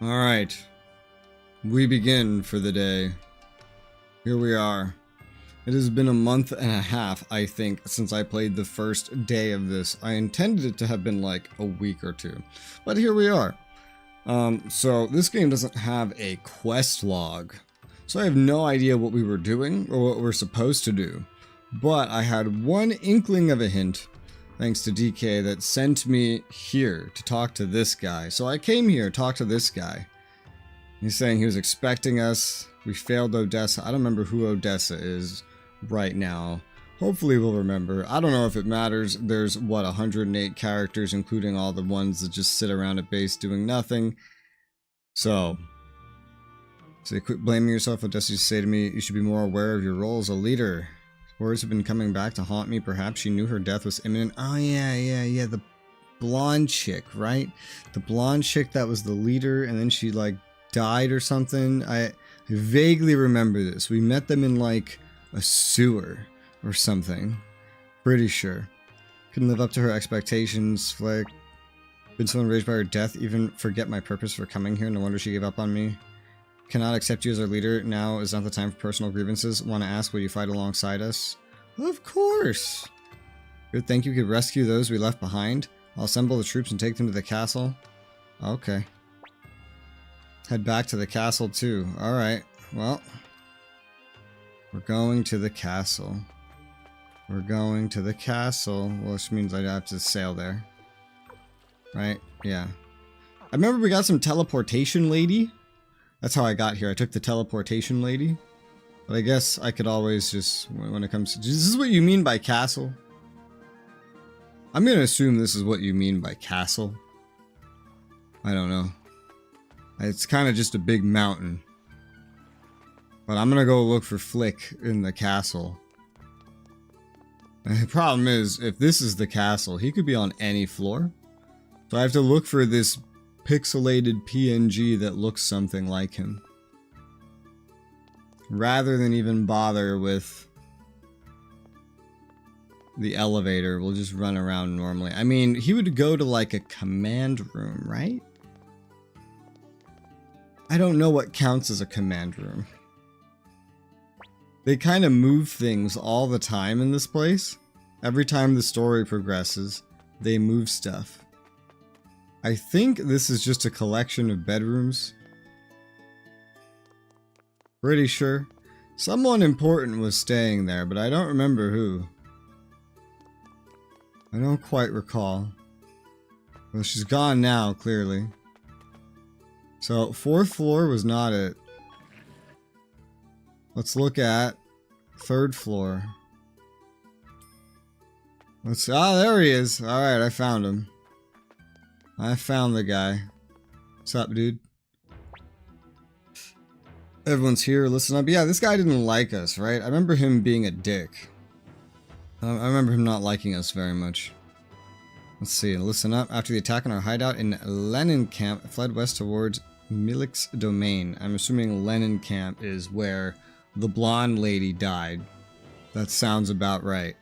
Alright. We begin for the day. Here we are. It has been a month and a half, I think, since I played the first day of this. I intended it to have been like a week or two. But here we are. So this game doesn't have a quest log. So I have no idea what we were doing or what we're supposed to do. But I had one inkling of a hint, thanks to DK, that sent me here to talk to this guy. So I came here to talk to this guy. He's saying he was expecting us. We failed Odessa. I don't remember who Odessa is right now. Hopefully we'll remember. I don't know if it matters. There's, what, 108 characters, including all the ones that just sit around at base doing nothing. So quit blaming yourself. Odessa used to say to me, you should be more aware of your role as a leader. Words have been coming back to haunt me. Perhaps she knew her death was imminent. Oh, yeah. The blonde chick, right? The blonde chick that was the leader, and then she, like, died or something. I vaguely remember this. We met them in, like, a sewer or something. Pretty sure. Couldn't live up to her expectations. Flick. Been so enraged by her death, even forget my purpose for coming here. No wonder she gave up on me. Cannot accept you as our leader. Now is not the time for personal grievances. Want to ask, will you fight alongside us? Of course! Good, think you could rescue those we left behind? I'll assemble the troops and take them to the castle. Okay. Head back to the castle too. Alright, well. We're going to the castle. We're going to the castle. Which means I'd have to sail there. Right? Yeah. I remember we got some teleportation lady. That's how I got here. I took the teleportation lady. But I guess I could always just, when it comes to... Is this what you mean by castle? I'm going to assume this is what you mean by castle. I don't know. It's kind of just a big mountain. But I'm going to go look for Flick in the castle. And the problem is, if this is the castle, he could be on any floor. So I have to look for this pixelated PNG that looks something like him. Rather than even bother with the elevator, we'll just run around normally. I mean, he would go to like a command room, right? I don't know what counts as a command room. They kind of move things all the time in this place. Every time the story progresses, they move stuff. I think this is just a collection of bedrooms. Pretty sure. Someone important was staying there, but I don't remember who. I don't quite recall. Well, she's gone now, clearly. So, 4th floor was not it. Let's look at 3rd floor. Let's see. Ah, there he is. Alright, I found him. I found the guy. What's up, dude? Everyone's here, listen up. Yeah, this guy didn't like us, right? I remember him being a dick. I remember him not liking us very much. Let's see, listen up. After the attack on our hideout in Lenin Camp, fled west towards Milik's domain. I'm assuming Lenin Camp is where the blonde lady died. That sounds about right.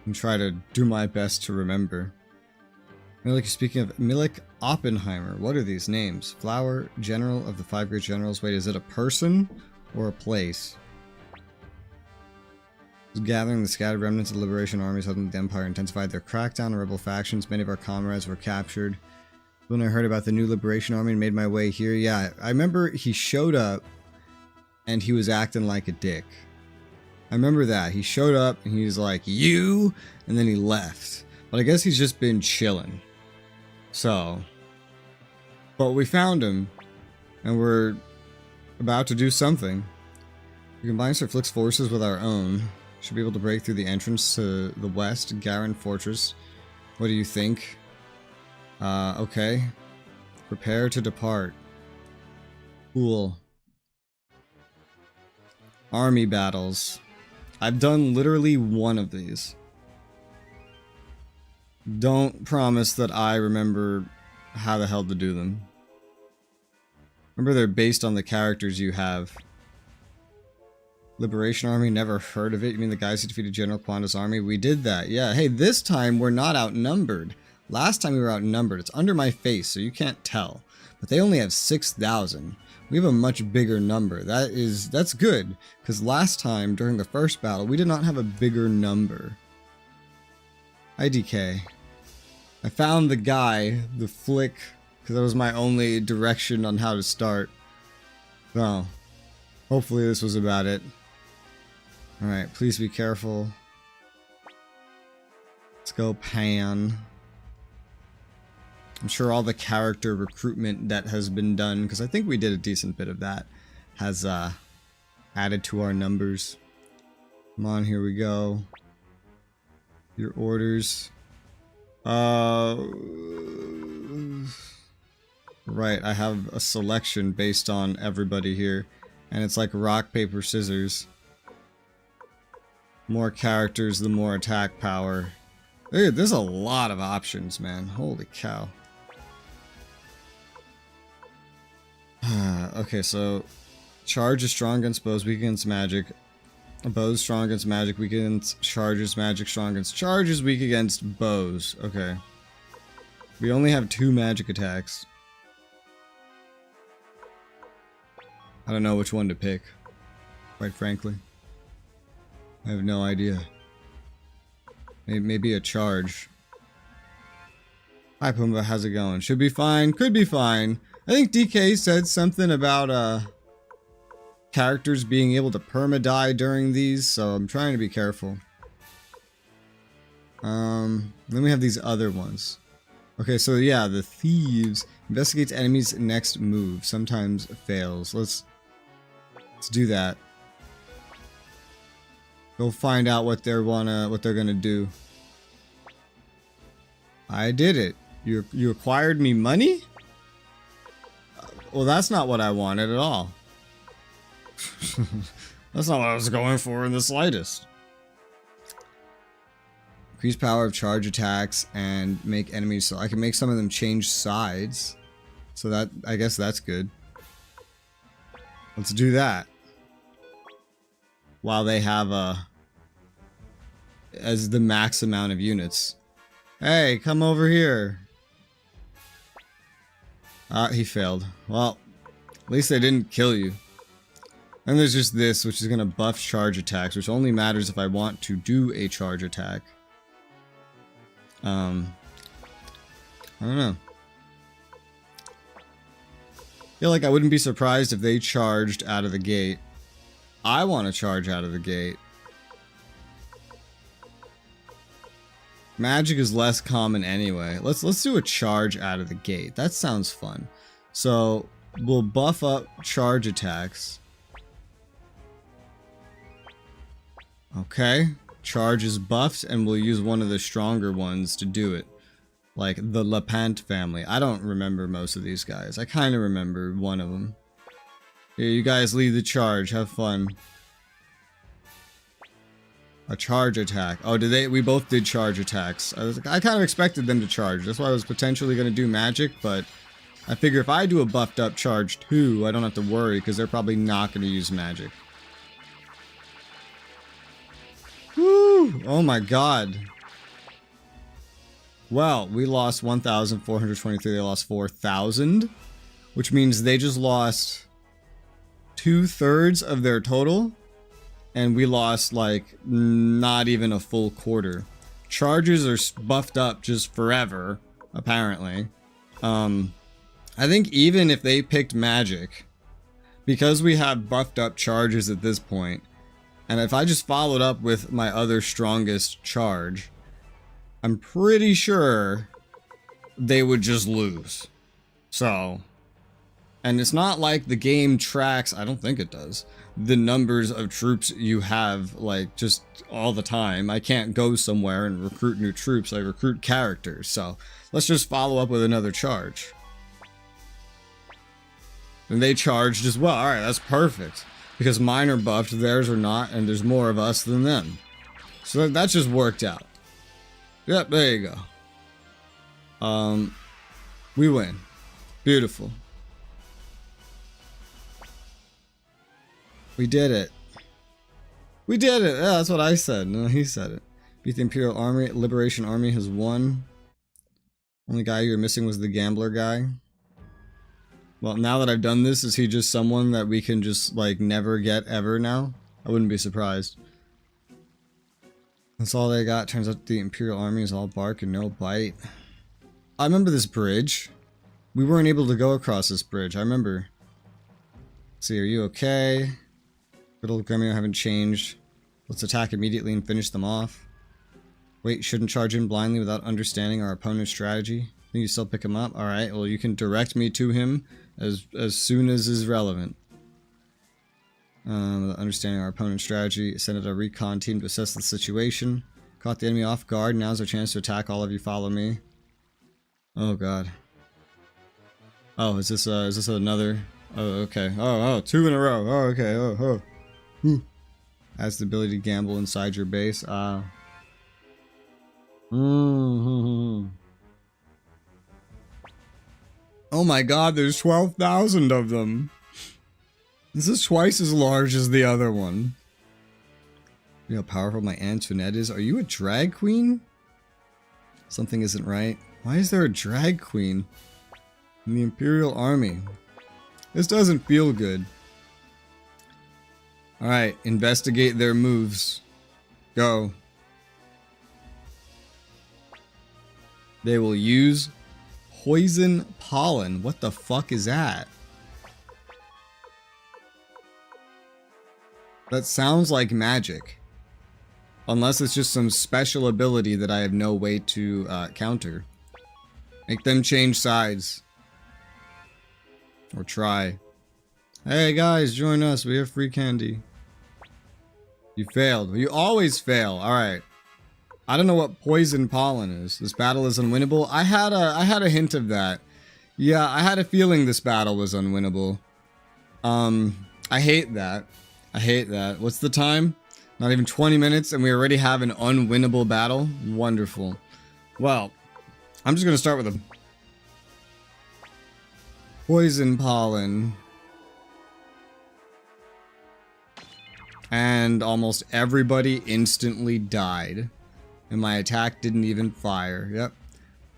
I'm trying to do my best to remember. Milik, speaking of Milik Oppenheimer, what are these names? Flower, General of the 5 Great Generals. Wait, is it a person or a place? Gathering the scattered remnants of the Liberation Armies held in the Empire intensified their crackdown on rebel factions. Many of our comrades were captured. When I heard about the new Liberation Army and made my way here, yeah, I remember he showed up and he was acting like a dick. I remember that. He showed up and he was like, you, and then he left. But I guess he's just been chilling. So, but we found him, and we're about to do something. We combine Sir Flick's forces with our own. Should be able to break through the entrance to the west, Garin Fortress. What do you think? Okay. Prepare to depart. Cool. Army battles. I've done literally one of these. Don't promise that I remember how the hell to do them. Remember, they're based on the characters you have. Liberation Army, never heard of it. You mean the guys who defeated General Kwanda's army? We did that, yeah. Hey, this time we're not outnumbered. Last time we were outnumbered. It's under my face, so you can't tell. But they only have 6,000. We have a much bigger number. That's good, because last time, during the first battle, we did not have a bigger number. IDK. I found the guy, the flick, because that was my only direction on how to start. So, hopefully this was about it. Alright, please be careful. Let's go Pan. I'm sure all the character recruitment that has been done, because I think we did a decent bit of that, has added to our numbers. Come on, here we go. Your orders. Right, I have a selection based on everybody here. And it's like rock, paper, scissors. More characters, the more attack power. Dude, there's a lot of options, man. Holy cow. Okay, so charge is strong against bows, weak against magic. Bows strong against magic, weak against charges, magic strong against charges, weak against bows. Okay. We only have 2 magic attacks. I don't know which one to pick, quite frankly. I have no idea. Maybe a charge. Hi Pumbaa, how's it going? Should be fine, could be fine. I think DK said something about characters being able to perma-die during these, so I'm trying to be careful. Then we have these other ones. Okay, so yeah, the thieves investigates enemies' next move. Sometimes fails. Let's do that. Go find out what they're gonna do. I did it. You acquired me money? Well, that's not what I wanted at all. That's not what I was going for in the slightest. Increase power of charge attacks and make enemies so I can make some of them change sides. So that, I guess that's good. Let's do that. While they have as the max amount of units. Hey, come over here. He failed. Well, at least they didn't kill you. And there's just this, which is going to buff charge attacks, which only matters if I want to do a charge attack. I don't know. I feel like I wouldn't be surprised if they charged out of the gate. I want to charge out of the gate. Magic is less common anyway. Let's do a charge out of the gate. That sounds fun. So we'll buff up charge attacks. Okay. Charge is buffed, and we'll use one of the stronger ones to do it. Like the Lapant family. I don't remember most of these guys. I kind of remember one of them. Here, you guys lead the charge. Have fun. A charge attack. Oh, did they? We both did charge attacks. I kind of expected them to charge. That's why I was potentially going to do magic, but I figure if I do a buffed up charge too, I don't have to worry because they're probably not going to use magic. Woo! Oh my god. Well, we lost 1,423. They lost 4,000, which means they just lost 2/3 of their total. And we lost, like, not even a full quarter. Charges are buffed up just forever, apparently. I think even if they picked magic, because we have buffed up charges at this point, and if I just followed up with my other strongest charge, I'm pretty sure they would just lose. So, and it's not like the game tracks, I don't think it does, the numbers of troops you have, like, just all the time. I can't go somewhere and recruit new troops. I recruit characters. So let's just follow up with another charge. And they charged as well. Alright, that's perfect. Because mine are buffed, theirs are not, and there's more of us than them. So that just worked out. Yep, there you go. We win. Beautiful. We did it. We did it! Yeah, that's what I said. No, he said it. Beat the Imperial Army. Liberation Army has won. Only guy you were missing was the gambler guy. Well, now that I've done this, is he just someone that we can just, like, never get ever now? I wouldn't be surprised. That's all they got. Turns out the Imperial Army is all bark and no bite. I remember this bridge. We weren't able to go across this bridge. I remember. Let's see, are you okay? Little Gremio haven't changed. Let's attack immediately and finish them off. Wait, shouldn't charge in blindly without understanding our opponent's strategy. Think you still pick him up? Alright, well you can direct me to him as soon as is relevant. Understanding our opponent's strategy, send out a recon team to assess the situation. Caught the enemy off guard, now's our chance to attack. All of you follow me. Oh god. Oh, is this another? Oh, okay. Oh, 2 in a row. Oh, okay. Whew. Has the ability to gamble inside your base. Oh my god, there's 12,000 of them. This is twice as large as the other one. You know how powerful my Antoinette is? Are you a drag queen? Something isn't right. Why is there a drag queen in the Imperial Army? This doesn't feel good. Alright, investigate their moves. Go. They will use poison pollen. What the fuck is that? That sounds like magic. Unless it's just some special ability that I have no way to counter. Make them change sides. Or try. Hey guys, join us. We have free candy. You failed. You always fail. Alright. I don't know what poison pollen is. This battle is unwinnable. I had a hint of that. Yeah, I had a feeling this battle was unwinnable. I hate that. I hate that. What's the time? Not even 20 minutes and we already have an unwinnable battle? Wonderful. Well, I'm just gonna start with a poison pollen. And almost everybody instantly died. And my attack didn't even fire. Yep.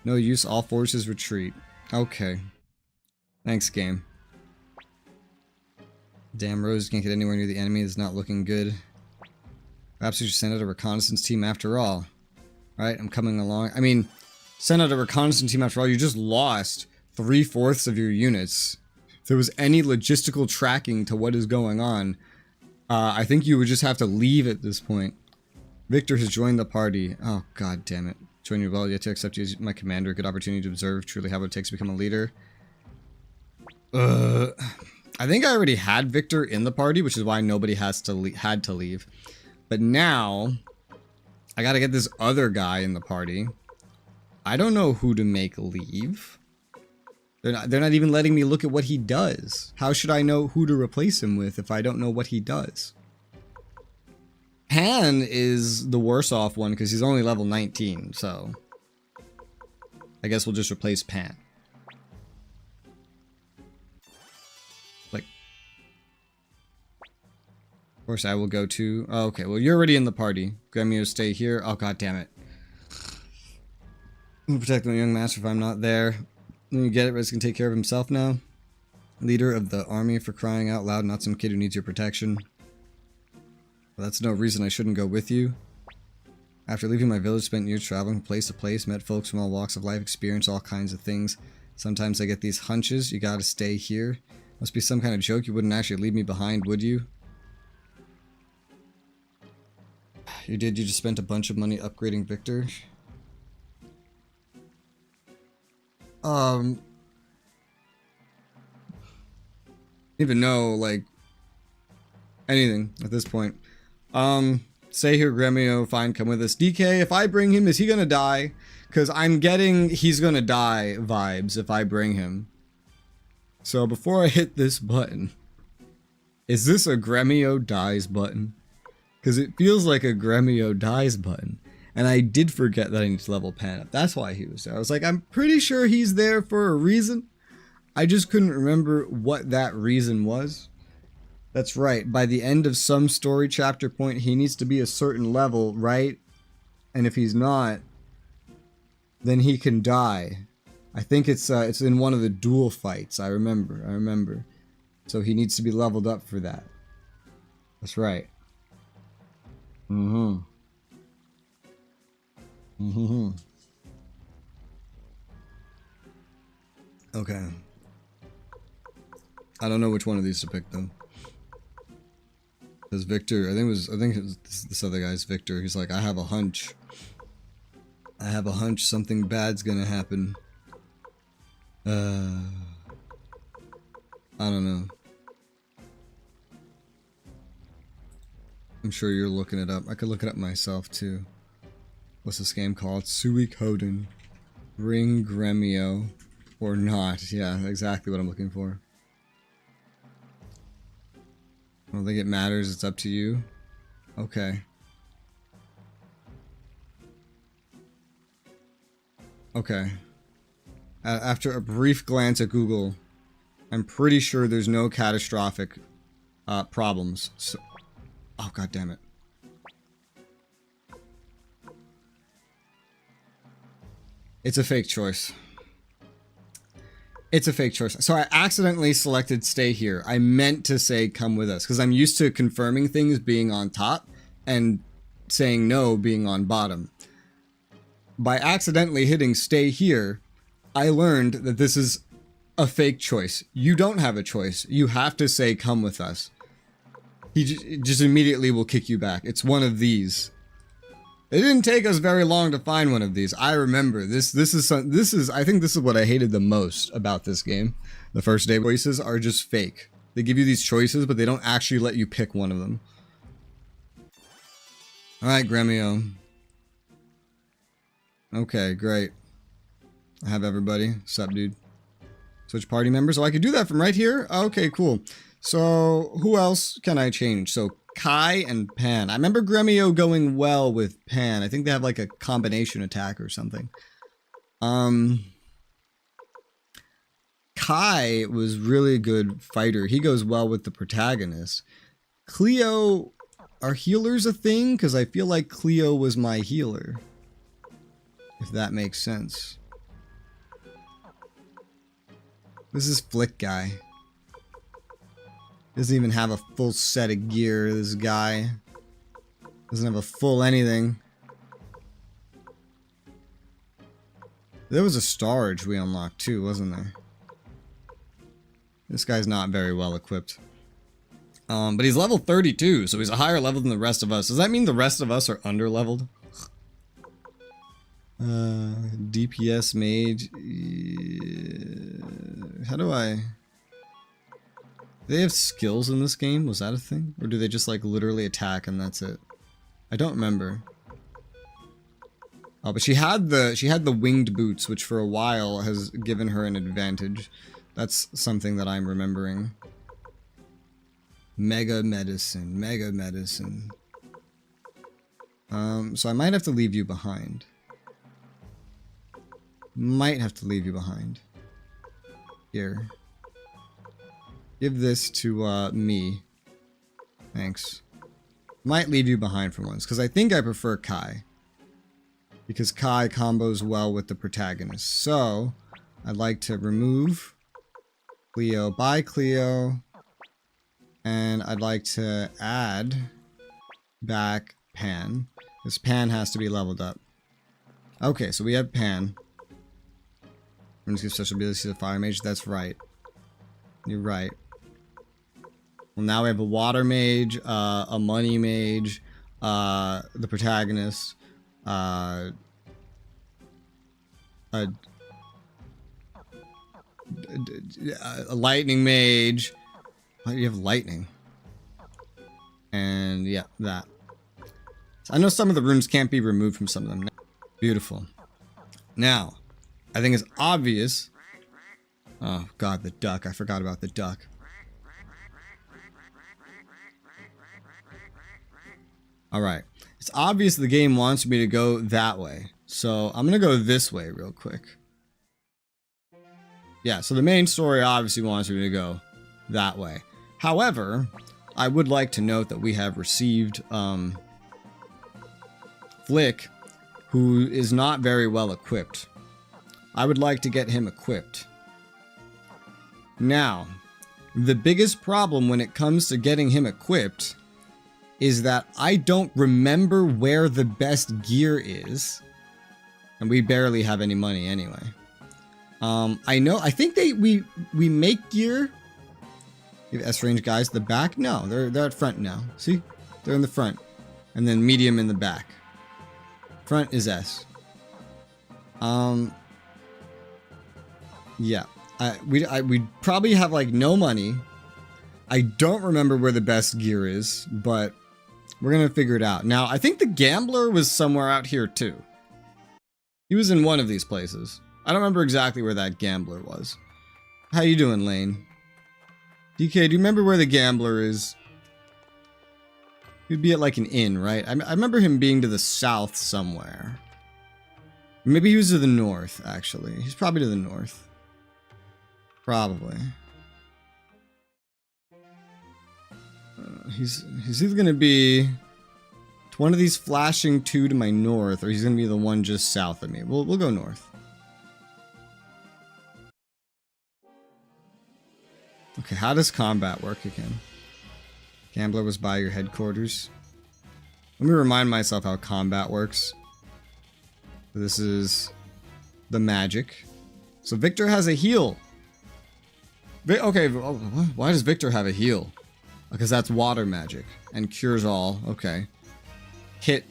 No use, all forces retreat. Okay. Thanks, game. Damn, Rose can't get anywhere near the enemy. It's not looking good. Perhaps we should send out a reconnaissance team after all. Right, I'm coming along. I mean, send out a reconnaissance team after all. You just lost 3/4 of your units. If there was any logistical tracking to what is going on, I think you would just have to leave at this point. Victor has joined the party. Oh, god damn it. Join you well, yet to accept you as my commander. Good opportunity to observe truly how it takes to become a leader. I think I already had Victor in the party, which is why nobody had to leave. But now, I gotta get this other guy in the party. I don't know who to make leave. They're not even letting me look at what he does. How should I know who to replace him with if I don't know what he does? Pan is the worse off one because he's only level 19, so I guess we'll just replace Pan. Like, of course I will go to, oh, okay, well you're already in the party. Gremio, stay here. Oh, god damn it. I'll protect my young master if I'm not there. You get it, Rez can take care of himself now. Leader of the army, for crying out loud, not some kid who needs your protection. Well, that's no reason I shouldn't go with you. After leaving my village, spent years traveling from place to place, met folks from all walks of life, experienced all kinds of things. Sometimes I get these hunches, you gotta stay here. Must be some kind of joke, you wouldn't actually leave me behind, would you? You did, you just spent a bunch of money upgrading Victor. Even know, like, anything at this point. Stay here, Gremio, fine, come with us. DK, if I bring him, is he gonna die? Because I'm getting he's gonna die vibes if I bring him. So before I hit this button, is this a Gremio dies button? Because it feels like a Gremio dies button. And I did forget that I need to level Pan up. That's why he was there. I was like, I'm pretty sure he's there for a reason. I just couldn't remember what that reason was. That's right. By the end of some story chapter point, he needs to be a certain level, right? And if he's not, then he can die. I think it's in one of the duel fights. I remember. So he needs to be leveled up for that. That's right. Mm-hmm. Mm-hmm. Okay. I don't know which one of these to pick though. Because Victor, I think it was this other guy's Victor. He's like, I have a hunch. I have a hunch something bad's gonna happen. I don't know. I'm sure you're looking it up. I could look it up myself too. What's this game called? Suikoden. Ring Gremio. Or not. Yeah, exactly what I'm looking for. I don't think it matters. It's up to you. Okay. Okay. After a brief glance at Google, I'm pretty sure there's no catastrophic problems. So, oh, god damn it. It's a fake choice. It's a fake choice. So I accidentally selected stay here. I meant to say come with us because I'm used to confirming things being on top and saying no being on bottom. By accidentally hitting stay here, I learned that this is a fake choice. You don't have a choice. You have to say come with us. He just immediately will kick you back. It's one of these. It didn't take us very long to find one of these. I remember this is I think this is what I hated the most about this game. The first day choices are just fake. They give you these choices, but they don't actually let you pick one of them. All right, Gremio. Okay, great. I have everybody. Sup, dude? Switch party members. Oh, I could do that from right here? Okay, cool. So, who else can I change? So, Kai and Pan. I remember Gremio going well with Pan. I think they have like a combination attack or something. Kai was really a good fighter. He goes well with the protagonist. Cleo, are healers a thing? Because I feel like Cleo was my healer. If that makes sense. This is Flick guy. Doesn't even have a full set of gear, this guy. Doesn't have a full anything. There was a storage we unlocked too, wasn't there? This guy's not very well equipped. But he's level 32, so he's a higher level than the rest of us. Does that mean the rest of us are under-leveled? DPS mage. How do I... Do they have skills in this game? Was that a thing? Or do they just like literally attack and that's it? I don't remember. Oh, but she had the winged boots, which for a while has given her an advantage. That's something that I'm remembering. Mega medicine, mega medicine. So I might have to leave you behind. Might have to leave you behind. Here. Give this to me. Thanks. Might leave you behind for once, because I think I prefer Kai. Because Kai combos well with the protagonist. So, I'd like to remove Cleo by Cleo. And I'd like to add back Pan. Because Pan has to be leveled up. Okay, so we have Pan. I'm just give special abilities to the Fire Mage. That's right. You're right. Well, now we have a Water Mage, a Money Mage, the protagonist, a Lightning Mage. Why do you have Lightning? And yeah, that. So I know some of the rooms can't be removed from some of them. Beautiful. Now, I think it's obvious. Oh god, the duck. I forgot about the duck. Alright. It's obvious the game wants me to go that way. So I'm going to go this way real quick. Yeah, so the main story obviously wants me to go that way. However, I would like to note that we have received Flick, who is not very well equipped. I would like to get him equipped. Now, the biggest problem when it comes to getting him equipped is that I don't remember where the best gear is. And we barely have any money anyway. I think we make gear. Give S-range guys the back. No, they're at front now. See? They're in the front. And then medium in the back. Front is S. Yeah. We probably have like no money. I don't remember where the best gear is, but we're gonna figure it out. Now, I think the gambler was somewhere out here too. He was in one of these places. I don't remember exactly where that gambler was. How you doing, Lane? DK, do you remember where the gambler is? He'd be at like an inn, right? I remember him being to the south somewhere. Maybe he was to the north, actually. He's probably to the north. Probably. He's either going to be to one of these flashing two to my north, or he's going to be the one just south of me. We'll go north. Okay, how does combat work again? Gambler was by your headquarters. Let me remind myself how combat works. This is the magic. So Victor has a heal. Okay, why does Victor have a heal? Because that's water magic. And cures all. Okay. Hit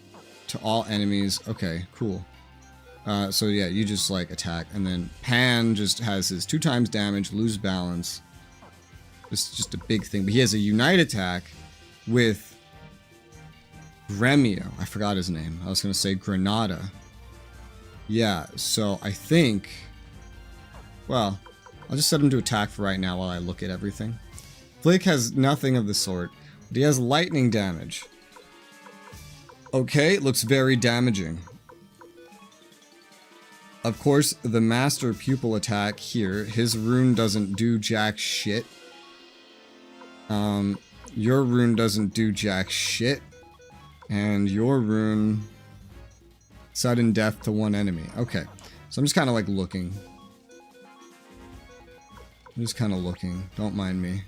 to all enemies. Okay, cool. So yeah, you just like attack. And then Pan just has his 2 times damage, lose balance. It's just a big thing. But he has a unite attack with Gremio. I forgot his name. I was going to say Granada. Yeah, so I think... Well, I'll just set him to attack for right now while I look at everything. Flick has nothing of the sort, but he has lightning damage. Okay, it looks very damaging. Of course, the master pupil attack here, his rune doesn't do jack shit. Your rune doesn't do jack shit. And your rune... Sudden death to one enemy. Okay. So I'm just kind of like looking. I'm just kind of looking. Don't mind me.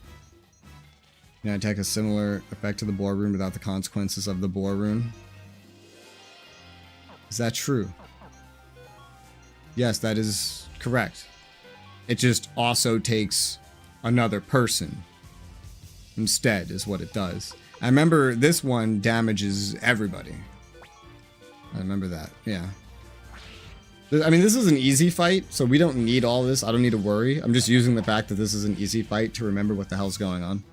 Can I attack a similar effect to the boar rune without the consequences of the boar rune? Is that true? Yes, that is correct. It just also takes another person instead, is what it does. I remember this one damages everybody. I remember that, yeah. I mean, this is an easy fight, so we don't need all this. I don't need to worry. I'm just using the fact that this is an easy fight to remember what the hell's going on.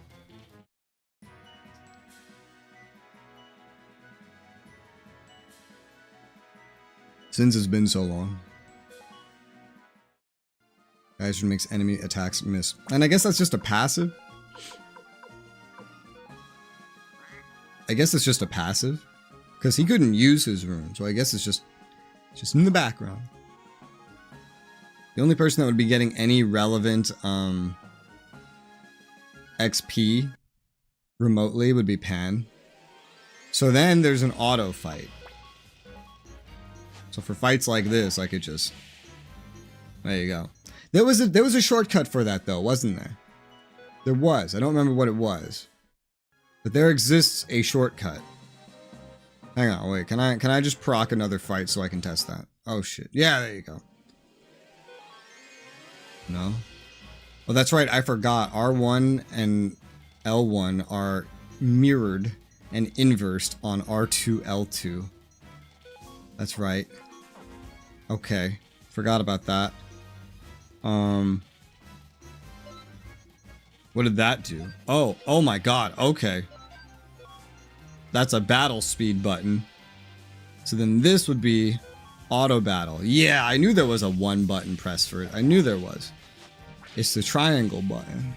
Since it's been so long. Geyser makes enemy attacks miss. And I guess that's just a passive. I guess it's just a passive. Because he couldn't use his rune, so I guess it's just in the background. The only person that would be getting any relevant XP remotely would be Pan. So then there's an auto fight. So for fights like this, I could just... There you go. There was a shortcut for that though, wasn't there? There was. I don't remember what it was. But there exists a shortcut. Hang on, wait, can I just proc another fight so I can test that? Oh shit. Yeah, there you go. No? Oh, that's right, I forgot. R1 and L1 are mirrored and inversed on R2, L2. That's right. Okay. Forgot about that. What did that do? Oh my god, okay. That's a battle speed button. So then this would be auto battle. Yeah, I knew there was a 1 button press for it. I knew there was. It's the triangle button.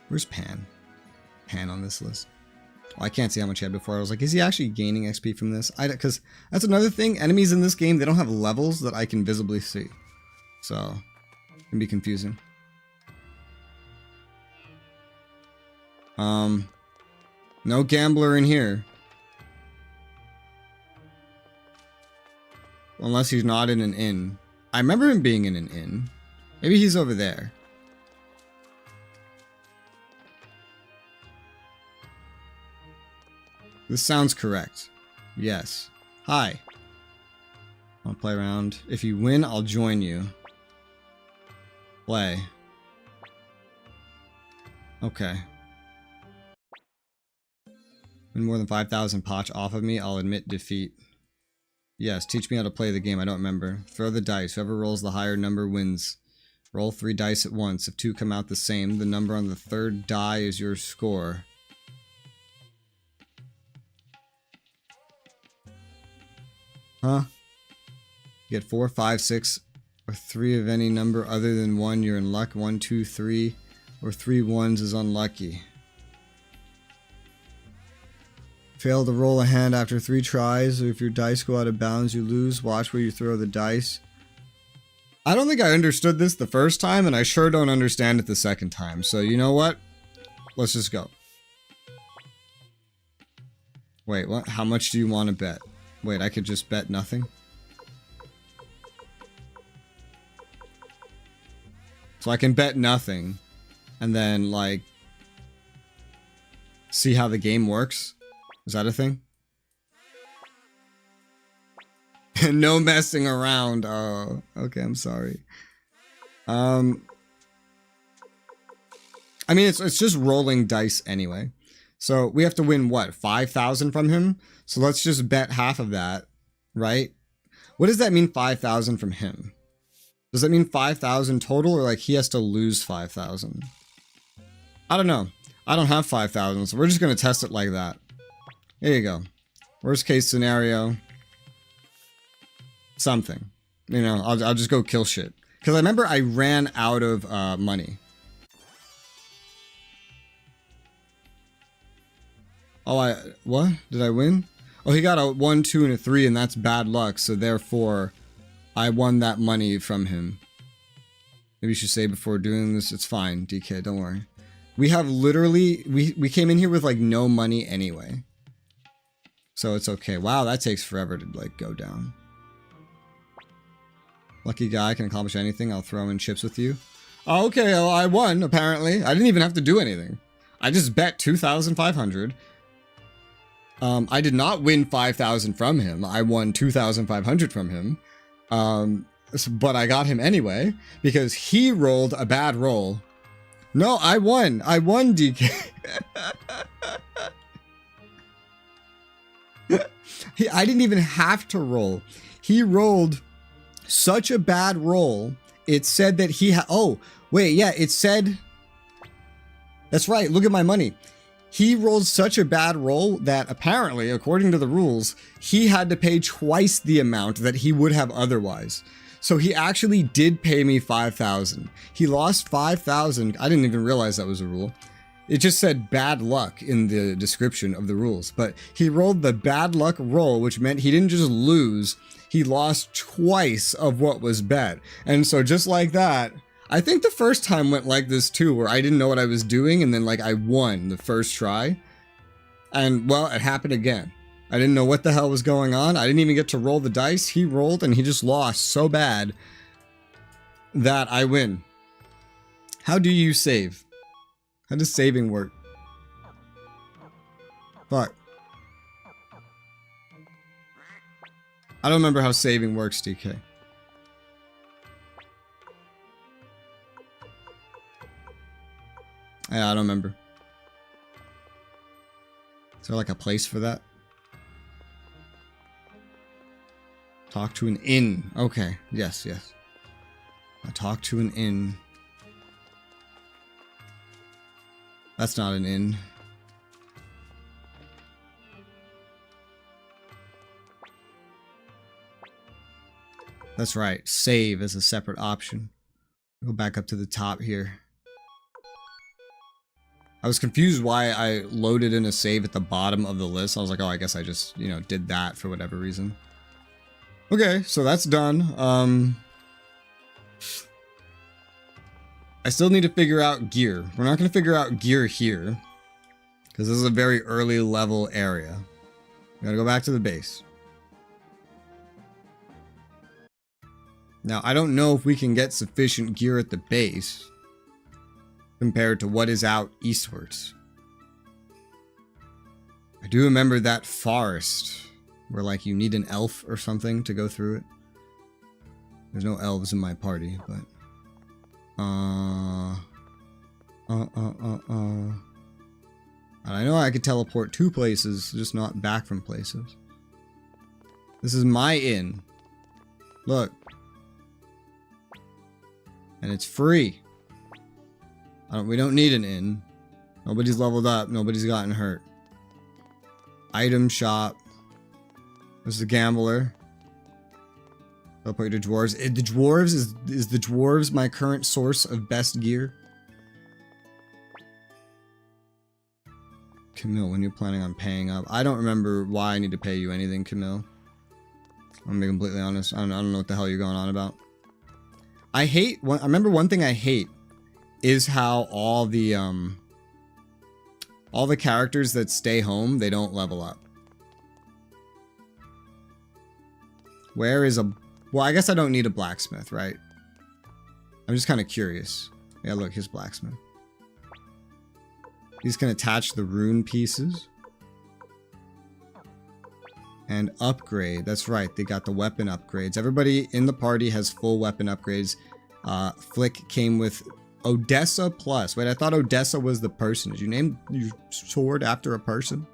Where's Pan? Pan on this list. Oh, I can't see how much he had before. I was like, is he actually gaining XP from this? Because that's another thing. Enemies in this game, they don't have levels that I can visibly see. So... can be confusing. No gambler in here. Unless he's not in an inn. I remember him being in an inn. Maybe he's over there. This sounds correct. Yes. Hi. I'll play around. If you win, I'll join you. Play. Okay. Win more than 5,000 potch off of me, I'll admit defeat. Yes, teach me how to play the game, I don't remember. Throw the dice, whoever rolls the higher number wins. Roll 3 dice at once. If 2 come out the same, the number on the third die is your score. Huh? You get 4, 5, 6, or 3 of any number other than 1, you're in luck. 1, 2, 3, or 3 ones is unlucky. Fail to roll a hand after 3 tries, or if your dice go out of bounds, you lose. Watch where you throw the dice. I don't think I understood this the first time, and I sure don't understand it the second time. So, you know what? Let's just go. Wait, what? How much do you want to bet? Wait, I could just bet nothing? So I can bet nothing, and then, like, see how the game works? Is that a thing? No messing around. Oh, okay, I'm sorry. I mean, it's just rolling dice anyway. So we have to win, what, 5,000 from him? So let's just bet half of that, right? What does that mean, 5,000 from him? Does that mean 5,000 total, or like he has to lose 5,000? I don't know. I don't have 5,000, so we're just going to test it like that. There you go. Worst case scenario. Something. You know, I'll just go kill shit. Because I remember I ran out of money. Oh, what? Did I win? Oh, he got a 1, 2, and a 3, and that's bad luck, so therefore, I won that money from him. Maybe you should say before doing this, it's fine, DK, don't worry. We have literally, we came in here with, like, no money anyway. So it's okay. Wow, that takes forever to, like, go down. Lucky guy can accomplish anything. I'll throw in chips with you. Oh, okay, well, I won, apparently. I didn't even have to do anything. I just bet 2,500. I did not win 5,000 from him. I won 2,500 from him. But I got him anyway, because he rolled a bad roll. No, I won. I won, DK. I didn't even have to roll. He rolled such a bad roll. It said that he oh, wait, yeah, it said... That's right, look at my money. He rolled such a bad roll that apparently, according to the rules, he had to pay twice the amount that he would have otherwise. So he actually did pay me 5,000. He lost 5,000. I didn't even realize that was a rule. It just said bad luck in the description of the rules. But he rolled the bad luck roll, which meant he didn't just lose, he lost twice of what was bet. And so just like that, I think the first time went like this too, where I didn't know what I was doing, and then like I won the first try. And well, it happened again. I didn't know what the hell was going on. I didn't even get to roll the dice. He rolled and he just lost so bad that I win. How do you save? How does saving work? Fuck. I don't remember how saving works, DK. Yeah, I don't remember. Is there like a place for that? Talk to an inn. Okay. Yes, yes. I talk to an inn. That's not an inn. That's right. Save is a separate option. Go back up to the top here. I was confused why I loaded in a save at the bottom of the list. I was like, oh, I guess I just, you know, did that for whatever reason. Okay, so that's done. I still need to figure out gear. We're not going to figure out gear here. Because this is a very early level area. We gotta go back to the base. Now, I don't know if we can get sufficient gear at the base compared to what is out eastwards. I do remember that forest where, like, you need an elf or something to go through it. There's no elves in my party, but... I know I could teleport to places, just not back from places. This is my inn. Look. And it's free. We don't need an inn. Nobody's leveled up. Nobody's gotten hurt. Item shop. There's the gambler. Teleport to dwarves. The dwarves is the dwarves my current source of best gear? Camille, when you're planning on paying up. I don't remember why I need to pay you anything, Camille. I'm gonna be completely honest. I don't know what the hell you're going on about. I remember one thing I hate is how all the characters that stay home, they don't level up. Where is well, I guess I don't need a blacksmith, right? I'm just kind of curious. Yeah, look, here's blacksmith. These can attach the rune pieces. And upgrade. That's right, they got the weapon upgrades. Everybody in the party has full weapon upgrades. Flick came with Odessa Plus. Wait, I thought Odessa was the person. Did you name your sword after a person?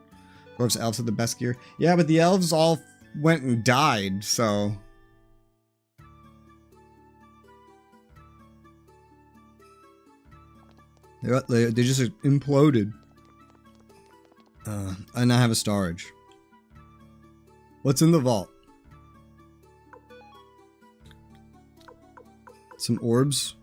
Dwarves, elves have the best gear. Yeah, but the elves all went and died, so... They just imploded. And I have a storage. What's in the vault? Some orbs.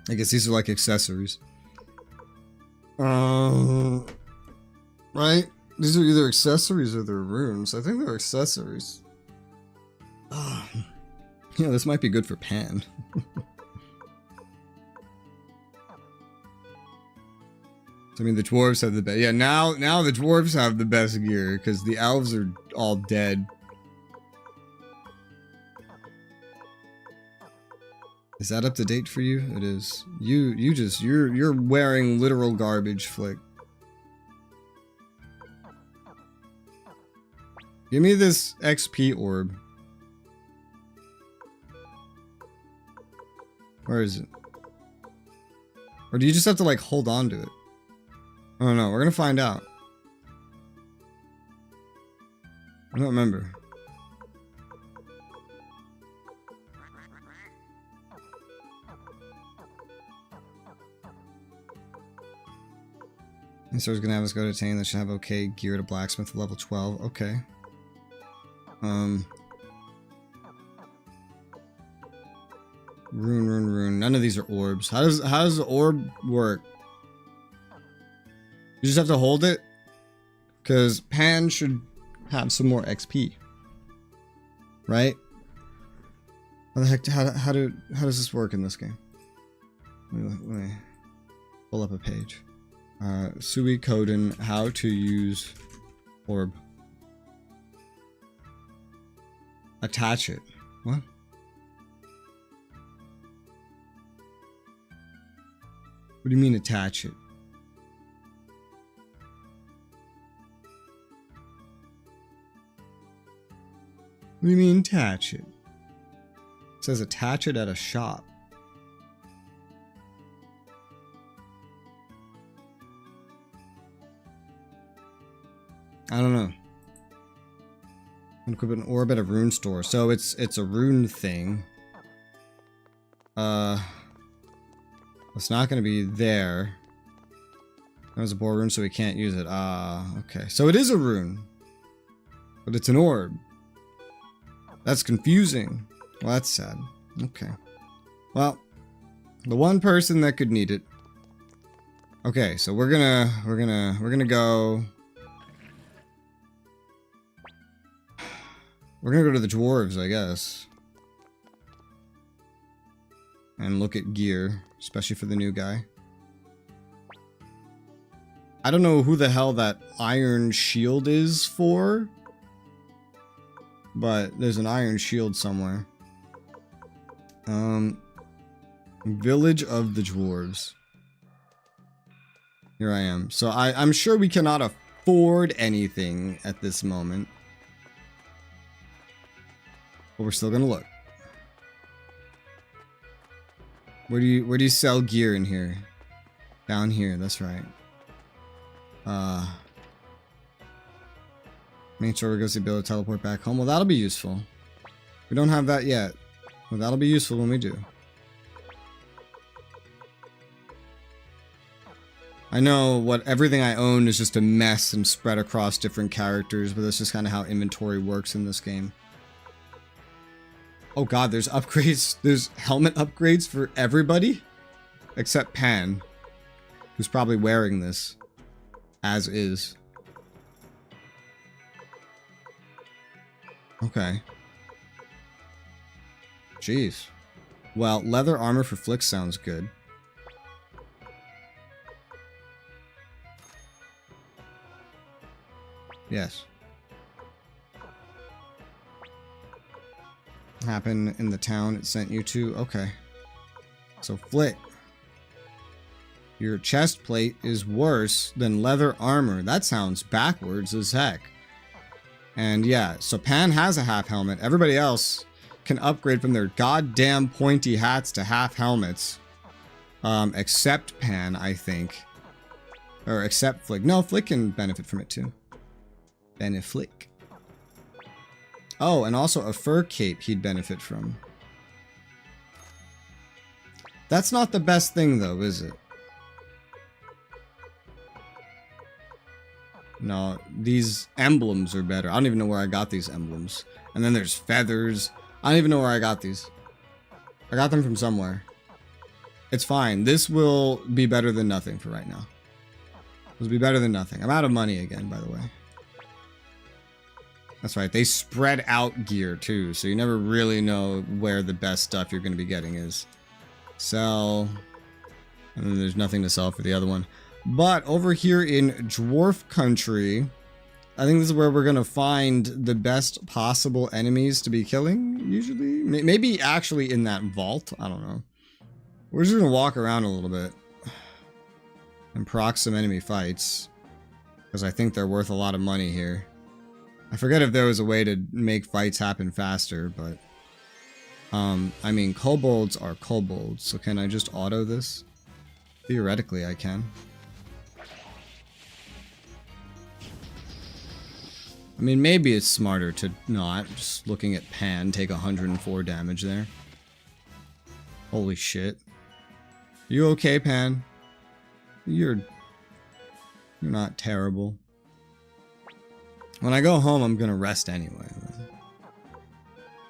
I guess these are like accessories. Right? These are either accessories or they're runes. I think they're accessories. Yeah, this might be good for Pan. I mean, the dwarves have the best. Yeah, now the dwarves have the best gear because the elves are all dead. Is that up to date for you? It is. You're wearing literal garbage, Flick. Give me this XP orb. Where is it? Or do you just have to, like, hold on to it? I don't know. We're gonna find out. I don't remember. And so he's gonna have us go to Tane that should have okay gear to blacksmith level 12. Okay. Rune. None of these are orbs. How does the orb work? You just have to hold it? Because Pan should have some more XP. Right? How the heck, how does this work in this game? Let me pull up a page. Suikoden, how to use orb. Attach it. What? What do you mean attach it? What do you mean attach it? It says attach it at a shop. I don't know. Equip an orb at a rune store. So it's a rune thing. It's not going to be there. That was a boar rune, so we can't use it. Okay. So it is a rune. But it's an orb. That's confusing. Well, that's sad. Okay. Well, the one person that could need it. Okay, so we're gonna go. We're gonna go to the dwarves, I guess. and look at gear, especially for the new guy. I don't know who the hell that iron shield is for, but there's an iron shield somewhere. Village of the Dwarves. Here I am. So I'm sure we cannot afford anything at this moment. But we're still gonna look. Where do you sell gear in here? Down here, that's right. Make sure we go see Bill to teleport back home. Well, that'll be useful. We don't have that yet. Well, that'll be useful when we do. I know everything I own is just a mess and spread across different characters, but that's just kind of how inventory works in this game. Oh god, there's upgrades. There's helmet upgrades for everybody except Pan, who's probably wearing this as is. Okay. Jeez. Well, leather armor for Flick sounds good. Yes. Happened in the town it sent you to? Okay. So Flick. Your chest plate is worse than leather armor. That sounds backwards as heck. And yeah, so Pan has a half helmet. Everybody else can upgrade from their goddamn pointy hats to half helmets. Except Pan, I think. Or except Flick. No, Flick can benefit from it too. Beneflick. Oh, and also a fur cape he'd benefit from. That's not the best thing though, is it? No, these emblems are better. I don't even know where I got these emblems. And then there's feathers. I don't even know where I got these. I got them from somewhere. It's fine. This will be better than nothing for right now. This will be better than nothing. I'm out of money again, by the way. That's right. They spread out gear too, so you never really know where the best stuff you're going to be getting is. Sell. And then there's nothing to sell for the other one. But over here in Dwarf Country, I think this is where we're going to find the best possible enemies to be killing, usually. Maybe actually in that vault. I don't know. We're just going to walk around a little bit and proc some enemy fights, because I think they're worth a lot of money here. I forget if there was a way to make fights happen faster, but I mean, kobolds are kobolds, so can I just auto this? Theoretically, I can. I mean, maybe it's smarter to not. Just looking at Pan, take 104 damage there. Holy shit. You okay, Pan? You're not terrible. When I go home, I'm gonna rest anyway.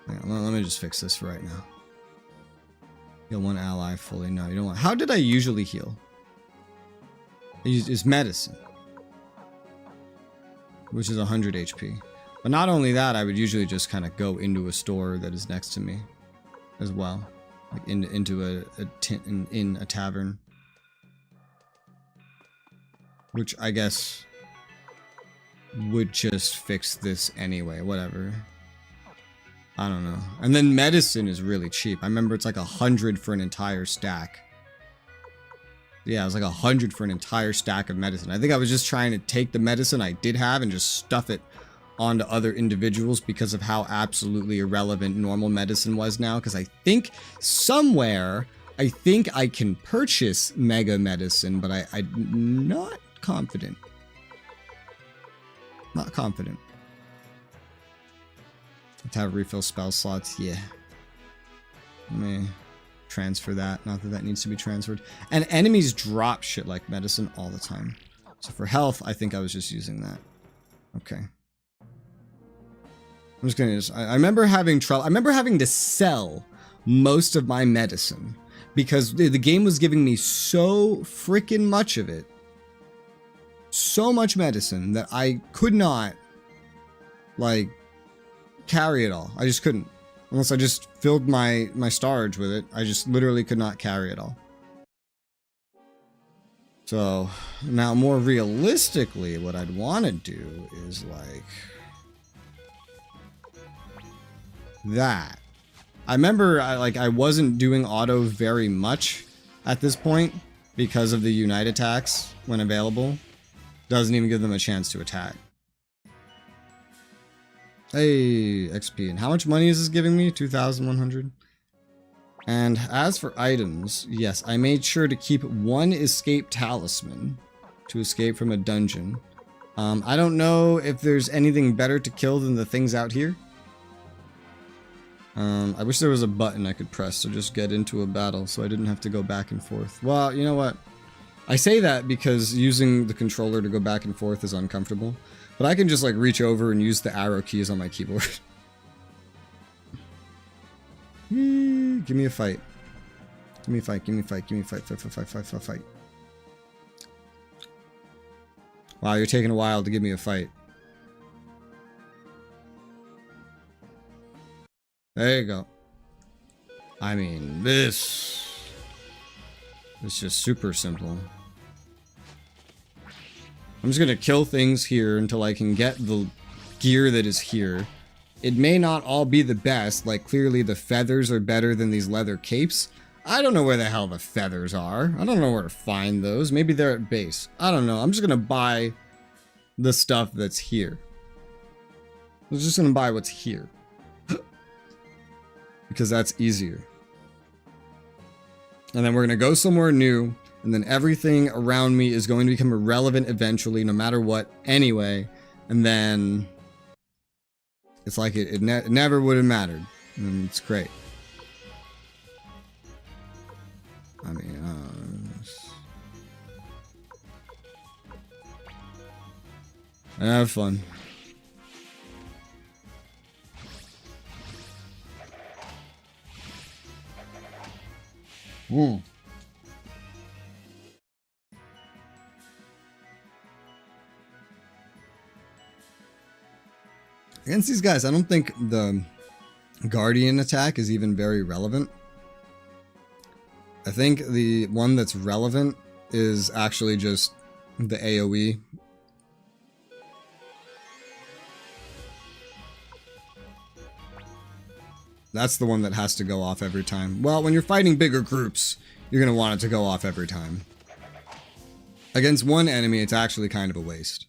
Hang on, let me just fix this for right now. Heal one ally fully. No, you don't want. How did I usually heal? It's medicine, which is 100 HP. But not only that, I would usually just kind of go into a store that is next to me as well. Like into a tavern. Which I guess would just fix this anyway, whatever. I don't know. And then medicine is really cheap. I remember it's like 100 for an entire stack. Yeah, it was like 100 for an entire stack of medicine. I think I was just trying to take the medicine I did have and just stuff it onto other individuals because of how absolutely irrelevant normal medicine was now. Because I think somewhere, I think I can purchase mega medicine, but I'm not confident. Not confident. Let's have refill spell slots. Yeah. Let me transfer that. Not that that needs to be transferred. And enemies drop shit like medicine all the time. So for health, I think I was just using that. Okay. I'm just gonna I remember having trouble. I remember having to sell most of my medicine because the game was giving me so freaking much of it. So much medicine that I could not, like, carry it all. I just couldn't. Unless I just filled my storage with it. I just literally could not carry it all. So, now more realistically, what I'd want to do is like... that. I remember I wasn't doing auto very much at this point because of the unite attacks when available. Doesn't even give them a chance to attack. Hey, XP. And how much money is this giving me? 2,100. And as for items, yes, I made sure to keep one escape talisman to escape from a dungeon. I don't know if there's anything better to kill than the things out here. I wish there was a button I could press to just get into a battle so I didn't have to go back and forth. Well, you know what? I say that because using the controller to go back and forth is uncomfortable. But I can just like reach over and use the arrow keys on my keyboard. Give me a fight. Give me a fight, give me a fight, give me a fight, fight. Wow, you're taking a while to give me a fight. There you go. I mean, this is just super simple. I'm just gonna kill things here until I can get the gear that is here. It may not all be the best, like clearly the feathers are better than these leather capes. I don't know where the hell the feathers are. I don't know where to find those. Maybe they're at base. I don't know. I'm just gonna buy the stuff that's here. I'm just gonna buy what's here. Because that's easier. And then we're gonna go somewhere new, and then everything around me is going to become irrelevant eventually, no matter what, anyway. And then it's like it never would have mattered. And it's great. I mean, have fun. Woo. Against these guys, I don't think the Guardian attack is even very relevant. I think the one that's relevant is actually just the AoE. That's the one that has to go off every time. Well, when you're fighting bigger groups, you're going to want it to go off every time. Against one enemy, it's actually kind of a waste.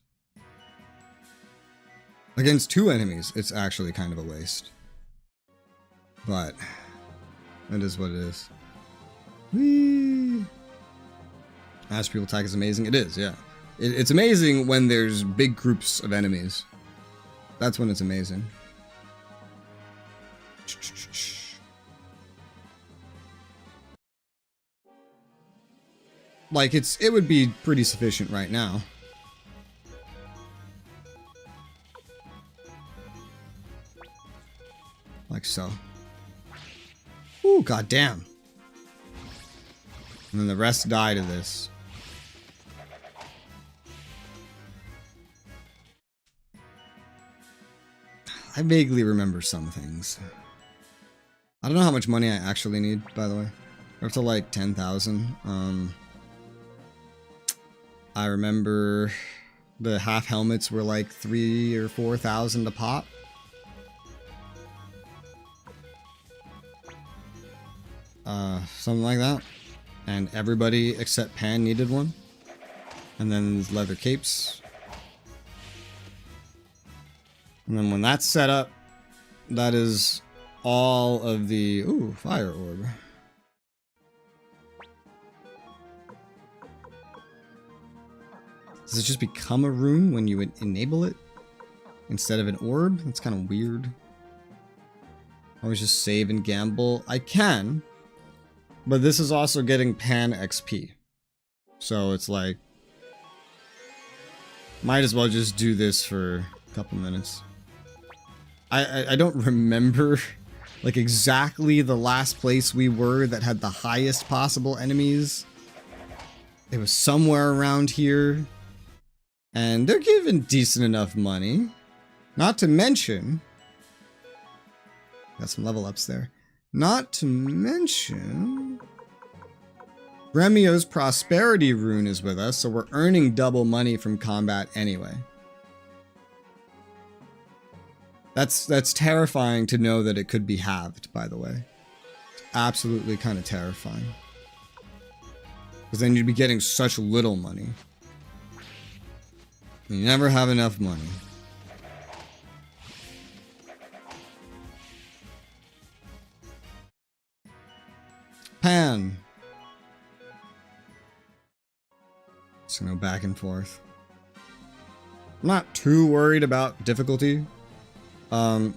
Against two enemies, it's actually kind of a waste. But it is what it is. Whee! As people attack is amazing. It is, yeah. It's amazing when there's big groups of enemies. That's when it's amazing. Like, it would be pretty sufficient right now. Like so. Ooh, goddamn. And then the rest die to this. I vaguely remember some things. I don't know how much money I actually need, by the way. We're up to like 10,000. I remember the half helmets were like 3,000 or 4,000 a pop. Something like that. And everybody except Pan needed one. And then leather capes. And then when that's set up, that is all of the... Ooh, fire orb. Does it just become a rune when you enable it? Instead of an orb? That's kind of weird. Always just save and gamble. I can. But this is also getting Pan XP. So it's like... might as well just do this for a couple minutes. I don't remember like exactly the last place we were that had the highest possible enemies. It was somewhere around here. And they're giving decent enough money. Not to mention, Got some level ups there. Not to mention, Gremio's Prosperity Rune is with us, so we're earning double money from combat anyway. That's terrifying to know that it could be halved, by the way. It's absolutely kind of terrifying. Because then you'd be getting such little money. You never have enough money. Pan. Just gonna go back and forth. I'm not too worried about difficulty.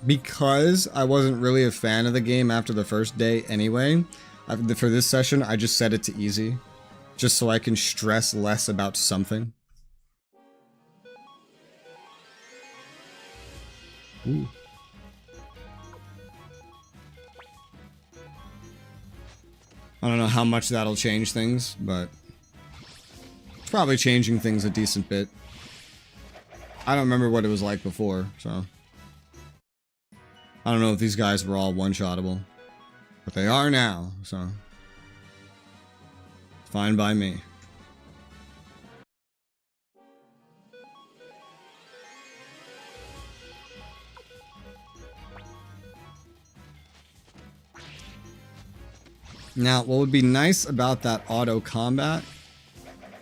Because I wasn't really a fan of the game after the first day anyway. For this session, I just set it to easy. Just so I can stress less about something. Ooh. I don't know how much that'll change things, but it's probably changing things a decent bit. I don't remember what it was like before, so I don't know if these guys were all one-shottable, but they are now, so fine by me. Now, what would be nice about that auto combat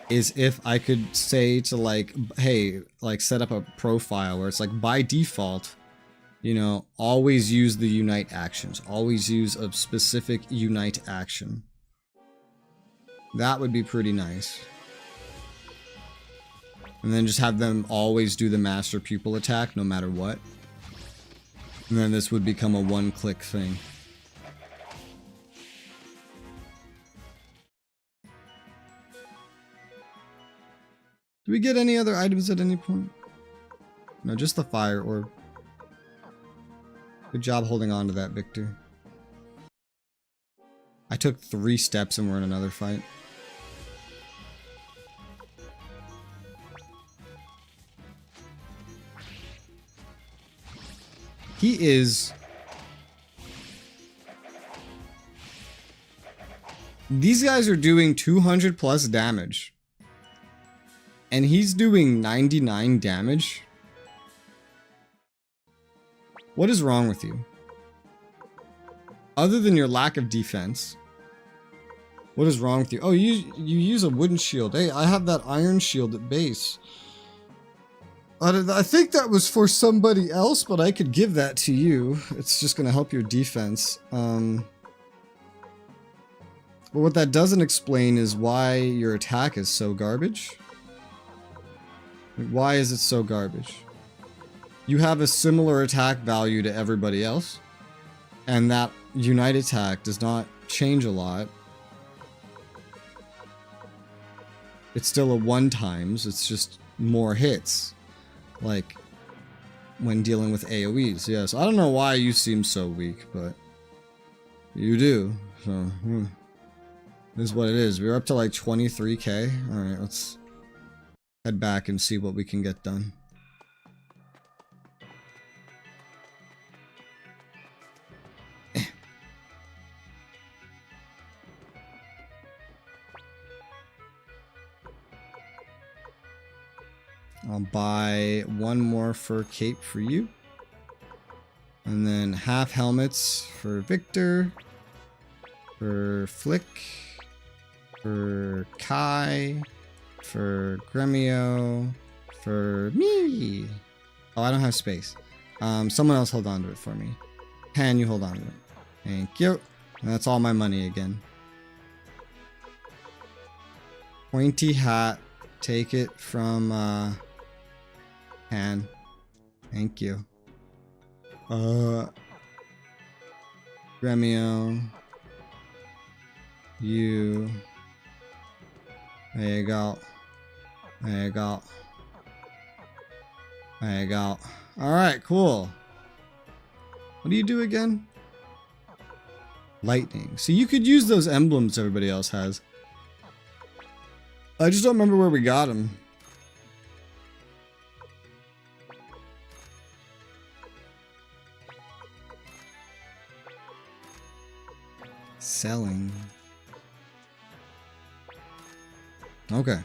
is if I could say to like, hey, like set up a profile where it's like by default, you know, always use the unite actions. Always use a specific unite action. That would be pretty nice. And then just have them always do the master pupil attack no matter what. And then this would become a one-click thing. Do we get any other items at any point? No, just the fire orb. Good job holding on to that, Victor. I took 3 steps and we're in another fight. He is... These guys are doing 200 plus damage. And he's doing 99 damage? What is wrong with you? Other than your lack of defense, what is wrong with you? Oh, you use a wooden shield. Hey, I have that iron shield at base. I think that was for somebody else, but I could give that to you. It's just going to help your defense. But what that doesn't explain is why your attack is so garbage. Why is it so garbage? You have a similar attack value to everybody else, and that unite attack does not change a lot. It's still a 1x, it's just more hits, like when dealing with AoEs. Yeah, so I don't know why you seem so weak, but you do, so this is what it is. We're up to like 23k. Alright, let's head back and see what we can get done. I'll buy 1 more fur cape for you. And then half helmets for Victor. For Flick. For Kai. For Gremio. For me. Oh, I don't have space. Someone else hold on to it for me. Pan, you hold on to it. Thank you. And that's all my money again. Pointy hat. Take it from, Pan. Thank you. Gremio. You. There you go. There you go. There you go. Alright, cool. What do you do again? Lightning. So you could use those emblems everybody else has. I just don't remember where we got them. Selling. Okay.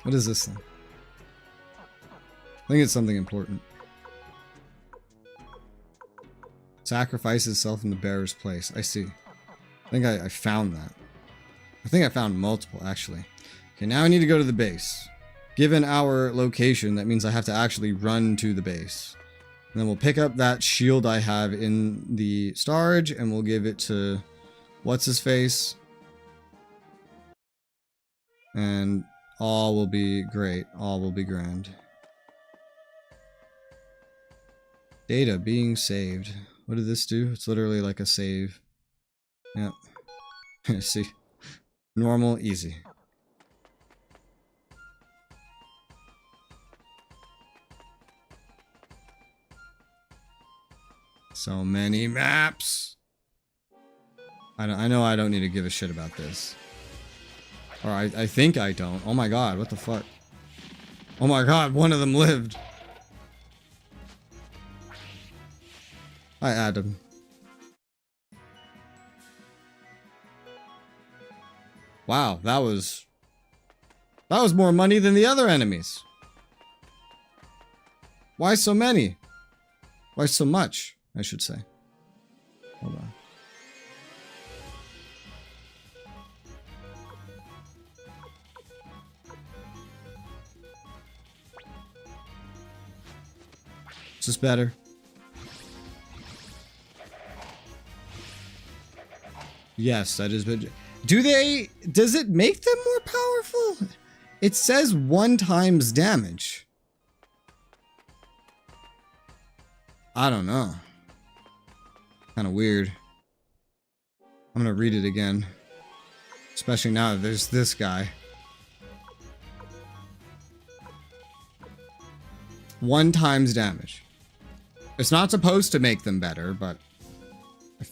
What is this thing? I think it's something important. Sacrifice itself in the bearer's place. I see. I think I found that. I think I found multiple, actually. Okay, now I need to go to the base. Given our location, that means I have to actually run to the base. And then we'll pick up that shield I have in the storage, and we'll give it to... what's-his-face? And all will be great. All will be grand. Data being saved. What did this do? It's literally like a save. Yep. See? Normal, easy. So many maps. I know I don't need to give a shit about this. Or I think I don't. Oh my god, what the fuck? Oh my god, one of them lived. Hi, Adam. Wow, that was more money than the other enemies. Why so many? Why so much, I should say. Hold on. Is this better? Yes, that is better. Does it make them more powerful? It says 1 times damage. I don't know. Kind of weird. I'm gonna read it again. Especially now that there's this guy. 1 times damage. It's not supposed to make them better, but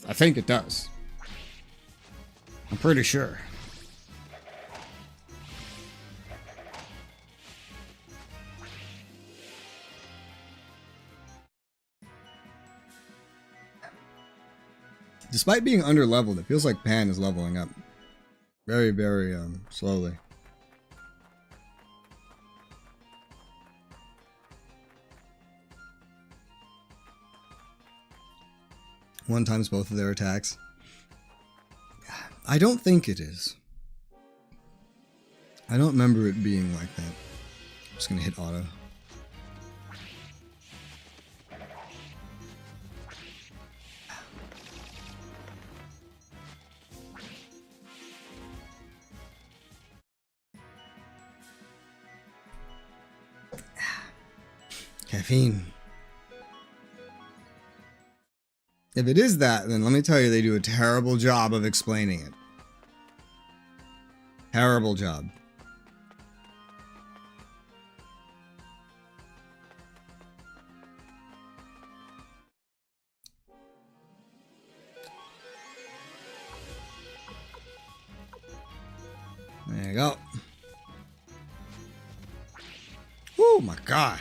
I think it does. I'm pretty sure. Despite being under-leveled, it feels like Pan is leveling up. Very, very, slowly. One times both of their attacks. I don't think it is. I don't remember it being like that. I'm just gonna hit auto. Caffeine. If it is that, then let me tell you, they do a terrible job of explaining it. Terrible job. There you go. Oh my god.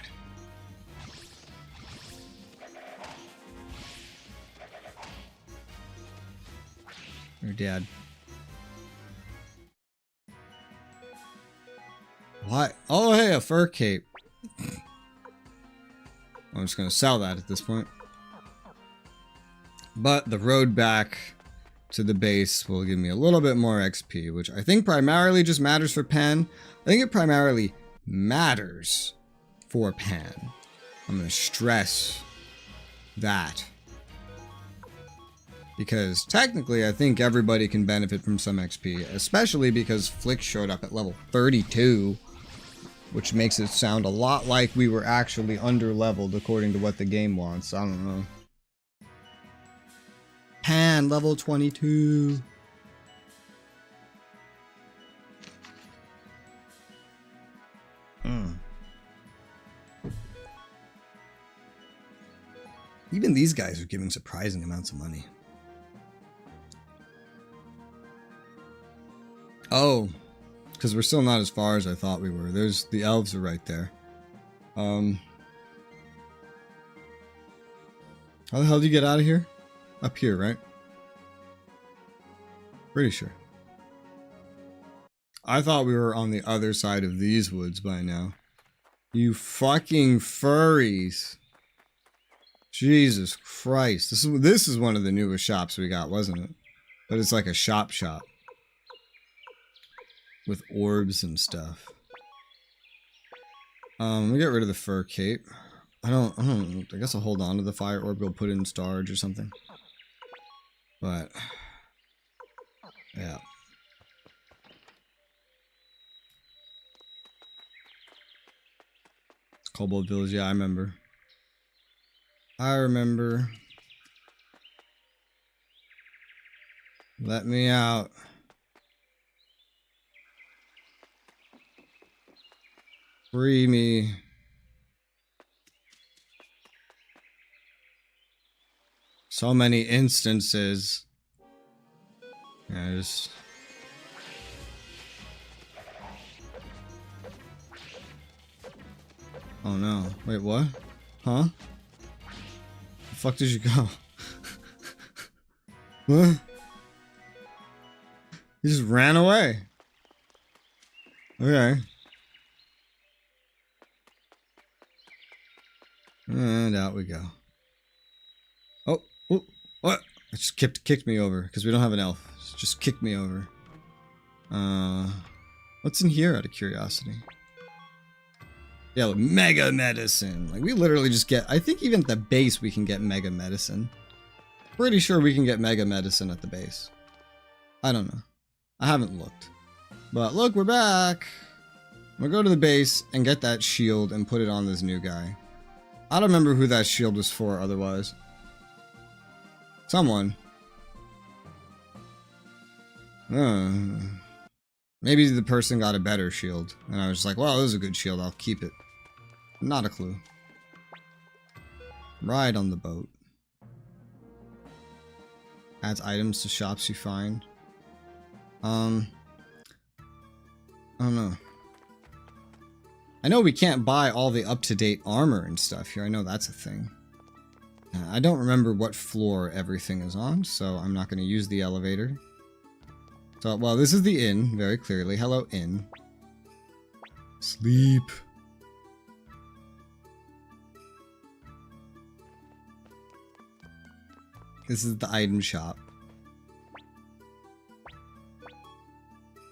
You're dead. What? Oh, hey, a fur cape. I'm just gonna sell that at this point. But the road back to the base will give me a little bit more XP, which I think primarily just matters for Pan. I think it primarily matters for Pan. I'm gonna stress that. Because technically, I think everybody can benefit from some XP, especially because Flick showed up at level 32, which makes it sound a lot like we were actually under-leveled according to what the game wants. I don't know. Pan, level 22. Even these guys are giving surprising amounts of money. Oh, because we're still not as far as I thought we were. There's the elves are right there. How the hell do you get out of here? Up here, right? Pretty sure. I thought we were on the other side of these woods by now. You fucking furries. Jesus Christ. This is one of the newest shops we got, wasn't it? But it's like a shop. With orbs and stuff. We get rid of the fur cape. I guess I'll hold on to the fire orb, go put it in storage or something. But yeah. It's Cobalt Village, yeah, I remember. Let me out. Free me. So many instances. Yeah, just... Oh no. Wait, what? Huh? The fuck did you go? What? You just ran away. Okay. And out we go. Oh, what? It just kicked me over because we don't have an elf. It just kicked me over. What's in here out of curiosity? Yeah, look, mega medicine. Like we literally just get. I think even at the base we can get mega medicine. Pretty sure we can get mega medicine at the base. I don't know. I haven't looked. But look, we're back. I'm gonna go to the base and get that shield and put it on this new guy. I don't remember who that shield was for otherwise. Someone. Maybe the person got a better shield. And I was just like, well, this is a good shield. I'll keep it. Not a clue. Ride on the boat. Adds items to shops you find. I don't know. I know we can't buy all the up-to-date armor and stuff here. I know that's a thing. I don't remember what floor everything is on, so I'm not going to use the elevator. So, well, this is the inn, very clearly. Hello, inn. Sleep. This is the item shop.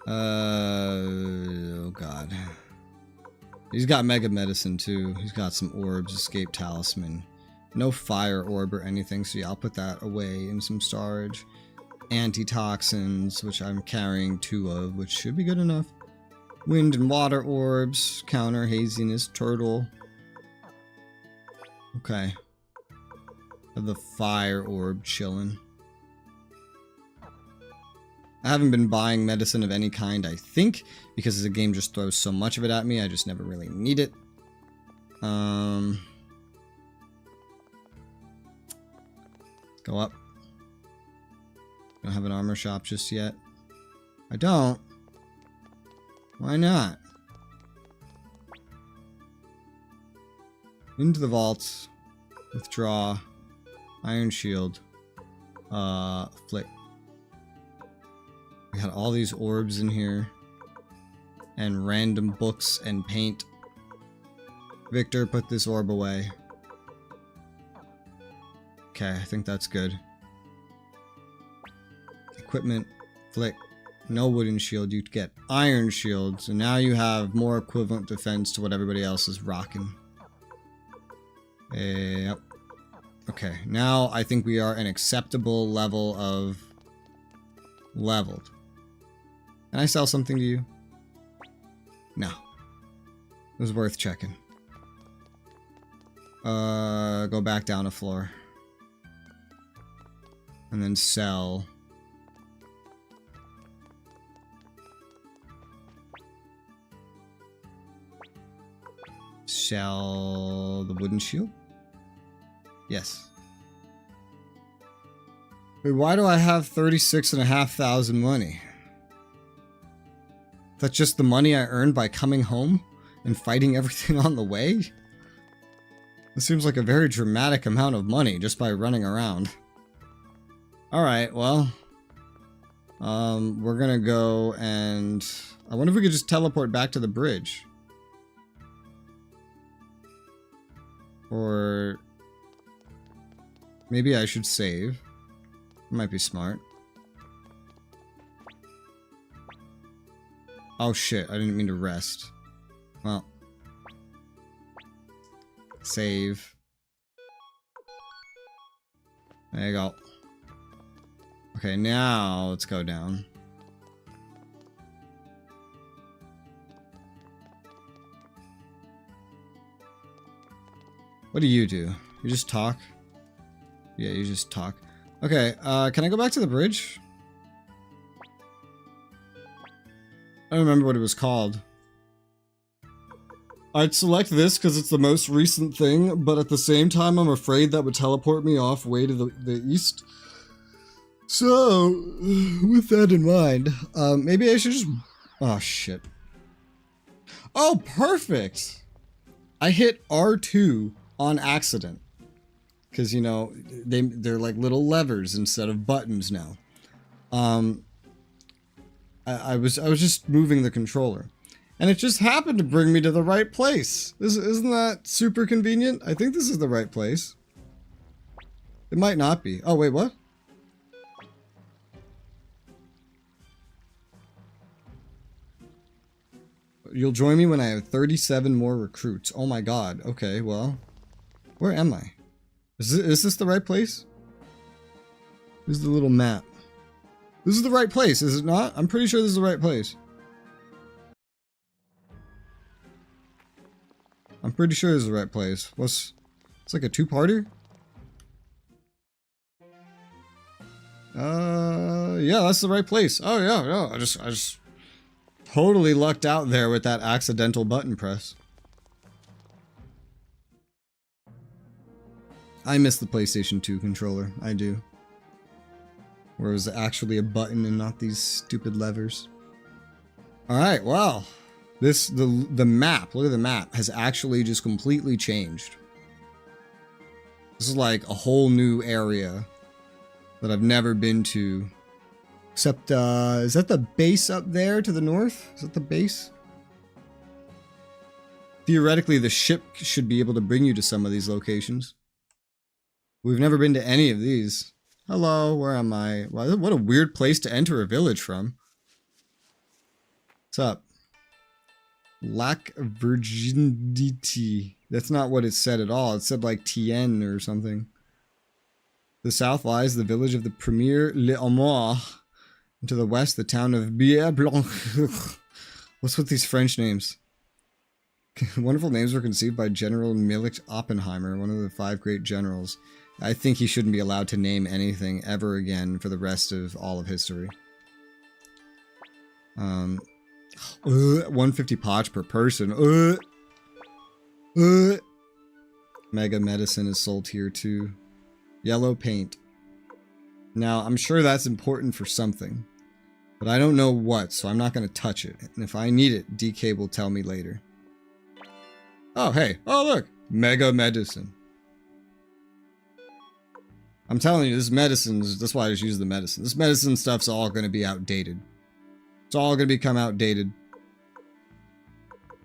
Oh god. He's got mega medicine too. He's got some orbs, escape talisman. No fire orb or anything, so yeah, I'll put that away in some storage. Antitoxins, which I'm carrying 2 of, which should be good enough. Wind and water orbs, counter haziness, turtle. Okay. The fire orb chilling. I haven't been buying medicine of any kind, I think, because the game just throws so much of it at me, I just never really need it. Let's go up. Don't have an armor shop just yet. I don't. Why not? Into the vaults. Withdraw. Iron shield. Flick. We got all these orbs in here. And random books and paint. Victor, put this orb away. Okay, I think that's good. Equipment. Flick. No wooden shield. You get iron shield. So now you have more equivalent defense to what everybody else is rocking. Yep. Okay, now I think we are an acceptable level of leveled. Can I sell something to you? No. It was worth checking. Go back down a floor. And then sell. Sell the wooden shield? Yes. Wait, why do I have 36,500 money? That's just the money I earned by coming home and fighting everything on the way? This seems like a very dramatic amount of money just by running around. Alright, well. We're gonna go and... I wonder if we could just teleport back to the bridge. Or... maybe I should save. Might be smart. Oh shit, I didn't mean to rest. Well. Save. There you go. Okay, now let's go down. What do? You just talk? Yeah, you just talk. Okay, can I go back to the bridge? I don't remember what it was called. I'd select this because it's the most recent thing, but at the same time, I'm afraid that would teleport me off way to the east. So, with that in mind, maybe I should just... Oh, shit. Oh, perfect! I hit R2 on accident. Because, you know, they're like little levers instead of buttons now. I was just moving the controller. And it just happened to bring me to the right place. Isn't that super convenient? I think this is the right place. It might not be. Oh, wait, what? You'll join me when I have 37 more recruits. Oh my god. Okay, well. Where am I? Is this the right place? This is the little map. This is the right place, is it not? I'm pretty sure this is the right place. I'm pretty sure this is the right place. It's like a two-parter? Yeah, that's the right place. Oh yeah, yeah. I just totally lucked out there with that accidental button press. I miss the PlayStation 2 controller. I do. Where it was actually a button and not these stupid levers. Alright, well. The map, look at the map, has actually just completely changed. This is like a whole new area that I've never been to. Except, is that the base up there to the north? Is that the base? Theoretically, the ship should be able to bring you to some of these locations. We've never been to any of these. Hello, where am I? Wow, what a weird place to enter a village from. What's up? Lack of virginity. That's not what it said at all. It said like Tien or something. To the south lies the village of the Premier L'Amour. And to the west, the town of Bière Blanc. What's with these French names? Wonderful names were conceived by General Milik Oppenheimer, one of the 5 great generals. I think he shouldn't be allowed to name anything ever again for the rest of all of history. 150 potch per person. Mega medicine is sold here too. Yellow paint. Now, I'm sure that's important for something. But I don't know what, so I'm not going to touch it. And if I need it, DK will tell me later. Oh, hey. Oh, look. Mega medicine. I'm telling you, this medicine's... That's why I just use the medicine. This medicine stuff's all going to be outdated. It's all going to become outdated.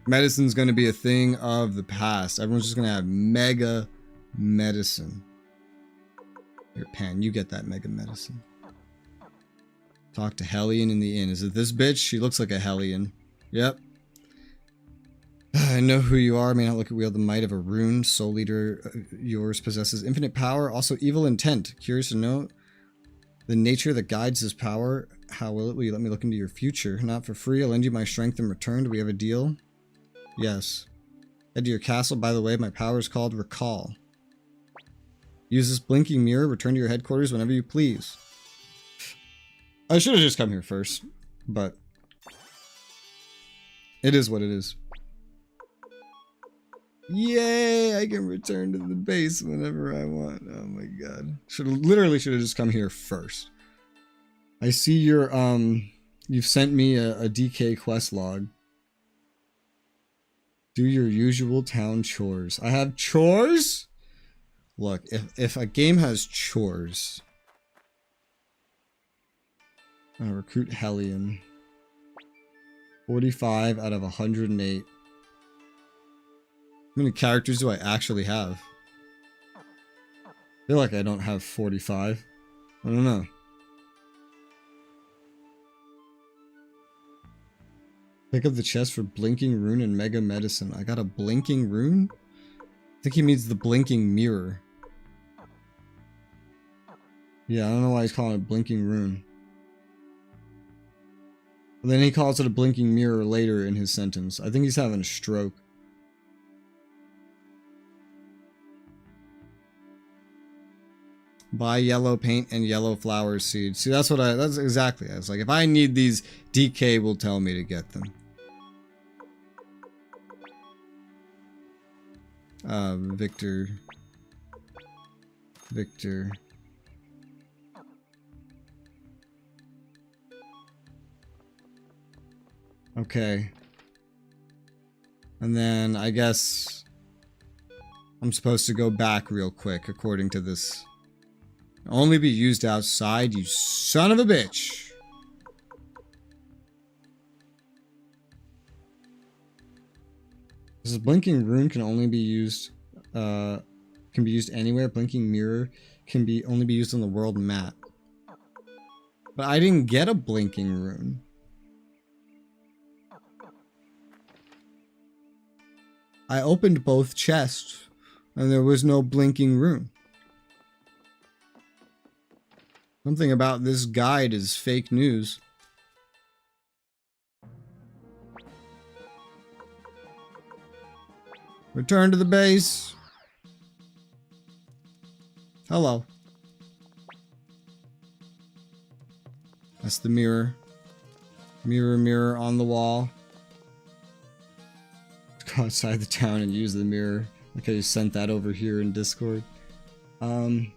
Medicine's going to be a thing of the past. Everyone's just going to have mega medicine. Here, Pan, you get that mega medicine. Talk to Hellion in the inn. Is it this bitch? She looks like a Hellion. Yep. I know who you are. May not look at wield the might of a rune. Soul leader yours possesses infinite power. Also evil intent. Curious to know the nature that guides this power. How will you let me look into your future? Not for free. I'll lend you my strength in return. Do we have a deal? Yes. Head to your castle. By the way, my power is called Recall. Use this blinking mirror. Return to your headquarters whenever you please. I should have just come here first, but it is what it is. Yay! I can return to the base whenever I want. Oh my god. Literally should have just come here first. I see your, you've sent me a DK quest log. Do your usual town chores. I have chores? Look, if a game has chores, Recruit Hellion. 45 out of 108. How many characters do I actually have? I feel like I don't have 45. I don't know. Pick up the chest for Blinking Rune and Mega Medicine. I got a Blinking Rune? I think he means the Blinking Mirror. Yeah, I don't know why he's calling it Blinking Rune. But then he calls it a Blinking Mirror later in his sentence. I think he's having a stroke. Buy yellow paint and yellow flower seeds. See, that's exactly. I was like, if I need these, DK will tell me to get them. Victor. Okay. And then I guess I'm supposed to go back real quick according to this. Only be used outside, you son of a bitch. This Blinking Rune can only be used anywhere. Blinking Mirror can only be used on the world map. But I didn't get a Blinking Rune. I opened both chests and there was no Blinking Rune. Something about this guide is fake news. Return to the base. Hello. That's the mirror. Mirror, mirror on the wall. Go outside the town and use the mirror. Okay, you sent that over here in Discord. It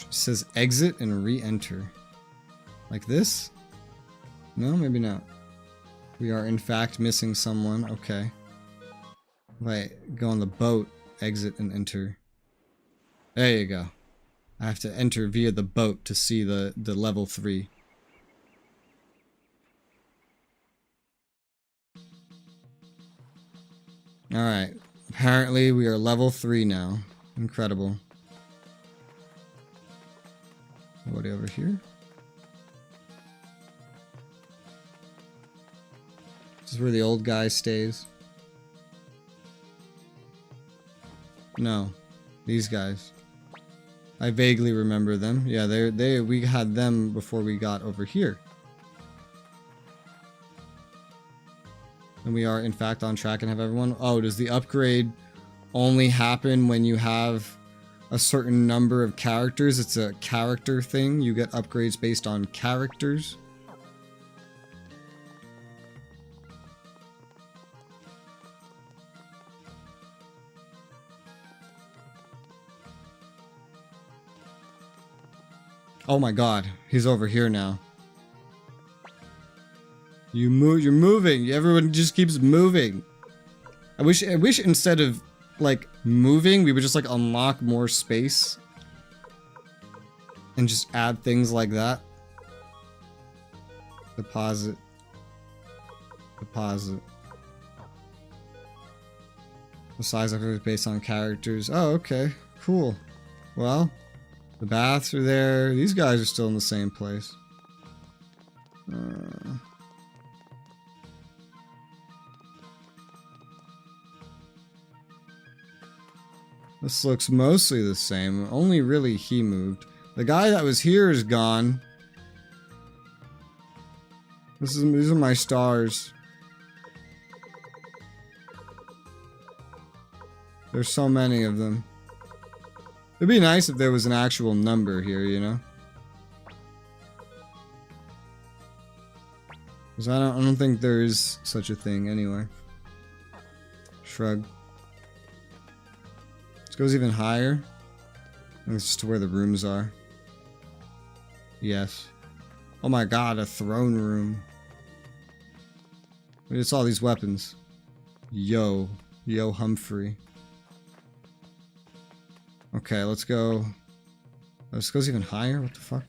says exit and re-enter. Like this? No, maybe not. We are in fact missing someone. Okay. If I go on the boat, exit and enter. There you go. I have to enter via the boat to see the level 3. Alright. Apparently we are level 3 now. Incredible. Nobody over here? This is where the old guy stays. No. These guys. I vaguely remember them. Yeah, we had them before we got over here. And we are in fact on track and have everyone. Oh, does the upgrade only happen when you have a certain number of characters? It's a character thing. You get upgrades based on characters. Oh my god, he's over here now. You're moving. Everyone just keeps moving. I wish instead of like moving, we would just like unlock more space and just add things like that. Deposit. The size of it is based on characters. Oh, okay. Cool. Well, the baths are there. These guys are still in the same place. This looks mostly the same. Only really he moved. The guy that was here is gone. These are my stars. There's so many of them. It'd be nice if there was an actual number here, you know? Because I don't think there is such a thing anyway. Shrug. This goes even higher. I think it's just to where the rooms are. Yes. Oh my god, a throne room. It's all these weapons. Yo. Yo, Humphrey. Okay, let's go. This goes even higher? What the fuck?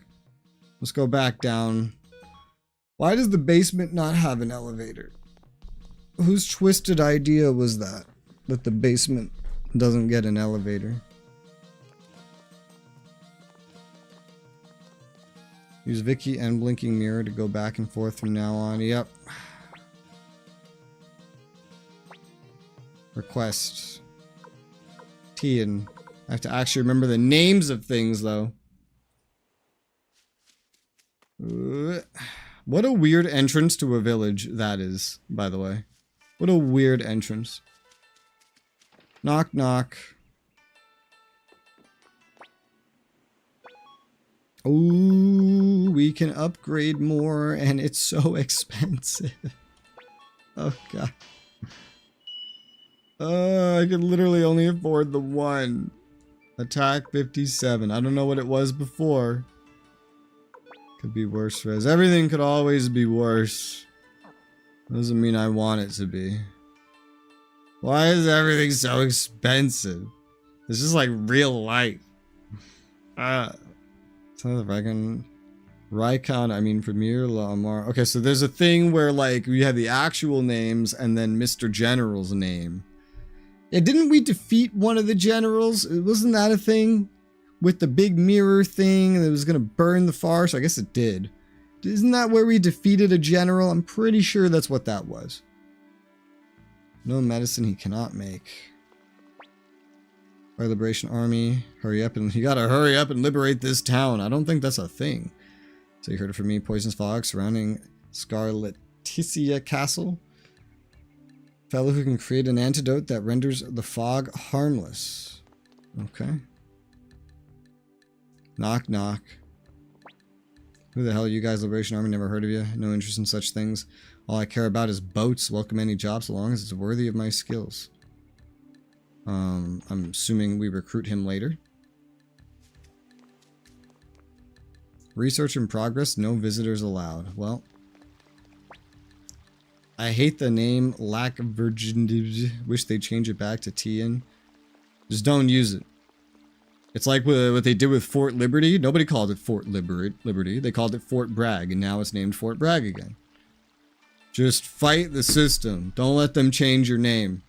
Let's go back down. Why does the basement not have an elevator? Whose twisted idea was that? That the basement doesn't get an elevator? Use Vicky and Blinking Mirror to go back and forth from now on. Yep. Request. Tian. I have to actually remember the names of things, though. What a weird entrance to a village that is, by the way. What a weird entrance. Knock, knock. Ooh, we can upgrade more, and it's so expensive. Oh, God. I could literally only afford the one. Attack 57. I don't know what it was before. Could be worse, Rez. Everything could always be worse. Doesn't mean I want it to be. Why is everything so expensive? It's just like real life. Raikon, I mean Premier Lamar. Okay, so there's a thing where like we have the actual names and then Mr. General's name. Yeah, didn't we defeat one of the generals? Wasn't that a thing? With the big mirror thing that was gonna burn the forest? I guess it did. Isn't that where we defeated a general? I'm pretty sure that's what that was. No medicine he cannot make. Our Liberation Army, hurry up and you gotta hurry up and liberate this town. I don't think that's a thing. So you heard it from me, poisonous fog surrounding Scarleticia Castle. Fellow who can create an antidote that renders the fog harmless. Okay. Knock, knock. Who the hell are you guys, Liberation Army? Never heard of you. No interest in such things. All I care about is boats. Welcome any job so long as it's worthy of my skills. I'm assuming we recruit him later. Research in progress. No visitors allowed. Well, I hate the name Lack of Virginity. Wish they'd change it back to Tian. Just don't use it. It's like what they did with Fort Liberty. Nobody called it Fort Liberty. They called it Fort Bragg, and now it's named Fort Bragg again. Just fight the system. Don't let them change your name.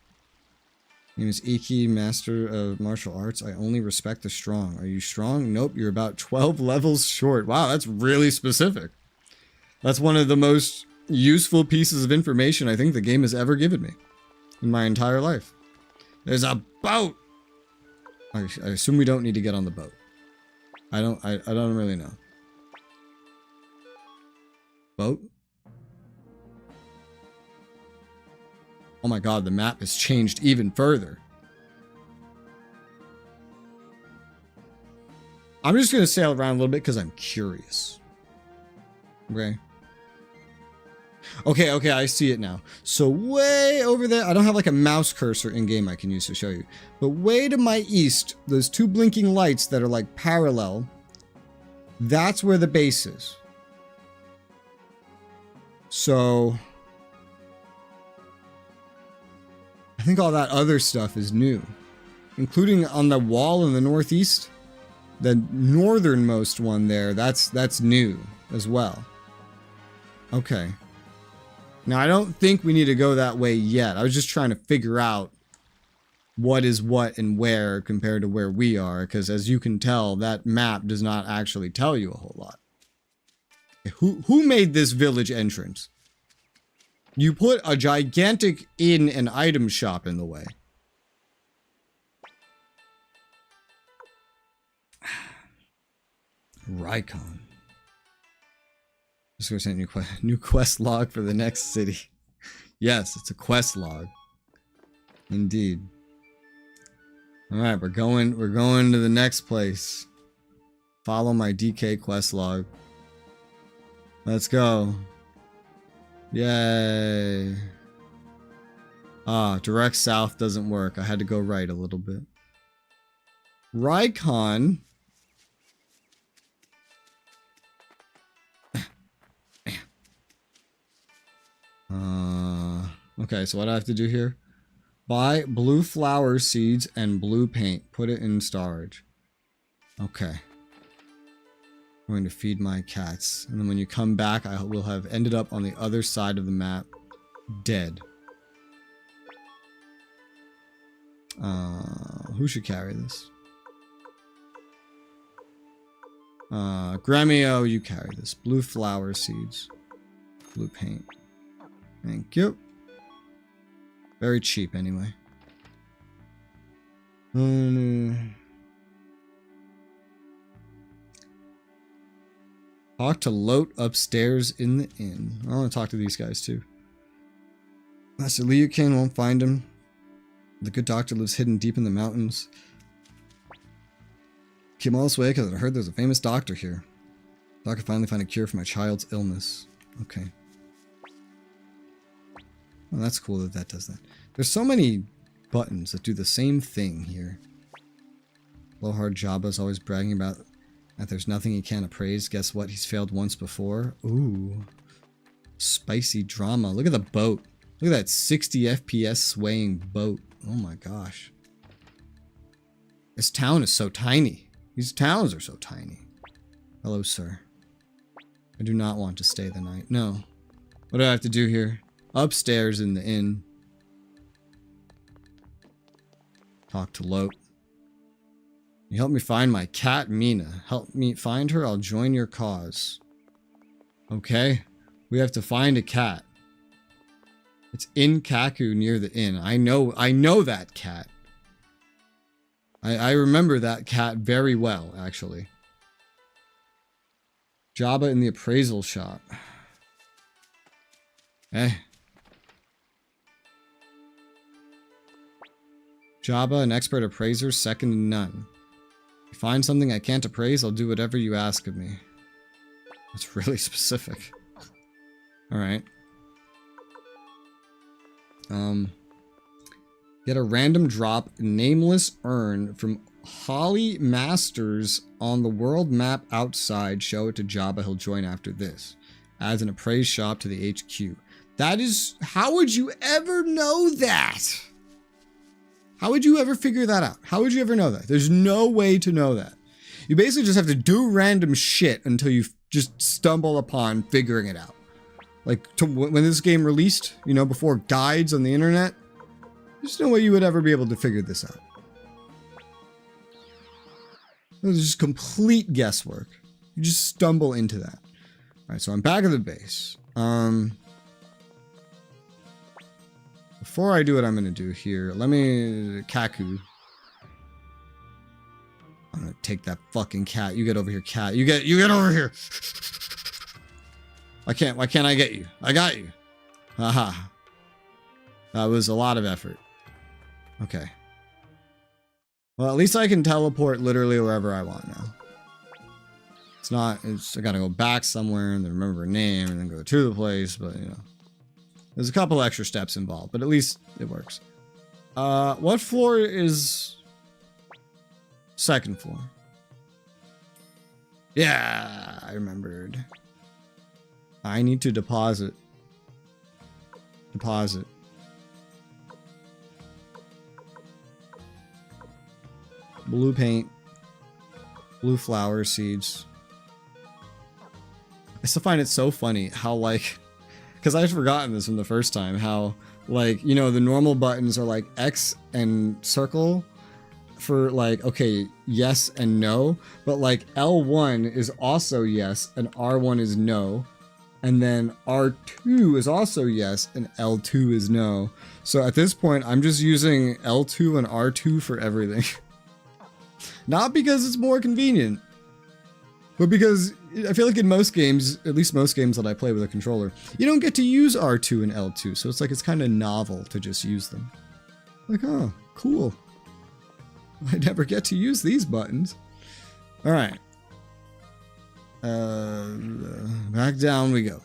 My name is Iki, Master of Martial Arts. I only respect the strong. Are you strong? Nope, you're about 12 levels short. Wow, that's really specific. That's one of the most useful pieces of information I think the game has ever given me in my entire life. There's a boat! I assume we don't need to get on the boat. I don't really know. Boat? Oh my god, the map has changed even further. I'm just going to sail around a little bit because I'm curious. Okay. Okay, I see it now. So way over there, I don't have like a mouse cursor in game I can use to show you. But way to my east, those two blinking lights that are like parallel, that's where the base is. So I think all that other stuff is new, including on the wall in the northeast. The northernmost one there, that's new as well. Okay. Now, I don't think we need to go that way yet. I was just trying to figure out what is what and where compared to where we are, because as you can tell, that map does not actually tell you a whole lot. Who made this village entrance? You put a gigantic inn and item shop in the way. Raikon. Just gonna send new quest log for the next city. Yes, it's a quest log. Indeed. Alright, we're going to the next place. Follow my DK quest log. Let's go. Yay. Ah, direct south doesn't work. I had to go right a little bit. Raikon. Okay, so what do I have to do here? Buy blue flower seeds and blue paint. Put it in storage. Okay. I'm going to feed my cats. And then when you come back, I will have ended up on the other side of the map. Dead. Who should carry this? Gremio, you carry this. Blue flower seeds. Blue paint. Thank you. Very cheap anyway. Talk to Lot upstairs in the inn. I want to talk to these guys too. Master Liukin won't find him. The good doctor lives hidden deep in the mountains. Came all this way because I heard there's a famous doctor here. Thought I could finally find a cure for my child's illness. Okay. Well, that's cool that that does that. There's so many buttons that do the same thing here. Blowhard Jabba's always bragging about that there's nothing he can't appraise. Guess what? He's failed once before. Ooh. Spicy drama. Look at the boat. Look at that 60 FPS swaying boat. Oh my gosh. This town is so tiny. These towns are so tiny. Hello, sir. I do not want to stay the night. No. What do I have to do here? Upstairs in the inn. Talk to Lot. You help me find my cat, Mina. Help me find her, I'll join your cause. Okay. We have to find a cat. It's in Kaku near the inn. I know that cat. I remember that cat very well, actually. Jabba in the appraisal shop. Eh. Jabba, an expert appraiser, second to none. If you find something I can't appraise, I'll do whatever you ask of me. That's really specific. Alright. Get a random drop nameless urn from Holly Masters on the world map outside. Show it to Jabba. He'll join after this. Adds an appraise shop to the HQ. That is... How would you ever know that? How would you ever figure that out? How would you ever know that? There's no way to know that. You basically just have to do random shit until you just stumble upon figuring it out. Like, when this game released, you know, before guides on the internet, there's no way you would ever be able to figure this out. It was just complete guesswork. You just stumble into that. Alright, so I'm back at the base. Before I do what I'm going to do here, let me... Kaku. I'm going to take that fucking cat. You get over here, cat. You get over here! Why can't I get you? I got you. Haha. That was a lot of effort. Okay. Well, at least I can teleport literally wherever I want now. I gotta go back somewhere and then remember a name and then go to the place, but you know. There's a couple extra steps involved, but at least it works. What floor is... Second floor. Yeah, I remembered. I need to deposit. Deposit. Blue paint. Blue flower seeds. I still find it so funny how, like... Because I've forgotten this from the first time. How, like, you know, the normal buttons are like X and circle for, like, okay, yes and no. But, like, L1 is also yes and R1 is no. And then R2 is also yes, and L2 is no. So at this point, I'm just using L2 and R2 for everything. Not because it's more convenient, but because I feel like in most games, at least most games that I play with a controller, you don't get to use R2 and L2. So it's like it's kind of novel to just use them. Like, oh, cool. I never get to use these buttons. All right. Back down we go.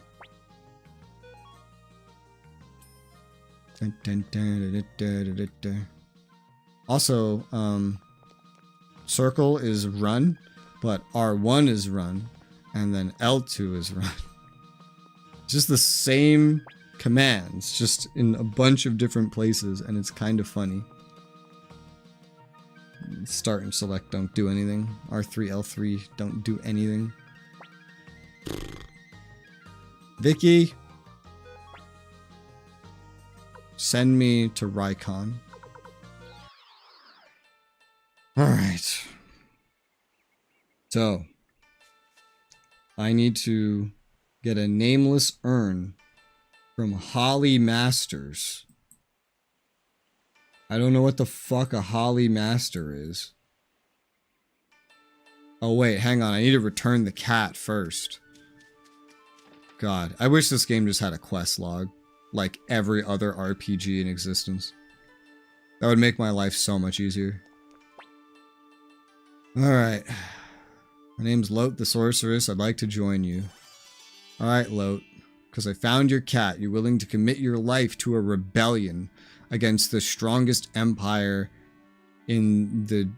Also, circle is run, but R1 is run, and then L2 is run. It's just the same commands just in a bunch of different places, and it's kind of funny. Start and select don't do anything. R3, L3 don't do anything. Vicky, send me to Rykon. Alright. So, I need to get a nameless urn from Holly Masters. I don't know what the fuck a Holly Master is. Oh wait, hang on. I need to return the cat first. God, I wish this game just had a quest log, like every other RPG in existence. That would make my life so much easier. Alright. My name's Lot the Sorceress. I'd like to join you. Alright, Lot. Because I found your cat. You're willing to commit your life to a rebellion against the strongest empire in the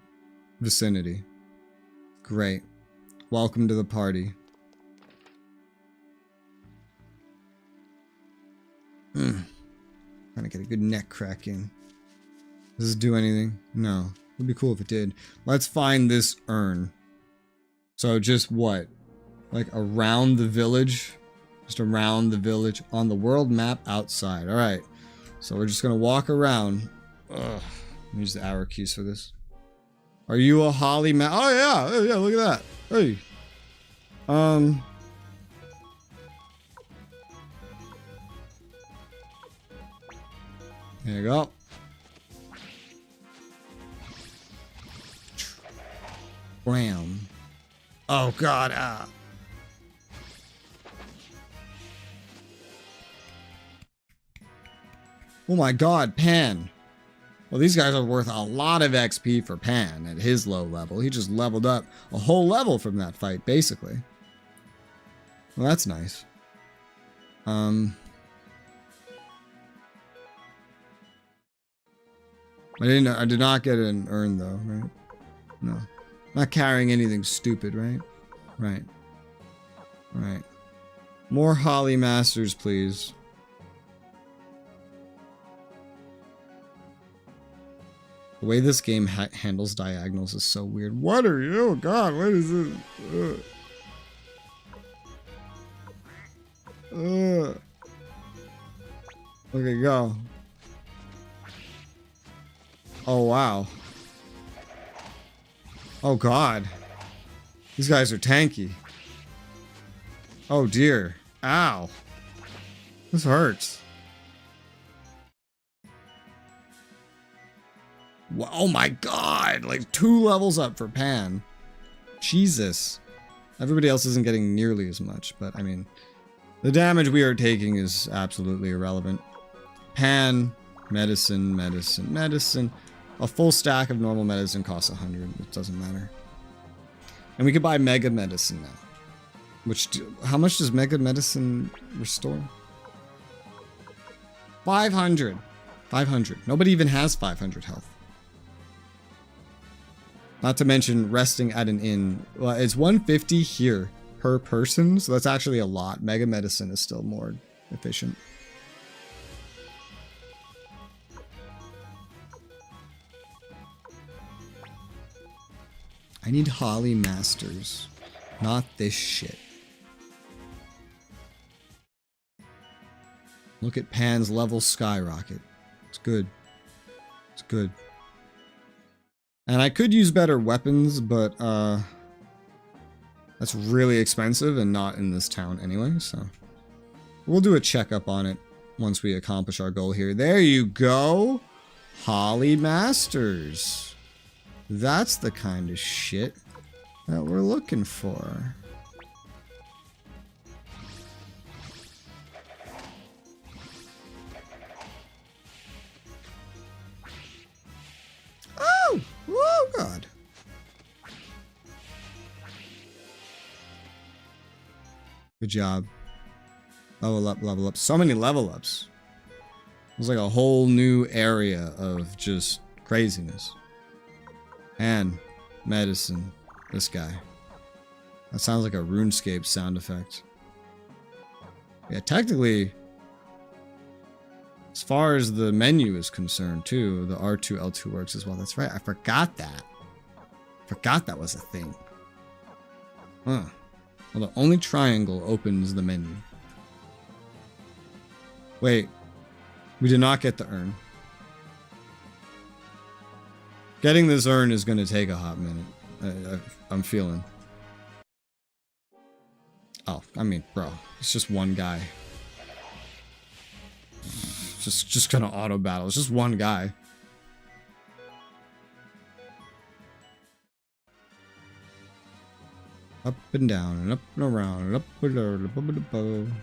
vicinity. Great. Welcome to the party. Trying to get a good neck crack in. Does this do anything? No. It'd be cool if it did. Let's find this urn. So just what? Like around the village? Just around the village on the world map outside. Alright. So we're just gonna walk around. Ugh. Let me use the arrow keys for this. Are you a Holly Oh yeah! Oh yeah, look at that. Hey. There you go. Bram. Oh god, Oh my god, Pan. Well, these guys are worth a lot of XP for Pan at his low level. He just leveled up a whole level from that fight, basically. Well, that's nice. I did not get an urn though, right? No. Not carrying anything stupid, right? Right. Right. More Holly Masters, please. The way this game handles diagonals is so weird. What are you? Oh god, what is this? Okay, go. Oh, wow. Oh, God. These guys are tanky. Oh, dear. Ow. This hurts. Oh, my God. Like 2 levels up for Pan. Jesus. Everybody else isn't getting nearly as much, but, I mean, the damage we are taking is absolutely irrelevant. Pan, medicine, medicine, medicine. A full stack of normal medicine costs 100. It doesn't matter. And we can buy mega medicine now. How much does mega medicine restore? 500. 500. Nobody even has 500 health. Not to mention resting at an inn. Well, it's 150 here per person, so that's actually a lot. Mega medicine is still more efficient. I need Holly Masters, not this shit. Look at Pan's level skyrocket. It's good. It's good. And I could use better weapons, but that's really expensive and not in this town anyway, so we'll do a checkup on it once we accomplish our goal here. There you go! Holly Masters. That's the kind of shit that we're looking for. Oh! Oh, God. Good job. Level up, level up. So many level ups. It's like a whole new area of just craziness. And medicine. This guy. That sounds like a RuneScape sound effect. Yeah, technically, As far as the menu is concerned, too, the R2, L2 works as well. That's right. I forgot that. Forgot that was a thing. Huh. Well, the only triangle opens the menu. Wait. We did not get the urn. Getting this urn is going to take a hot minute. I'm feeling. Oh, I mean, bro. It's just one guy. Just gonna auto battle. It's just one guy. Up and down and up and around and up and down.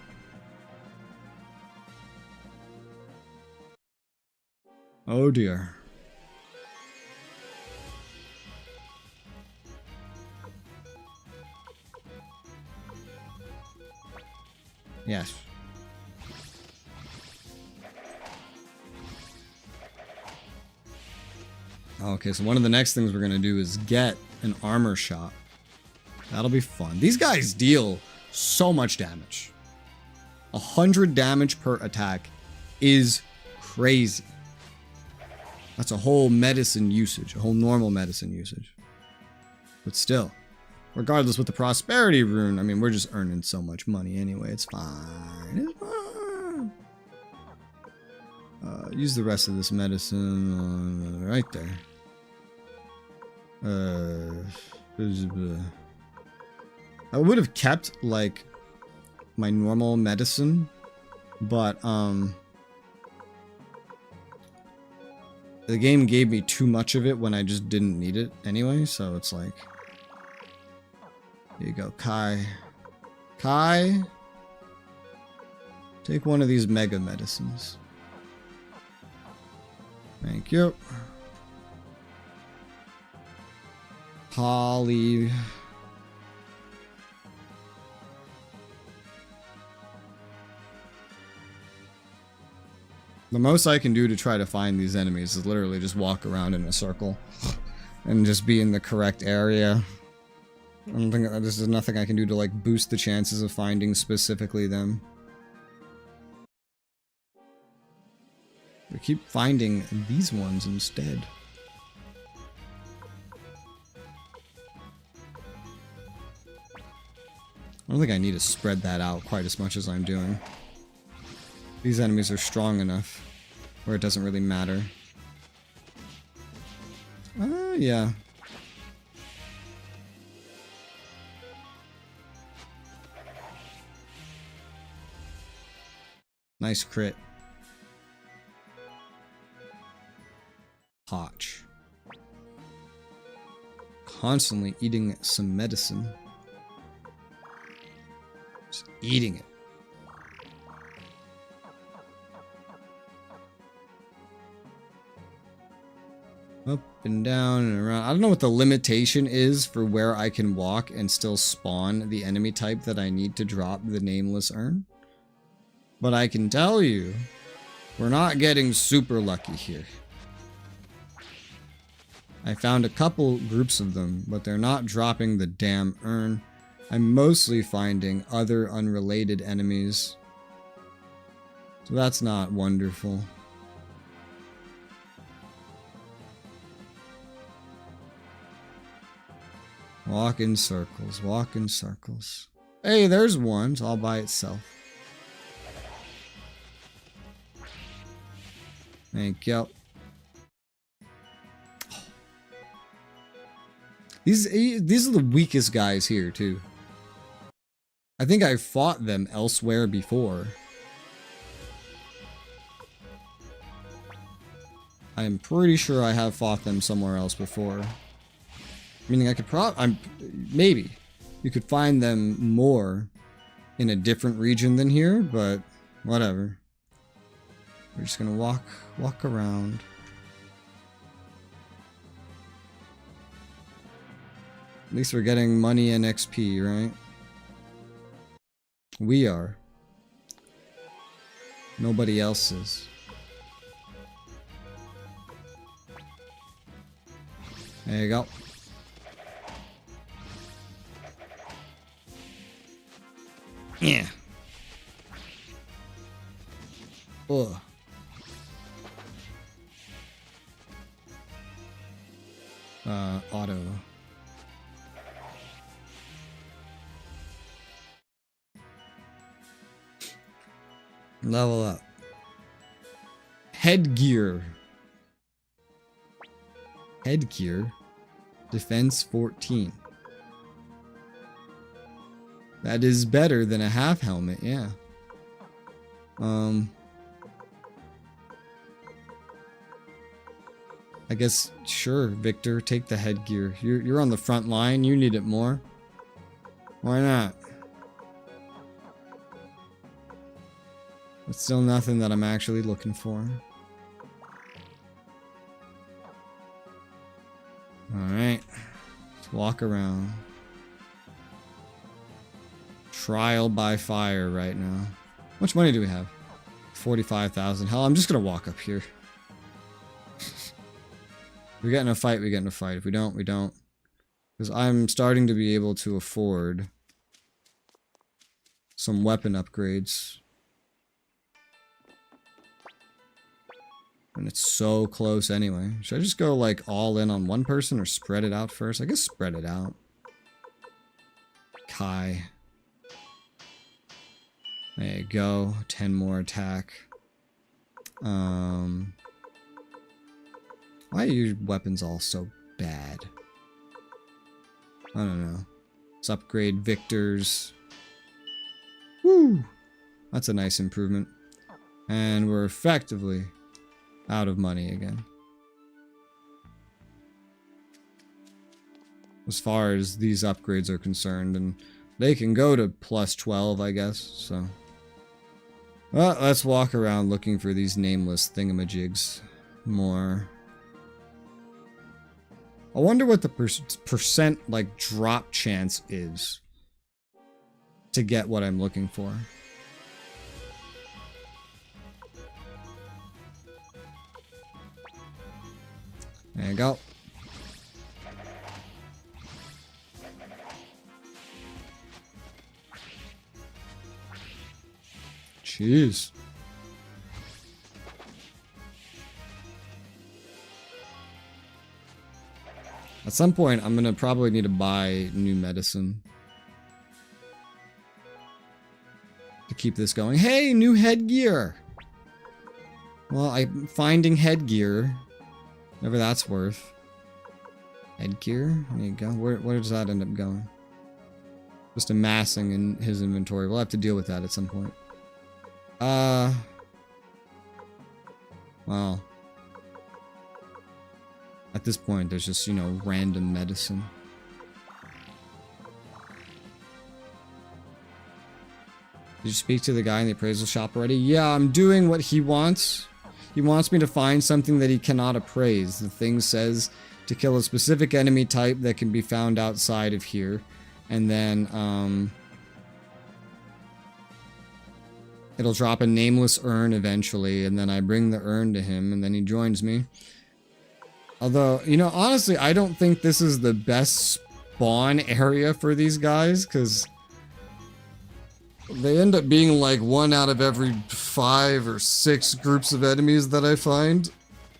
Oh dear. Yes. Okay, so one of the next things we're gonna do is get an armor shop. That'll be fun. These guys deal so much damage. 100 damage per attack is crazy. That's a whole medicine usage, a whole normal medicine usage. But still, regardless with the prosperity rune, I mean, we're just earning so much money anyway. It's fine. It's fine. Use the rest of this medicine on right there. I would have kept like my normal medicine, but the game gave me too much of it when I just didn't need it anyway, so it's like, here you go, Kai. Kai, take one of these mega medicines. Thank you. Holly. The most I can do to try to find these enemies is literally just walk around in a circle and just be in the correct area. I don't think there's nothing I can do to like boost the chances of finding specifically them. We keep finding these ones instead. I don't think I need to spread that out quite as much as I'm doing. These enemies are strong enough where it doesn't really matter. Yeah. Nice crit. Hotch. Constantly eating some medicine. Just eating it. Up and down and around. I don't know what the limitation is for where I can walk and still spawn the enemy type that I need to drop the nameless urn. But I can tell you, we're not getting super lucky here. I found a couple groups of them, but they're not dropping the damn urn. I'm mostly finding other unrelated enemies. So that's not wonderful. Walk in circles, walk in circles. Hey, there's one, it's all by itself. Thank you. These are the weakest guys here, too. I think I fought them elsewhere before. I am pretty sure I have fought them somewhere else before. Meaning I could maybe you could find them more in a different region than here, but whatever. We're just gonna walk around. At least we're getting money and XP, right? We are. Nobody else is. There you go. Yeah. Ugh. auto. Level up. Headgear. Headgear. Defense 14. That is better than a half helmet, yeah. I guess, sure, Victor, take the headgear. You're on the front line, you need it more. Why not? It's still nothing that I'm actually looking for. Alright. Let's walk around. Trial by fire right now. How much money do we have? 45,000. Hell, I'm just gonna walk up here. We get in a fight, we get in a fight. If we don't, we don't. Because I'm starting to be able to afford some weapon upgrades. And it's so close anyway. Should I just go like all in on one person or spread it out first? I guess spread it out. Kai. There you go. 10 more attack. Why are your weapons all so bad? I don't know. Let's upgrade Victor's. Woo! That's a nice improvement. And we're effectively out of money again. As far as these upgrades are concerned, and they can go to plus 12, I guess, so. Well, let's walk around looking for these nameless thingamajigs more. I wonder what the percent, like, drop chance is to get what I'm looking for. There you go. Jeez. At some point, I'm gonna probably need to buy new medicine to keep this going. Hey, new headgear! Well, I'm finding headgear. Whatever that's worth. Headgear? There you go. Where does that end up going? Just amassing in his inventory. We'll have to deal with that at some point. Well. At this point, there's just, you know, random medicine. Did you speak to the guy in the appraisal shop already? Yeah, I'm doing what he wants. He wants me to find something that he cannot appraise. The thing says to kill a specific enemy type that can be found outside of here. And then, it'll drop a nameless urn eventually, and then I bring the urn to him, and then he joins me. Although, you know, honestly, I don't think this is the best spawn area for these guys, because they end up being like 1 out of every 5 or 6 groups of enemies that I find.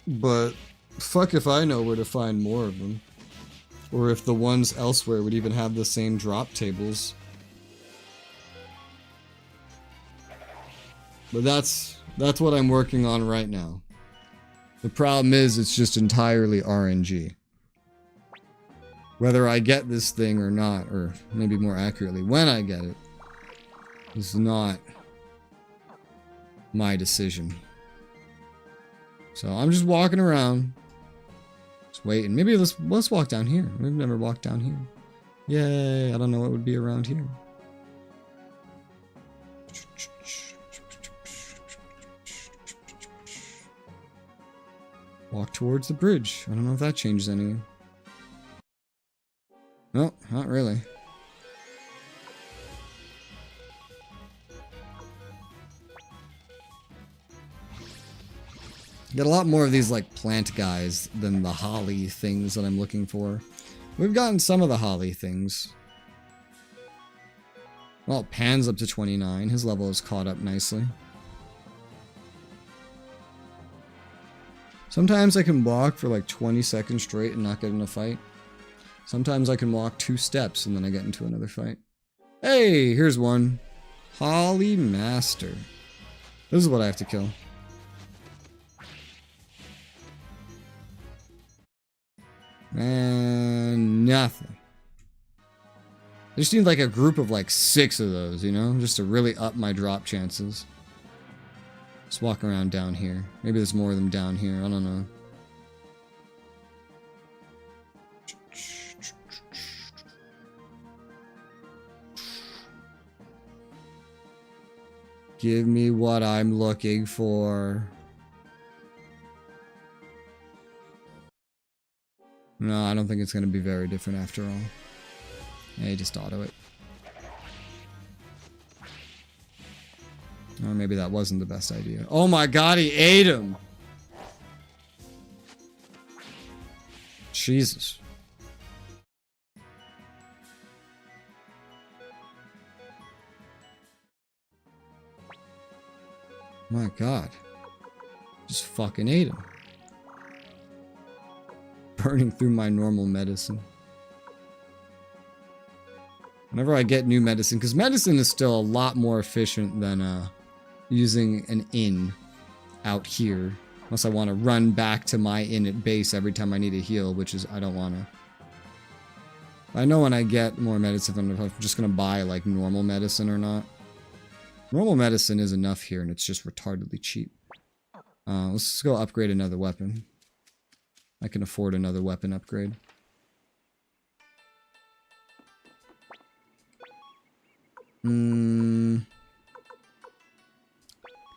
But fuck if I know where to find more of them. Or if the ones elsewhere would even have the same drop tables. But that's what I'm working on right now. The problem is it's just entirely RNG. Whether I get this thing or not, or maybe more accurately, when I get it, is not my decision. So I'm just walking around, just waiting. Maybe let's walk down here. We've never walked down here. Yay! I don't know what would be around here. Walk towards the bridge. I don't know if that changes anything. No, not really. Get a lot more of these like plant guys than the holly things that I'm looking for. We've gotten some of the holly things. Well, Pan's up to 29. His level is caught up nicely. Sometimes I can walk for like 20 seconds straight and not get in a fight. Sometimes I can walk 2 steps and then I get into another fight. Hey, here's one. Holly Master. This is what I have to kill. And nothing. I just need like a group of like 6 of those, you know? Just to really up my drop chances. Just walk around down here. Maybe there's more of them down here. I don't know. Give me what I'm looking for. No, I don't think it's going to be very different after all. Hey, just auto it. Or maybe that wasn't the best idea. Oh my god, he ate him! Jesus. My god. Just fucking ate him. Burning through my normal medicine. Whenever I get new medicine, because medicine is still a lot more efficient than using an inn out here. Unless I want to run back to my inn at base every time I need a heal, which is, I don't want to. I know when I get more medicine, if I'm just going to buy like normal medicine or not. Normal medicine is enough here, and it's just retardedly cheap. Let's just go upgrade another weapon. I can afford another weapon upgrade.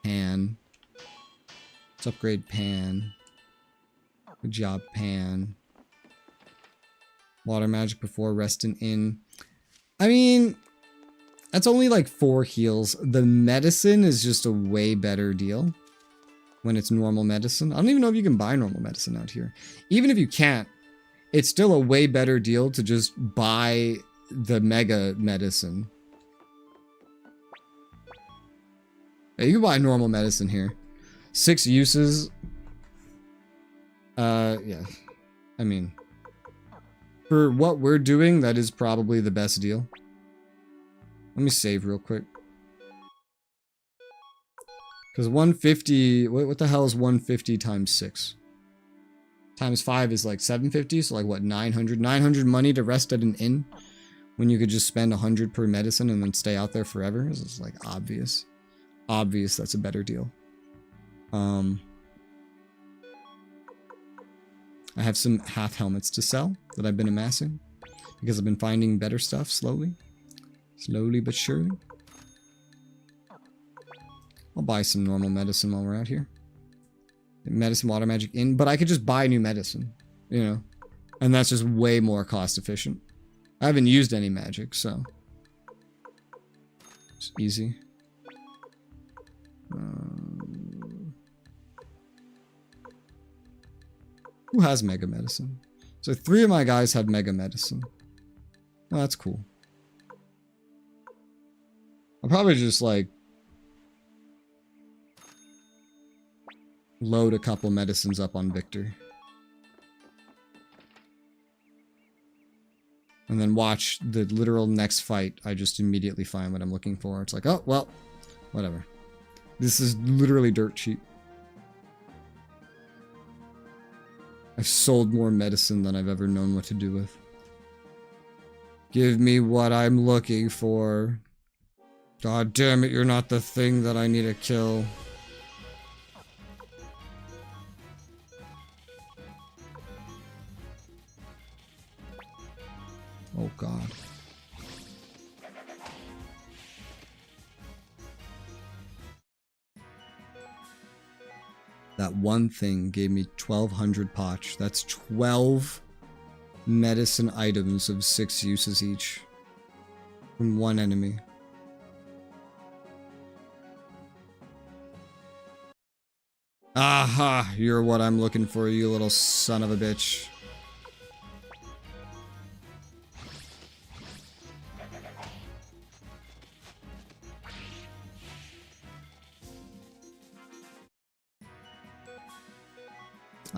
Pan. Let's upgrade Pan. Good job, Pan. Water magic before resting in. I mean, that's only like 4 heals. The medicine is just a way better deal when it's normal medicine. I don't even know if you can buy normal medicine out here. Even if you can't, it's still a way better deal to just buy the mega medicine. Yeah, you can buy normal medicine here. 6 uses. Yeah. I mean, for what we're doing, that is probably the best deal. Let me save real quick. Because 150, what the hell is 150 times 6? Times 5 is like 750, so like what, 900? 900 money to rest at an inn? When you could just spend 100 per medicine and then stay out there forever? This is like obvious. Obvious that's a better deal. I have some half helmets to sell that I've been amassing. Because I've been finding better stuff slowly. Slowly but surely. I'll buy some normal medicine while we're out here. Medicine, water magic in, but I could just buy new medicine, you know, and that's just way more cost efficient. I haven't used any magic, so it's easy. Who has mega medicine? So 3 of my guys have mega medicine. Oh, that's cool. I'll probably just like load a couple medicines up on Victor. And then watch the literal next fight. I just immediately find what I'm looking for. It's like, oh, well, whatever. This is literally dirt cheap. I've sold more medicine than I've ever known what to do with. Give me what I'm looking for. God damn it, you're not the thing that I need to kill. Oh god. That one thing gave me 1200 potch. That's 12 medicine items of 6 uses each. From one enemy. Aha! You're what I'm looking for, you little son of a bitch.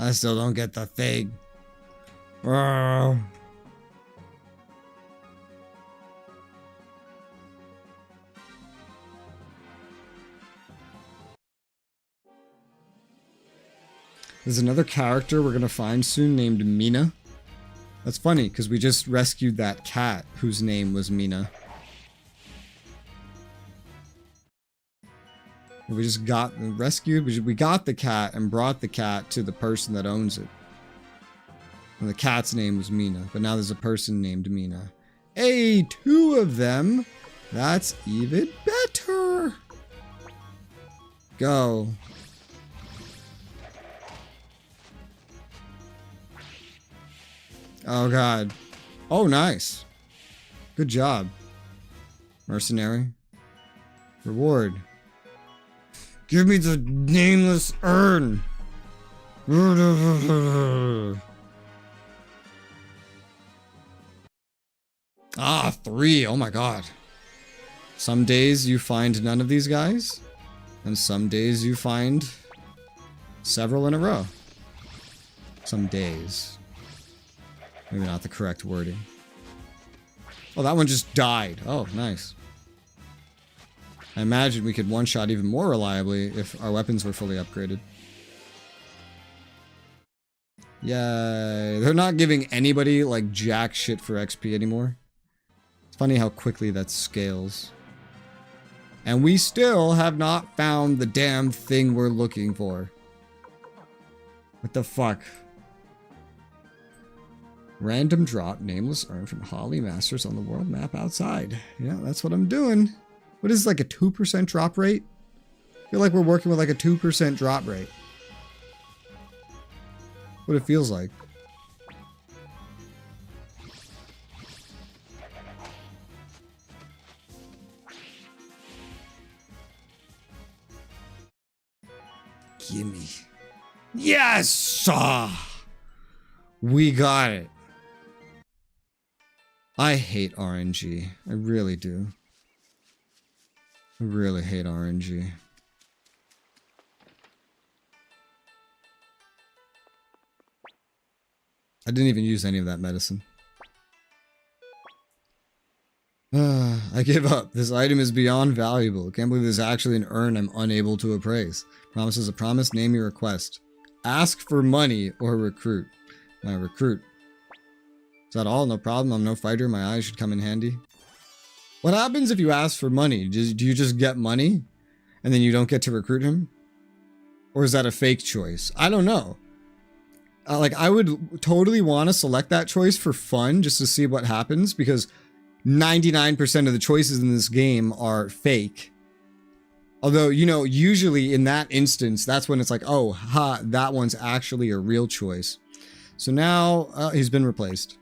I still don't get the thing. Oh. There's another character we're gonna find soon named Mina. That's funny, because we just rescued that cat whose name was Mina. We just got we got the cat and brought the cat to the person that owns it. And the cat's name was Mina, but now there's a person named Mina. Hey, 2 of them! That's even better! Go. Oh god. Oh, nice. Good job. Mercenary. Reward. Give me the nameless urn. Ah, 3. Oh my god. Some days you find none of these guys, and some days you find several in a row. Some days. Maybe not the correct wording. Oh, that one just died. Oh, nice. I imagine we could one-shot even more reliably if our weapons were fully upgraded. Yay. They're not giving anybody, like, jack shit for XP anymore. It's funny how quickly that scales. And we still have not found the damn thing we're looking for. What the fuck? Random drop, nameless urn from Holly Masters on the world map outside. Yeah, that's what I'm doing. What is this, like a 2% drop rate? I feel like we're working with like a 2% drop rate. What it feels like. Gimme. Yes! We got it. I hate RNG. I really do. I really hate RNG. I didn't even use any of that medicine. I give up. This item is beyond valuable. Can't believe there's actually an urn I'm unable to appraise. Promise is a promise. Name your request. Ask for money or recruit. Recruit. Is that all? No problem. I'm no fighter. My eyes should come in handy. What happens if you ask for money? Do you just get money and then you don't get to recruit him? Or is that a fake choice? I don't know. Like, I would totally want to select that choice for fun just to see what happens, because 99% of the choices in this game are fake. Although, you know, usually in that instance, that's when it's like, oh, ha, that one's actually a real choice. So now, he's been replaced.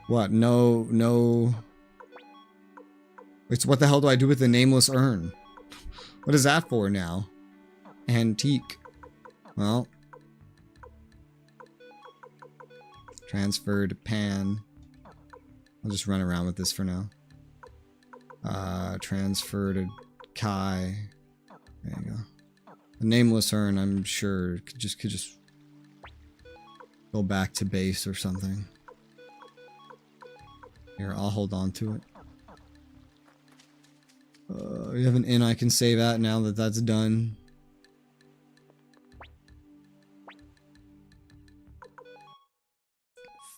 What? No. Wait, so what the hell do I do with the nameless urn? What is that for now? Antique. Well. Transfer to Pan. I'll just run around with this for now. Transfer to Kai. There you go. The nameless urn, I'm sure, could just go back to base or something. Here, I'll hold on to it. We have an inn I can save at now that that's done.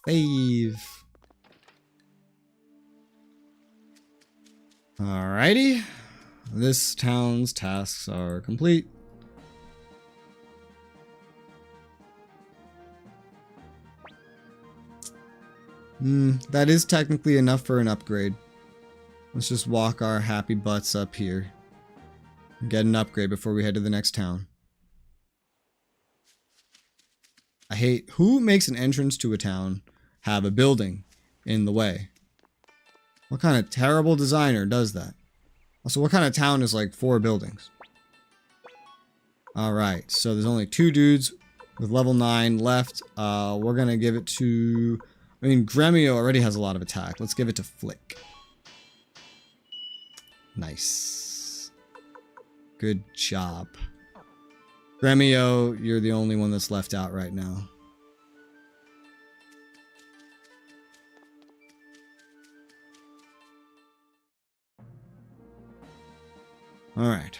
Save. Alrighty. This town's tasks are complete. That is technically enough for an upgrade. Let's just walk our happy butts up here and get an upgrade before we head to the next town. I hate... Who makes an entrance to a town have a building in the way? What kind of terrible designer does that? Also, what kind of town is like 4 buildings? Alright, so there's only 2 dudes with level 9 left. We're gonna give it to... I mean, Gremio already has a lot of attack. Let's give it to Flick. Nice. Good job. Gremio, you're the only one that's left out right now. Alright.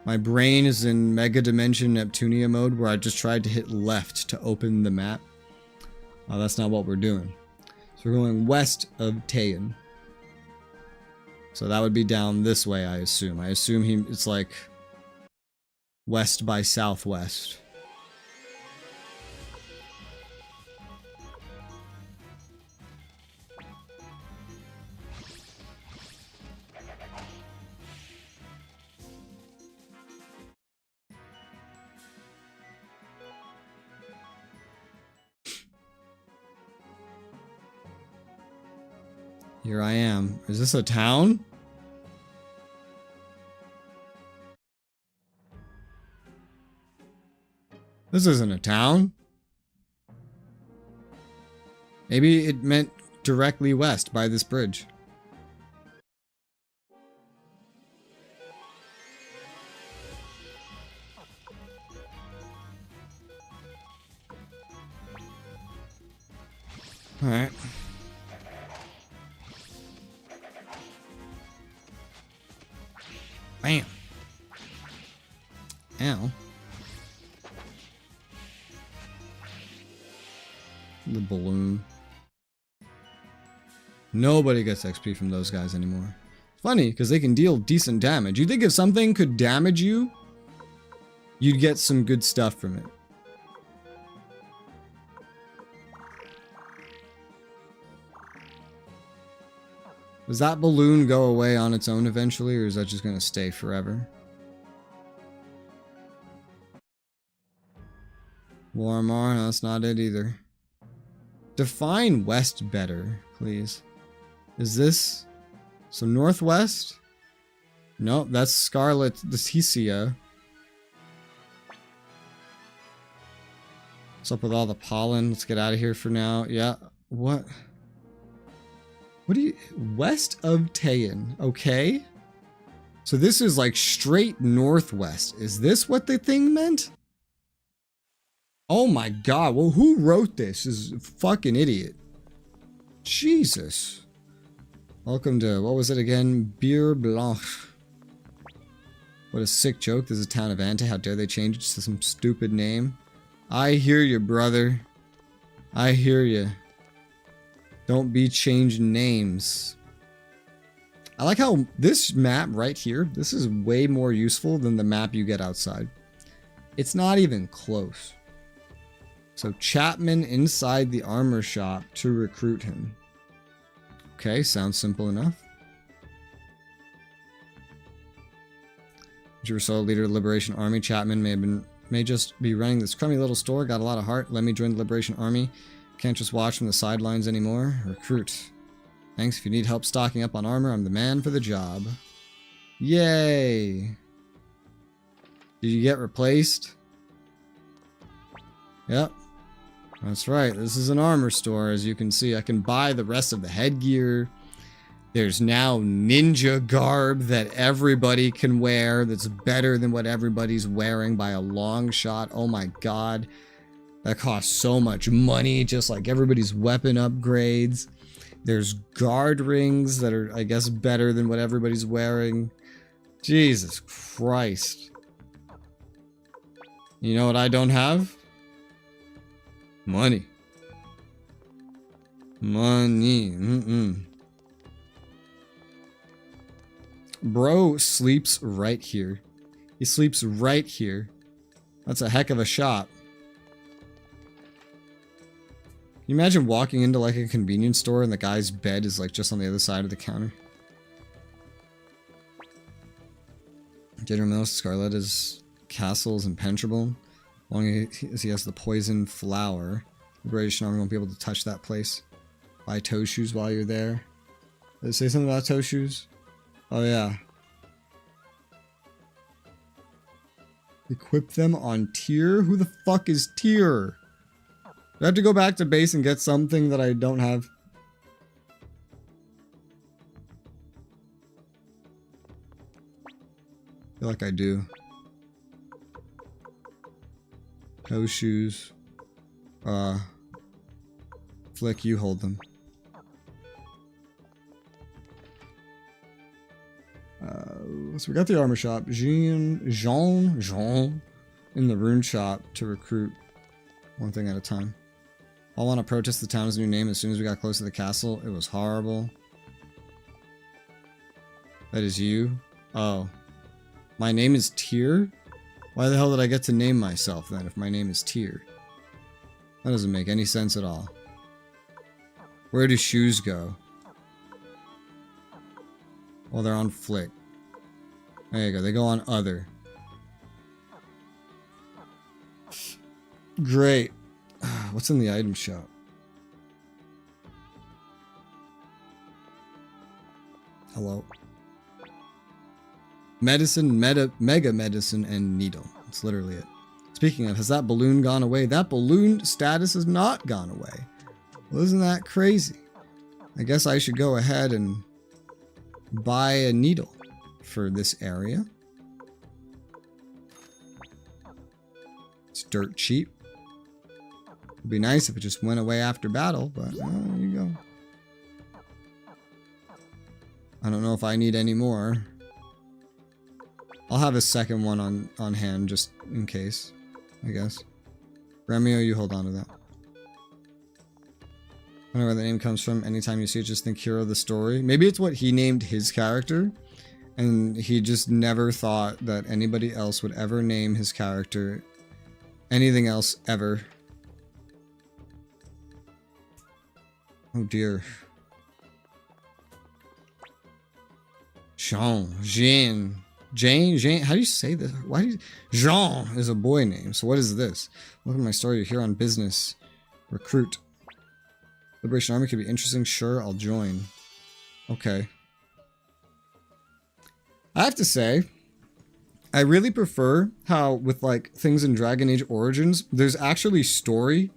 My brain is in Mega Dimension Neptunia mode where I just tried to hit left to open the map. Oh, that's not what we're doing. So we're going west of Taeyan. So that would be down this way, I assume. I assume it's like west by southwest. Here I am. Is this a town? This isn't a town. Maybe it meant directly west by this bridge. All right. Bam. Ow. The balloon. Nobody gets XP from those guys anymore. Funny, because they can deal decent damage. You think if something could damage you, you'd get some good stuff from it. Does that balloon go away on its own eventually, or is that just going to stay forever? Warmar, no, that's not it either. Define west better, please. Is this... So northwest? Nope, that's Scarlet Dececia. What's up with all the pollen? Let's get out of here for now. Yeah, what? What do you... West of Taeyan, okay. So this is like straight northwest. Is this what the thing meant? Oh my god, well who wrote this is a fucking idiot. Jesus. Welcome to, what was it again? Beer Blanche. What a sick joke. This is a town of Ante. How dare they change it to some stupid name? I hear you, brother. I hear you. Don't be changing names. I like how this map right here, this is way more useful than the map you get outside. It's not even close. So Chapman inside the armor shop to recruit him. Okay, sounds simple enough. Resoula, leader of the Liberation Army. Chapman may just be running this crummy little store. Got a lot of heart. Let me join the Liberation Army. Can't just watch from the sidelines anymore. Recruit. Thanks. If you need help stocking up on armor, I'm the man for the job. Yay. Did you get replaced? Yep. That's right. This is an armor store. As you can see, I can buy the rest of the headgear. There's now ninja garb that everybody can wear that's better than what everybody's wearing by a long shot. Oh my god. That costs so much money, just like everybody's weapon upgrades. There's guard rings that are, I guess, better than what everybody's wearing. Jesus Christ. You know what I don't have? Money. Money. Bro sleeps right here. He sleeps right here. That's a heck of a shop. Can you imagine walking into like a convenience store and the guy's bed is like just on the other side of the counter? General Mills, Scarlet is castles impenetrable. As long as he has the poison flower, Liberation Army won't be able to touch that place. Buy toe shoes while you're there. Did it say something about toe shoes? Oh yeah. Equip them on tier? Who the fuck is tier? Do I have to go back to base and get something that I don't have? I feel like I do. Toe shoes. Flick, you hold them. So we got the armor shop. Jean in the rune shop to recruit one thing at a time. I want to protest the town's new name as soon as we got close to the castle. It was horrible. That is you? Oh. My name is Tyr? Why the hell did I get to name myself then if my name is Tyr? That doesn't make any sense at all. Where do shoes go? Well, they're on Flick. There you go. They go on other. Great. What's in the item shop? Hello. Medicine, mega medicine, and needle. That's literally it. Speaking of, has that balloon gone away? That balloon status has not gone away. Well, isn't that crazy? I guess I should go ahead and buy a needle for this area. It's dirt cheap. It'd be nice if it just went away after battle, but there you go. I don't know if I need any more. I'll have a second one on hand just in case, I guess. Romeo, you hold on to that. I don't know where the name comes from. Anytime you see it, just think Hero the Story. Maybe it's what he named his character, and he just never thought that anybody else would ever name his character anything else ever. Oh dear. Jane, how do you say this? Why do you... Jean is a boy name, so what is this? Welcome to my story, you're here on business. Recruit. Liberation Army could be interesting, sure, I'll join. Okay. I have to say, I really prefer how with like things in Dragon Age Origins, there's actually story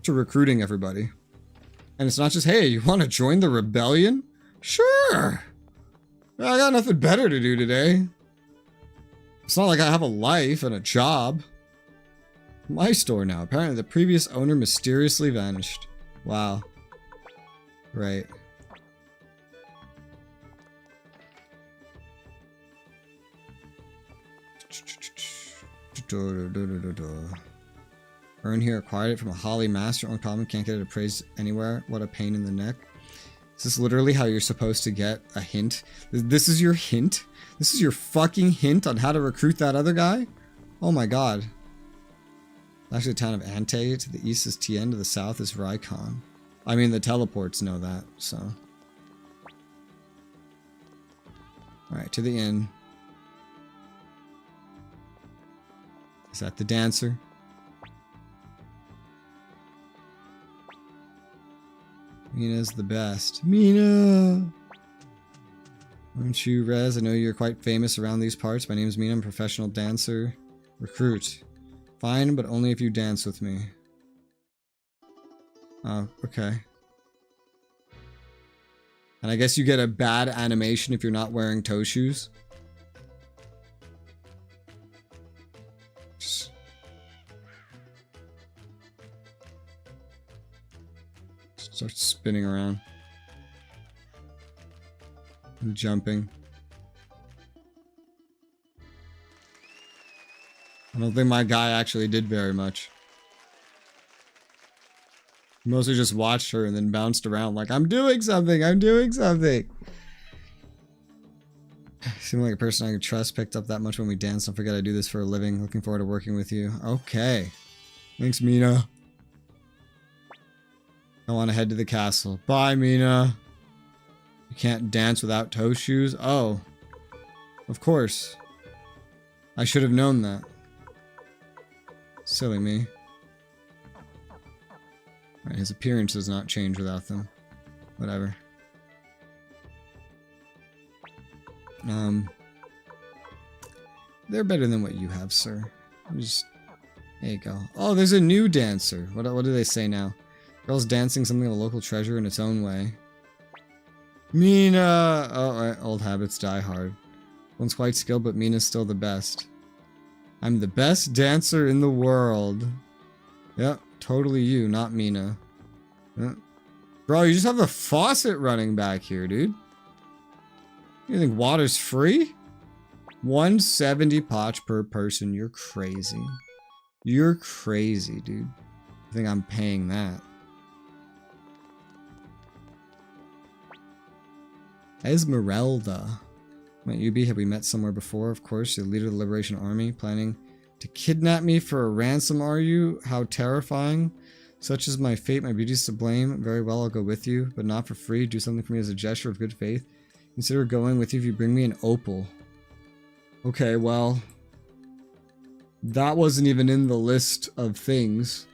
to recruiting everybody. And it's not just, hey, you want to join the rebellion? Sure! I got nothing better to do today. It's not like I have a life and a job. My store now. Apparently the previous owner mysteriously vanished. Wow. Right. Earn here, acquired it from a Holly master. Only problem, can't get it appraised anywhere. What a pain in the neck. Is this literally how you're supposed to get a hint? This is your hint? This is your fucking hint on how to recruit that other guy? Oh my god. Actually, the town of Ante. To the east is Tien. To the south is Rykon. I mean, the teleports know that, so. Alright, to the inn. Is that the dancer? Mina's the best. Mina! Aren't you, Rez? I know you're quite famous around these parts. My name's Mina. I'm a professional dancer. Recruit. Fine, but only if you dance with me. Oh, okay. And I guess you get a bad animation if you're not wearing toe shoes. Start spinning around. And jumping. I don't think my guy actually did very much. He mostly just watched her and then bounced around like, I'm doing something, I'm doing something. Seemed like a person I could trust, picked up that much when we danced. Don't forget I do this for a living. Looking forward to working with you. Okay. Thanks, Mina. I want to head to the castle. Bye, Mina. You can't dance without toe shoes? Oh. Of course. I should have known that. Silly me. Right, his appearance does not change without them. Whatever. They're better than what you have, sir. Just, there you go. Oh, there's a new dancer. What do they say now? Girl's dancing something of a local treasure in its own way. Mina! Oh, right. Old habits die hard. One's quite skilled, but Mina's still the best. I'm the best dancer in the world. Yep, totally you, not Mina. Yep. Bro, you just have the faucet running back here, dude. You think water's free? 170 potch per person. You're crazy. You're crazy, dude. I think I'm paying that. Esmeralda. Might you be? Have we met somewhere before? Of course, you're the leader of the Liberation Army. Planning to kidnap me for a ransom, are you? How terrifying. Such is my fate. My beauty's to blame. Very well, I'll go with you, but not for free. Do something for me as a gesture of good faith. Consider going with you if you bring me an opal. Okay, well, that wasn't even in the list of things.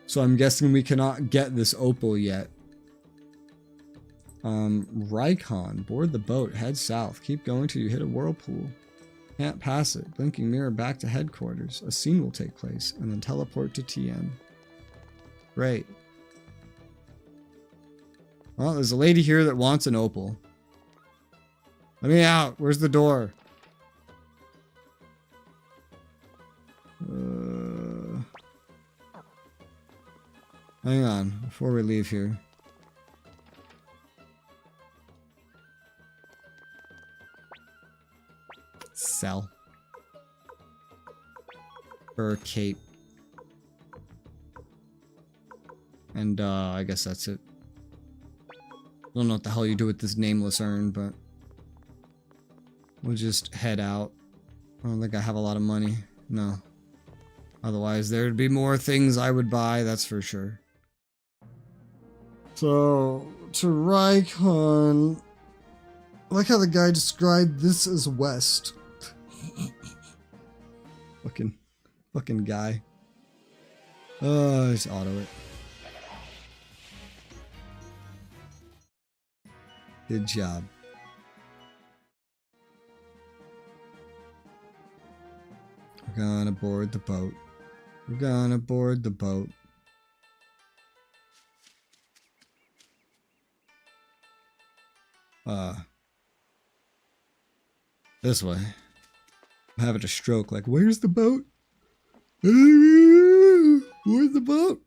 So I'm guessing we cannot get this opal yet. Rykon, board the boat, head south. Keep going till you hit a whirlpool. Can't pass it. Blinking mirror back to headquarters. A scene will take place, and then teleport to TN. Great. Well, there's a lady here that wants an opal. Let me out. Where's the door? Hang on, before we leave here. Sell. Fur cape. And, I guess that's it. Don't know what the hell you do with this nameless urn, but we'll just head out. I don't think I have a lot of money. No. Otherwise, there'd be more things I would buy, that's for sure. So, to Rykon, I like how the guy described this as West. Fucking guy. Just auto it. Good job. We're gonna board the boat. We're gonna board the boat. This way. I'm having a stroke, like, where's the boat? Where's the boat?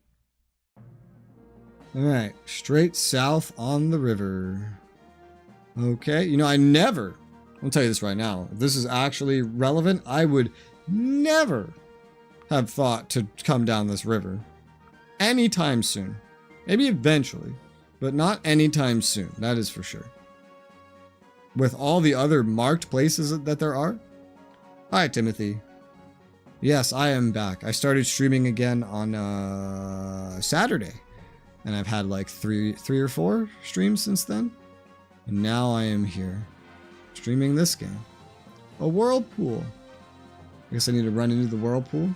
Alright, straight south on the river. Okay, you know, I'll tell you this right now. If this is actually relevant, I would never have thought to come down this river. Anytime soon. Maybe eventually, but not anytime soon. That is for sure. With all the other marked places that there are. Hi, Timothy. Yes, I am back. I started streaming again on Saturday. And I've had like three or four streams since then. And now I am here. Streaming this game. A whirlpool. I guess I need to run into the whirlpool.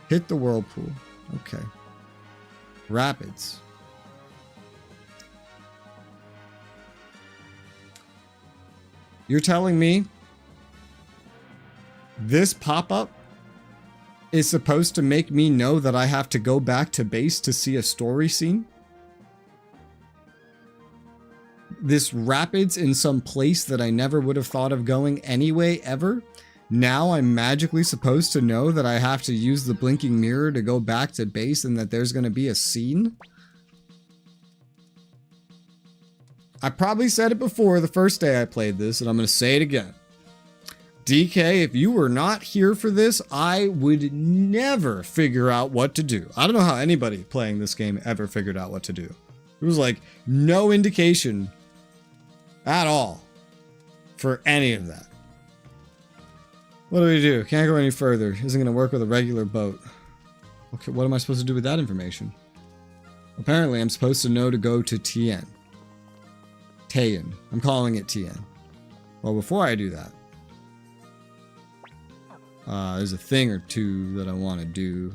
Hit the whirlpool. Okay. Rapids. You're telling me this pop-up is supposed to make me know that I have to go back to base to see a story scene? This rapids in some place that I never would have thought of going anyway, ever? Now I'm magically supposed to know that I have to use the blinking mirror to go back to base and that there's going to be a scene? I probably said it before the first day I played this, and I'm going to say it again. DK, if you were not here for this, I would never figure out what to do. I don't know how anybody playing this game ever figured out what to do. There was like no indication at all for any of that. What do we do? Can't go any further. Isn't going to work with a regular boat. Okay, what am I supposed to do with that information? Apparently, I'm supposed to know to go to TN. Tayan. I'm calling it TN. Well, before I do that, there's a thing or two that I want to do.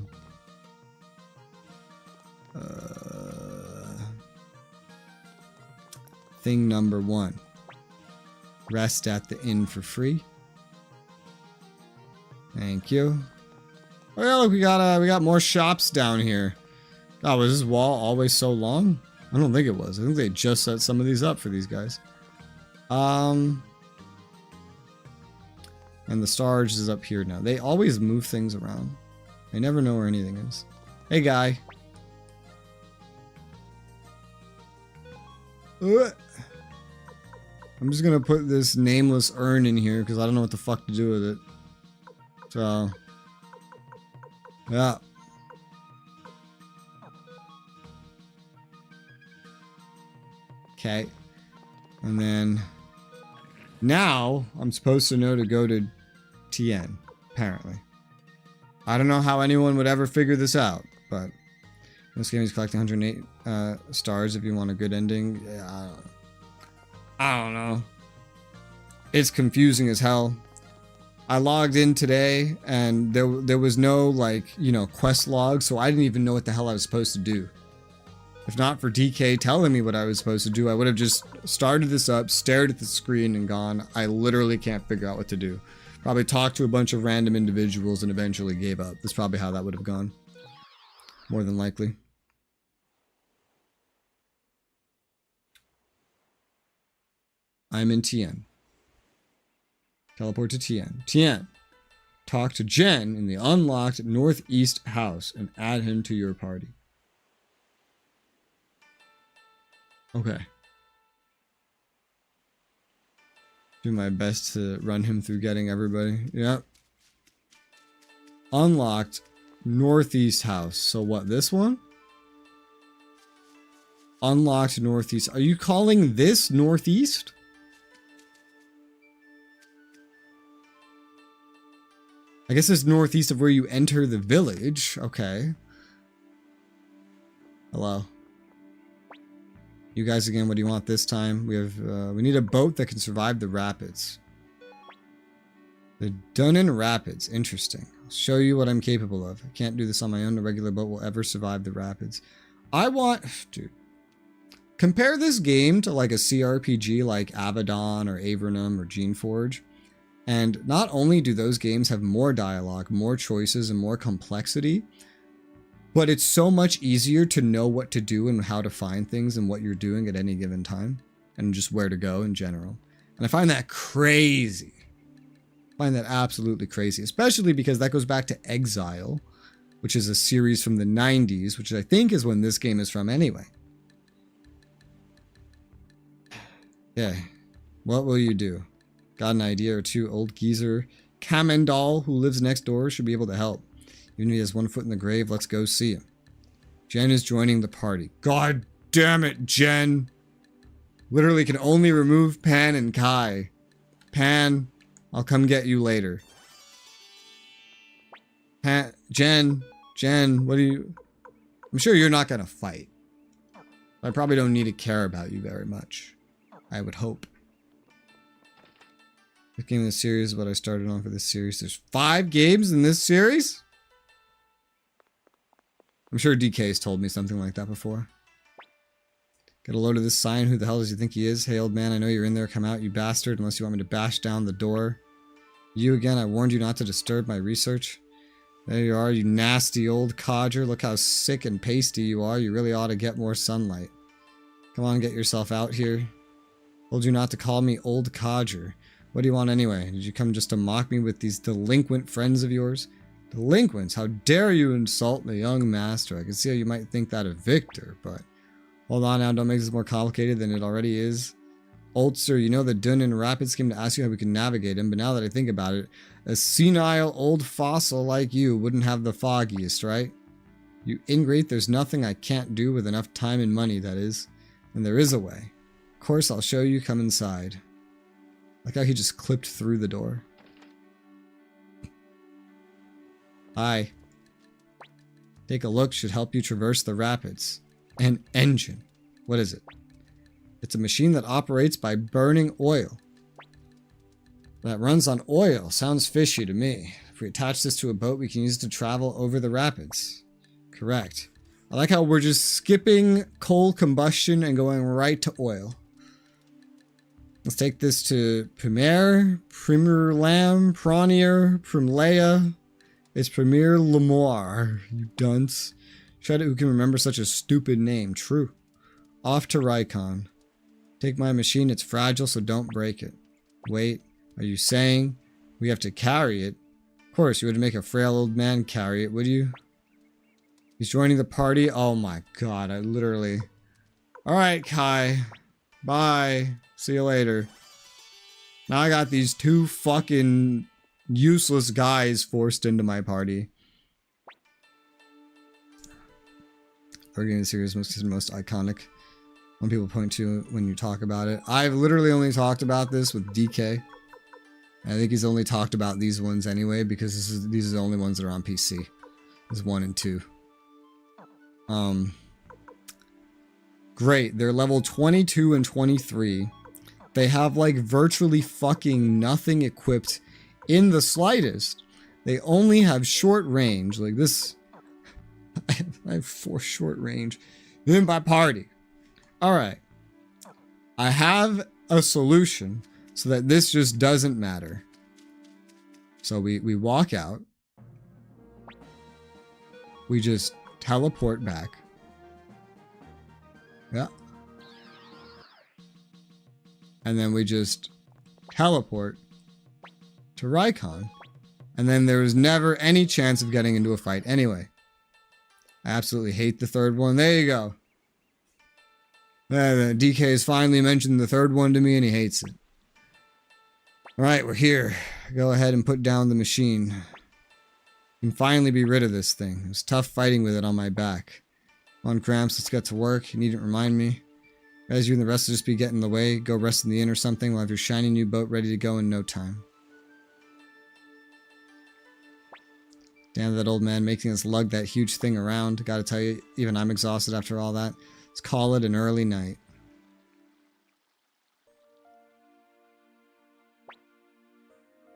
Thing number 1. Rest at the inn for free. Thank you. Oh yeah, look, we got more shops down here. Oh, was this wall always so long? I don't think it was. I think they just set some of these up for these guys. And the storage is up here now. They always move things around. I never know where anything is. Hey, guy. I'm just gonna put this nameless urn in here because I don't know what the fuck to do with it. So, yeah. Okay. And then now I'm supposed to know to go to TN, apparently. I don't know how anyone would ever figure this out, but this game is collecting 108 stars if you want a good ending. Yeah, I don't know. It's confusing as hell. I logged in today and there was no, like, you know, quest log, so I didn't even know what the hell I was supposed to do. If not for DK telling me what I was supposed to do, I would have just started this up, stared at the screen, and gone, I literally can't figure out what to do. Probably talked to a bunch of random individuals and eventually gave up. That's probably how that would have gone. More than likely. I'm in TN. Teleport to TN. TN. Talk to Jen in the unlocked northeast house and add him to your party. Okay. Do my best to run him through getting everybody. Yep. Unlocked northeast house. So what, this one? Unlocked northeast. Are you calling this northeast? I guess it's northeast of where you enter the village. Okay. Hello. You guys again, what do you want this time? We have, we need a boat that can survive the rapids. The Dunnan Rapids. Interesting. I'll show you what I'm capable of. I can't do this on my own. No regular boat will ever survive the rapids. I want... Dude. Compare this game to like a CRPG like Abaddon or Avernum or Geneforge. And not only do those games have more dialogue, more choices, and more complexity, but it's so much easier to know what to do and how to find things and what you're doing at any given time. And just where to go in general. And I find that crazy. I find that absolutely crazy. Especially because that goes back to Exile, which is a series from the 90s, which I think is when this game is from anyway. Yeah. What will you do? Got an idea or two? Old geezer Kamendal, who lives next door, should be able to help. Even if he has one foot in the grave, let's go see him. Jen is joining the party. God damn it, Jen. Literally can only remove Pan and Kai. Pan, I'll come get you later. Pan, Jen, what do you... I'm sure you're not gonna fight. I probably don't need to care about you very much. I would hope. The game in the series is what I started on for this series. There's 5 games in this series? I'm sure DK's told me something like that before. Get a load of this sign. Who the hell does he think he is? Hey, old man, I know you're in there. Come out, you bastard, unless you want me to bash down the door. You again, I warned you not to disturb my research. There you are, you nasty old codger. Look how sick and pasty you are. You really ought to get more sunlight. Come on, get yourself out here. Told you not to call me old codger. What do you want anyway? Did you come just to mock me with these delinquent friends of yours? Delinquents? How dare you insult the young master? I can see how you might think that of Victor, but... Hold on now, don't make this more complicated than it already is. Old sir, you know that Dunnan Rapids came to ask you how we can navigate him, but now that I think about it, a senile old fossil like you wouldn't have the foggiest, right? You ingrate, there's nothing I can't do with enough time and money, that is. And there is a way. Of course, I'll show you, come inside. Like how he just clipped through the door. Hi. Take a look, should help you traverse the rapids. An engine. What is it? It's a machine that operates by burning oil. That runs on oil. Sounds fishy to me. If we attach this to a boat, we can use it to travel over the rapids. Correct. I like how we're just skipping coal combustion and going right to oil. Let's take this to Premier Lam, Pronier, Primlea. It's Premier Lemoir, you dunce. Shut it, who can remember such a stupid name? True. Off to Rykon. Take my machine, it's fragile, so don't break it. Wait, are you saying We have to carry it. Of course, you would make a frail old man carry it, would you? He's joining the party? Oh my god, I literally... Alright, Kai. Bye. See you later. Now I got these two fucking useless guys forced into my party. Arguing the series is most iconic. When people point to when you talk about it. I've literally only talked about this with DK. I think he's only talked about these ones anyway because these are the only ones that are on PC. There's 1 and 2. Great. They're level 22 and 23. They have like virtually fucking nothing equipped in the slightest. They only have short range. Like this. I have 4 short range in my party. Alright. I have a solution so that this just doesn't matter. So we walk out. We just teleport back. Yeah. And then we just teleport to Rykon. And then there was never any chance of getting into a fight anyway. I absolutely hate the third one. There you go. DK has finally mentioned the third one to me and he hates it. Alright, we're here. Go ahead and put down the machine. You can finally be rid of this thing. It was tough fighting with it on my back. Come on, Gramps, let's get to work. You needn't remind me. Guys, you and the rest will just be getting in the way. Go rest in the inn or something. We'll have your shiny new boat ready to go in no time. Damn that old man making us lug that huge thing around. Gotta tell you, even I'm exhausted after all that. Let's call it an early night.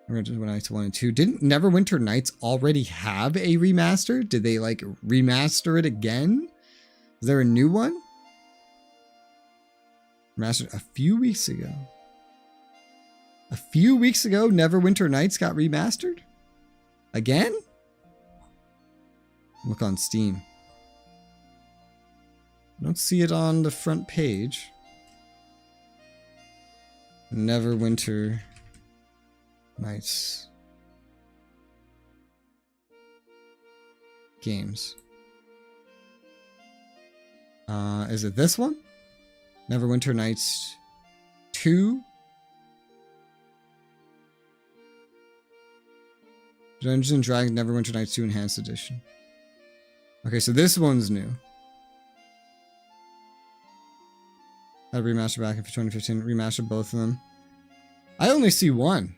Neverwinter Nights 1 and 2. Didn't Neverwinter Nights already have a remaster? Did they like remaster it again? Is there a new one? Remastered a few weeks ago. A few weeks ago, Neverwinter Nights got remastered? Again? Look on Steam. I don't see it on the front page. Neverwinter Nights games. Is it this one? Neverwinter Nights 2? Dungeons and Dragons Neverwinter Nights 2 Enhanced Edition. Okay, so this one's new. Had a remaster back in 2015. Remastered both of them. I only see one.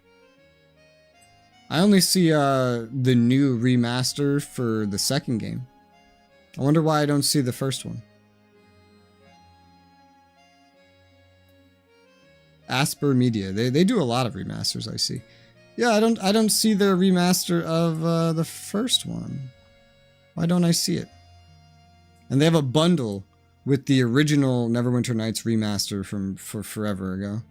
I only see the new remaster for the second game. I wonder why I don't see the first one. Asper Media. They do a lot of remasters, I see. Yeah, I don't see the remaster of the first one. Why don't I see it? And they have a bundle with the original Neverwinter Nights remaster from forever ago.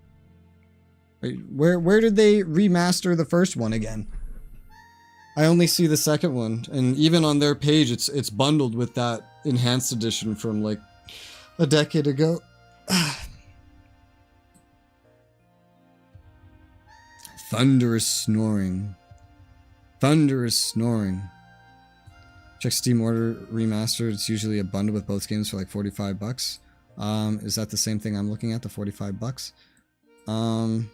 Wait, where did they remaster the first one again? I only see the second one, and even on their page, it's bundled with that enhanced edition from like a decade ago. Thunderous snoring. Thunderous snoring. Check Steam Order Remastered. It's usually a bundle with both games for like 45 bucks. Is that the same thing I'm looking at? The 45 bucks? Well,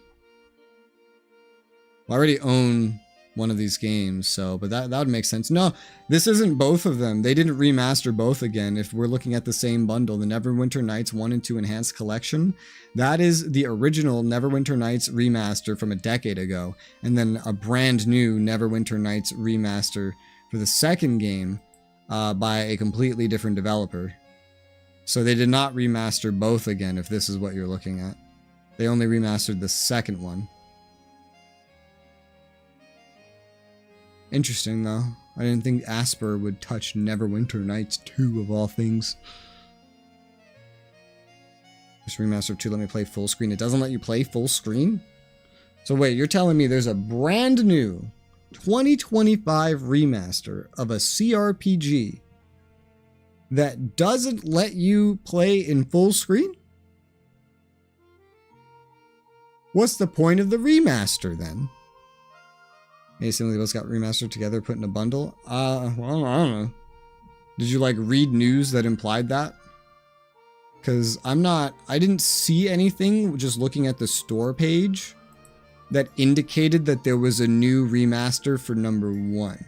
I already own one of these games, so, but that would make sense. No, this isn't both of them. They didn't remaster both again. If we're looking at the same bundle, the Neverwinter Nights 1 and 2 Enhanced Collection, that is the original Neverwinter Nights remaster from a decade ago, and then a brand new Neverwinter Nights remaster for the second game by a completely different developer. So they did not remaster both again, if this is what you're looking at. They only remastered the second one. Interesting, though. I didn't think Asper would touch Neverwinter Nights 2 of all things. Just remaster 2, let me play full screen. It doesn't let you play full screen? So wait, you're telling me there's a brand new 2025 remaster of a CRPG that doesn't let you play in full screen? What's the point of the remaster then? Maybe some of the both got remastered together, put in a bundle. Well, I don't know. Did you like read news that implied that? Because I didn't see anything just looking at the store page that indicated that there was a new remaster for number 1.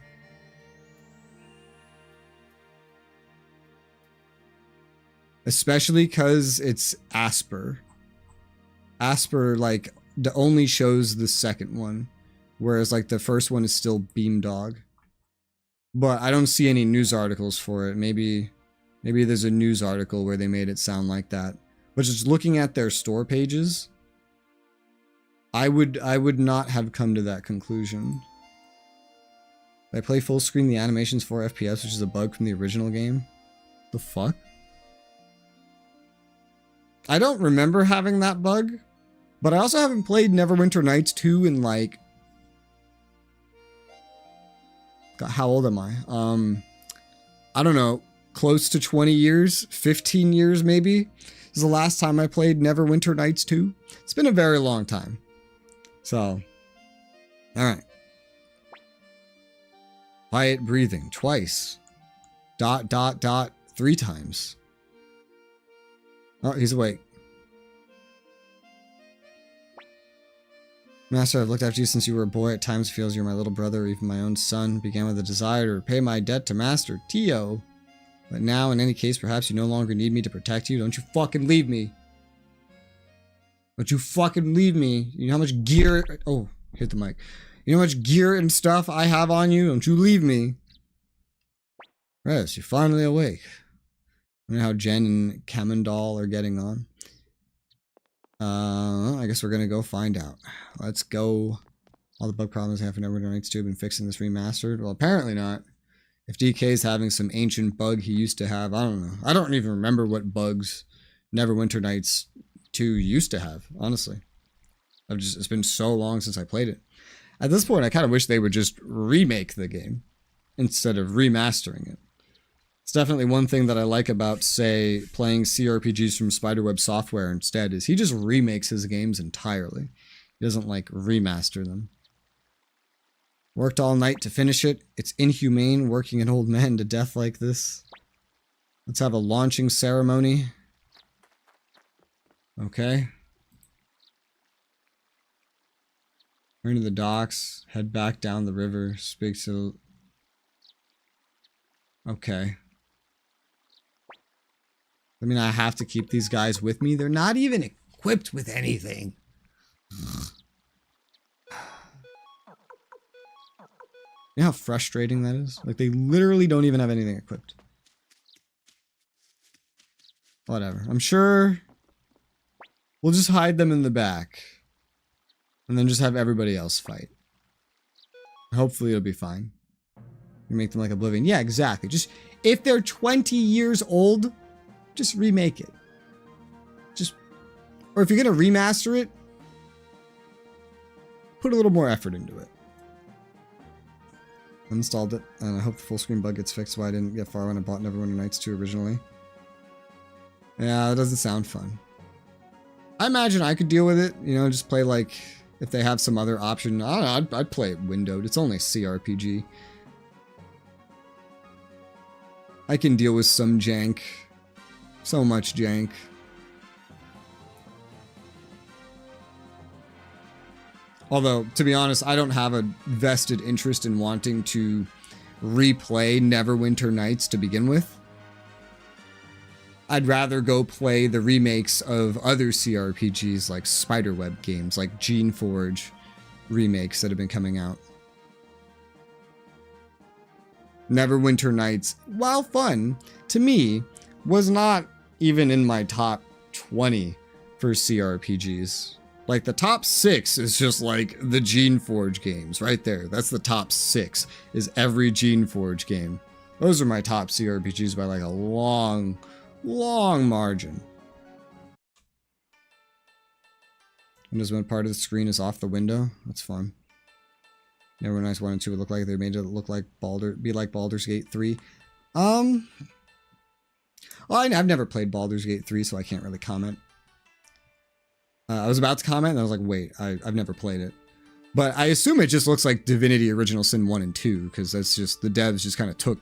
Especially because it's Asper. Asper, like, only shows the second one. Whereas, like, the first one is still Beamdog. But I don't see any news articles for it. Maybe there's a news article where they made it sound like that. But just looking at their store pages, I would not have come to that conclusion. If I play full screen, the animation's 4 FPS, which is a bug from the original game. The fuck? I don't remember having that bug, but I also haven't played Neverwinter Nights 2 in like... God, how old am I? I don't know, close to 20 years, 15 years maybe. This is the last time I played Neverwinter Nights 2. It's been a very long time. So, alright. Quiet breathing, twice. ... 3 times. Oh, he's awake. Master, I've looked after you since you were a boy. At times it feels you're my little brother or even my own son. Began with a desire to repay my debt to Master Tio. But now, in any case, perhaps you no longer need me to protect you. Don't you fucking leave me. Don't you fucking leave me. You know how much gear... Oh, hit the mic. You know how much gear and stuff I have on you? Don't you leave me. Res, you're finally awake. I don't know how Jen and Kamendal are getting on. I guess we're gonna go find out. Let's go. All the bug problems have for Neverwinter Nights 2 have been fixed in this remastered. Well, apparently not. If DK's having some ancient bug he used to have, I don't know. I don't even remember what bugs Neverwinter Nights 2 used to have, honestly. It's been so long since I played it. At this point, I kind of wish they would just remake the game instead of remastering it. It's definitely one thing that I like about, say, playing CRPGs from Spiderweb Software instead, is he just remakes his games entirely. He doesn't, like, remaster them. Worked all night to finish it. It's inhumane working an old man to death like this. Let's have a launching ceremony. Okay. Turn to the docks. Head back down the river. Speak to... Okay. I mean, I have to keep these guys with me. They're not even equipped with anything. You know how frustrating that is? Like, they literally don't even have anything equipped. Whatever. I'm sure we'll just hide them in the back. And then just have everybody else fight. Hopefully it'll be fine. You make them like Oblivion. Yeah, exactly. Just, if they're 20 years old... just remake it. Or if you're gonna remaster it, put a little more effort into it. Installed it, and I hope the full screen bug gets fixed. Why I didn't get far when I bought Neverwinter Nights 2 originally. Yeah, that doesn't sound fun. I imagine I could deal with it. You know, just play like, if they have some other option. I don't know, I'd play it windowed. It's only CRPG. I can deal with some jank. So much jank. Although, to be honest, I don't have a vested interest in wanting to replay Neverwinter Nights to begin with. I'd rather go play the remakes of other CRPGs like Spiderweb games, like Geneforge remakes that have been coming out. Neverwinter Nights, while fun, to me, was not even in my top 20 for CRPGs. Like, the top 6 is just like the Geneforge games right there. That's the top 6, is every Geneforge game. Those are my top CRPGs by like a long margin. Windows when part of the screen is off the window. That's fun. Neverwinter Nights 1 and 2 would look like they made it look like Baldur's Gate 3. Well, I've never played Baldur's Gate 3, so I can't really comment. I was about to comment, and I was like, wait, I've never played it. But I assume it just looks like Divinity Original Sin 1 and 2, because that's just, the devs just kind of took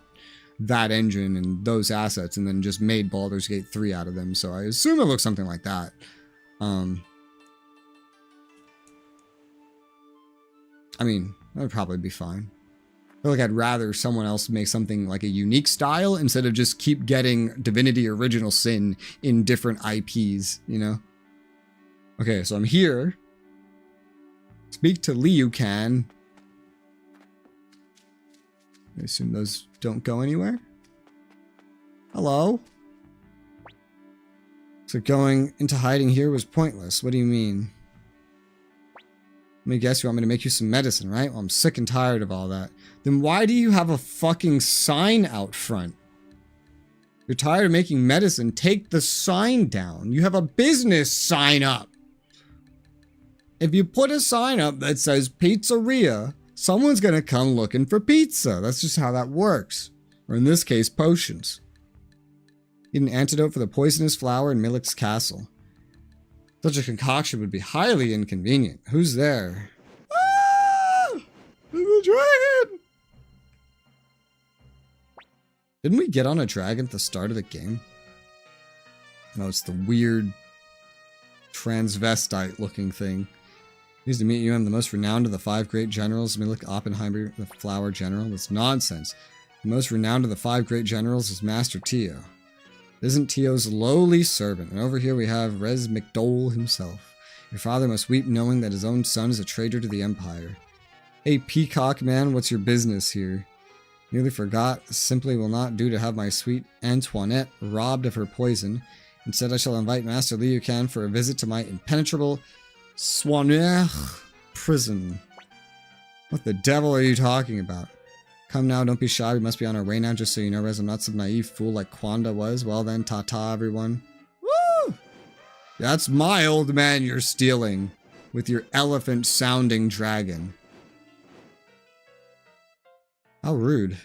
that engine and those assets and then just made Baldur's Gate 3 out of them. So I assume it looks something like that. I mean, that would probably be fine. I feel like I'd rather someone else make something like a unique style instead of just keep getting Divinity Original Sin in different IPs, you know? Okay, so I'm here. Speak to Liu Can. I assume those don't go anywhere. Hello? So going into hiding here was pointless. What do you mean? Let me guess, you want me to make you some medicine, right? Well, I'm sick and tired of all that. Then why do you have a fucking sign out front? You're tired of making medicine, take the sign down. You have a business sign up. If you put a sign up that says pizzeria, someone's gonna come looking for pizza. That's just how that works. Or in this case, potions. Need an antidote for the poisonous flower in Milik's castle. Such a concoction would be highly inconvenient. Who's there? Ah! The dragon! Didn't we get on a dragon at the start of the game? No, it's the weird transvestite looking thing. Pleased to meet you. I'm the most renowned of the 5 great generals. Milik Oppenheimer, the flower general. That's nonsense. The most renowned of the 5 great generals is Master Tio. Isn't Tio's lowly servant. And over here we have Res McDole himself. Your father must weep knowing that his own son is a traitor to the Empire. Hey, Peacock man, what's your business here? Nearly forgot. Simply will not do to have my sweet Antoinette robbed of her poison. Instead, I shall invite Master Liu Can for a visit to my impenetrable Soigner prison. What the devil are you talking about? Come now, don't be shy. We must be on our way now, just so you know, Rez. I'm not some naive fool like Quanda was. Well then, ta-ta, everyone. Woo! That's my old man you're stealing with your elephant-sounding dragon. How rude.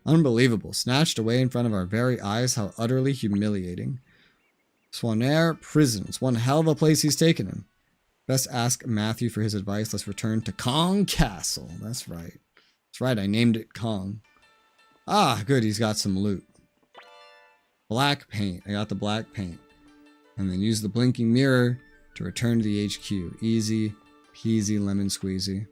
Unbelievable. Snatched away in front of our very eyes. How utterly humiliating. Soigner prison. It's one hell of a place he's taken him. Best ask Matthew for his advice. Let's return to Kong Castle. That's right. That's right, I named it Kong. Ah, good, he's got some loot. Black paint. I got the black paint. And then use the blinking mirror to return to the HQ. Easy peasy lemon squeezy.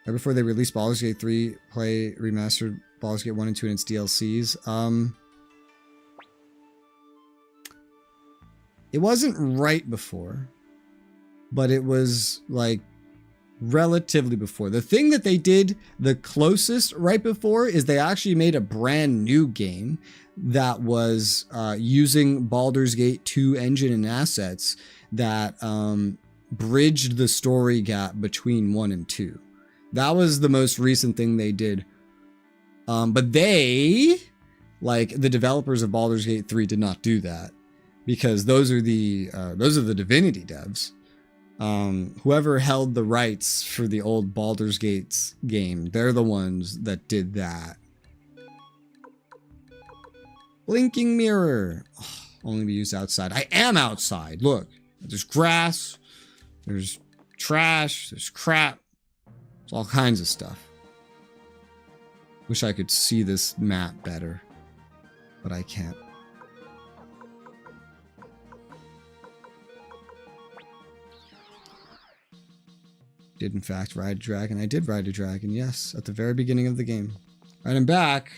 Right before they released Baldur's Gate 3, play remastered Baldur's Gate 1 and 2 and its DLCs. It wasn't right before, but it was like relatively before. The thing that they did the closest right before is they actually made a brand new game that was using Baldur's Gate 2 engine and assets that bridged the story gap between 1 and 2. That was the most recent thing they did. But they, like the developers of Baldur's Gate 3, did not do that because those are the Divinity devs. Whoever held the rights for the old Baldur's Gate game, they're the ones that did that. Blinking mirror. Oh, only be used outside. I am outside. Look, there's grass, there's trash, there's crap. There's all kinds of stuff. Wish I could see this map better, but I can't. Did in fact ride a dragon. I did ride a dragon, yes, at the very beginning of the game. Right, I'm back.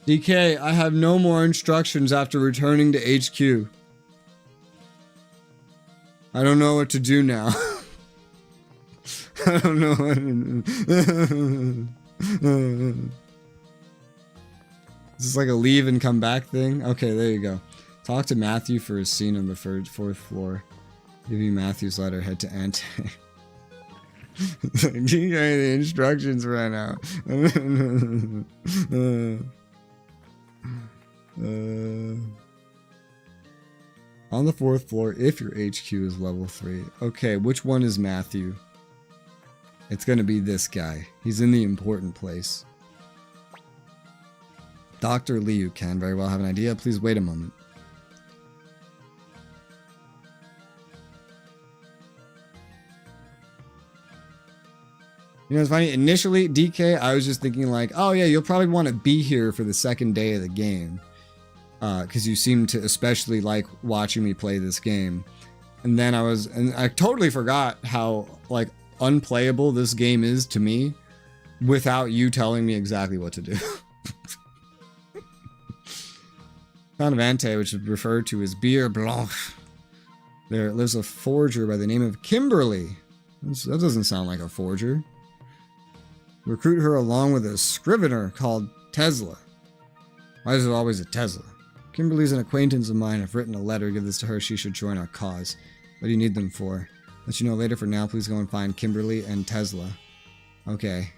DK, I have no more instructions after returning to HQ. I don't know what to do now. I don't know what to do. Is this like a leave and come back thing? Okay, there you go. Talk to Matthew for his scene on the 4th floor. Give me Matthew's letter, head to Ante. The instructions right now. On the 4th floor, if your HQ is level 3. Okay, which one is Matthew? It's gonna be this guy. He's in the important place. Dr. Liu can very well have an idea. Please wait a moment. You know, it's funny. Initially, DK, I was just thinking like, oh yeah, you'll probably want to be here for the second day of the game. Because you seem to especially like watching me play this game. And then I totally forgot how like unplayable this game is to me without you telling me exactly what to do. Town of Ante, which is referred to as Beer Blanche. There lives a forger by the name of Kimberly. That doesn't sound like a forger. Recruit her along with a scrivener called Tesla. Why is it always a Tesla? Kimberly's an acquaintance of mine. I've written a letter. Give this to her. She should join our cause. What do you need them for? Let you know later. For now, please go and find Kimberly and Tesla. Okay.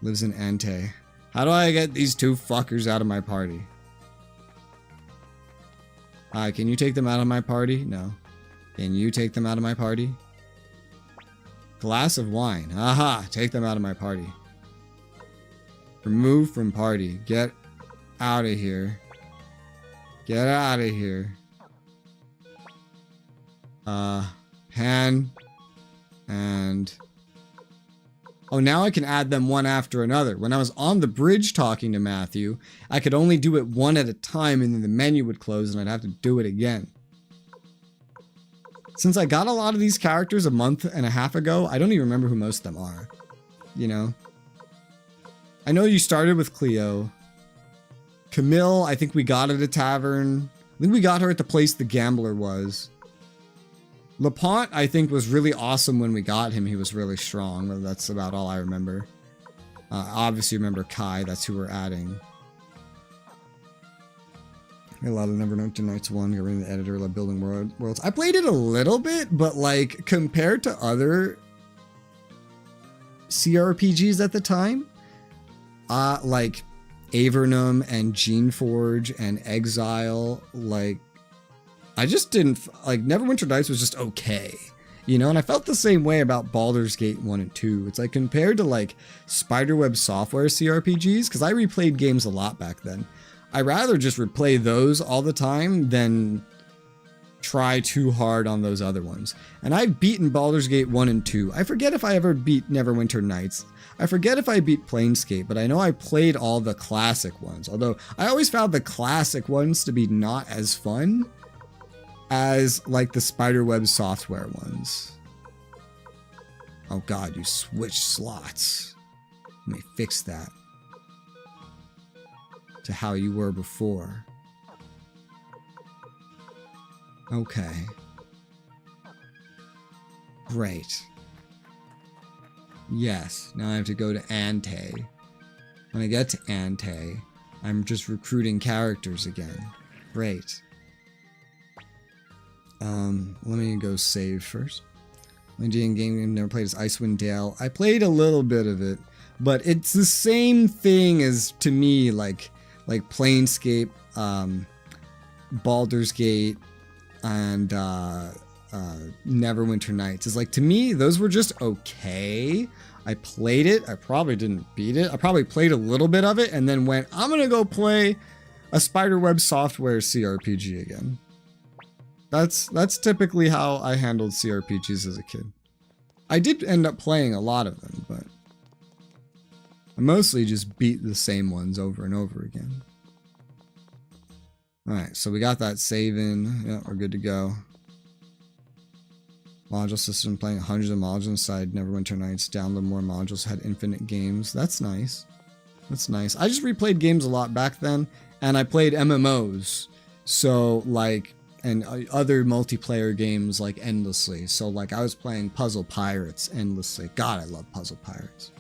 Lives in Ante. How do I get these two fuckers out of my party? Hi, can you take them out of my party? No. Can you take them out of my party? Glass of wine. Aha! Take them out of my party. Remove from party. Get out of here. Get out of here. Pan. And... oh, now I can add them one after another. When I was on the bridge talking to Matthew, I could only do it one at a time and then the menu would close and I'd have to do it again. Since I got a lot of these characters a month and a half ago, I don't even remember who most of them are. You know? I know you started with Cleo. Camille, I think we got at a tavern. I think we got her at the place the gambler was. LaPont, I think, was really awesome when we got him. He was really strong, but that's about all I remember. Obviously remember Kai, that's who we're adding. A lot of Neverwinter Nights 1, getting the editor, love building worlds. I played it a little bit, but like compared to other CRPGs at the time, like Avernum and Geneforge and Exile, like I just didn't like Neverwinter Nights was just okay, you know, and I felt the same way about Baldur's Gate 1 and 2. It's like compared to like Spiderweb Software CRPGs, because I replayed games a lot back then. I'd rather just replay those all the time than try too hard on those other ones. And I've beaten Baldur's Gate 1 and 2. I forget if I ever beat Neverwinter Nights. I forget if I beat Planescape, but I know I played all the classic ones. Although I always found the classic ones to be not as fun as like the Spiderweb Software ones. Oh god, you switched slots. Let me fix that to how you were before. Okay. Great. Yes, now I have to go to Ante. When I get to Ante, I'm just recruiting characters again. Great. Let me go save first. My game I've never played is Icewind Dale. I played a little bit of it, but it's the same thing as, to me, like Planescape, Baldur's Gate, and Neverwinter Nights. It's like, to me, those were just okay. I played it. I probably didn't beat it. I probably played a little bit of it and then went, I'm gonna go play a Spiderweb Software CRPG again. That's typically how I handled CRPGs as a kid. I did end up playing a lot of them, but I mostly just beat the same ones over and over again. Alright, so we got that save in. Yeah, we're good to go. Module system, playing hundreds of modules inside Neverwinter Nights. Download more modules, had infinite games. That's nice. That's nice. I just replayed games a lot back then, and I played MMOs. So, like, and other multiplayer games, like, endlessly. So, like, I was playing Puzzle Pirates endlessly. God, I love Puzzle Pirates.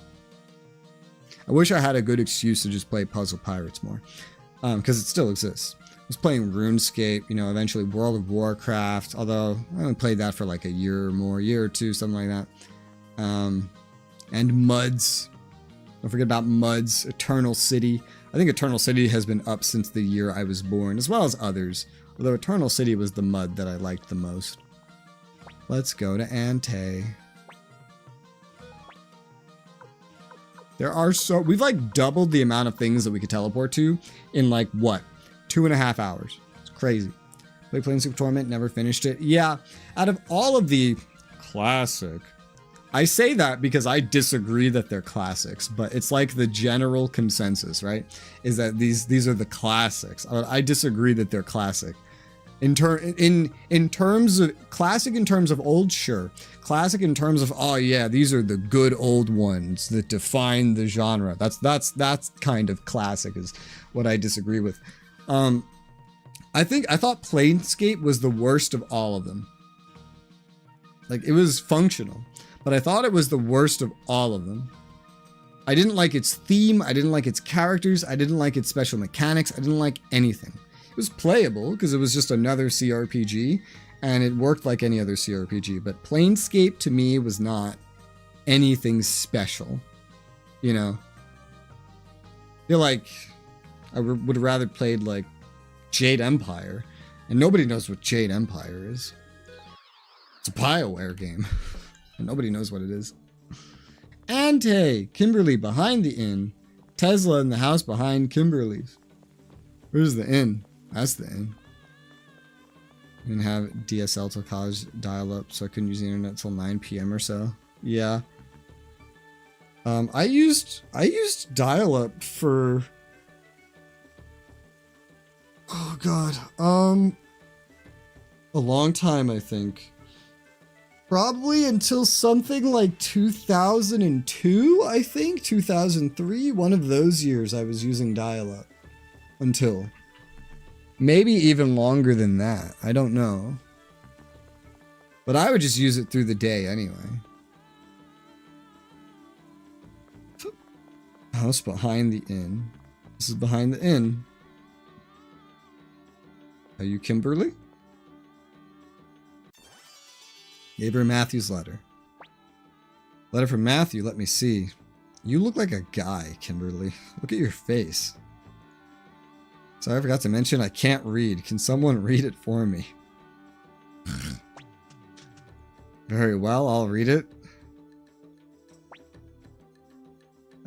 I wish I had a good excuse to just play Puzzle Pirates more. Because it still exists. I was playing RuneScape, you know, eventually World of Warcraft, although I only played that for like a year or more, year or two, something like that. And Muds. Don't forget about Muds, Eternal City. I think Eternal City has been up since the year I was born, as well as others. Although Eternal City was the Mud that I liked the most. Let's go to Ante. There are we've like doubled the amount of things that we could teleport to in like, what, 2.5 hours. It's crazy. Played Planescape Torment, never finished it. Yeah, out of all of the classic I say that because I disagree that they're classics, but it's like the general consensus, right? Is that these are the classics. I disagree that they're classic. In terms of classic, in terms of old, sure. Classic in terms of, oh yeah, these are the good old ones that define the genre. That's kind of classic is what I disagree with. I thought Planescape was the worst of all of them. Like, it was functional, but I thought it was the worst of all of them. I didn't like its theme. I didn't like its characters. I didn't like its special mechanics. I didn't like anything. It was playable because it was just another CRPG and it worked like any other CRPG, but Planescape to me was not anything special, you know? I feel like I would have rather played like Jade Empire, and nobody knows what Jade Empire is. It's a BioWare game, and nobody knows what it is. Ante, Kimberly behind the inn. Tesla in the house behind Kimberly's. Where's the inn? That's the inn. I didn't have DSL till college dial-up, so I couldn't use the internet till 9 p.m. or so. Yeah. I used dial-up for... Oh god. A long time, I think. Probably until something like 2002, I think? 2003? One of those years I was using dial-up. Until. Maybe even longer than that. I don't know. But I would just use it through the day anyway. House behind the inn. This is behind the inn. Are you Kimberly? Gabriel Matthew's letter. Letter from Matthew, let me see. You look like a guy, Kimberly. Look at your face. Sorry, I forgot to mention I can't read. Can someone read it for me? Very well, I'll read it.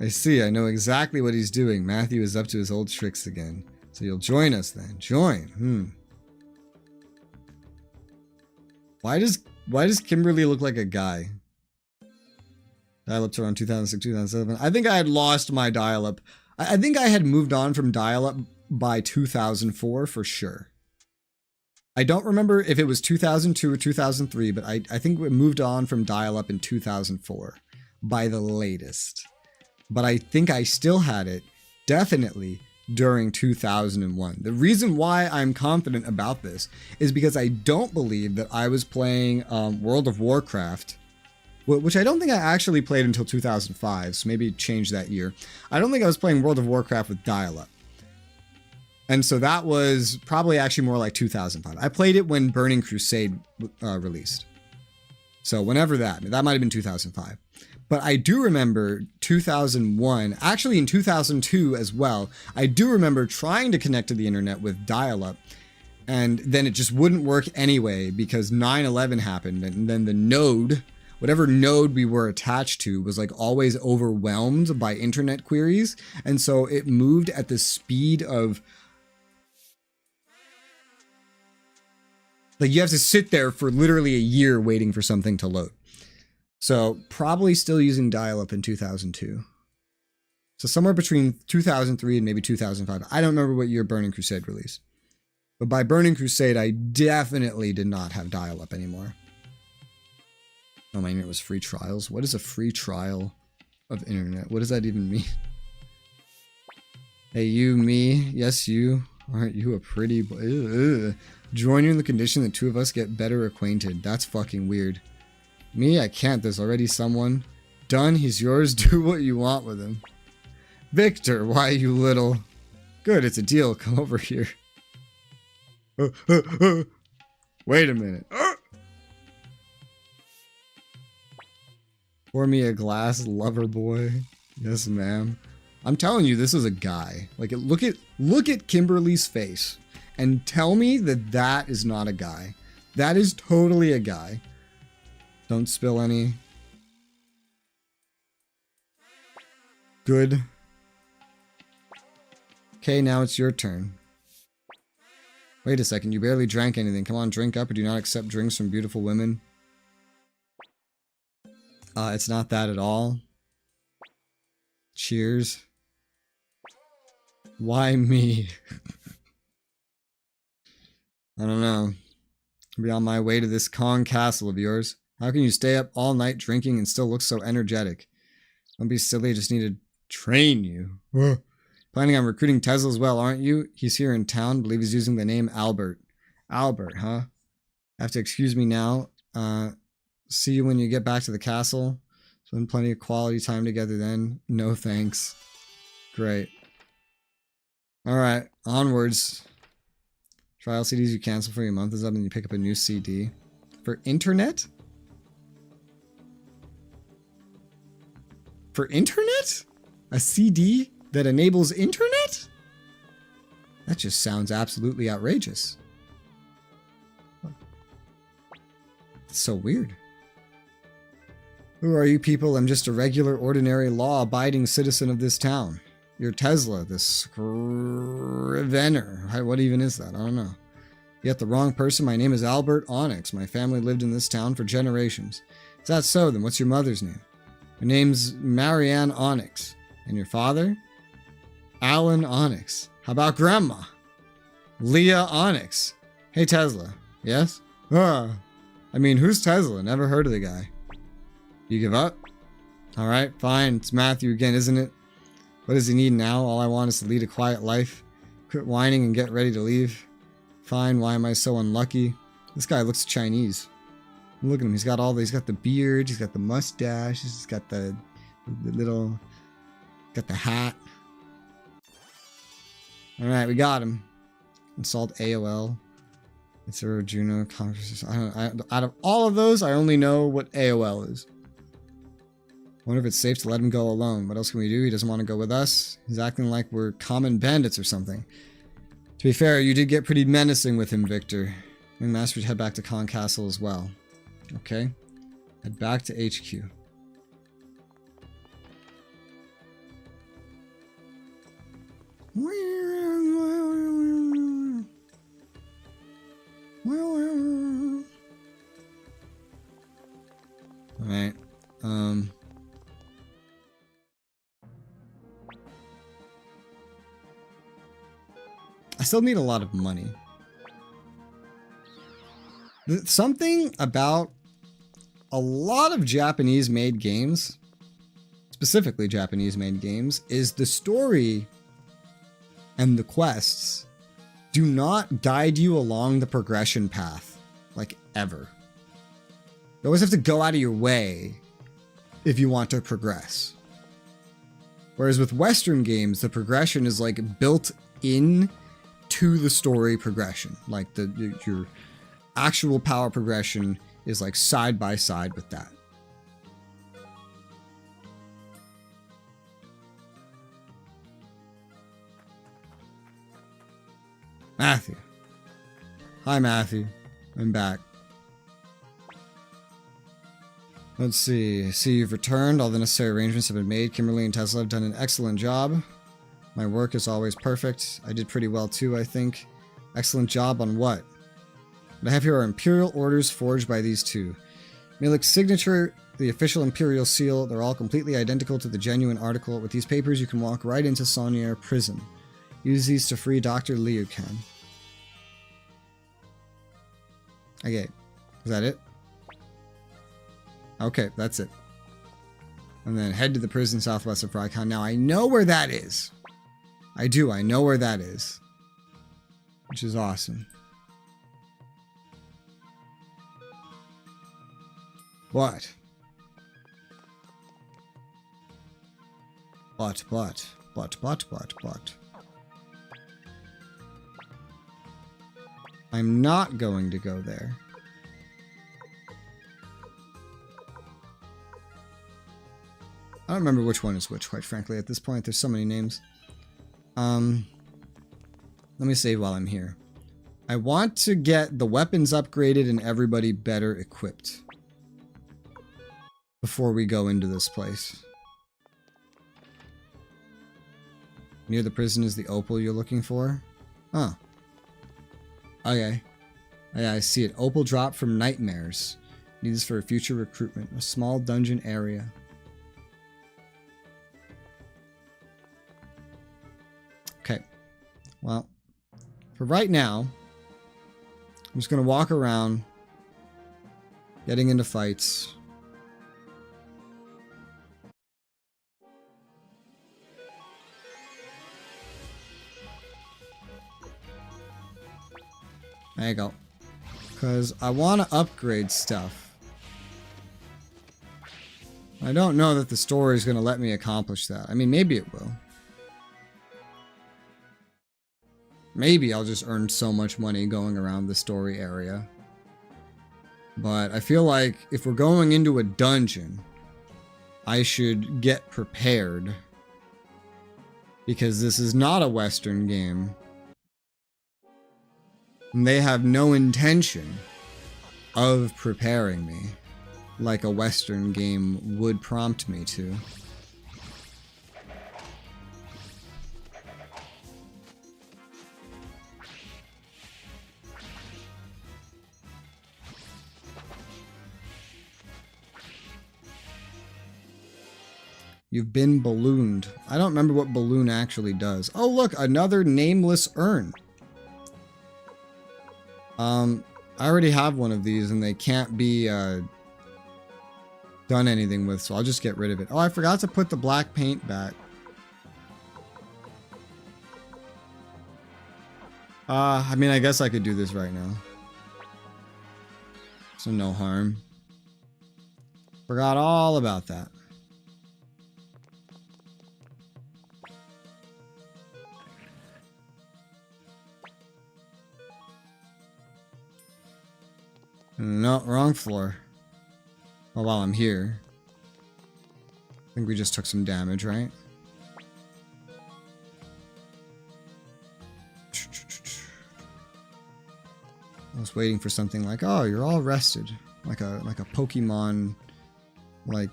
I see, I know exactly what he's doing. Matthew is up to his old tricks again. So you'll join us then. Join. Why does Kimberly look like a guy? Dial-up to around 2006, 2007. I think I had lost my dial-up. I think I had moved on from dial-up by 2004 for sure. I don't remember if it was 2002 or 2003, but I think we moved on from dial-up in 2004 by the latest. But I think I still had it definitely during 2001. The reason why I'm confident about this is because I don't believe that I was playing World of Warcraft, which I don't think I actually played until 2005, so maybe change that year. I don't think I was playing World of Warcraft with dial-up. And so that was probably actually more like 2005. I played it when Burning Crusade released. So whenever that might have been 2005. But I do remember 2001, actually in 2002 as well, I do remember trying to connect to the internet with dial-up, and then it just wouldn't work anyway because 9/11 happened, and then the node, whatever node we were attached to, was like always overwhelmed by internet queries, and so it moved at the speed of... Like, you have to sit there for literally a year waiting for something to load. So probably still using dial-up in 2002. So somewhere between 2003 and maybe 2005. I don't remember what year Burning Crusade released. But by Burning Crusade, I definitely did not have dial-up anymore. Oh, my internet was free trials. What is a free trial of internet? What does that even mean? Hey, you, me. Yes, you. Aren't you a pretty boy? Ugh. Join you in the condition that two of us get better acquainted. That's fucking weird. Me, I can't. There's already someone. Done. He's yours. Do what you want with him. Victor, why you little... Good, it's a deal. Come over here. Wait a minute. Pour me a glass, lover boy. Yes, ma'am. I'm telling you, this is a guy. Like, look at Kimberly's face and tell me that that is not a guy. That is totally a guy. Don't spill any. Good. Okay, now it's your turn. Wait a second, you barely drank anything. Come on, drink up or do not accept drinks from beautiful women. It's not that at all. Cheers. Why me? I don't know. I'll be on my way to this Kong castle of yours. How can you stay up all night drinking and still look so energetic? Don't be silly, I just need to train you. Planning on recruiting Tesla as well, aren't you? He's here in town, believe he's using the name Albert. Albert, huh? Have to excuse me now. See you when you get back to the castle. Spend plenty of quality time together then. No thanks. Great. Alright, onwards. Trial CDs you cancel for your month is up and you pick up a new CD. For internet? For internet? A CD that enables internet? That just sounds absolutely outrageous. It's so weird. Who are you people? I'm just a regular, ordinary, law-abiding citizen of this town. You're Tesla, this Scrivener. What even is that? I don't know. You got the wrong person. My name is Albert Onyx. My family lived in this town for generations. Is that so? Then what's your mother's name? Her name's Marianne Onyx. And your father? Alan Onyx. How about Grandma? Leah Onyx. Hey, Tesla. Yes? I mean, who's Tesla? Never heard of the guy. You give up? Alright, fine. It's Matthew again, isn't it? What does he need now? All I want is to lead a quiet life. Quit whining and get ready to leave. Fine, why am I so unlucky? This guy looks Chinese. Look at him, he's got the beard, he's got the mustache, he's got the little, got the hat. Alright, we got him. Installed AOL. It's a Juno conversation. Out of all of those, I only know what AOL is. Wonder if it's safe to let him go alone. What else can we do? He doesn't want to go with us. He's acting like we're common bandits or something. To be fair, you did get pretty menacing with him, Victor. And Master should head back to Kong Castle as well. Okay. Head back to HQ. Alright. I still need a lot of money. Something about a lot of Japanese-made games, specifically Japanese-made games, is the story and the quests do not guide you along the progression path, like, ever. You always have to go out of your way if you want to progress. Whereas with Western games, the progression is, like, built in to the story progression. Like, your actual power progression is, like, side by side with that. Matthew. Hi, Matthew. I'm back. Let's see. See, you've returned. All the necessary arrangements have been made. Kimberly and Tesla have done an excellent job. My work is always perfect. I did pretty well too, I think. Excellent job on what? What I have here are Imperial orders forged by these two. Milik's signature, the official Imperial seal, they're all completely identical to the genuine article. With these papers, you can walk right into Saunier prison. Use these to free Dr. Liukan. Okay. Is that it? Okay, that's it. And then head to the prison southwest of Rykon. Now, I know where that is. I do. I know where that is. Which is awesome. But. I'm not going to go there. I don't remember which one is which, quite frankly, at this point. There's so many names. Let me save while I'm here. I want to get the weapons upgraded and everybody better equipped before we go into this place. Near the prison is the opal you're looking for? Oh. Okay. Yeah, I see it. Opal drop from nightmares. Need this for a future recruitment. A small dungeon area. Okay. Well, for right now, I'm just going to walk around, getting into fights. There you go. Because I want to upgrade stuff. I don't know that the story is going to let me accomplish that. I mean, maybe it will. Maybe I'll just earn so much money going around the story area. But I feel like if we're going into a dungeon, I should get prepared. Because this is not a Western game. And they have no intention of preparing me like a Western game would prompt me to. You've been ballooned. I don't remember what balloon actually does. Oh look, another nameless urn. I already have one of these and they can't be done anything with, so I'll just get rid of it. Oh, I forgot to put the black paint back. I mean, I guess I could do this right now. So no harm. Forgot all about that. No, wrong floor. Oh, while I'm here. I think we just took some damage, right? I was waiting for something like, oh, you're all rested. Like a Pokemon, like,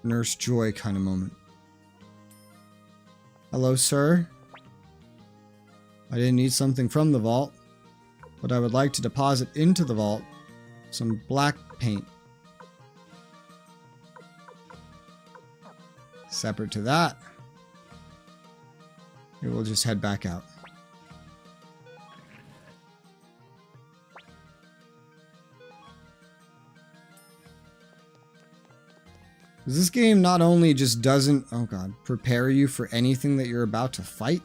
Nurse Joy kind of moment. Hello, sir. I didn't need something from the vault, but I would like to deposit into the vault some black paint. Separate to that, we will just head back out. This game not only just doesn't, oh god, prepare you for anything that you're about to fight.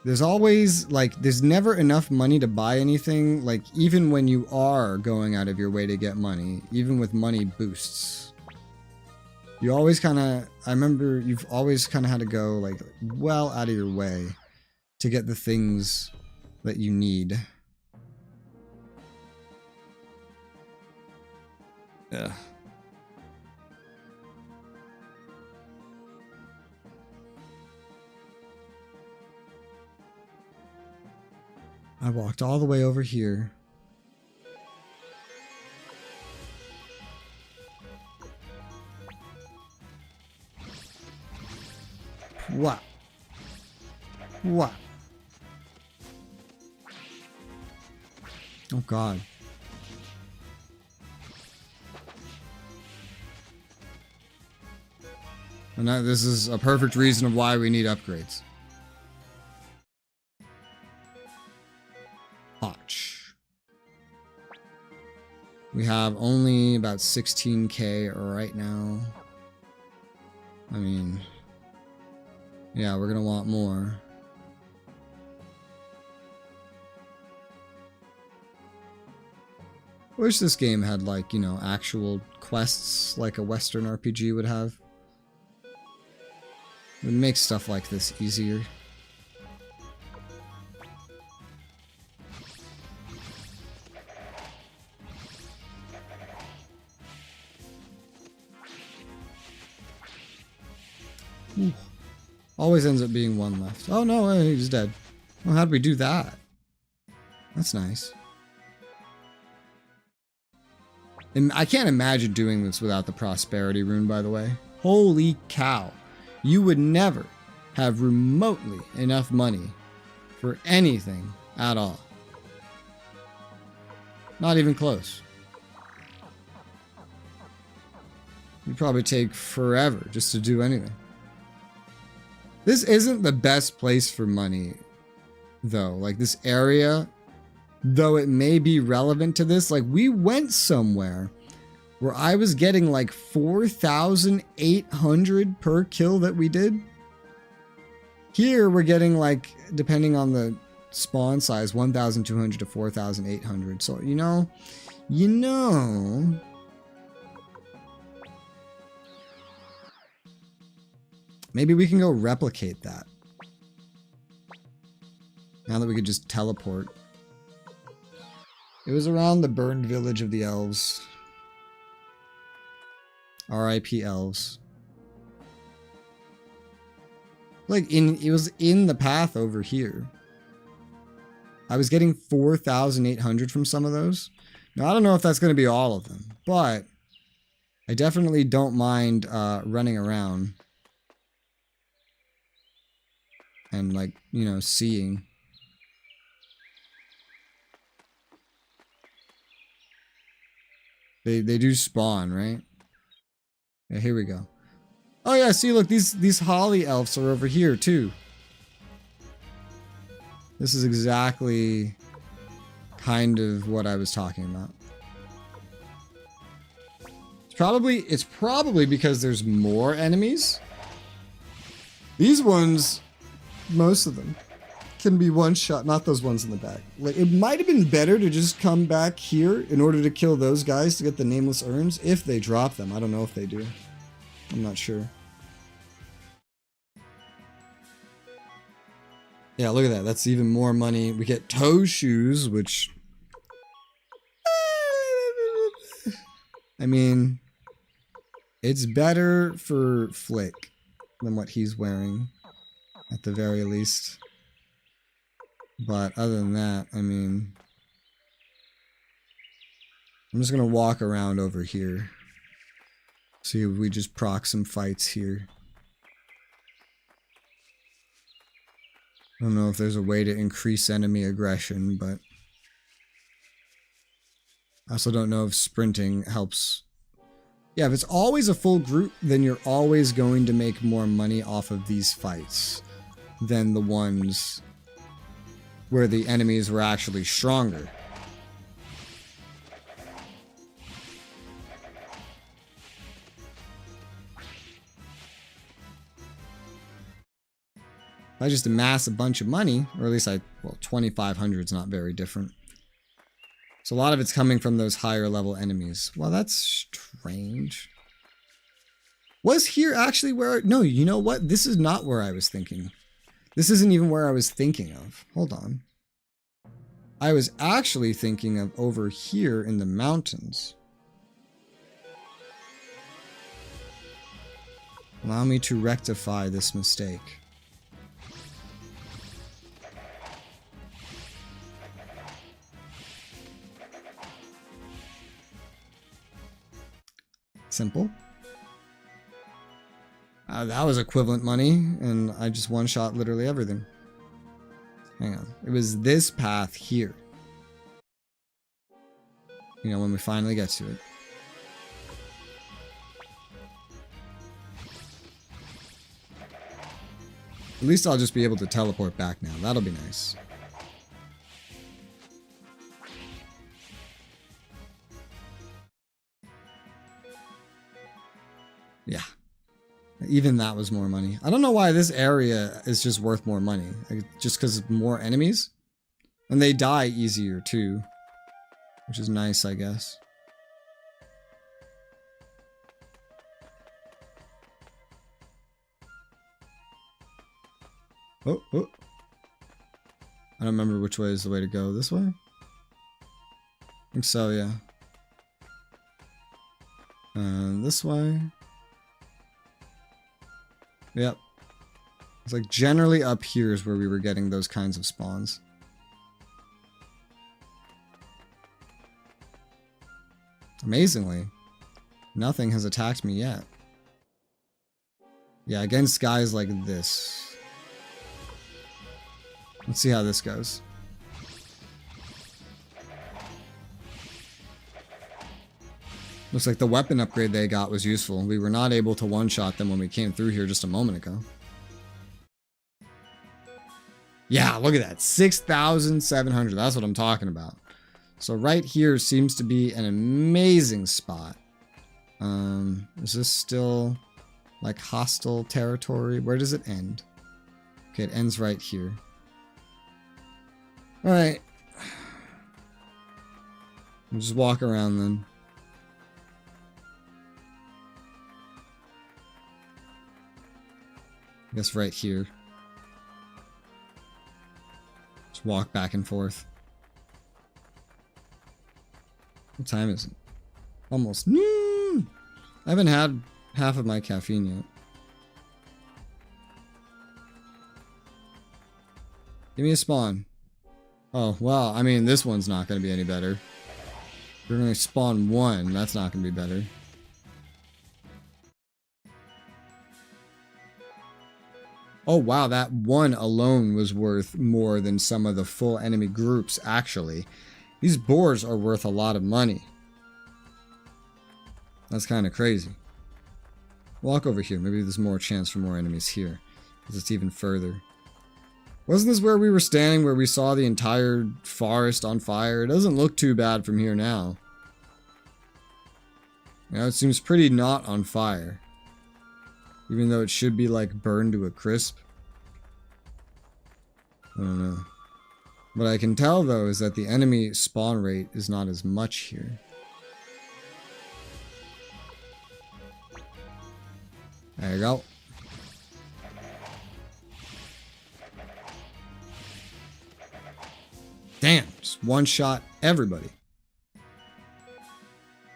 There's always, like, there's never enough money to buy anything, like, even when you are going out of your way to get money, even with money boosts. You always kind of, I remember you've always kind of had to go, like, well out of your way to get the things that you need. Yeah. I walked all the way over here. What? What? Oh god. And now this is a perfect reason of why we need upgrades. We have only about 16k right now. I mean, yeah, we're gonna want more. I wish this game had, like, you know, actual quests like a Western RPG would have. It would make stuff like this easier. Ooh. Always ends up being one left. Oh no, he's dead. Well, how'd we do that? That's nice. And I can't imagine doing this without the prosperity rune, by the way. Holy cow. You would never have remotely enough money for anything at all. Not even close. You'd probably take forever just to do anything. This isn't the best place for money, though. Like, this area, though it may be relevant to this, like, we went somewhere where I was getting like 4,800 per kill that we did. Here, we're getting like, depending on the spawn size, 1,200 to 4,800. So, you know, maybe we can go replicate that. Now that we could just teleport. It was around the burned village of the elves. R.I.P. elves. Like, it was in the path over here. I was getting 4,800 from some of those. Now, I don't know if that's going to be all of them, but I definitely don't mind running around and, like, you know, seeing. They do spawn, right? Yeah, here we go. Oh yeah, see, look, these holly elves are over here too. This is exactly kind of what I was talking about. It's probably because there's more enemies. These ones, most of them, can be one shot, not those ones in the back. Like, it might have been better to just come back here in order to kill those guys to get the nameless urns, if they drop them. I don't know if they do. I'm not sure. Yeah, look at that. That's even more money. We get toe shoes, which... I mean... It's better for Flick than what he's wearing, at the very least. But other than that, I mean... I'm just gonna walk around over here. See if we just proc some fights here. I don't know if there's a way to increase enemy aggression, but... I also don't know if sprinting helps. Yeah, if it's always a full group, then you're always going to make more money off of these fights than the ones where the enemies were actually stronger. If I just amass a bunch of money, or at least well, 2,500 is not very different. So a lot of it's coming from those higher level enemies. Well, that's strange. Was here actually where... No, you know what? This is not where I was thinking. This isn't even where I was thinking of. Hold on. I was actually thinking of over here in the mountains. Allow me to rectify this mistake. Simple. That was equivalent money, and I just one-shot literally everything. Hang on. It was this path here. You know, when we finally get to it. At least I'll just be able to teleport back now. That'll be nice. Yeah. Even that was more money. I don't know why this area is just worth more money. Like, just because more enemies? And they die easier too. Which is nice, I guess. Oh. I don't remember which way is the way to go. This way? I think so, yeah. This way. Yep. It's like generally up here is where we were getting those kinds of spawns. Amazingly, nothing has attacked me yet. Yeah, against guys like this. Let's see how this goes. Looks like the weapon upgrade they got was useful. We were not able to one-shot them when we came through here just a moment ago. Yeah, look at that. 6,700. That's what I'm talking about. So right here seems to be an amazing spot. Is this still like hostile territory? Where does it end? Okay, it ends right here. All right. We'll just walk around then. I guess right here. Just walk back and forth. What time is it? Almost noon. I haven't had half of my caffeine yet. Give me a spawn. Oh, well, I mean, this one's not going to be any better. We're going to spawn one. That's not going to be better. Oh, wow, that one alone was worth more than some of the full enemy groups, actually. These boars are worth a lot of money. That's kind of crazy. Walk over here. Maybe there's more chance for more enemies here, because it's even further. Wasn't this where we were standing, where we saw the entire forest on fire? It doesn't look too bad from here now. You know, it seems pretty not on fire. Even though it should be like burned to a crisp. I don't know. What I can tell though is that the enemy spawn rate is not as much here. There you go. Damn, just one shot everybody.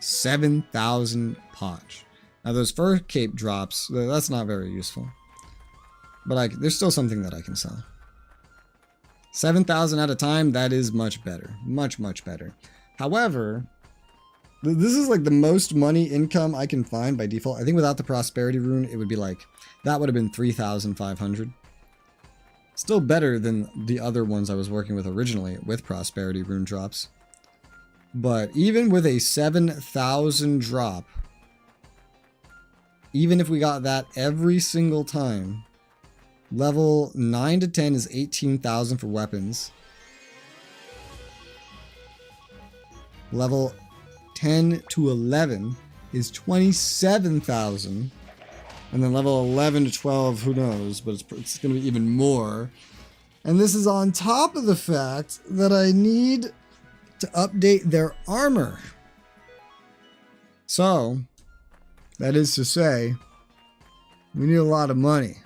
7,000 potch. Now those fur cape drops, that's not very useful. But there's still something that I can sell. 7,000 at a time, that is much better. Much, much better. However, this is like the most money income I can find by default. I think without the prosperity rune, it would be like, that would have been 3,500. Still better than the other ones I was working with originally with prosperity rune drops. But even with a 7,000 drop, even if we got that every single time, level 9 to 10 is 18,000 for weapons. Level 10 to 11 is 27,000. And then level 11 to 12, who knows, but it's going to be even more. And this is on top of the fact that I need to update their armor. So, that is to say, we need a lot of money.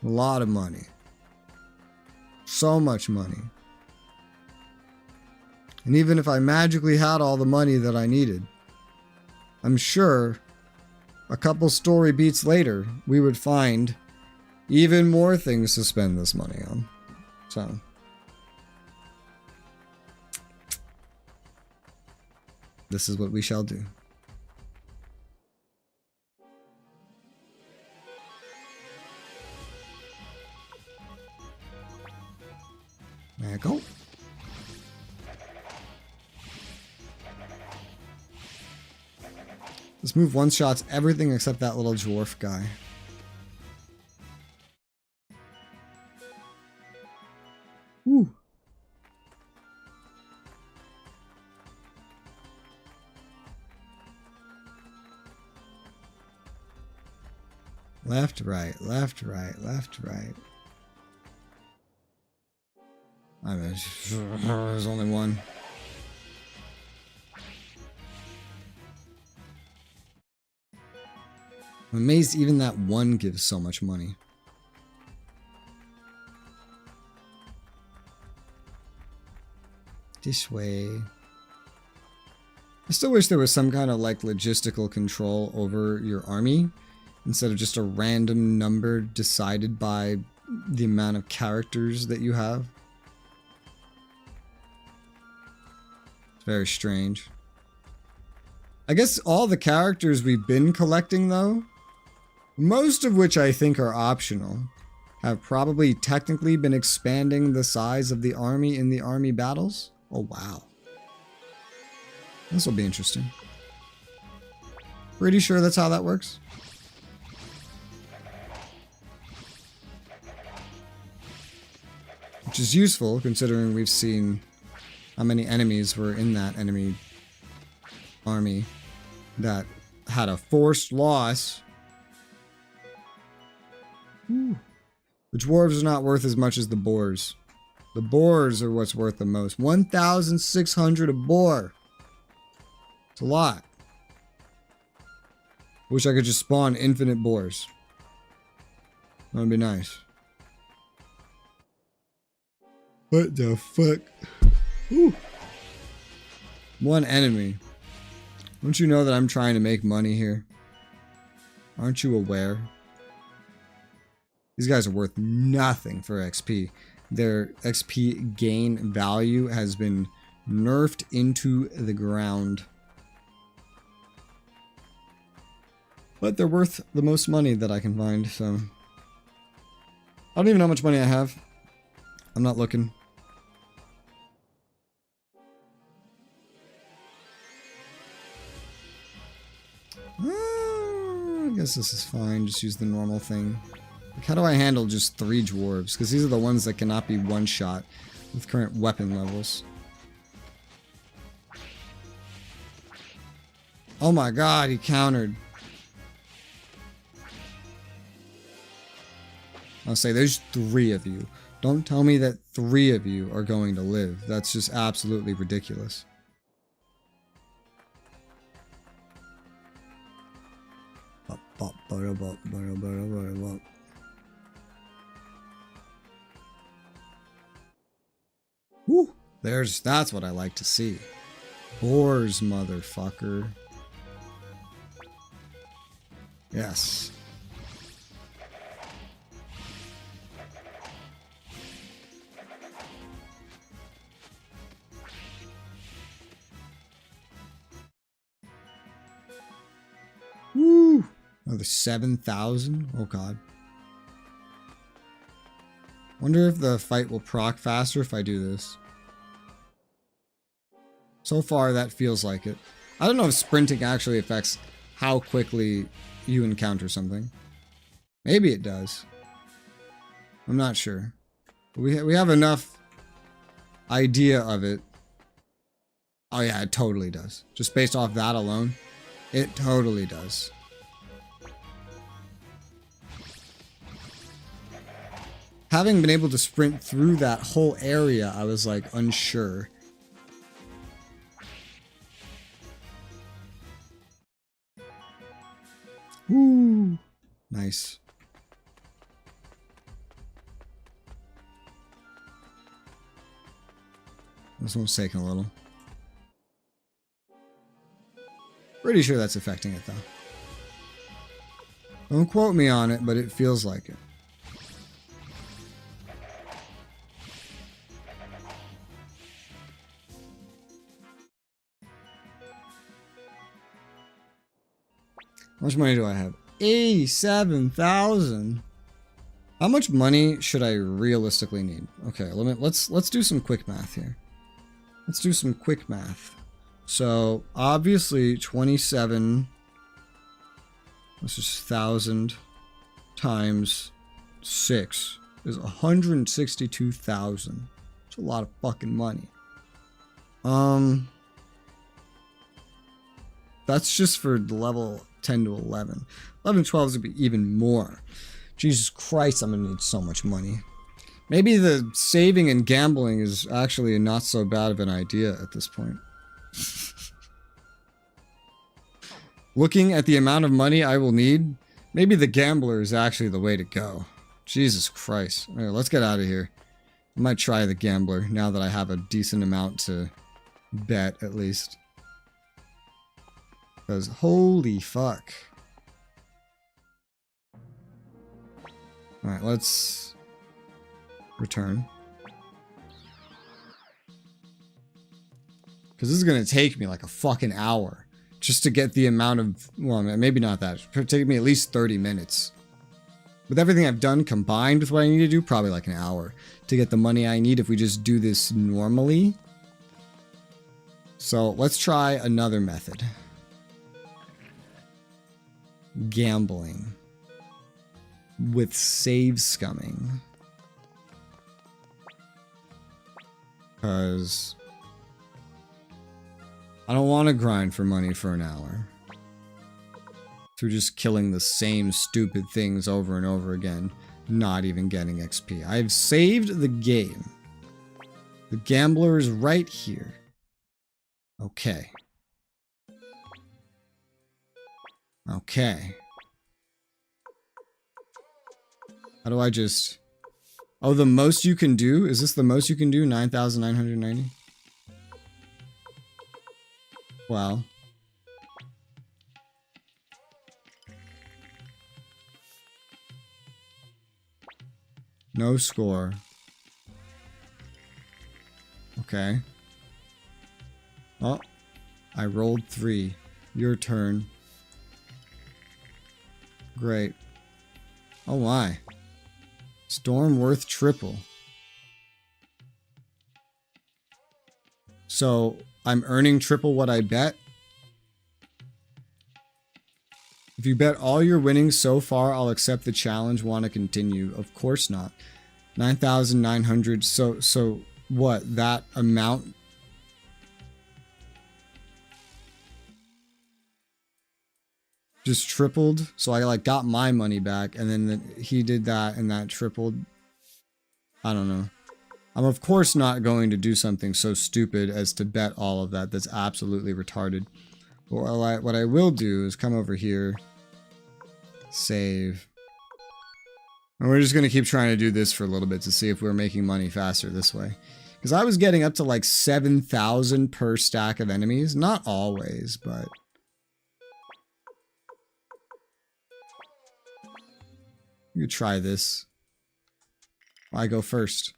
A lot of money. So much money. And even if I magically had all the money that I needed, I'm sure a couple story beats later, we would find even more things to spend this money on. So, this is what we shall do. There you go. This move one-shots everything except that little dwarf guy. Woo. Left, right, left, right, left, right. I mean, there's only one. I'm amazed even that one gives so much money. This way. I still wish there was some kind of like logistical control over your army instead of just a random number decided by the amount of characters that you have. It's very strange. I guess all the characters we've been collecting though, most of which I think are optional, have probably technically been expanding the size of the army in the army battles. Oh wow. This will be interesting. Pretty sure that's how that works. Which is useful, considering we've seen how many enemies were in that enemy army that had a forced loss. Ooh. The dwarves are not worth as much as the boars. The boars are what's worth the most. 1,600 a boar. It's a lot. Wish I could just spawn infinite boars. That would be nice. What the fuck? Ooh. One enemy. Don't you know that I'm trying to make money here? Aren't you aware? These guys are worth nothing for XP. Their XP gain value has been nerfed into the ground. But they're worth the most money that I can find, so... I don't even know how much money I have. I'm not looking. I guess this is fine. Just use the normal thing. Like, how do I handle just 3 dwarves? Because these are the ones that cannot be one-shot with current weapon levels. Oh my god, he countered. I'll say there's 3 of you. Don't tell me that 3 of you are going to live. That's just absolutely ridiculous. Woo! That's what I like to see. Boars, motherfucker. Yes. Woo! Another 7,000? Oh god. Wonder if the fight will proc faster if I do this. So far, that feels like it. I don't know if sprinting actually affects how quickly you encounter something. Maybe it does. I'm not sure. We have enough idea of it. Oh yeah, it totally does. Just based off that alone, it totally does. Having been able to sprint through that whole area, I was like unsure. Woo! Nice. This one's taking a little. Pretty sure that's affecting it though. Don't quote me on it, but it feels like it. How much money do I have? 87,000. How much money should I realistically need? Okay, let's do some quick math here. Let's do some quick math. So obviously 27. This is 1,000 times 6 is 162,000. It's a lot of fucking money. That's just for the level 10 to 11. 11 to 12 would be even more. Jesus Christ, I'm gonna need so much money. Maybe the saving and gambling is actually not so bad of an idea at this point. Looking at the amount of money I will need, maybe the gambler is actually the way to go. Jesus Christ. All right, let's get out of here. I might try the gambler now that I have a decent amount to bet at least. Because holy fuck. Alright, let's return. Because this is going to take me like a fucking hour. Just to get the amount of... Well, maybe not that. It'll take me at least 30 minutes. With everything I've done combined with what I need to do, probably like an hour. To get the money I need if we just do this normally. So let's try another method. Gambling. With save scumming. Because I don't want to grind for money for an hour. Through just killing the same stupid things over and over again. Not even getting XP. I've saved the game. The gambler is right here. Okay. Okay. How do I just... Oh, the most you can do? Is this the most you can do? 9,990? Wow. No score. Okay. Oh. I rolled 3. Your turn. Great. Oh my. Storm worth triple. So, I'm earning triple what I bet? If you bet all your winnings so far, I'll accept the challenge. Want to continue? Of course not. 9,900. So what? That amount? Just tripled? So I like got my money back, and then he did that, and that tripled. I don't know. I'm of course not going to do something so stupid as to bet all of that. That's absolutely retarded. But what I will do is come over here. Save. And we're just going to keep trying to do this for a little bit to see if we're making money faster this way. Because I was getting up to like 7,000 per stack of enemies. Not always, but... You could try this. I go first.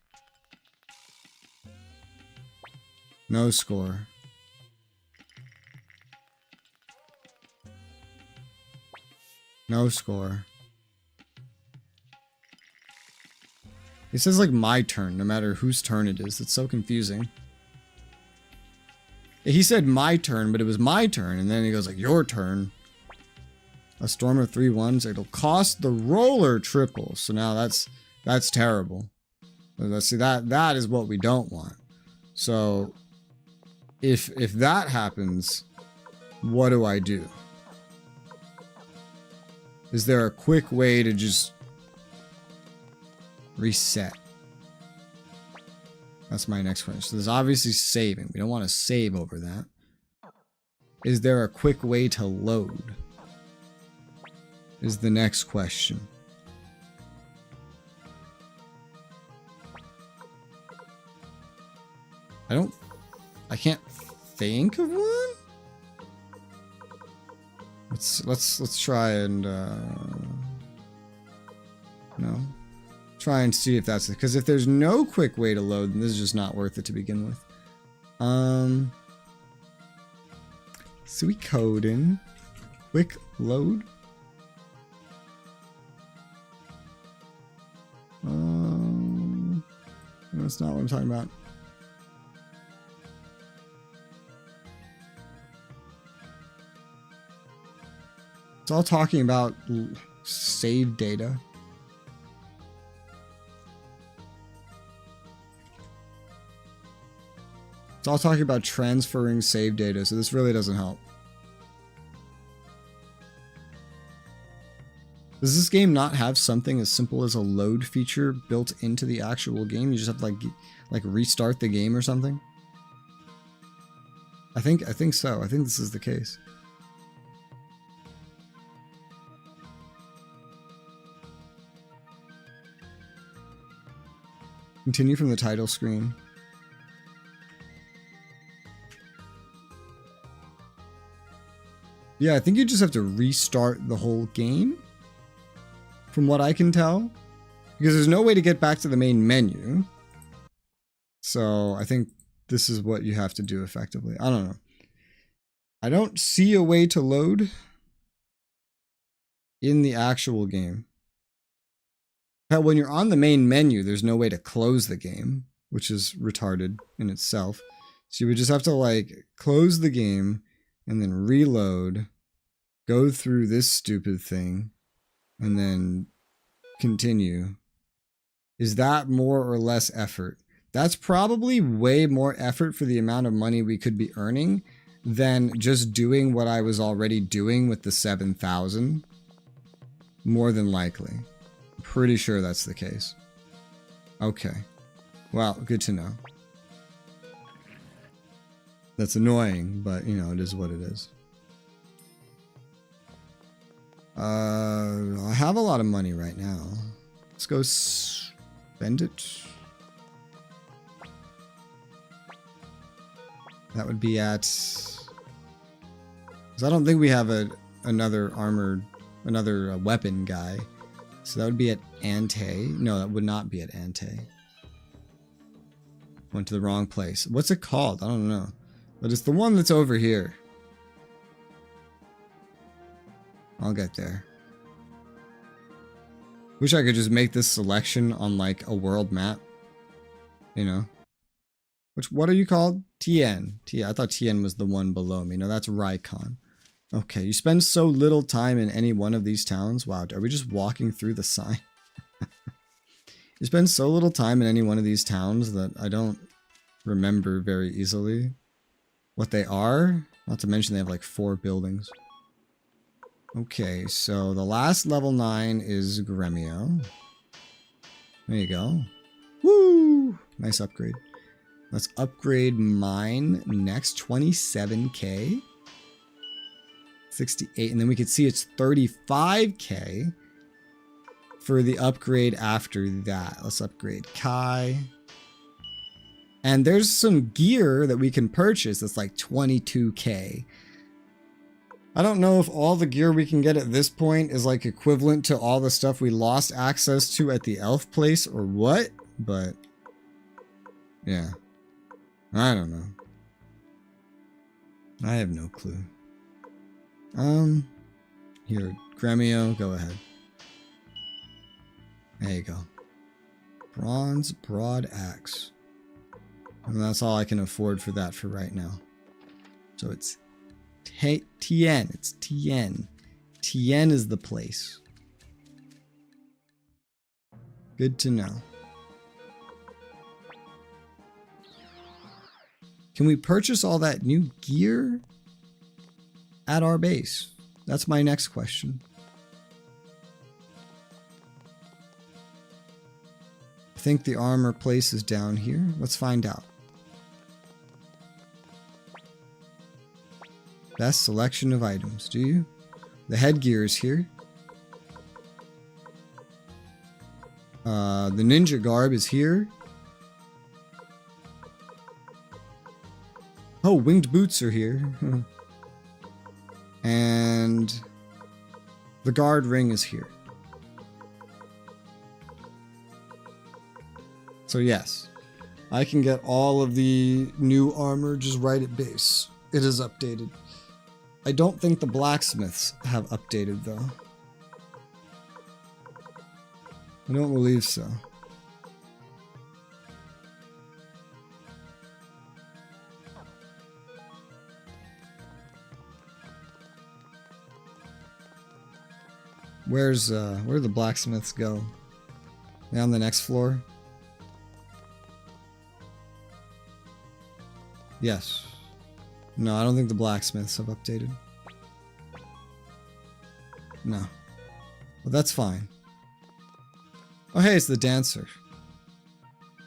No score. No score. It says like my turn, no matter whose turn it is. It's so confusing. He said my turn, but it was my turn, and then he goes like your turn. A storm of 3 ones. It'll cost the roller triple. So now that's terrible. Let's see, that is what we don't want. So if that happens, what do I do? Is there a quick way to just reset? That's my next question. So there's obviously saving. We don't want to save over that. Is there a quick way to load? Is the next question. I can't think of one. Let's try and no. Try and see if that's it. Because if there's no quick way to load, then this is just not worth it to begin with. Suikoden. Quick load. That's not what I'm talking about. It's all talking about save data. It's all talking about transferring save data, so this really doesn't help. Does this game not have something as simple as a load feature built into the actual game? You just have to like restart the game or something? I think so. I think this is the case. Continue from the title screen. Yeah, I think you just have to restart the whole game. From what I can tell. Because there's no way to get back to the main menu. So I think this is what you have to do effectively. I don't know. I don't see a way to load in the actual game. Hell, when you're on the main menu, there's no way to close the game, which is retarded in itself. So you would just have to like close the game and then reload, go through this stupid thing, and then continue. Is that more or less effort? That's probably way more effort for the amount of money we could be earning than just doing what I was already doing with the 7,000. More than likely. I'm pretty sure that's the case. Okay. Well, good to know. That's annoying, but you know, it is what it is. I have a lot of money right now. Let's go spend it. That would be at... Because I don't think we have another weapon guy. So that would be at Ante. No, that would not be at Ante. Went to the wrong place. What's it called? I don't know. But it's the one that's over here. I'll get there. Wish I could just make this selection on like a world map. You know? What are you called? TN. I thought TN was the one below me. No, that's Raikon. Okay, you spend so little time in any one of these towns. Wow, are we just walking through the sign? You spend so little time in any one of these towns that I don't remember very easily what they are. Not to mention they have like 4 buildings. Okay, so the last level 9 is Gremio. There you go. Woo! Nice upgrade. Let's upgrade mine next. 27k. 68, and then we can see it's 35k for the upgrade after that. Let's upgrade Kai. And there's some gear that we can purchase that's like 22k. I don't know if all the gear we can get at this point is like equivalent to all the stuff we lost access to at the elf place or what, but yeah. I don't know. I have no clue. Here, Gremio, go ahead. There you go. Bronze broad axe. And that's all I can afford for that for right now. So it's Tien. It's Tien. Tien is the place. Good to know. Can we purchase all that new gear at our base? That's my next question. I think the armor place is down here. Let's find out. Best selection of items, do you? The headgear is here. The ninja garb is here. Oh, winged boots are here. And the guard ring is here. So yes, I can get all of the new armor just right at base. It is updated. I don't think the blacksmiths have updated though. I don't believe so. Where do the blacksmiths go? They on the next floor? Yes. No, I don't think the blacksmiths have updated. No. Well, that's fine. Oh, hey, it's the dancer.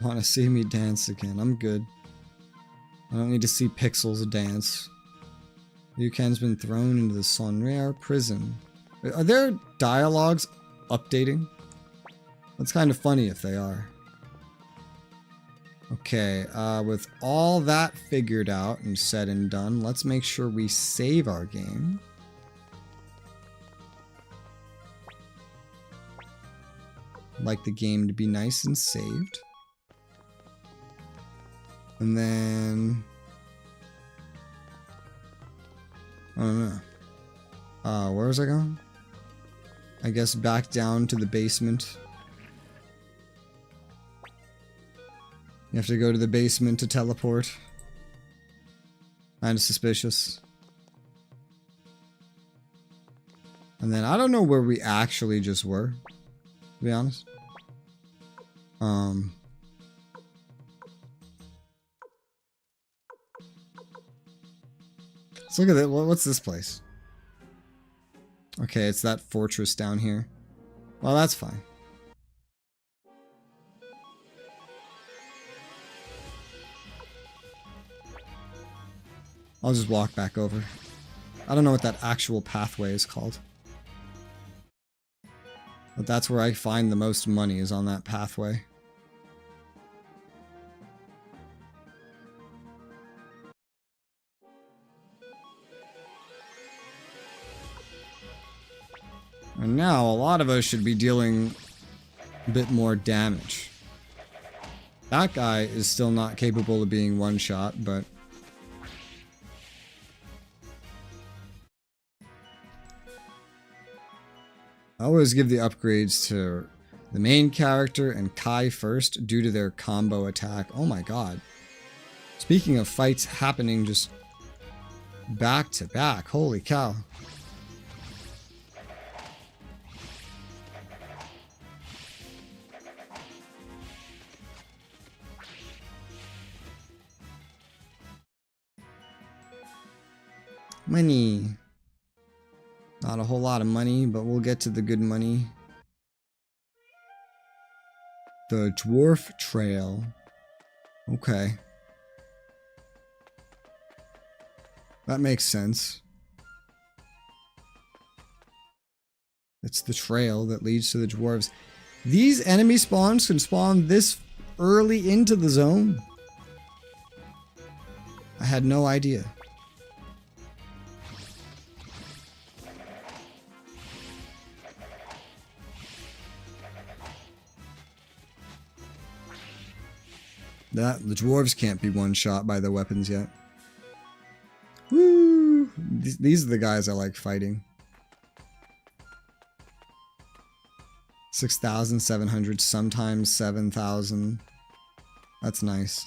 Want to see me dance again? I'm good. I don't need to see Pixels dance. Liu Kang's been thrown into the Sonrier prison. Are their dialogues updating? That's kind of funny if they are. Okay, with all that figured out and said and done, let's make sure we save our game. Like the game to be nice and saved. And then... I don't know. Where was I going? I guess back down to the basement. You have to go to the basement to teleport. Kinda suspicious. And then I don't know where we actually just were, to be honest. Let's look at it. What's this place? Okay, it's that fortress down here. Well, that's fine. I'll just walk back over. I don't know what that actual pathway is called. But that's where I find the most money, is on that pathway. And now a lot of us should be dealing a bit more damage. That guy is still not capable of being one shot, but I always give the upgrades to the main character and Kai first due to their combo attack. Oh my god. Speaking of fights happening just back to back, holy cow. Money. Not a whole lot of money, but we'll get to the good money. The Dwarf Trail. Okay. That makes sense. It's the trail that leads to the dwarves. These enemy spawns can spawn this early into the zone? I had no idea. The dwarves can't be one-shot by the weapons yet. Woo! These are the guys I like fighting. 6,700, sometimes 7,000. That's nice.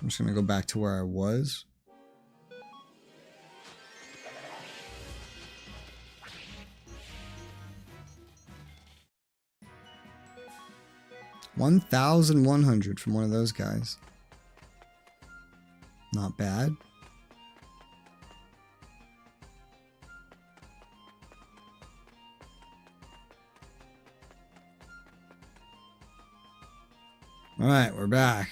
I'm just gonna go back to where I was. $1,100 from one of those guys. Not bad. Alright, we're back.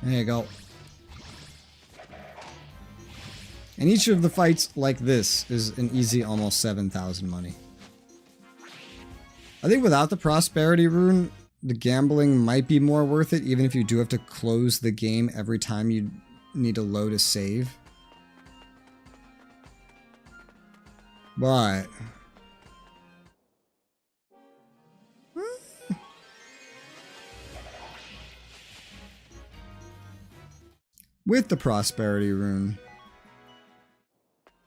There you go. And each of the fights like this is an easy almost 7,000 money. I think without the prosperity rune, the gambling might be more worth it, even if you do have to close the game every time you need to load a save. But with the prosperity rune,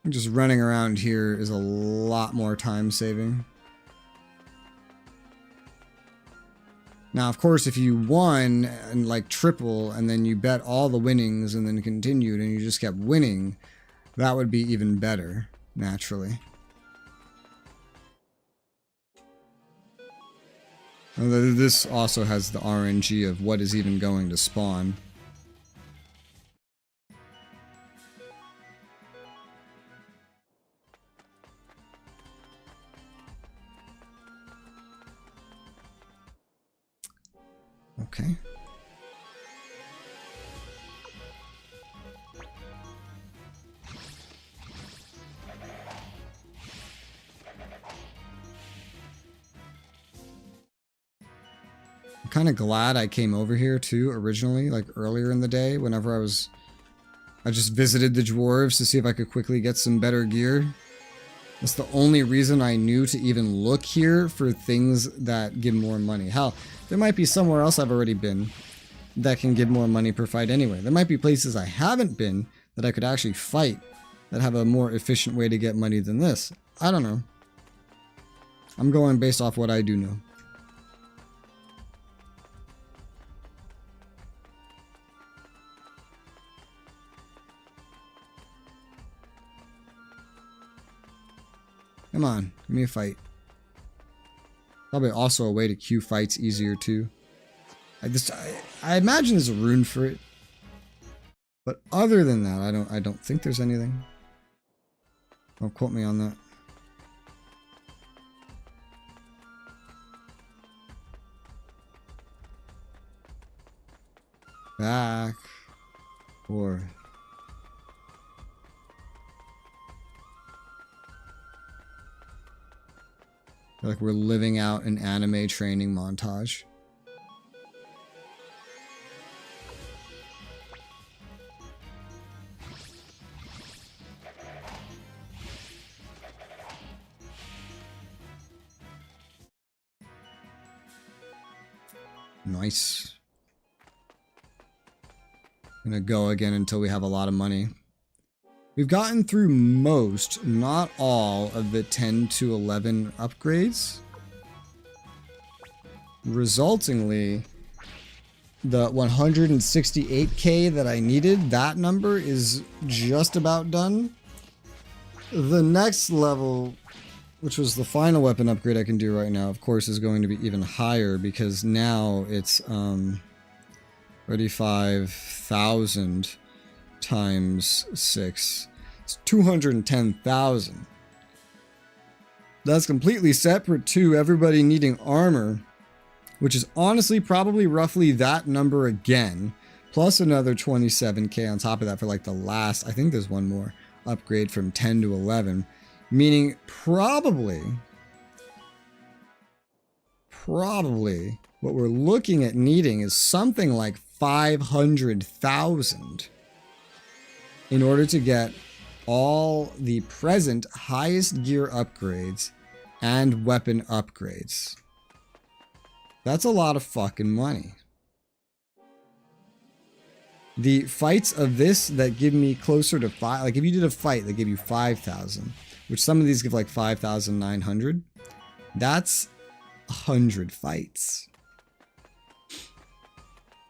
just running around here is a lot more time saving. Now, of course, if you won and like triple and then you bet all the winnings and then continued and you just kept winning, that would be even better, naturally. This also has the RNG of what is even going to spawn. Okay. I'm kind of glad I came over here too originally, like earlier in the day, whenever I just visited the dwarves to see if I could quickly get some better gear. That's the only reason I knew to even look here for things that give more money. Hell, there might be somewhere else I've already been that can give more money per fight anyway. There might be places I haven't been that I could actually fight that have a more efficient way to get money than this. I don't know. I'm going based off what I do know. Come on, give me a fight. Probably also a way to queue fights easier too. I imagine there's a rune for it. But other than that, I don't think there's anything. Don't quote me on that. Back. Forth. Like we're living out an anime training montage. Nice. Gonna go again until we have a lot of money. We've gotten through most, not all, of the 10 to 11 upgrades. Resultingly, the 168k that I needed, that number is just about done. The next level, which was the final weapon upgrade I can do right now, of course, is going to be even higher because now it's 35,000 times 6. It's 210,000. That's completely separate to everybody needing armor, which is honestly probably roughly that number again, plus another 27k on top of that for like the last, I think there's one more upgrade from 10 to 11, meaning probably what we're looking at needing is something like 500,000 in order to get all the present highest gear upgrades and weapon upgrades. That's a lot of fucking money. The fights of this that give me closer to 5, like if you did a fight that gave you 5,000, which some of these give like 5,900, that's 100 fights.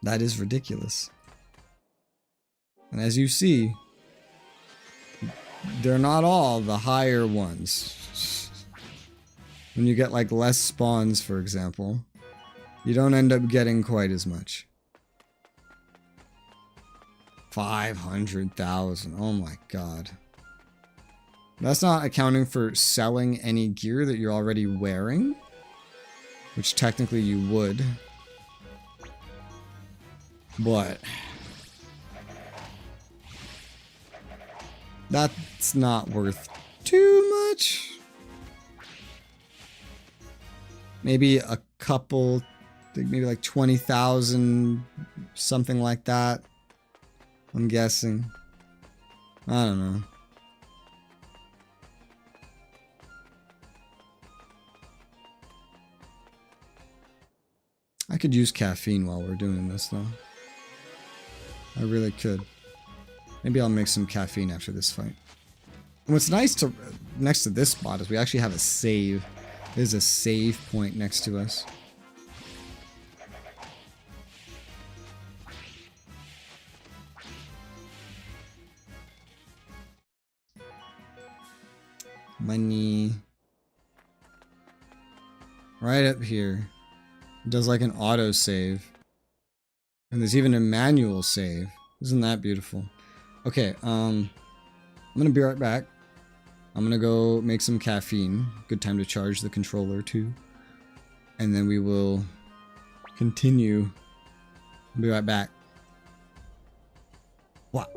That is ridiculous. And as you see, they're not all the higher ones. When you get like less spawns, for example, you don't end up getting quite as much. 500,000. Oh my god. That's not accounting for selling any gear that you're already wearing, which technically you would. But that's not worth too much. Maybe a couple, maybe like 20,000, something like that. I'm guessing. I don't know. I could use caffeine while we're doing this though. I really could. Maybe I'll make some caffeine after this fight. And what's nice to next to this spot is we actually have a save. There's a save point next to us. Money. Right up here. It does like an auto save. And there's even a manual save. Isn't that beautiful? Okay, I'm gonna be right back. I'm gonna go make some caffeine. Good time to charge the controller too. And then we will continue. I'll be right back. What?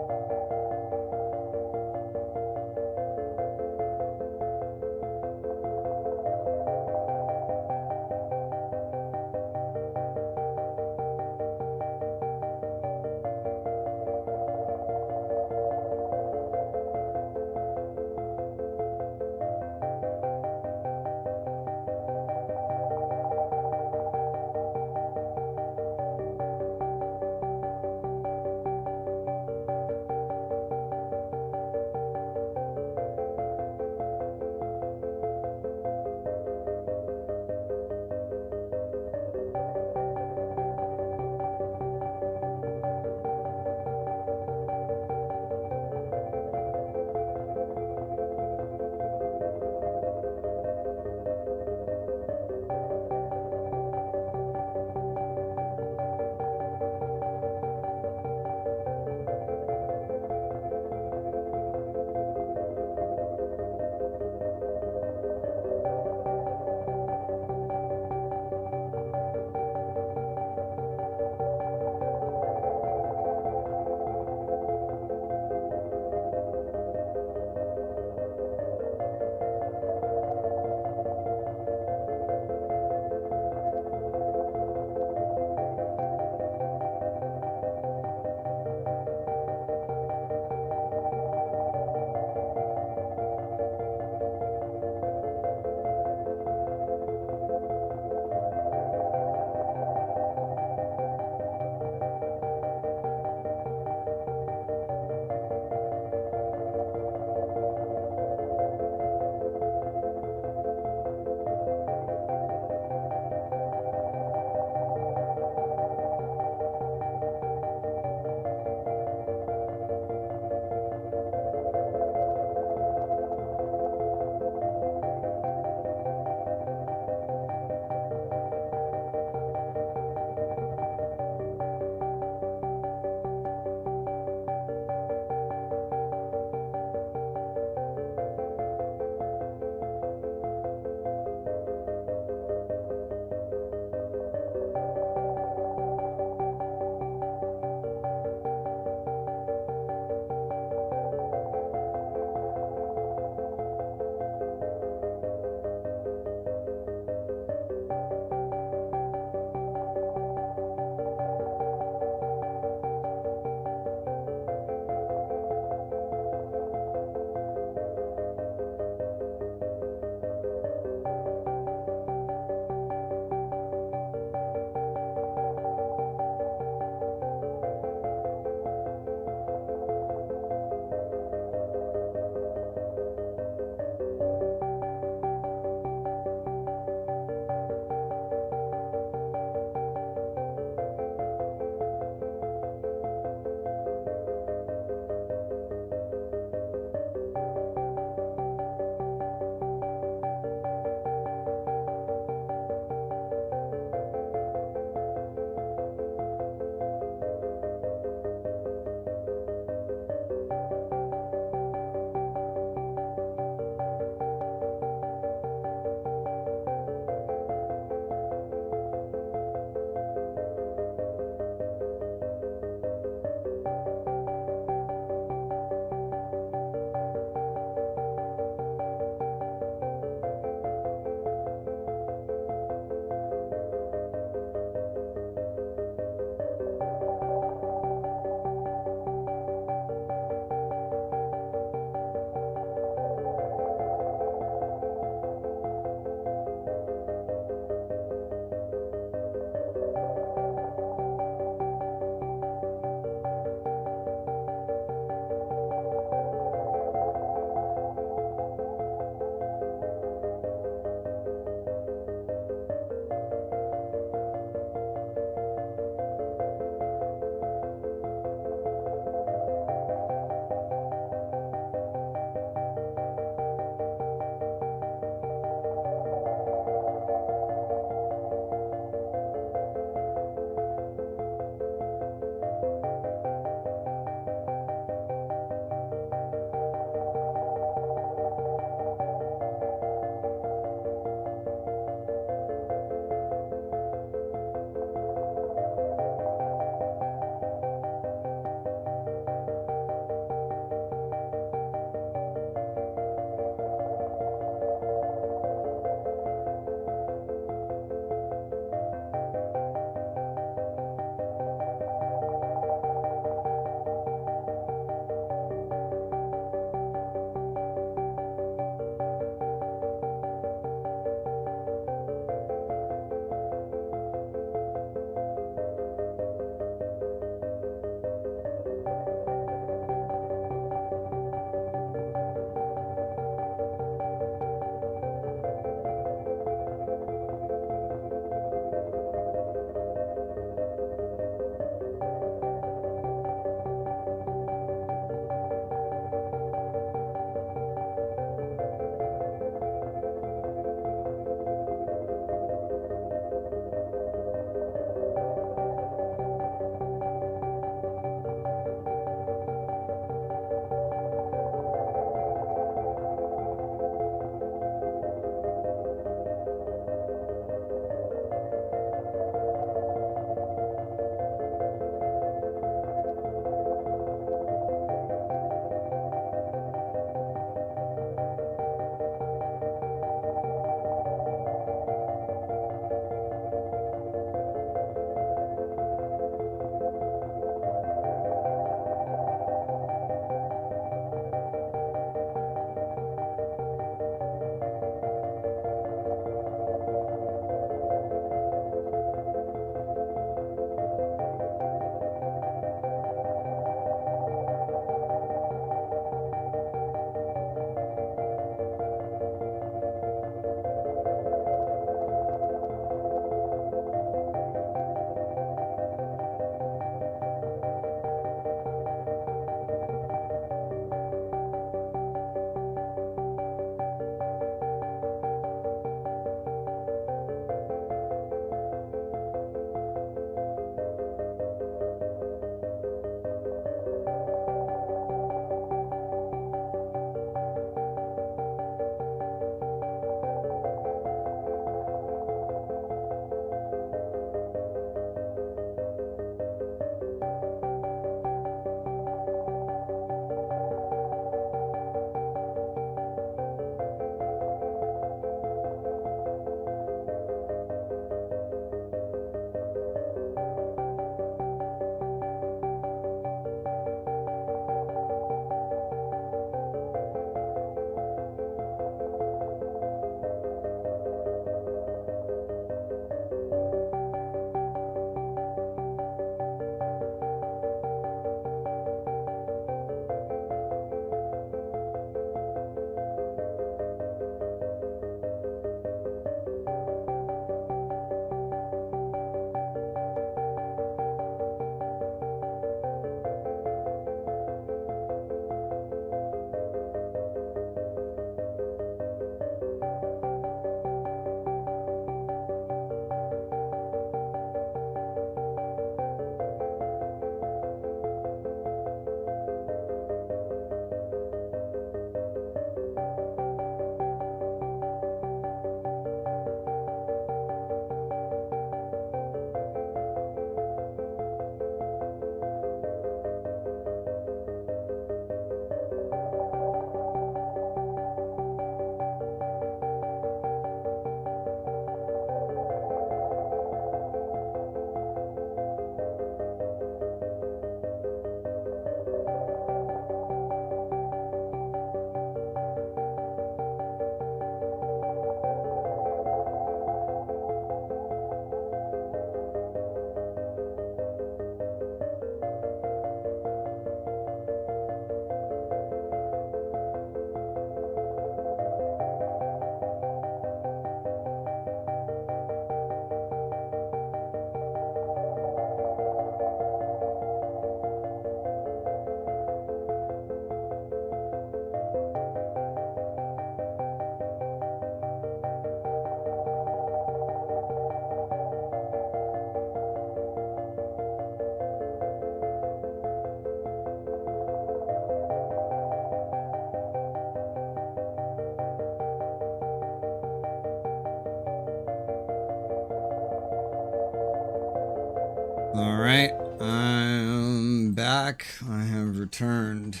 Alright, I'm back. I have returned.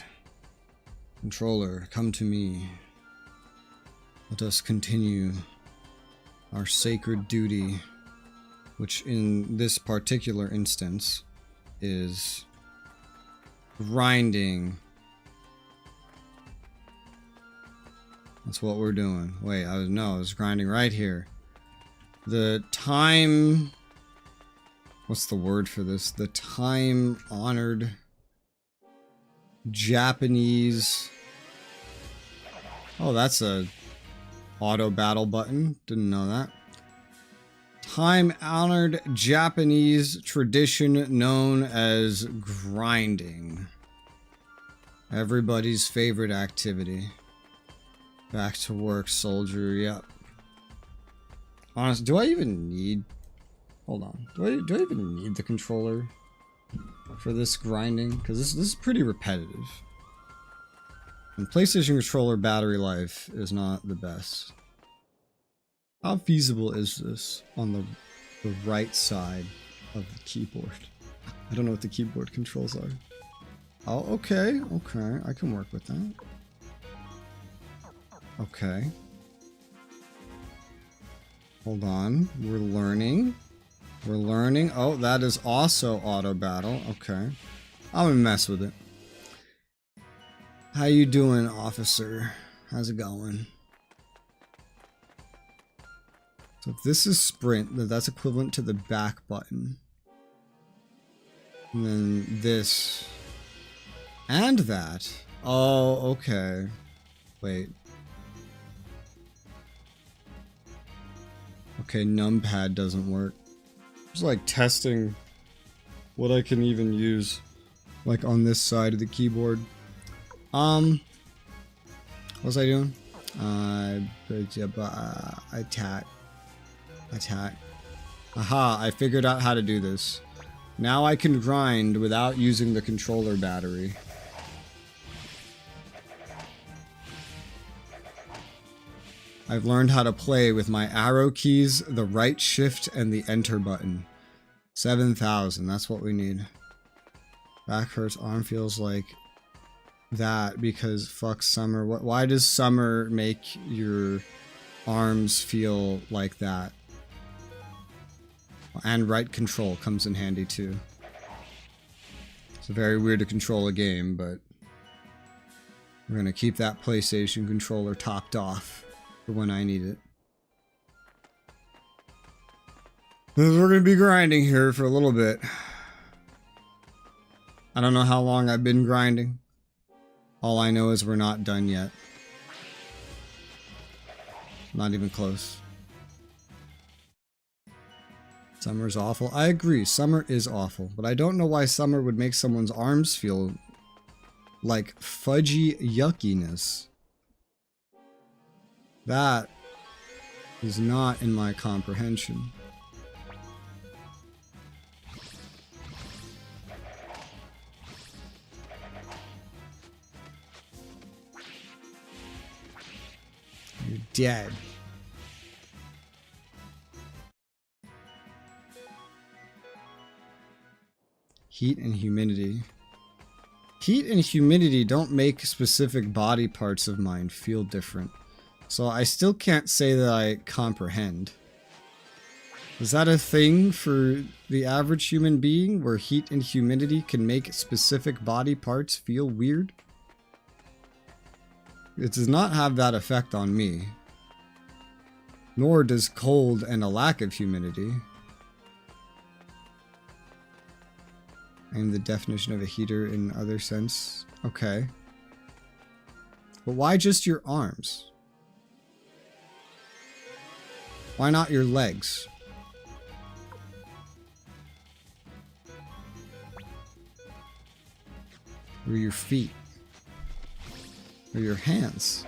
Controller, come to me. Let us continue our sacred duty, which in this particular instance is grinding. That's what we're doing. Wait, I was grinding right here. The time... What's the word for this? The time-honored Japanese... Oh, that's a auto battle button. Didn't know that. Time-honored Japanese tradition known as grinding. Everybody's favorite activity. Back to work, soldier. Yep. Honestly, do I even need... Hold on. Do I even need the controller for this grinding? Because this is pretty repetitive. And PlayStation controller battery life is not the best. How feasible is this on the right side of the keyboard? I don't know what the keyboard controls are. Oh, okay. Okay. I can work with that. Okay. Hold on. We're learning. We're learning. Oh, that is also auto battle. Okay. I'm gonna mess with it. How you doing, officer? How's it going? So if this is sprint, then that's equivalent to the back button. And then this. And that. Oh, okay. Wait. Okay, numpad doesn't work. Just like testing what I can even use, like on this side of the keyboard. What was I doing? Attack. Aha, I figured out how to do this. Now I can grind without using the controller battery. I've learned how to play with my arrow keys, the right shift, and the enter button. 7,000, that's what we need. Back hurts, arm feels like that because fuck summer. Why does summer make your arms feel like that? And right control comes in handy too. It's very weird to control a game, but we're gonna keep that PlayStation controller topped off for when I need it. We're gonna be grinding here for a little bit. I don't know how long I've been grinding. All I know is we're not done yet. Not even close. Summer's awful. I agree, summer is awful, but I don't know why summer would make someone's arms feel like fudgy yuckiness. That is not in my comprehension. You're dead. Heat and humidity. Heat and humidity don't make specific body parts of mine feel different. So I still can't say that I comprehend. Is that a thing for the average human being, where heat and humidity can make specific body parts feel weird? It does not have that effect on me. Nor does cold and a lack of humidity. And the definition of a heater in other sense. Okay. But why just your arms? Why not your legs? Or your feet? Or your hands?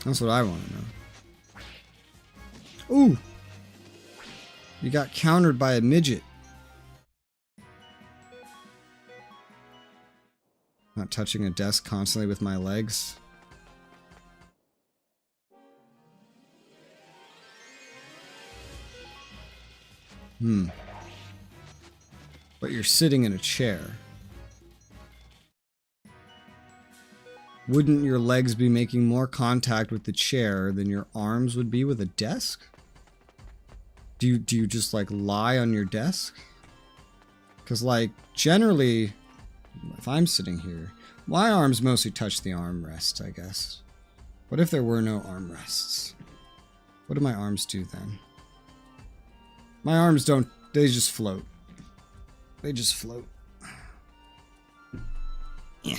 That's what I want to know. Ooh! You got countered by a midget. Not touching a desk constantly with my legs. But you're sitting in a chair. Wouldn't your legs be making more contact with the chair than your arms would be with a desk? Do you just like lie on your desk? Because like generally, if I'm sitting here, my arms mostly touch the armrest, I guess. What if there were no armrests? What do my arms do then? My arms don't, they just float. They just float. Yeah.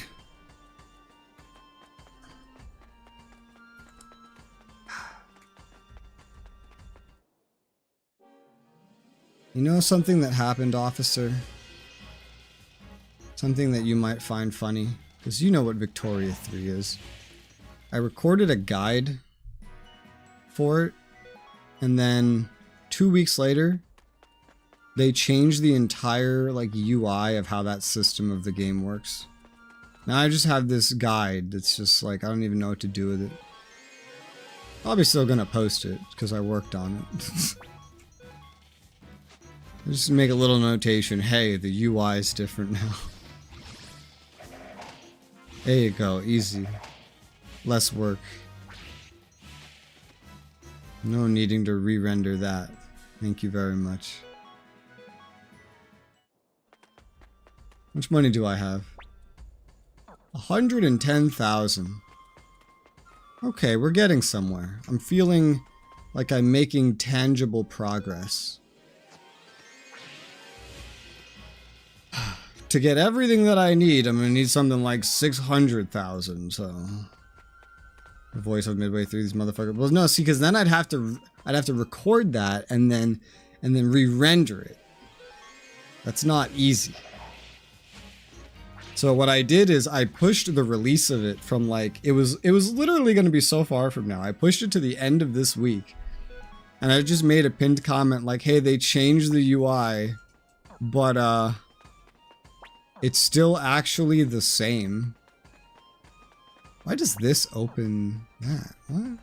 You know something that happened, officer? Something that you might find funny, because you know what Victoria 3 is. I recorded a guide for it, and then 2 weeks later, they changed the entire like UI of how that system of the game works. Now I just have this guide that's just like, I don't even know what to do with it. I'll be still gonna post it because I worked on it. Just make a little notation. Hey, the UI is different now. There you go, easy. Less work. No needing to re-render that. Thank you very much. How much money do I have? 110,000. Okay, we're getting somewhere. I'm feeling like I'm making tangible progress. To get everything that I need, I'm gonna need something like 600,000, so... The voice of midway through these motherfuckers. Well, no, see, because then I'd have to record that and then re-render it. That's not easy. So what I did is I pushed the release of it from like, it was literally going to be so far from now. I pushed it to the end of this week. And I just made a pinned comment like, hey, they changed the UI, but it's still actually the same. Why does this open that? What?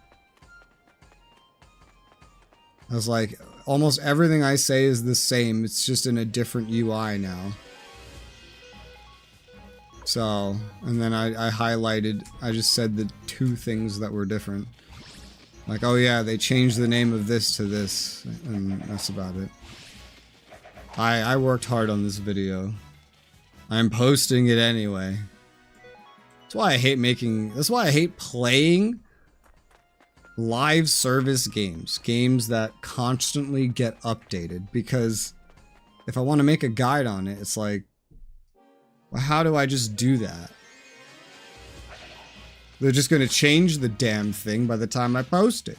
I was like, almost everything I say is the same. It's just in a different UI now. So, and then I highlighted, I just said the two things that were different. Like, oh yeah, they changed the name of this to this, and that's about it. I worked hard on this video. I'm posting it anyway. That's why I hate playing live service games. Games that constantly get updated, because if I want to make a guide on it, it's like, well, how do I just do that? They're just going to change the damn thing by the time I post it.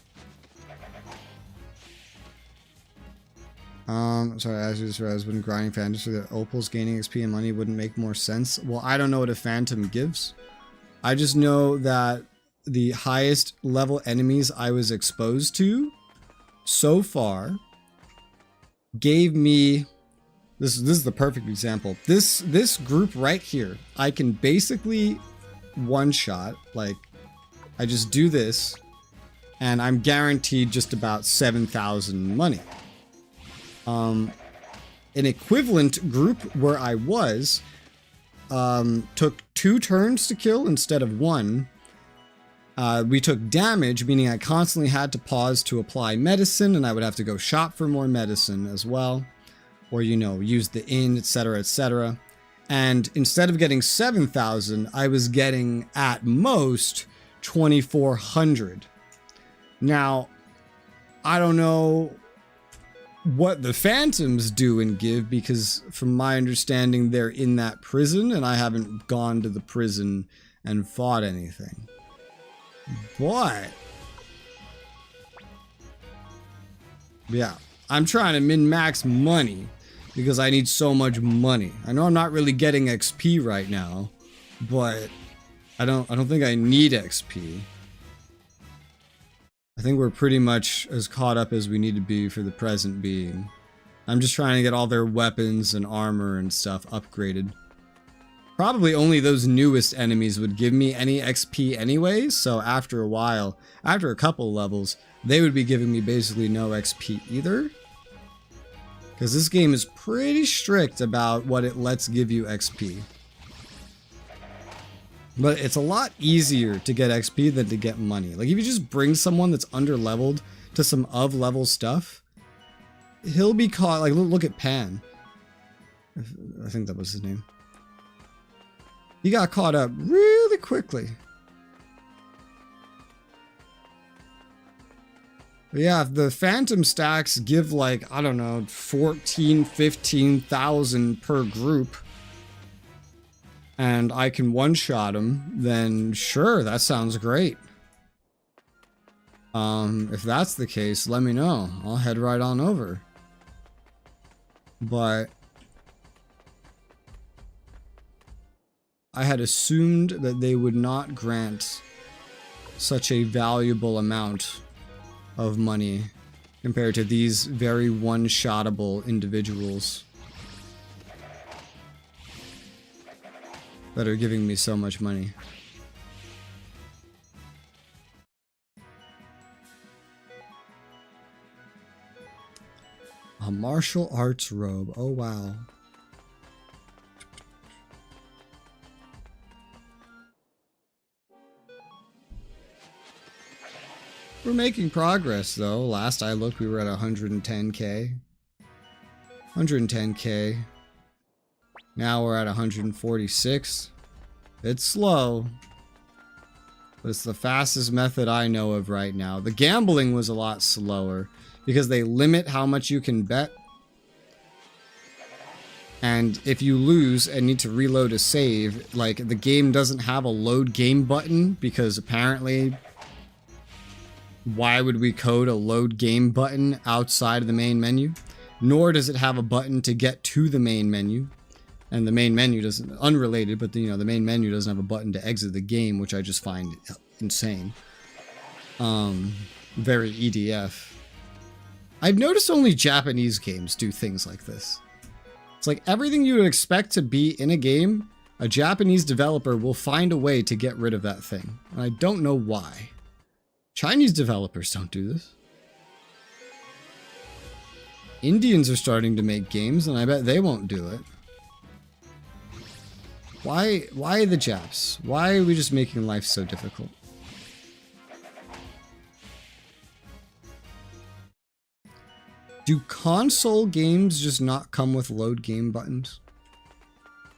Sorry, as you I was been grinding Phantom so that Opals gaining XP and money wouldn't make more sense. Well, I don't know what a Phantom gives. I just know that the highest level enemies I was exposed to so far gave me... This is the perfect example. This group right here, I can basically one-shot, like, I just do this, and I'm guaranteed just about 7,000 money. An equivalent group where I was, took 2 turns to kill instead of 1. We took damage, meaning I constantly had to pause to apply medicine, and I would have to go shop for more medicine as well. Or, you know, use the inn, etc., etc. And instead of getting 7,000, I was getting, at most, 2,400. Now, I don't know what the Phantoms do and give, because from my understanding, they're in that prison, and I haven't gone to the prison and fought anything. But... yeah, I'm trying to min-max money, because I need so much money. I know I'm not really getting XP right now, but I don't think I need XP. I think we're pretty much as caught up as we need to be for the present being. I'm just trying to get all their weapons and armor and stuff upgraded. Probably only those newest enemies would give me any XP anyway, so after a while, after a couple levels, they would be giving me basically no XP either. Because this game is pretty strict about what it lets give you XP. But it's a lot easier to get XP than to get money. Like if you just bring someone that's under-leveled to some of-level stuff, he'll be caught. Like look at Pan. I think that was his name. He got caught up really quickly. But yeah, if the Phantom stacks give like, I don't know, 14, 15,000 per group, and I can one-shot them, then sure, that sounds great. If that's the case, let me know. I'll head right on over. But I had assumed that they would not grant such a valuable amount of money compared to these very one-shottable individuals that are giving me so much money. A martial arts robe. Oh wow. We're making progress though. Last I looked, we were at 110k. 110k. Now we're at 146. It's slow, but it's the fastest method I know of right now. The gambling was a lot slower because they limit how much you can bet. And if you lose and need to reload a save, like the game doesn't have a load game button because apparently why would we code a load game button outside of the main menu? Nor does it have a button to get to the main menu. And the main menu doesn't, unrelated, but the main menu doesn't have a button to exit the game, which I just find insane. Very EDF. I've noticed only Japanese games do things like this. It's like everything you would expect to be in a game, a Japanese developer will find a way to get rid of that thing. And I don't know why. Chinese developers don't do this. Indians are starting to make games, and I bet they won't do it. Why the Japs? Why are we just making life so difficult? Do console games just not come with load game buttons?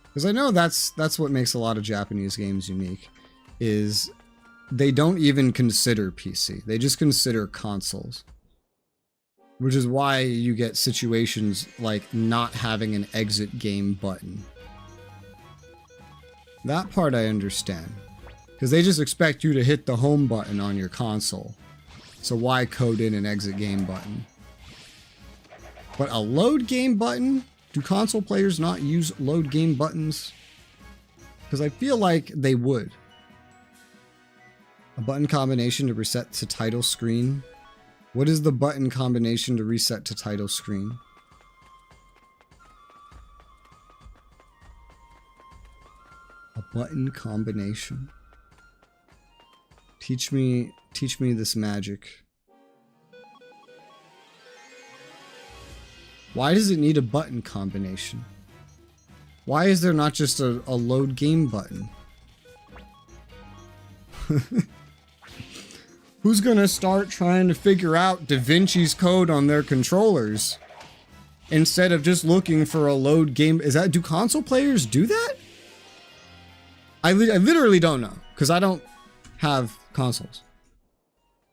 Because I know that's what makes a lot of Japanese games unique, is they don't even consider PC. They just consider consoles. Which is why you get situations like not having an exit game button. That part I understand. Because they just expect you to hit the home button on your console. So why code in an exit game button? But a load game button? Do console players not use load game buttons? Because I feel like they would. A button combination to reset to title screen. What is the button combination to reset to title screen? A button combination. Teach me this magic. Why does it need a button combination? Why is there not just a load game button? Who's gonna start trying to figure out Da Vinci's code on their controllers instead of just looking for a load game? Do console players do that? I literally don't know because I don't have consoles.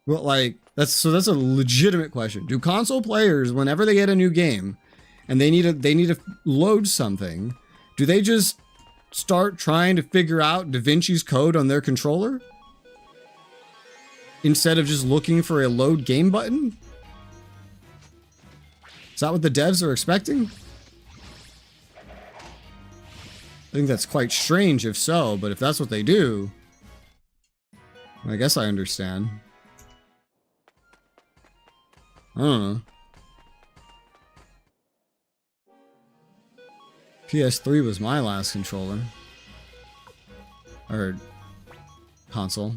But like that's a legitimate question. Do console players, whenever they get a new game and they need to load something, do they just start trying to figure out Da Vinci's code on their controller instead of just looking for a load game button? Is that what the devs are expecting? I think that's quite strange if so, but if that's what they do, I guess I understand. I don't know. PS3 was my last controller. Or console.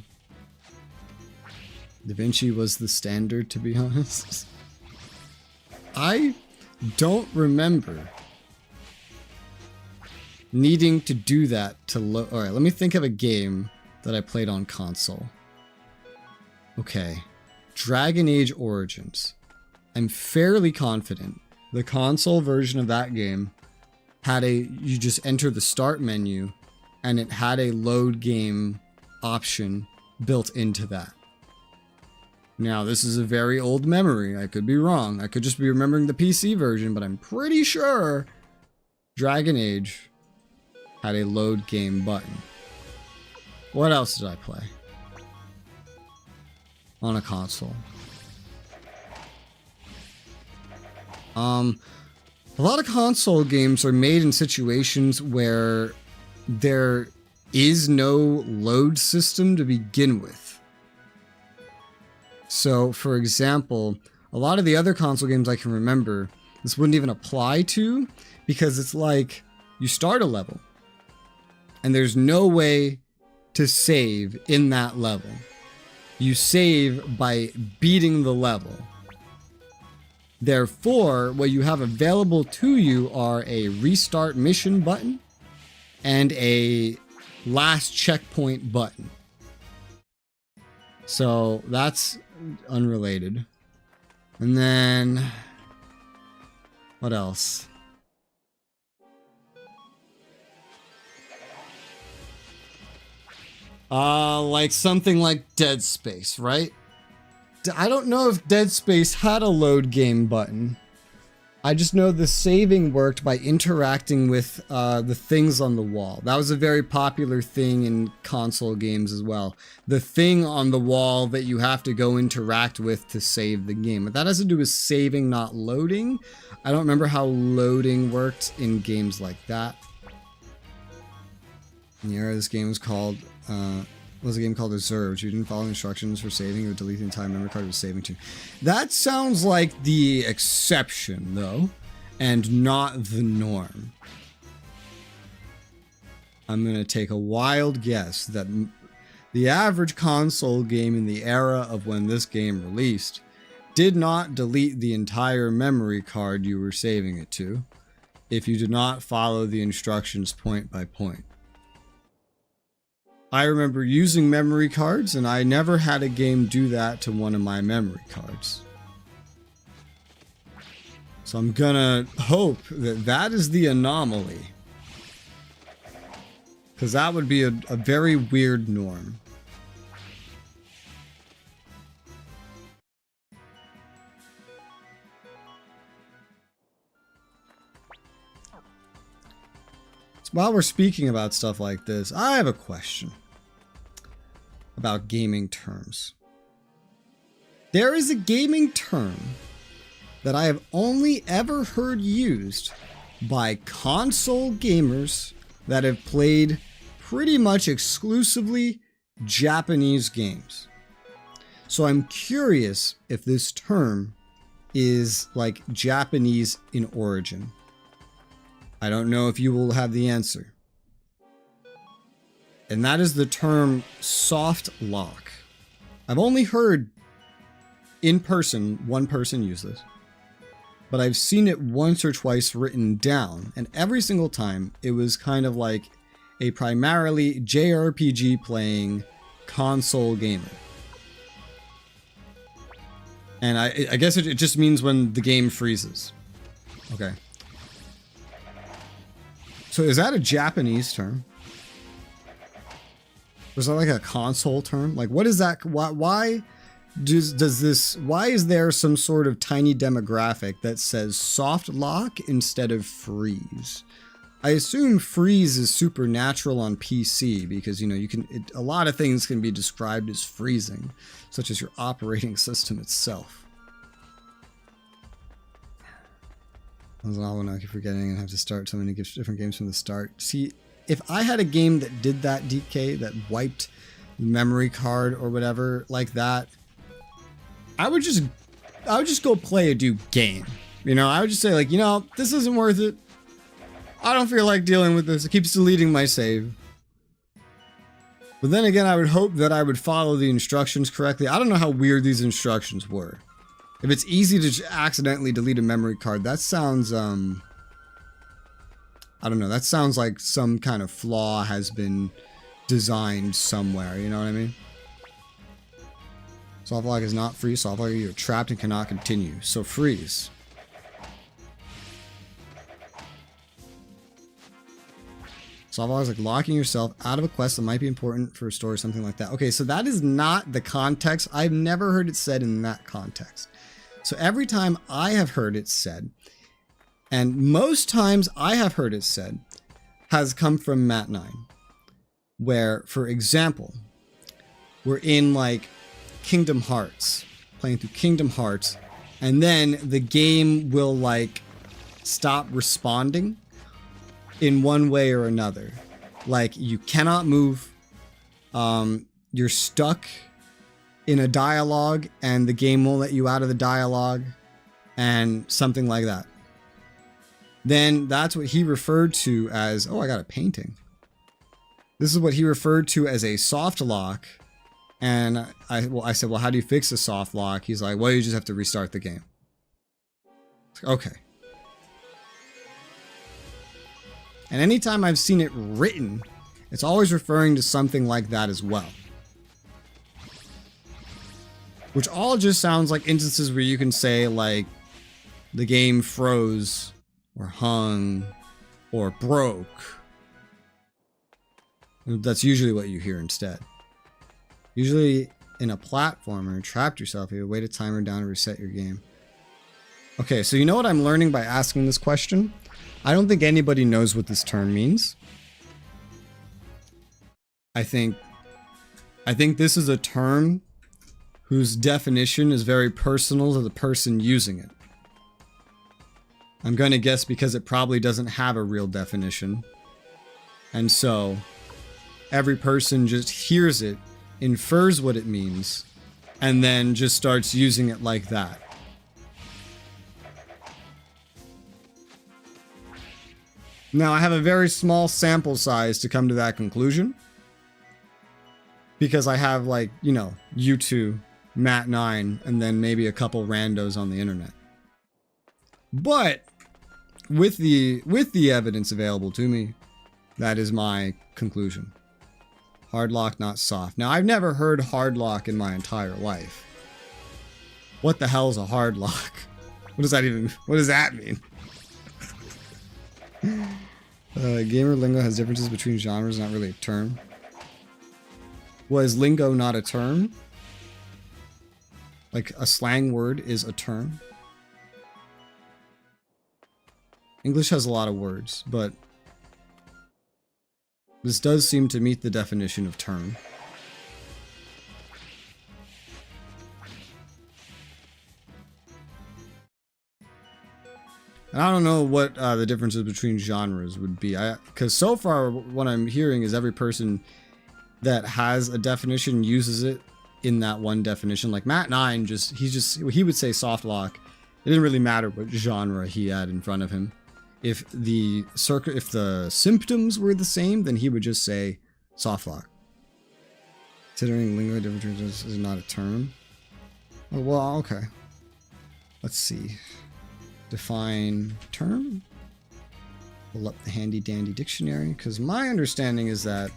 Da Vinci was the standard, to be honest. don't remember needing to do that to load. All right, let me think of a game that I played on console. Okay, Dragon Age Origins. I'm fairly confident the console version of that game had you just enter the start menu and it had a load game option built into that. Now, this is a very old memory. I could be wrong. I could just be remembering the PC version, but I'm pretty sure Dragon Age had a load game button. What else did I play on a console? A lot of console games are made in situations where there is no load system to begin with. So, for example, a lot of the other console games I can remember, this wouldn't even apply to, because it's like you start a level and there's no way to save in that level. You save by beating the level. Therefore, what you have available to you are a restart mission button and a last checkpoint button. So that's unrelated. And then what else? Like something like Dead Space, right? I don't know if Dead Space had a load game button. I just know the saving worked by interacting with the things on the wall. That was a very popular thing in console games as well. The thing on the wall that you have to go interact with to save the game. But that has to do with saving, not loading. I don't remember how loading worked in games like that. In the era this game was called... was a game called Reserved. You didn't follow instructions for saving or deleting the entire memory card it was saving to. That sounds like the exception, though, and not the norm. I'm going to take a wild guess that the average console game in the era of when this game released did not delete the entire memory card you were saving it to if you did not follow the instructions point by point. I remember using memory cards, and I never had a game do that to one of my memory cards. So I'm gonna hope that that is the anomaly. Because that would be a very weird norm. So while we're speaking about stuff like this, I have a question about gaming terms. There is a gaming term that I have only ever heard used by console gamers that have played pretty much exclusively Japanese games. So I'm curious if this term is like Japanese in origin. I don't know if you will have the answer. And that is the term soft lock. I've only heard in person one person use this, but I've seen it once or twice written down, and every single time it was kind of like a primarily JRPG playing console gamer. And I guess it just means when the game freezes. Okay. So is that a Japanese term? Was that like a console term? Like, what is that? Why is there some sort of tiny demographic that says soft lock instead of freeze? I assume freeze is supernatural on PC because, you know, a lot of things can be described as freezing, such as your operating system itself. That's all I keep forgetting and have to start so many different games from the start. See, if I had a game that did that, DK, that wiped the memory card or whatever like that, I would just go play a new game. You know, I would just say, like, you know, this isn't worth it. I don't feel like dealing with this. It keeps deleting my save. But then again, I would hope that I would follow the instructions correctly. I don't know how weird these instructions were. If it's easy to accidentally delete a memory card, that sounds, I don't know. That sounds like some kind of flaw has been designed somewhere. You know what I mean? Soft lock is not free. Soft lock, you're trapped and cannot continue. So freeze. Soft lock is like locking yourself out of a quest that might be important for a story or something like that. Okay, so that is not the context. I've never heard it said in that context. So every time I have heard it said, and most times I have heard it said, has come from Mat 9. Where, for example, we're in like Kingdom Hearts, playing through Kingdom Hearts, and then the game will like stop responding in one way or another. Like you cannot move, you're stuck in a dialogue and the game won't let you out of the dialogue, and something like that. Then that's what he referred to as, oh, I got a painting. This is what he referred to as a soft lock. And I said, well, how do you fix a soft lock? He's like, well, you just have to restart the game. Okay. And anytime I've seen it written, it's always referring to something like that as well. Which all just sounds like instances where you can say, like, the game froze, or hung, or broke. That's usually what you hear instead. Usually in a platformer, trapped yourself, you wait a timer down to reset your game. Okay, so you know what I'm learning by asking this question? I don't think anybody knows what this term means. I think this is a term whose definition is very personal to the person using it. I'm going to guess because it probably doesn't have a real definition. And so every person just hears it, infers what it means, and then just starts using it like that. Now, I have a very small sample size to come to that conclusion. Because I have, like, you know, you two, Mat 9, and then maybe a couple randos on the internet. But with the evidence available to me, that is my conclusion. Hard lock, not soft. Now, I've never heard hard lock in my entire life. What the hell is a hard lock? What does that mean? Gamer lingo has differences between genres, not really a term. Was lingo not a term? Like a slang word is a term? English has a lot of words, but this does seem to meet the definition of term. And I don't know what the differences between genres would be. Because so far what I'm hearing is every person that has a definition uses it in that one definition. Like Mat 9, he would say soft lock. It didn't really matter what genre he had in front of him. If the symptoms were the same, then he would just say soft lock. Considering lingo differences is not a term. Oh, well, okay. Let's see. Define term. Pull up the handy dandy dictionary, because my understanding is that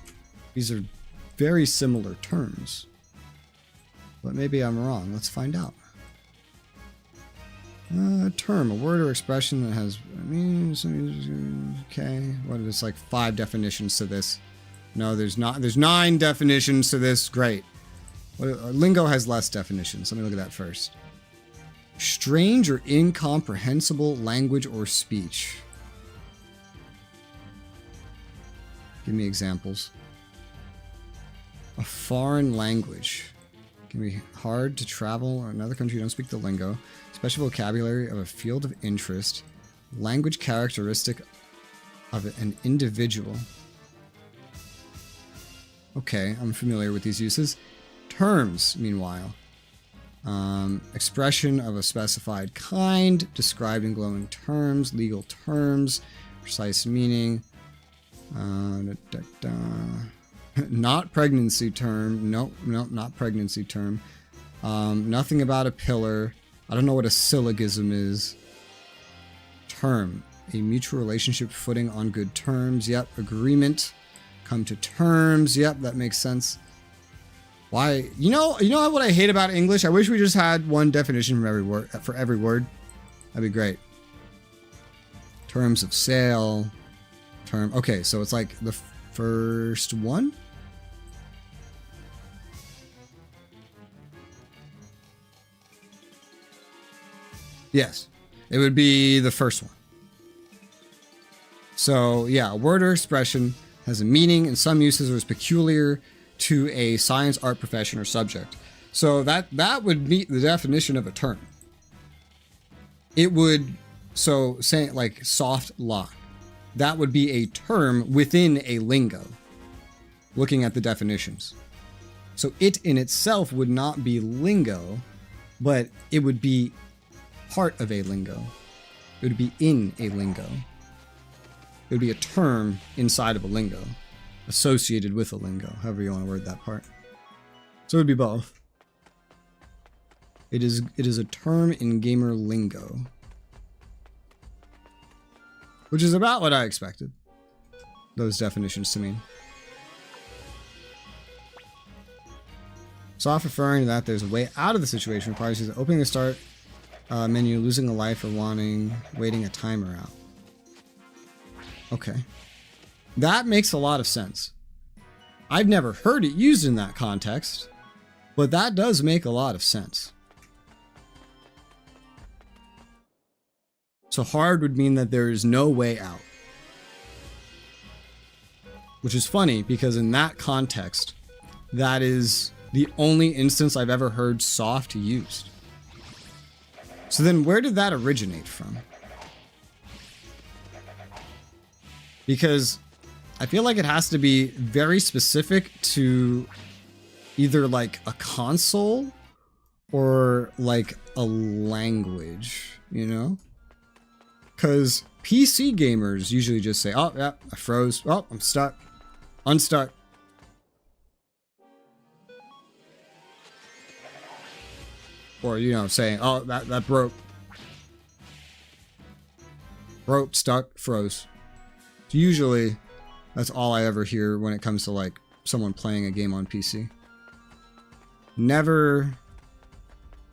these are very similar terms. But maybe I'm wrong. Let's find out. Term, a word or expression that has, okay, what is like 5 definitions to this? No, there's 9 definitions to this. Great. Lingo has less definitions. Let me look at that first. Strange or incomprehensible language or speech. Give me examples. A foreign language. Can be hard to travel or another country you don't speak the lingo. Special vocabulary of a field of interest. Language characteristic of an individual. Okay, I'm familiar with these uses. Terms, meanwhile. Expression of a specified kind, described in glowing terms, legal terms, precise meaning. Not pregnancy term. Nope, not pregnancy term. Nothing about a pillar. I don't know what a syllogism is. Term. A mutual relationship footing on good terms. Yep. Agreement. Come to terms. Yep, that makes sense. Why? You know what I hate about English? I wish we just had one definition from every word, for every word. That'd be great. Terms of sale. Term. Okay, so it's like the first one? Yes, it would be the first one. So yeah, a word or expression has a meaning in some uses or is peculiar to a science, art, profession, or subject. So that would meet the definition of a term. It would, so saying like soft lock, that would be a term within a lingo, looking at the definitions. So it in itself would not be lingo, but it would be part of a lingo. It would be in a lingo. It would be a term inside of a lingo, associated with a lingo, however you want to word that part. So it would be both. It is a term in gamer lingo, which is about what I expected those definitions to mean. Soft referring to that there's a way out of the situation requires either opening the start menu, losing a life, or waiting a timer out. Okay. That makes a lot of sense. I've never heard it used in that context, but that does make a lot of sense. So hard would mean that there is no way out. Which is funny because in that context, that is the only instance I've ever heard soft used. So then where did that originate from? Because I feel like it has to be very specific to either like a console or like a language, you know? Because PC gamers usually just say, oh, yeah, I froze. Oh, I'm stuck. Unstuck. Or, you know, saying, oh, that broke. Broke, stuck, froze. Usually, that's all I ever hear when it comes to, like, someone playing a game on PC. Never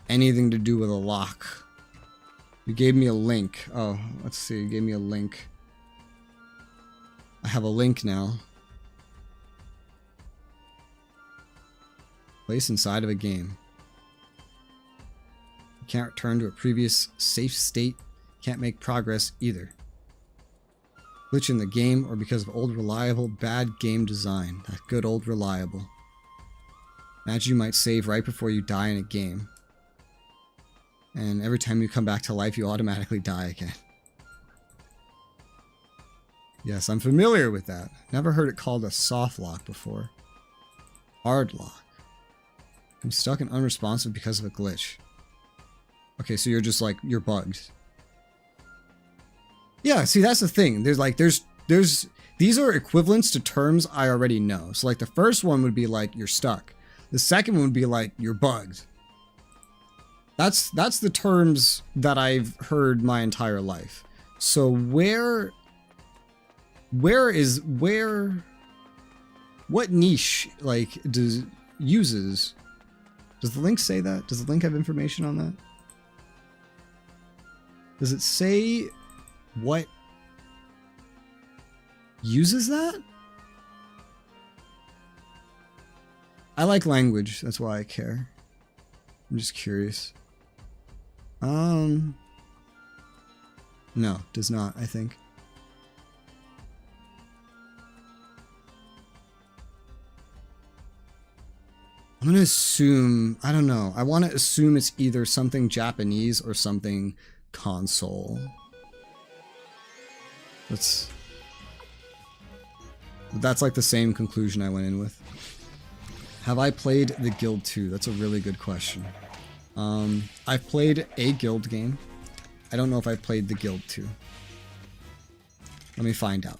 anything to do with a lock. You gave me a link. Oh, let's see. You gave me a link. I have a link now. Place inside of a game. You can't return to a previous safe state. Can't make progress either. Glitch in the game or because of old reliable bad game design. That good old reliable. Imagine you might save right before you die in a game. And every time you come back to life, you automatically die again. Yes, I'm familiar with that. Never heard it called a soft lock before. Hard lock. I'm stuck and unresponsive because of a glitch. Okay, so you're just like, you're bugged. Yeah, see, that's the thing. These are equivalents to terms I already know. So like the first one would be like, you're stuck. The second one would be like, you're bugged. That's the terms that I've heard my entire life. So what niche like uses? Does the link say that? Does the link have information on that? Does it say what uses that? I like language, that's why I care. I'm just curious. No, does not, I think. I'm gonna assume, I don't know. I want to assume it's either something Japanese or something console. That's like the same conclusion I went in with. Have I played the Guild 2? That's a really good question. I've played a Guild game. I don't know if I've played the Guild 2. Let me find out.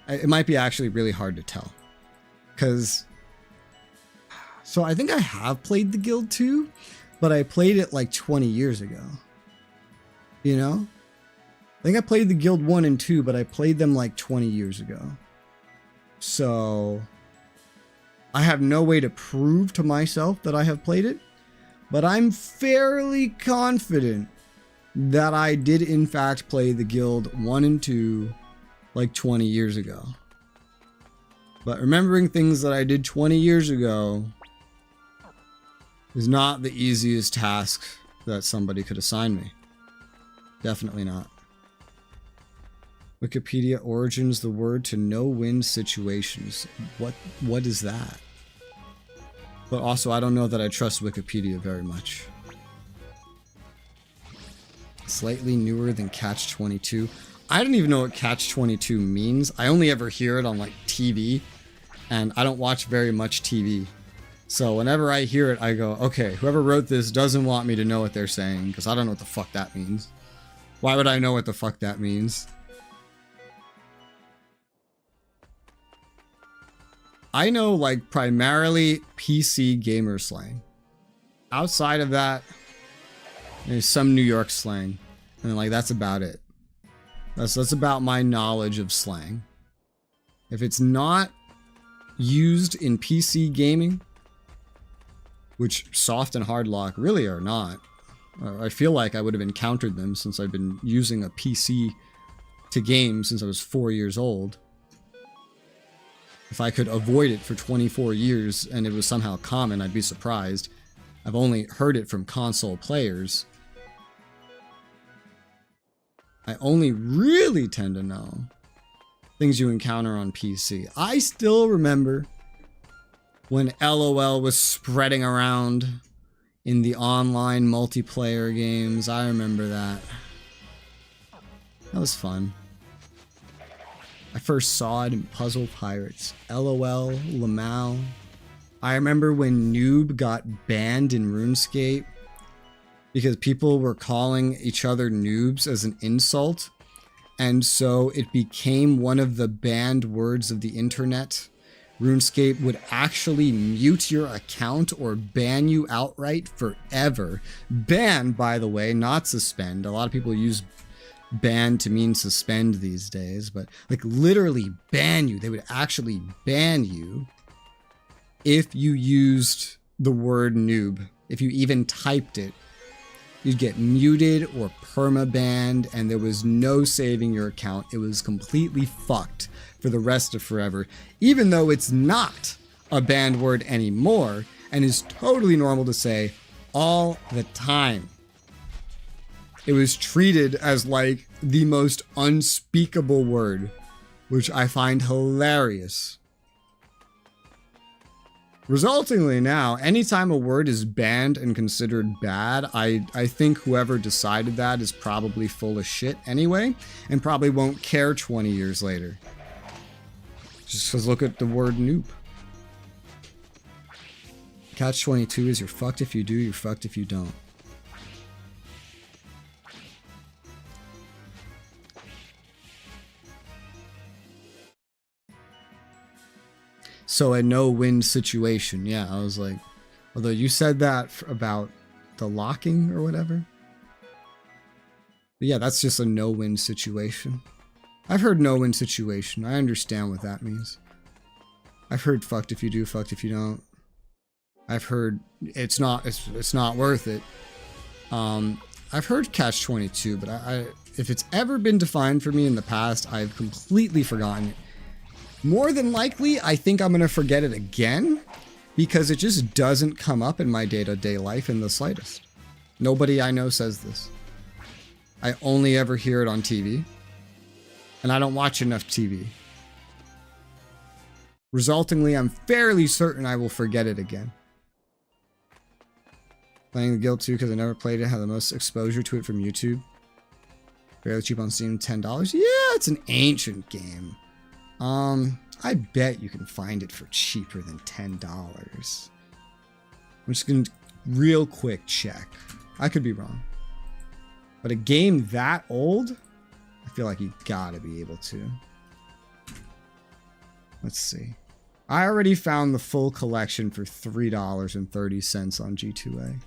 It might be actually really hard to tell. So I think I have played the Guild 2, but I played it like 20 years ago. You know? I think I played the Guild 1 and 2, but I played them like 20 years ago. So I have no way to prove to myself that I have played it, but I'm fairly confident that I did in fact play the Guild 1 and 2 like 20 years ago. But remembering things that I did 20 years ago is not the easiest task that somebody could assign me. Definitely not. Wikipedia origins the word to no-win situations. What is that? But also, I don't know that I trust Wikipedia very much. Slightly newer than Catch-22. I don't even know what Catch-22 means. I only ever hear it on like TV, and I don't watch very much TV. So whenever I hear it, I go, okay, whoever wrote this doesn't want me to know what they're saying, because I don't know what the fuck that means. Why would I know what the fuck that means? I know, like, primarily PC gamer slang. Outside of that, there's some New York slang. And, like, that's about it. That's about my knowledge of slang. If it's not used in PC gaming, which soft and hard lock really are not, I feel like I would have encountered them since I've been using a PC to game since I was 4 years old. If I could avoid it for 24 years and it was somehow common, I'd be surprised. I've only heard it from console players. I only really tend to know things you encounter on PC. I still remember when LOL was spreading around in the online multiplayer games. I remember that. That was fun. I first saw it in Puzzle Pirates. LOL, Lamau. I remember when Noob got banned in RuneScape because people were calling each other noobs as an insult. And so it became one of the banned words of the internet. RuneScape would actually mute your account or ban you outright forever. Ban, by the way, not suspend. A lot of people use ban to mean suspend these days, but like literally ban you. They would actually ban you if you used the word noob. If you even typed it, you'd get muted or perma-banned, and there was no saving your account. It was completely fucked for the rest of forever, even though it's not a banned word anymore and is totally normal to say all the time. It was treated as like the most unspeakable word, which I find hilarious. Resultingly now, anytime a word is banned and considered bad, I think whoever decided that is probably full of shit anyway, and probably won't care 20 years later. Just because look at the word noob. Catch-22 is you're fucked if you do, you're fucked if you don't. So a no-win situation. Yeah, I was like, although you said that about the locking or whatever. But yeah, that's just a no-win situation. I've heard no-win situation. I understand what that means. I've heard fucked if you do, fucked if you don't. I've heard it's not worth it. I've heard catch-22, but if it's ever been defined for me in the past, I've completely forgotten it. More than likely, I think I'm going to forget it again because it just doesn't come up in my day-to-day life in the slightest. Nobody I know says this. I only ever hear it on TV, and I don't watch enough TV. Resultingly, I'm fairly certain I will forget it again. Playing the Guild 2 because I never played it, had the most exposure to it from YouTube. Fairly cheap on Steam, $10. Yeah, it's an ancient game. I bet you can find it for cheaper than $10. I'm just gonna real quick check. I could be wrong. But a game that old, I feel like you gotta be able to. Let's see. I already found the full collection for $3.30 on G2A.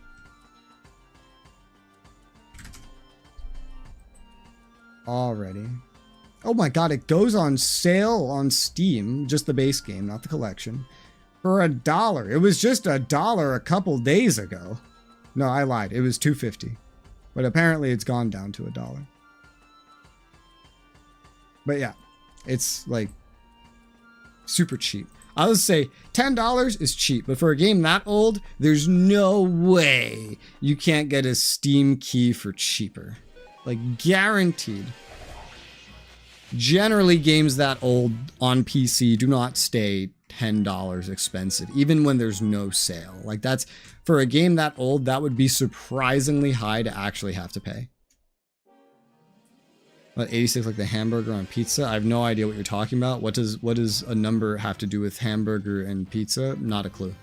already. Oh my god, it goes on sale on Steam, just the base game, not the collection, for $1. It was just $1 a couple days ago. No, I lied. It was $2.50. But apparently it's gone down to $1. But yeah, it's like super cheap. I would say $10 is cheap, but for a game that old, there's no way you can't get a Steam key for cheaper. Like, guaranteed. Generally, games that old on PC do not stay $10 expensive, even when there's no sale. Like, that's, for a game that old, that would be surprisingly high to actually have to pay. But 86, like the hamburger on pizza? I have no idea what you're talking about. What does a number have to do with hamburger and pizza? Not a clue.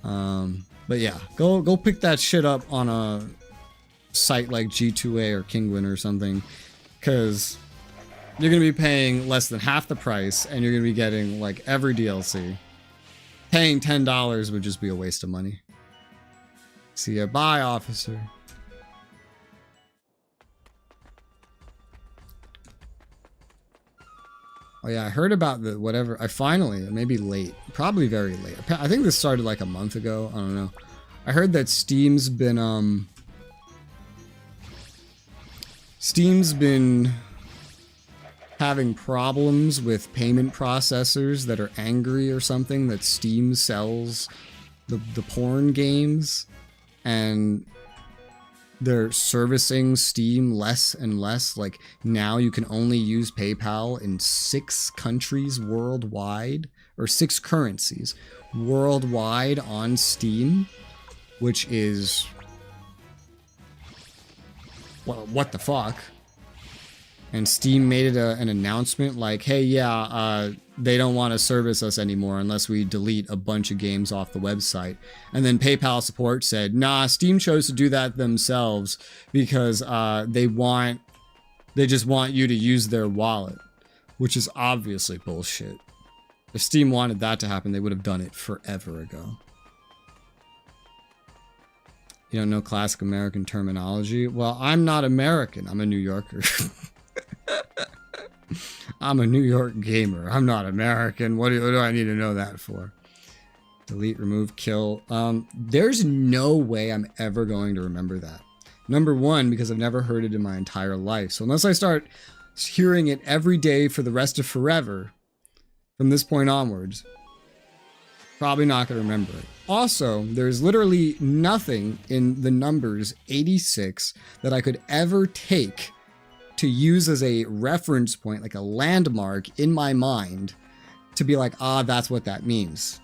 But yeah, go pick that shit up on a site like G2A or Kinguin or something, because you're gonna be paying less than half the price, and you're gonna be getting like every DLC. Paying $10 would just be a waste of money. See ya, bye, officer. Oh yeah, I heard about the whatever. I finally, maybe late, probably very late. I think this started like a month ago. I don't know. I heard that Steam's been having problems with payment processors that are angry or something that Steam sells the porn games, and they're servicing Steam less and less. Like, now you can only use PayPal in 6 countries worldwide, or 6 currencies worldwide on Steam, which is, well, what the fuck? And Steam made it an announcement like, hey, yeah, they don't want to service us anymore unless we delete a bunch of games off the website. And then PayPal support said, nah, Steam chose to do that themselves because they just want you to use their wallet, which is obviously bullshit. If Steam wanted that to happen, they would have done it forever ago. You don't know classic American terminology? Well, I'm not American. I'm a New Yorker. I'm a New York gamer. I'm not American. What do I need to know that for? Delete, remove, kill. There's no way I'm ever going to remember that. Number one, because I've never heard it in my entire life. So unless I start hearing it every day for the rest of forever, from this point onwards, probably not going to remember it. Also, there's literally nothing in the numbers 86 that I could ever take to use as a reference point, like a landmark in my mind, to be like, ah, that's what that means.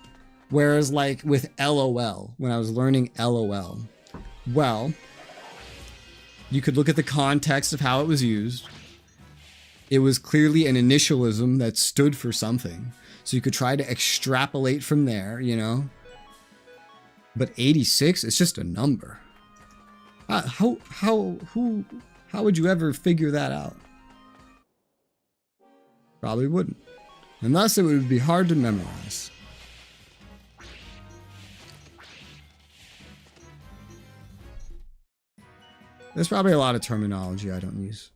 Whereas like with LOL, when I was learning LOL, well, you could look at the context of how it was used. It was clearly an initialism that stood for something. So you could try to extrapolate from there, you know? But 86, it's just a number. How would you ever figure that out? Probably wouldn't. And thus it would be hard to memorize. There's probably a lot of terminology I don't use.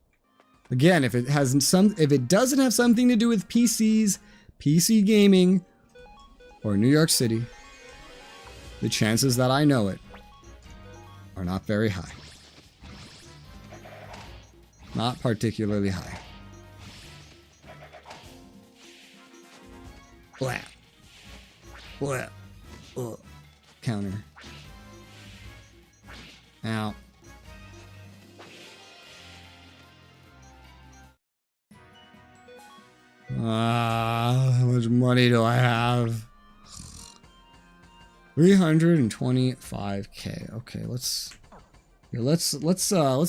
Again, if it doesn't have something to do with PCs, PC gaming, or New York City, the chances that I know it are not very high. Not particularly high. Blah. Blah. Ugh. Counter. Now. How much money do I have? 325k. Okay, let's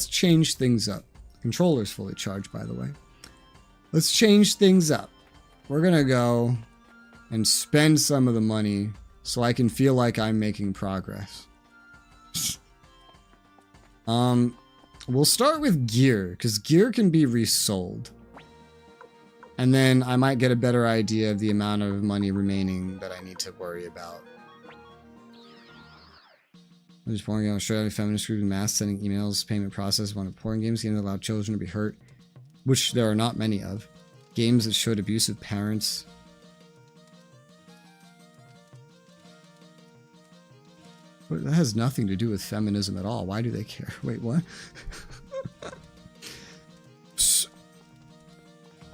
change things up. Controller's fully charged, by the way. Let's change things up. We're gonna go and spend some of the money so I can feel like I'm making progress. We'll start with gear, because gear can be resold. And then I might get a better idea of the amount of money remaining that I need to worry about. There's porn games. Australia feminist group mass sending emails, payment process, one of porn games that allow children to be hurt, which there are not many of. Games that showed abusive parents. But that has nothing to do with feminism at all. Why do they care? Wait, what?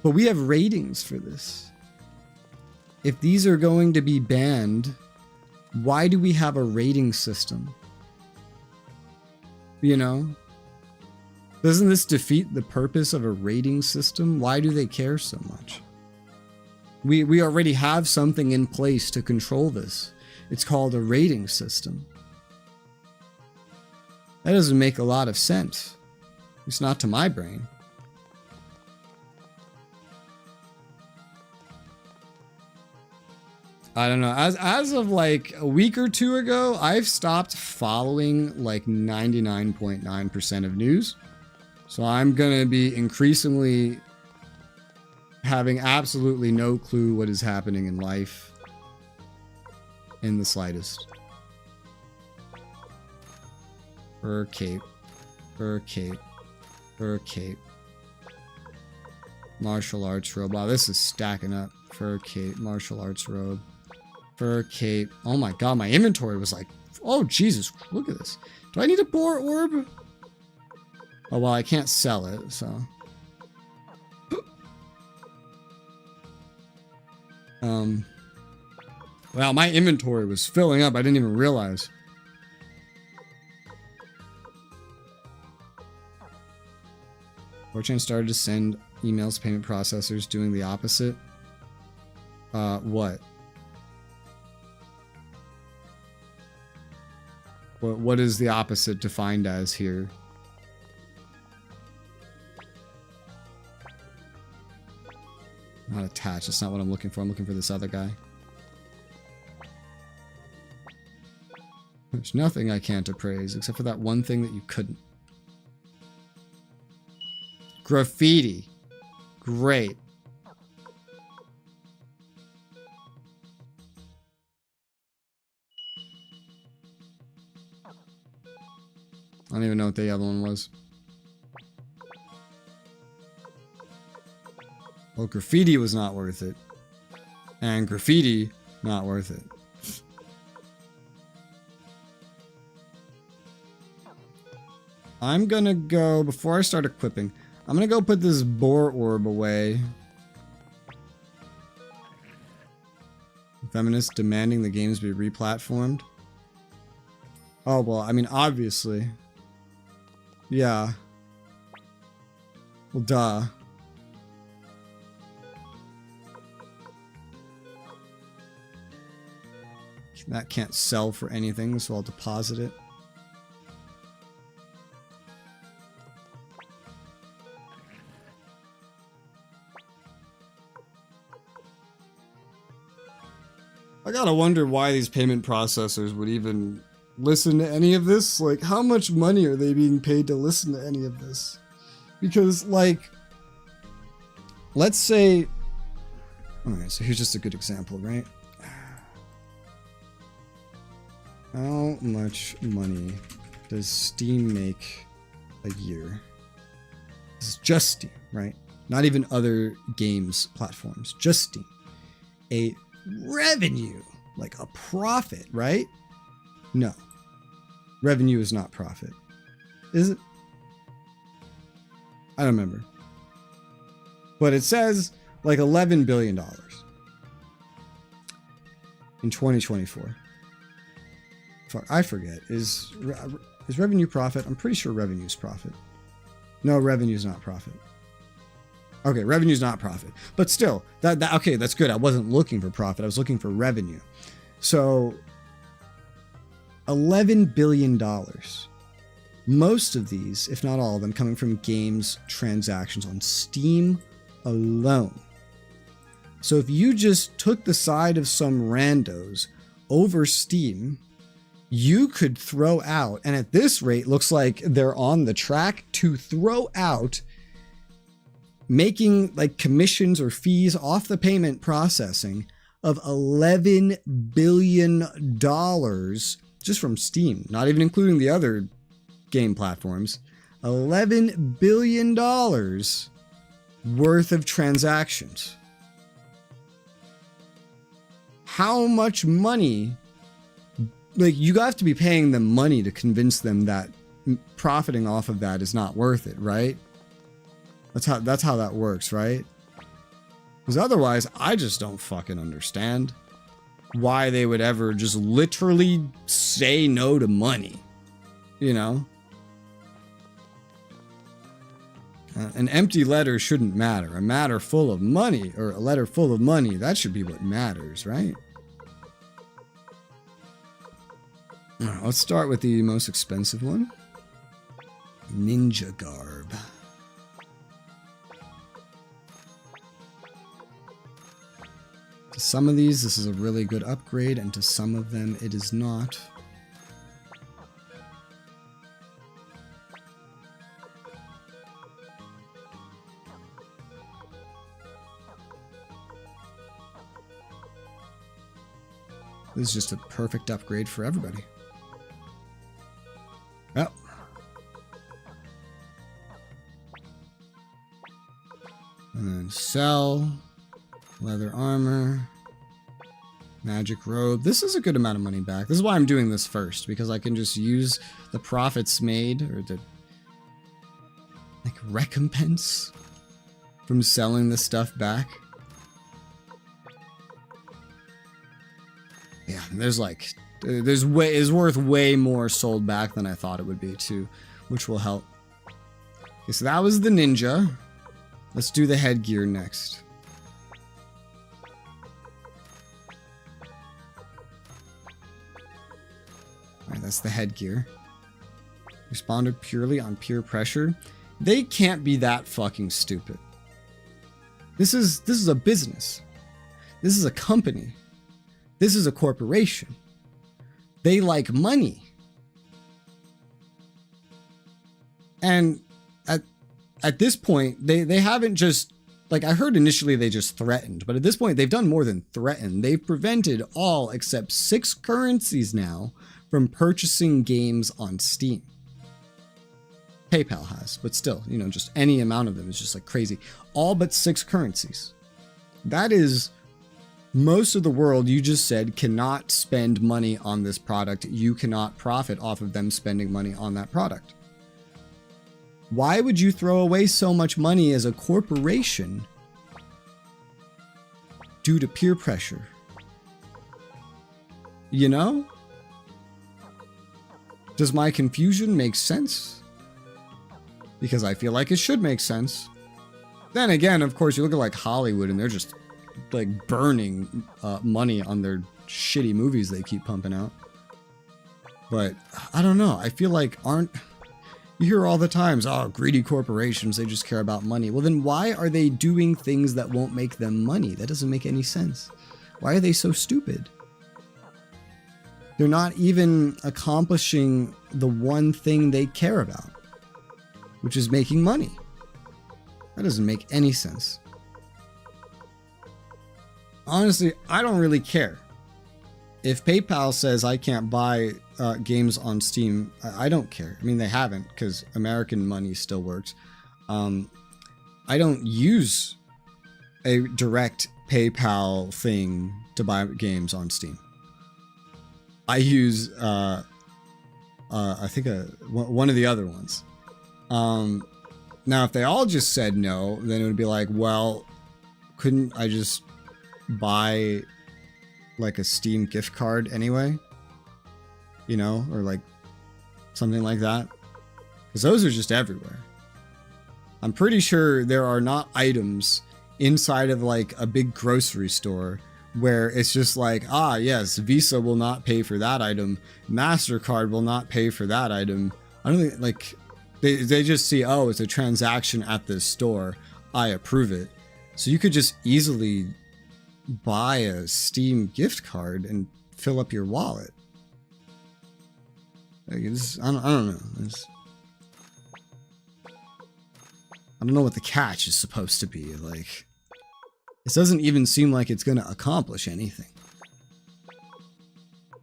But we have ratings for this. If these are going to be banned, why do we have a rating system? You know? Doesn't this defeat the purpose of a rating system? Why do they care so much? We already have something in place to control this. It's called a rating system. That doesn't make a lot of sense. It's not to my brain. I don't know. As of like a week or two ago, I've stopped following like 99.9% of news. So I'm going to be increasingly having absolutely no clue what is happening in life in the slightest. Fur cape. Fur cape. Fur cape. Martial arts robe. Wow, this is stacking up. Fur cape. Martial arts robe. Fur cape. Oh my god, my inventory was like, oh Jesus, look at this. Do I need a boar orb? Oh well, I can't sell it, so. Wow, my inventory was filling up. I didn't even realize. Fortune started to send emails to payment processors doing the opposite. What? What is the opposite defined as here? Not attached. That's not what I'm looking for. I'm looking for this other guy. There's nothing I can't appraise except for that one thing that you couldn't. Graffiti. Great. I don't even know what the other one was. Well, graffiti was not worth it. And graffiti, not worth it. I'm gonna go, before I start equipping, I'm gonna go put this boar orb away. Feminists demanding the games be replatformed. Oh, well, I mean, obviously. Yeah. Well, duh. That can't sell for anything, so I'll deposit it. I gotta wonder why these payment processors would even listen to any of this. Like, how much money are they being paid to listen to any of this? Because, like, let's say... Alright, so here's just a good example, right? How much money does Steam make a year? This is just Steam, right? Not even other games platforms, just Steam. A revenue, like a profit, right? No. Revenue is not profit. Is it? I don't remember. But it says like $11 billion in 2024. Fuck, I forget. Is revenue profit? I'm pretty sure revenue is profit. No, revenue is not profit. Okay, revenue is not profit. But still, okay, that's good. I wasn't looking for profit. I was looking for revenue. So, $11 billion. Most of these, if not all of them, coming from games transactions on Steam alone. So if you just took the side of some randos over Steam, you could throw out, and at this rate, looks like they're on the track to throw out making like commissions or fees off the payment processing of $11 billion just from Steam, not even including the other game platforms, $11 billion worth of transactions. How much money? Like, you have to be paying them money to convince them that profiting off of that is not worth it, right? That's how that works, right? Because otherwise, I just don't fucking understand why they would ever just literally say no to money, you know? An empty letter shouldn't matter. A matter full of money, or a letter full of money, that should be what matters, right? All right, let's start with the most expensive one. Ninja garb. To some of these, this is a really good upgrade, and to some of them, it is not. This is just a perfect upgrade for everybody. Yep. And then sell. Leather armor. Magic robe. This is a good amount of money back. This is why I'm doing this first, because I can just use the profits made, or the like recompense from selling this stuff back. Yeah, there's like, is worth way more sold back than I thought it would be too, which will help. Okay, so that was the ninja. Let's do the headgear next. Alright, that's the headgear. Responded purely on peer pressure. They can't be that fucking stupid. This is a business. This is a company. This is a corporation. They like money. And at this point, they haven't just, like, I heard initially they just threatened, but at this point they've done more than threaten. They've prevented all except 6 currencies now from purchasing games on Steam. PayPal has, but still, you know, just any amount of them is just like crazy. All but 6 currencies. That is... Most of the world, you just said, cannot spend money on this product. You cannot profit off of them spending money on that product. Why would you throw away so much money as a corporation due to peer pressure? You know? Does my confusion make sense? Because I feel like it should make sense. Then again, of course, you look at like Hollywood and they're just like burning money on their shitty movies they keep pumping out. But I don't know. I feel like you hear all the times, oh, greedy corporations, they just care about money. Well, then why are they doing things that won't make them money? That doesn't make any sense. Why are they so stupid? They're not even accomplishing the one thing they care about, which is making money. That doesn't make any sense. Honestly, I don't really care. If PayPal says I can't buy games on Steam, I don't care. I mean, they haven't, because American money still works. I don't use a direct PayPal thing to buy games on Steam. I use, I think one of the other ones. Now, if they all just said no, then it would be like, well, couldn't I just buy like a Steam gift card anyway, you know, or like something like that, because those are just everywhere. I'm pretty sure there are not items inside of like a big grocery store where it's just like, ah, yes, Visa will not pay for that item, MasterCard will not pay for that item. I don't think, like, they just see, oh, it's a transaction at this store, I approve it. So you could just easily buy a Steam gift card and fill up your wallet. Like, I don't know. I don't know what the catch is supposed to be. Like, this doesn't even seem like it's going to accomplish anything.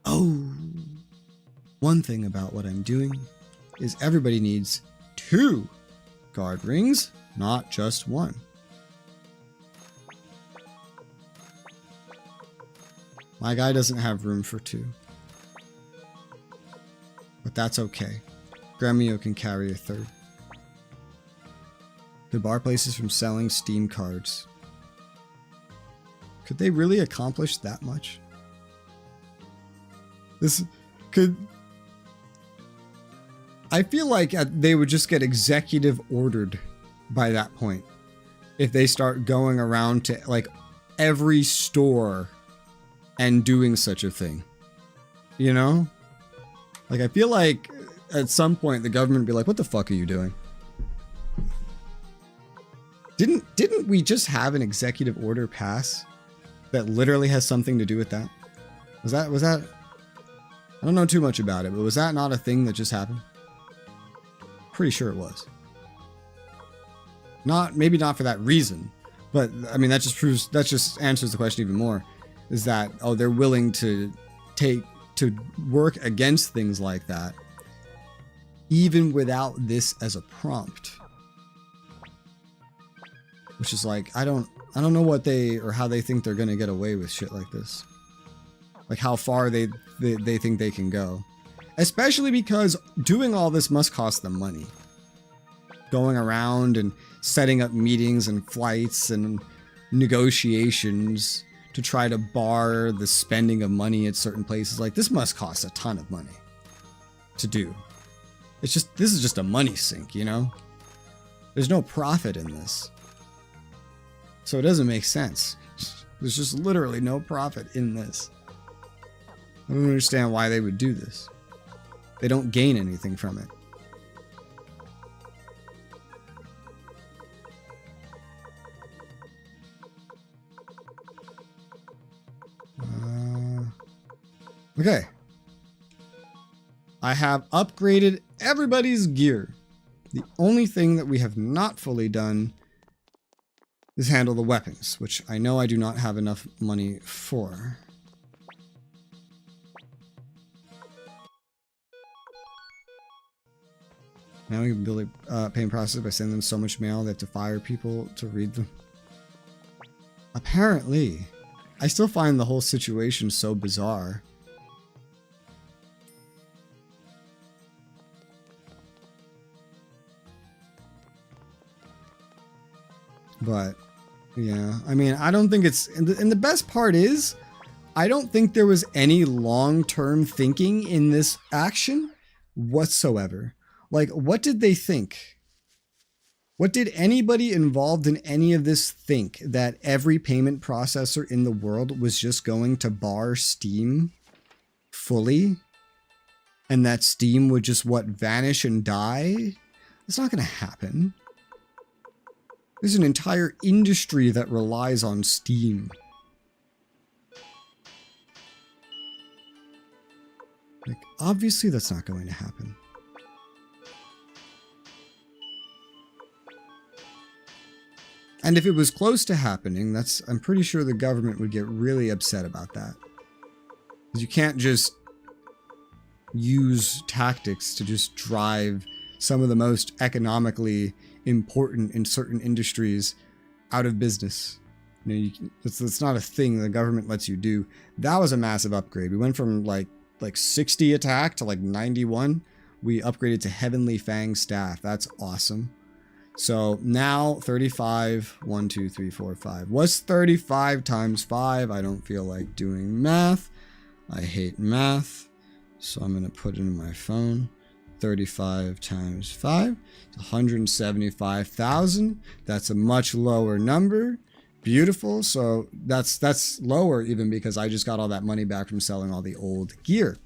Oh, one thing about what I'm doing is everybody needs 2 guard rings, not just 1. My guy doesn't have room for 2. But that's okay. Gremio can carry a 3rd. The bar places from selling Steam cards. Could they really accomplish that much? This could... I feel like they would just get executive ordered by that point. If they start going around to like every store and doing such a thing. You know? Like I feel like at some point the government would be like, what the fuck are you doing? Didn't we just have an executive order pass that literally has something to do with that? Was that I don't know too much about it, but was that not a thing that just happened? Pretty sure it was. Maybe not for that reason, but I mean that just answers the question even more. Is that, oh, they're willing to work against things like that even without this as a prompt. Which is like, I don't know what how they think they're gonna get away with shit like this. Like how far they think they can go. Especially because doing all this must cost them money. Going around and setting up meetings and flights and negotiations to try to bar the spending of money at certain places. Like this must cost a ton of money to do. This is just a money sink, you know? There's no profit in this. So it doesn't make sense. There's just literally no profit in this. I don't understand why they would do this. They don't gain anything from it. Okay. I have upgraded everybody's gear. The only thing that we have not fully done is handle the weapons, which I know I do not have enough money for. Now we can build a payment process by sending them so much mail they have to fire people to read them. Apparently. I still find the whole situation so bizarre. But, yeah, I mean, I don't think it's... And the best part is, I don't think there was any long-term thinking in this action whatsoever. Like, what did they think? What did anybody involved in any of this think? That every payment processor in the world was just going to bar Steam fully? And that Steam would just, vanish and die? It's not going to happen. There's an entire industry that relies on Steam. Like, obviously that's not going to happen. And if it was close to happening, I'm pretty sure the government would get really upset about that. Because you can't just use tactics to just drive some of the most economically important in certain industries out of business. You know, it's not a thing the government lets you do. That was a massive upgrade. We went from like 60 attack to like 91. We upgraded to Heavenly Fang staff. That's awesome. So now 35, 1, 2, 3, 4, 5. What's 35 times 5? I don't feel like doing math. I hate math. So I'm going to put it in my phone. 35 times 5. 175,000. That's a much lower number. Beautiful. So that's lower even because I just got all that money back from selling all the old gear.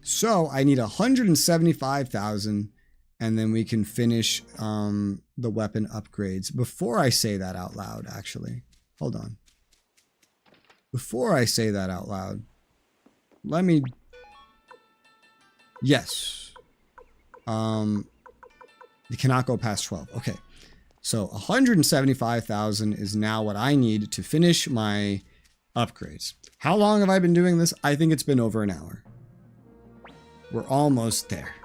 So I need 175,000 and then we can finish the weapon upgrades. Before I say that out loud, actually. Hold on. Before I say that out loud, let me... Yes. You cannot go past 12. Okay. So 175,000 is now what I need to finish my upgrades. How long have I been doing this? I think it's been over an hour. We're almost there.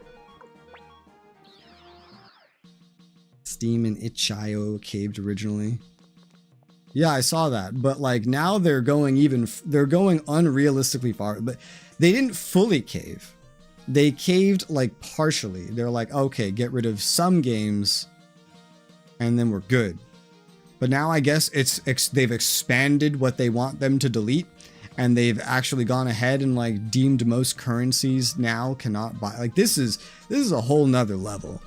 Steam and itch.io caved originally. Yeah, I saw that, but like now they're going unrealistically far, but they didn't fully cave. They caved like partially. They're like, okay, get rid of some games and then we're good. But now I guess they've expanded what they want them to delete, and they've actually gone ahead and like deemed most currencies now cannot buy. Like this is a whole nother level.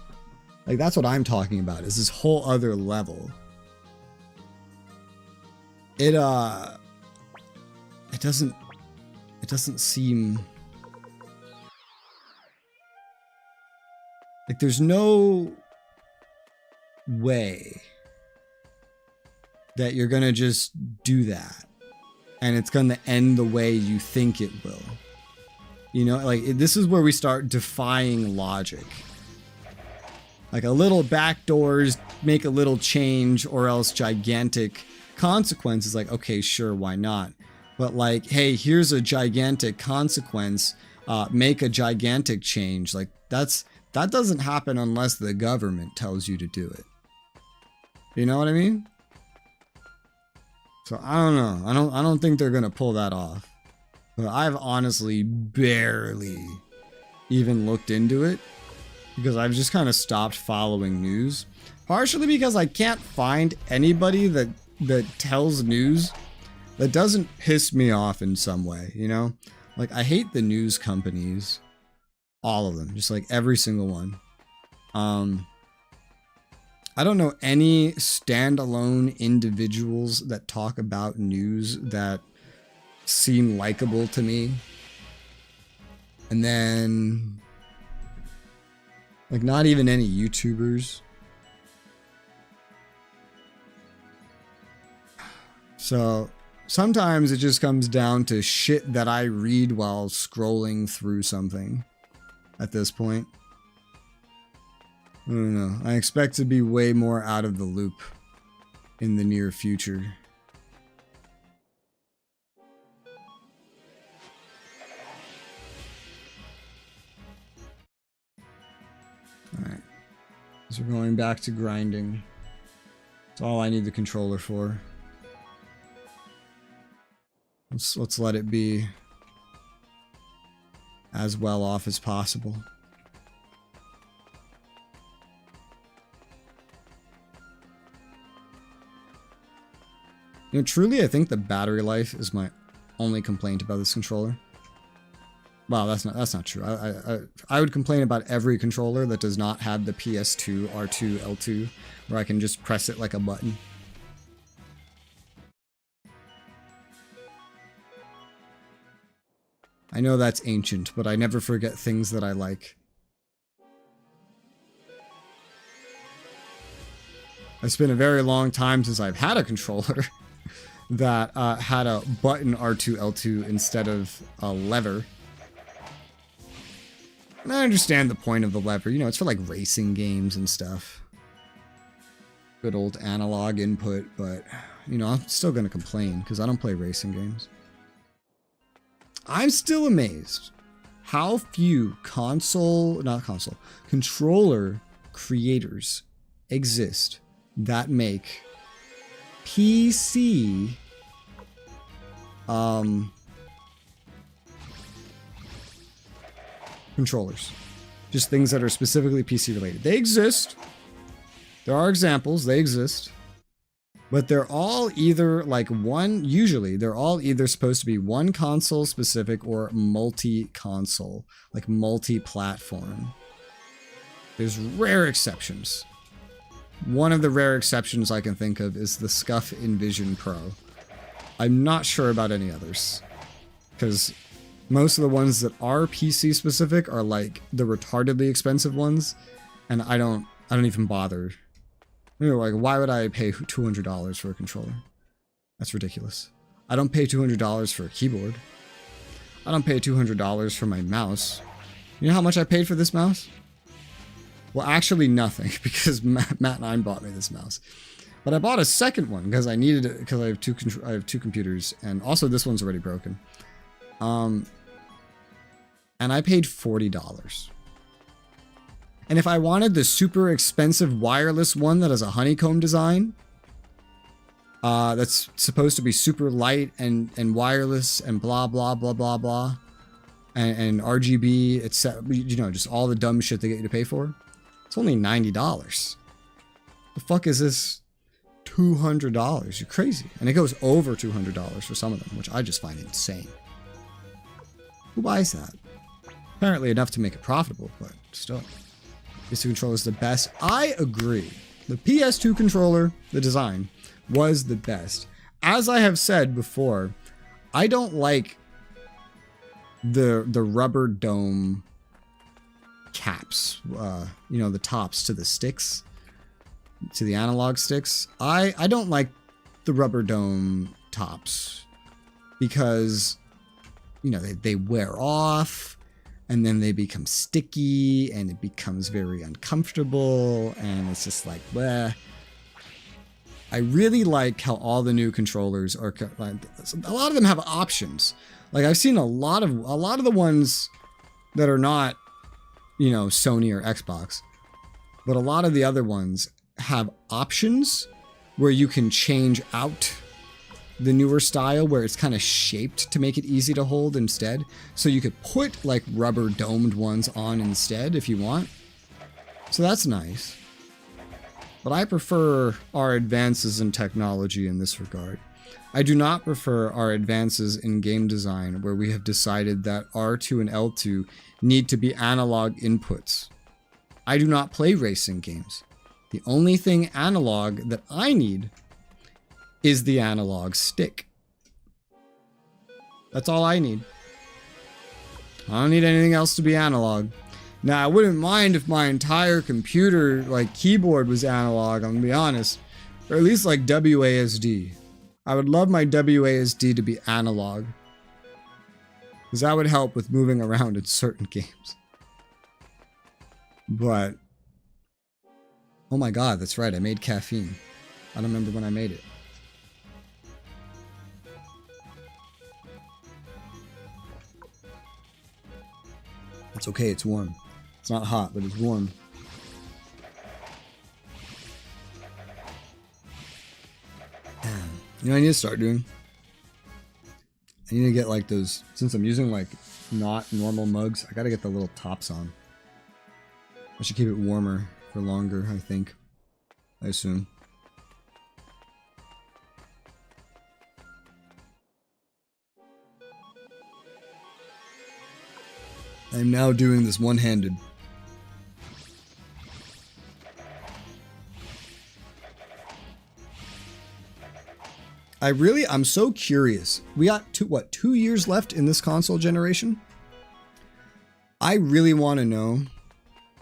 Like that's what I'm talking about, is this whole other level. It doesn't seem like there's no way that you're gonna just do that and it's gonna end the way you think it will. You know, like this is where we start defying logic. Like a little backdoors make a little change, or else gigantic consequences. Like, okay, sure, why not? But like, hey, here's a gigantic consequence, make a gigantic change. Like that doesn't happen unless the government tells you to do it. You know what I mean? So I don't know. I don't think they're gonna pull that off. But I've honestly barely even looked into it, because I've just kind of stopped following news. Partially because I can't find anybody that tells news that doesn't piss me off in some way, you know? Like, I hate the news companies. All of them. Just like every single one. I don't know any standalone individuals that talk about news that seem likable to me. And then, like, not even any YouTubers. So sometimes it just comes down to shit that I read while scrolling through something at this point. I don't know. I expect to be way more out of the loop in the near future. Alright. So we're going back to grinding. That's all I need the controller for. Let's let it be as well off as possible. You know, truly, I think the battery life is my only complaint about this controller. Wow, that's not true. I would complain about every controller that does not have the PS2 R2 L2, where I can just press it like a button. I know that's ancient, but I never forget things that I like. It's been a very long time since I've had a controller that had a button R2 L2 instead of a lever. And I understand the point of the lever. You know, it's for like racing games and stuff. Good old analog input, but you know, I'm still gonna complain because I don't play racing games. I'm still amazed how few controller creators exist that make PC controllers. Just things that are specifically PC related. They exist. There are examples, they exist. But they're all either like usually they're all either supposed to be one console specific or multi-console, like multi-platform. There's rare exceptions. One of the rare exceptions I can think of is the Scuf Envision Pro. I'm not sure about any others, because most of the ones that are PC specific are like the retardedly expensive ones, and I don't even bother. You know, like, why would I pay $200 for a controller? That's ridiculous. I don't pay $200 for a keyboard. I don't pay $200 for my mouse. You know how much I paid for this mouse? Well, actually nothing, because Matt and I bought me this mouse. But I bought a second one because I needed it, because I have two computers, and also this one's already broken. and I paid $40. And if I wanted the super expensive wireless one that has a honeycomb design, that's supposed to be super light and wireless and blah, blah, blah, blah, blah, and RGB, etc., you know, just all the dumb shit they get you to pay for, it's only $90. The fuck is this? $200? You're crazy. And it goes over $200 for some of them, which I just find insane. Who buys that? Apparently enough to make it profitable, but still. PS2 controller is the best. I agree. The PS2 controller, the design, was the best. As I have said before, I don't like the rubber dome caps, you know, the tops to the sticks, to the analog sticks. I don't like the rubber dome tops because, you know, they wear off and then they become sticky and it becomes very uncomfortable and it's just like, bleh. I really like how all the new controllers are, like, a lot of them have options. Like I've seen a lot of the ones that are not, you know, Sony or Xbox, but a lot of the other ones have options where you can change out the newer style where it's kind of shaped to make it easy to hold instead. So you could put like rubber domed ones on instead if you want. So that's nice. But I prefer our advances in technology in this regard. I do not prefer our advances in game design where we have decided that R2 and L2 need to be analog inputs. I do not play racing games. The only thing analog that I need is the analog stick. That's all I need. I don't need anything else to be analog. Now, I wouldn't mind if my entire computer, like keyboard, was analog, I'm gonna be honest. Or at least like WASD. I would love my WASD to be analog. Because that would help with moving around in certain games. But, oh my god, that's right, I made caffeine. I don't remember when I made it. It's okay, it's warm. It's not hot, but it's warm. You know what I need to start doing? I need to get like those, since I'm using like not normal mugs, I gotta get the little tops on. I should keep it warmer for longer, I think. I assume. I'm now doing this one-handed. I'm so curious. We got 2 years left in this console generation? I really want to know,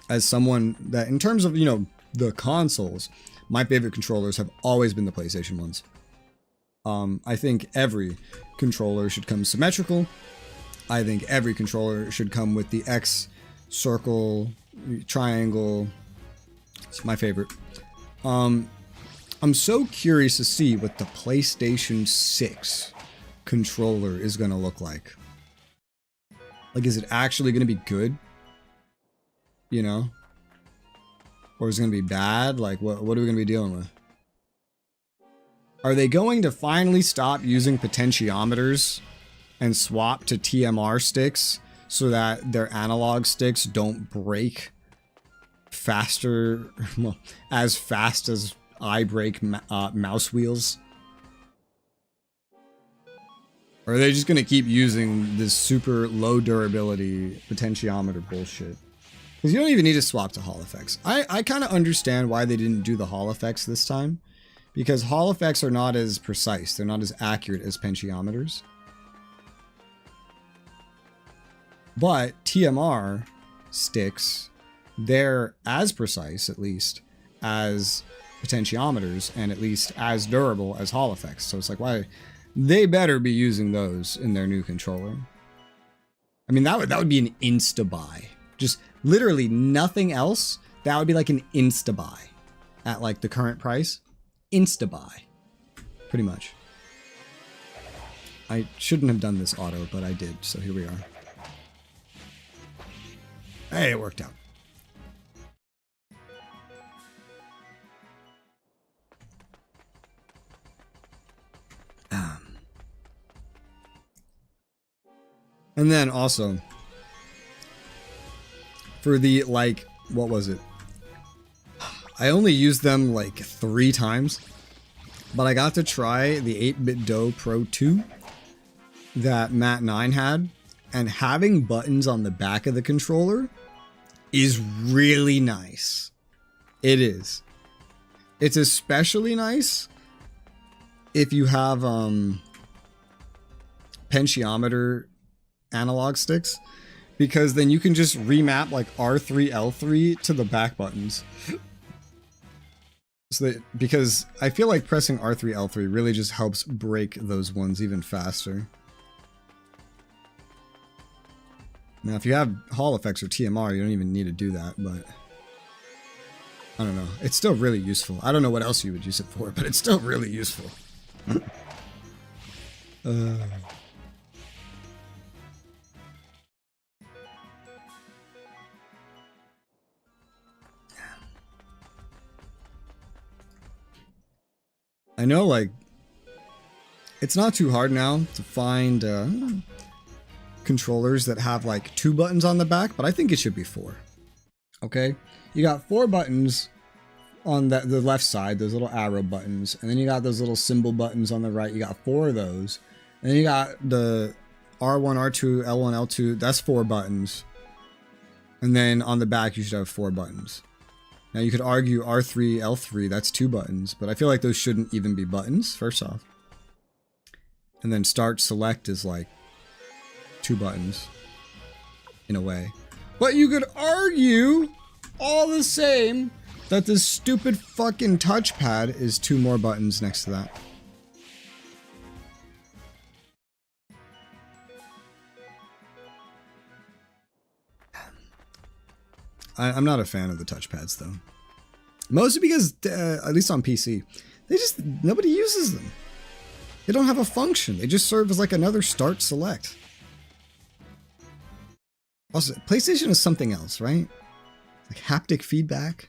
as someone that, in terms of, you know, the consoles, my favorite controllers have always been the PlayStation ones. I think every controller should come symmetrical. I think every controller should come with the X, circle, triangle. It's my favorite. I'm so curious to see what the PlayStation 6 controller is going to look like. Like, is it actually going to be good? You know? Or is it going to be bad? Like, what are we going to be dealing with? Are they going to finally stop using potentiometers and swap to TMR sticks so that their analog sticks don't break faster, well, as fast as I break mouse wheels? Or are they just going to keep using this super low durability potentiometer bullshit? Because you don't even need to swap to Hall effects. I kind of understand why they didn't do the Hall effects this time. Because Hall effects are not as precise. They're not as accurate as potentiometers. But TMR sticks, they're as precise, at least, as potentiometers, and at least as durable as Hall effects. So it's like, why? They better be using those in their new controller. I mean, that would be an insta-buy. Just literally nothing else. That would be like an insta-buy at like the current price. Insta-buy. Pretty much. I shouldn't have done this auto, but I did, so here we are. Hey, it worked out. And then also, for the, like, what was it? I only used them like 3 times, but I got to try the 8-Bit Do Pro 2 that Matt9 had, and having buttons on the back of the controller is really nice. It is. It's especially nice if you have potentiometer analog sticks, because then you can just remap like R3, L3 to the back buttons. So that, because I feel like pressing R3, L3 really just helps break those ones even faster. Now, if you have Hall effects or TMR, you don't even need to do that, but I don't know. It's still really useful. I don't know what else you would use it for, but it's still really useful. I know, like, it's not too hard now to find controllers that have like 2 buttons on the back, but I think it should be 4. Okay, you got 4 buttons on the left side, those little arrow buttons, and then you got those little symbol buttons on the right. You got 4 of those, and then you got the R1, R2, L1, L2. That's 4 buttons, and then on the back you should have 4 buttons. Now you could argue R3, L3, that's 2 buttons, but I feel like those shouldn't even be buttons, first off. And then start select is like 2 buttons, in a way. But you could argue, all the same, that this stupid fucking touchpad is 2 more buttons next to that. I'm not a fan of the touchpads, though. Mostly because, at least on PC, nobody uses them. They don't have a function. They just serve as like another start select. Also, PlayStation is something else, right? Like haptic feedback.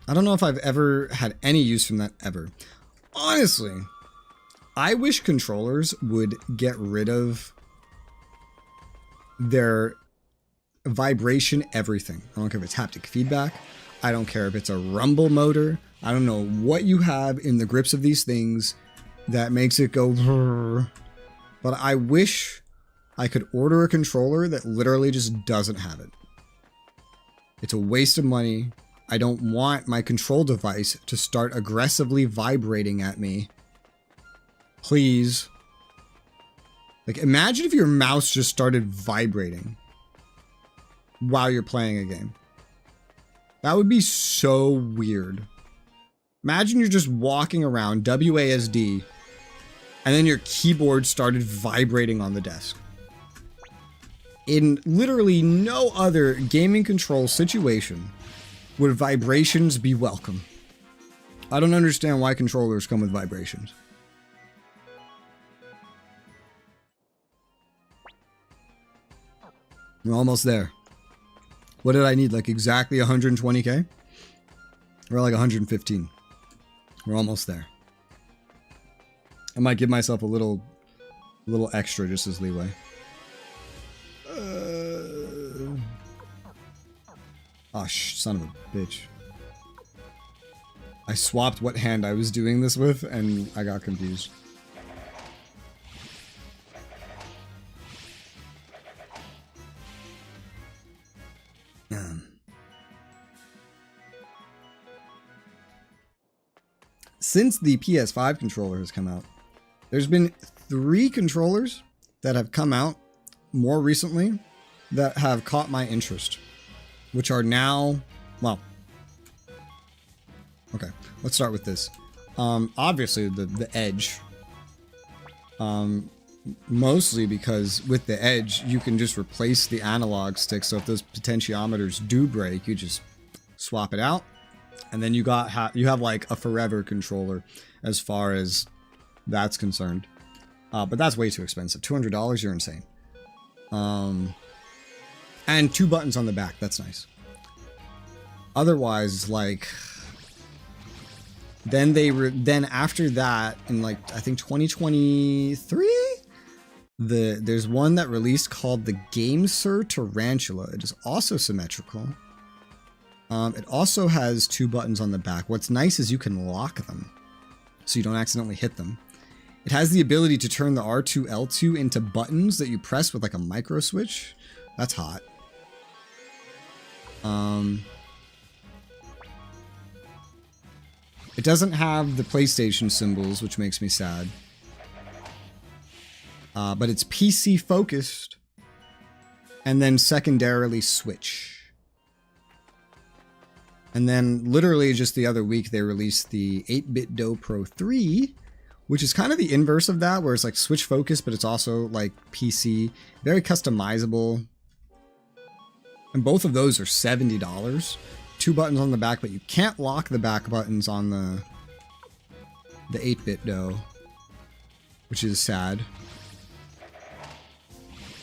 I don't know if I've ever had any use from that ever. Honestly, I wish controllers would get rid of their vibration everything. I don't care if it's haptic feedback. I don't care if it's a rumble motor. I don't know what you have in the grips of these things that makes it go brrr. But I wish I could order a controller that literally just doesn't have it. It's a waste of money. I don't want my control device to start aggressively vibrating at me. Please. Like, imagine if your mouse just started vibrating while you're playing a game. That would be so weird. Imagine you're just walking around, WASD, and then your keyboard started vibrating on the desk. In literally no other gaming control situation would vibrations be welcome. I don't understand why controllers come with vibrations. We're almost there. What did I need? Like exactly 120k? Or like 115. We're almost there. I might give myself a little extra just as leeway. Oh, son of a bitch. I swapped what hand I was doing this with, and I got confused. Since the PS5 controller has come out, there's been 3 controllers that have come out more recently that have caught my interest, which are now, well, okay, let's start with this. Obviously the Edge, mostly because with the Edge, you can just replace the analog stick. So if those potentiometers do break, you just swap it out. And then you have like a forever controller as far as that's concerned. But that's way too expensive. $200, you're insane. And 2 buttons on the back. That's nice. Otherwise, like, then then after that, in like I think 2023, there's one that released called the Game Sir Tarantula. It is also symmetrical. It also has 2 buttons on the back. What's nice is you can lock them, so you don't accidentally hit them. It has the ability to turn the R2, L2 into buttons that you press with like a micro switch. That's hot. It doesn't have the PlayStation symbols, which makes me sad. But it's PC focused. And then secondarily Switch. And then literally just the other week they released the 8-Bit Do Pro 3, which is kind of the inverse of that, where it's like Switch focused, but it's also like PC. Very customizable. And both of those are $70. 2 buttons on the back, but you can't lock the back buttons on the 8-Bit Do, which is sad.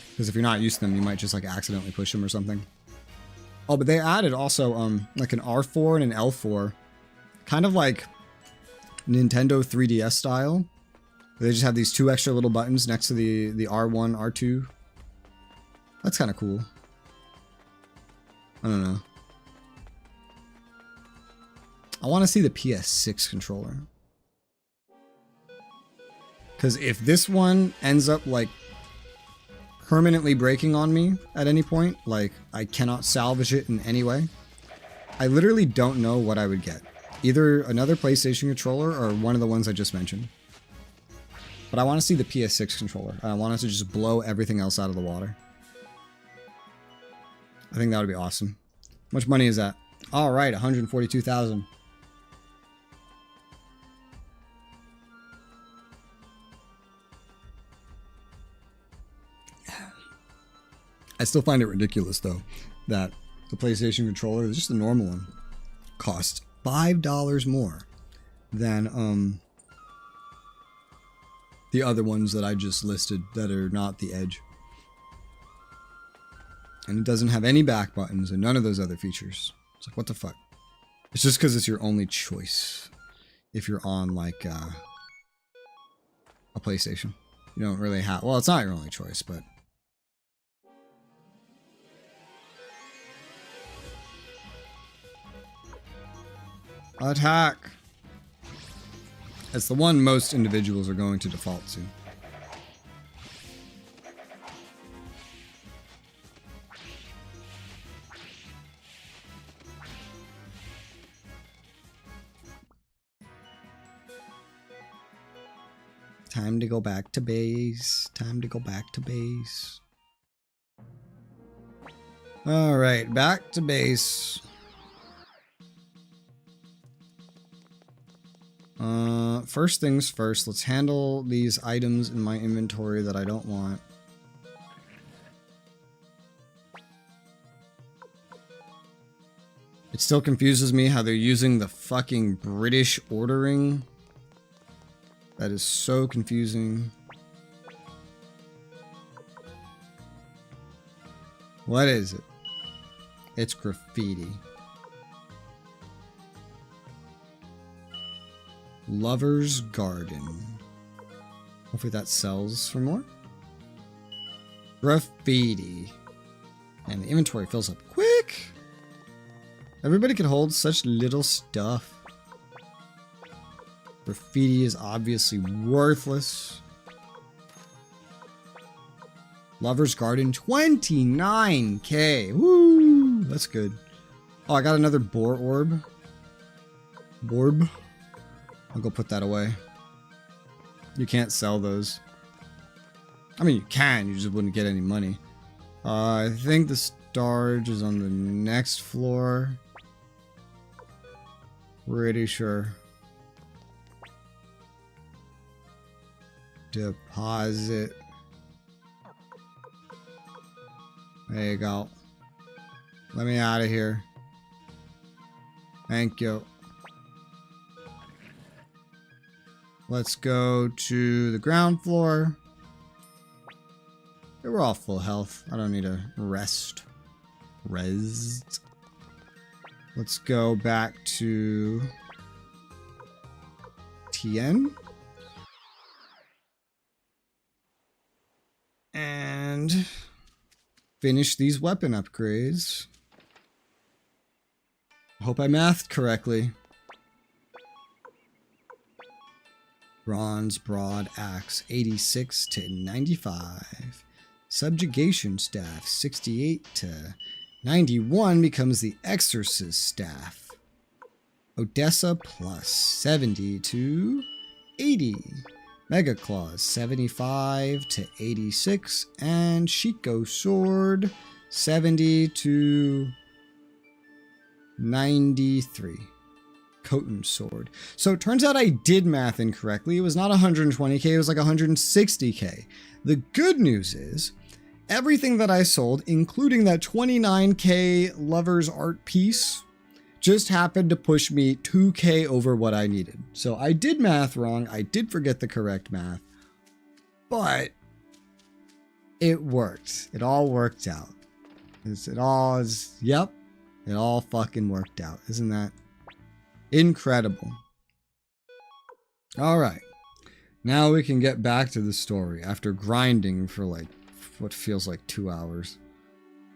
Because if you're not used to them, you might just like accidentally push them or something. Oh, but they added also like an R4 and an L4, kind of like Nintendo 3DS style. They just have these 2 extra little buttons next to the R1, R2. That's kind of cool. I don't know. I want to see the PS6 controller. Because if this one ends up like permanently breaking on me at any point, like I cannot salvage it in any way, I literally don't know what I would get. Either another PlayStation controller or one of the ones I just mentioned. But I want to see the PS6 controller. I want it to just blow everything else out of the water. I think that would be awesome. How much money is that? All right, 142,000. I still find it ridiculous, though, that the PlayStation controller, just the normal one, costs $5 more than the other ones that I just listed that are not the Edge. And it doesn't have any back buttons and none of those other features. It's like, what the fuck? It's just because it's your only choice if you're on, like, a PlayStation. You don't really have... Well, it's not your only choice, but... Attack! It's the one most individuals are going to default to. Time to go back to base. Time to go back to base. Alright, back to base. First things first, let's handle these items in my inventory that I don't want. It still confuses me how they're using the fucking British ordering. That is so confusing. What is it? It's graffiti. Lover's Garden. Hopefully that sells for more. Graffiti. And the inventory fills up quick. Everybody can hold such little stuff. Graffiti is obviously worthless. Lover's Garden, 29K. Woo! That's good. Oh, I got another boar orb. Borb. I'll go put that away. You can't sell those. I mean, you can, you just wouldn't get any money. I think the storage is on the next floor. Pretty sure. Deposit. There you go. Let me out of here. Thank you. Let's go to the ground floor. We're all full health. I don't need to rest. Rest. Let's go back to TN. And finish these weapon upgrades. Hope I mathed correctly. Bronze Broad Axe, 86 to 95. Subjugation Staff, 68 to 91 becomes the Exorcist Staff. Odessa Plus, 70 to 80. Mega Claws, 75 to 86. And Shiko Sword, 70 to 93. Khoten Sword. So it turns out I did math incorrectly. It was not 120k, it was like 160k. The good news is, everything that I sold, including that 29k Lover's Art piece, just happened to push me 2k over what I needed. So I did math wrong, I did forget the correct math, but it worked. It all worked out. It all fucking worked out. Isn't that incredible? All right, now we can get back to the story after grinding for like what feels like 2 hours.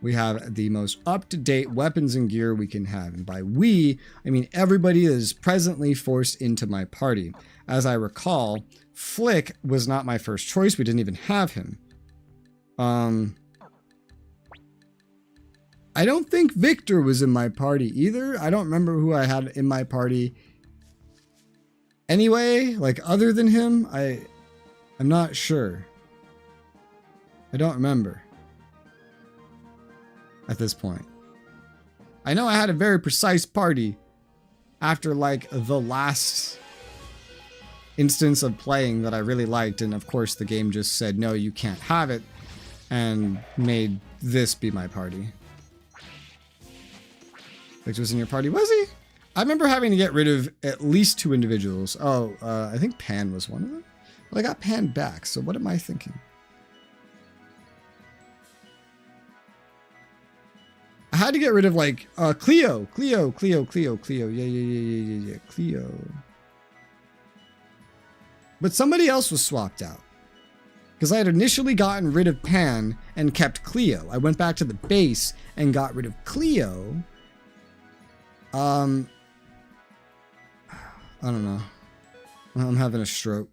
We have the most up-to-date weapons and gear we can have, and by we, I mean everybody that is presently forced into my party. As I recall, Flick was not my first choice. We didn't even have him. I don't think Victor was in my party either. I don't remember who I had in my party anyway, like other than him. I'm not sure. I don't remember at this point. I know I had a very precise party after like the last instance of playing that I really liked, and of course the game just said no, you can't have it, and made this be my party. Victor was in your party, was he? I remember having to get rid of at least 2 individuals. Oh, I think Pan was one of them. Well, I got Pan back, so what am I thinking? I had to get rid of like Cleo, Cleo, yeah, Cleo. But somebody else was swapped out. Because I had initially gotten rid of Pan and kept Cleo. I went back to the base and got rid of Cleo. I don't know. I'm having a stroke.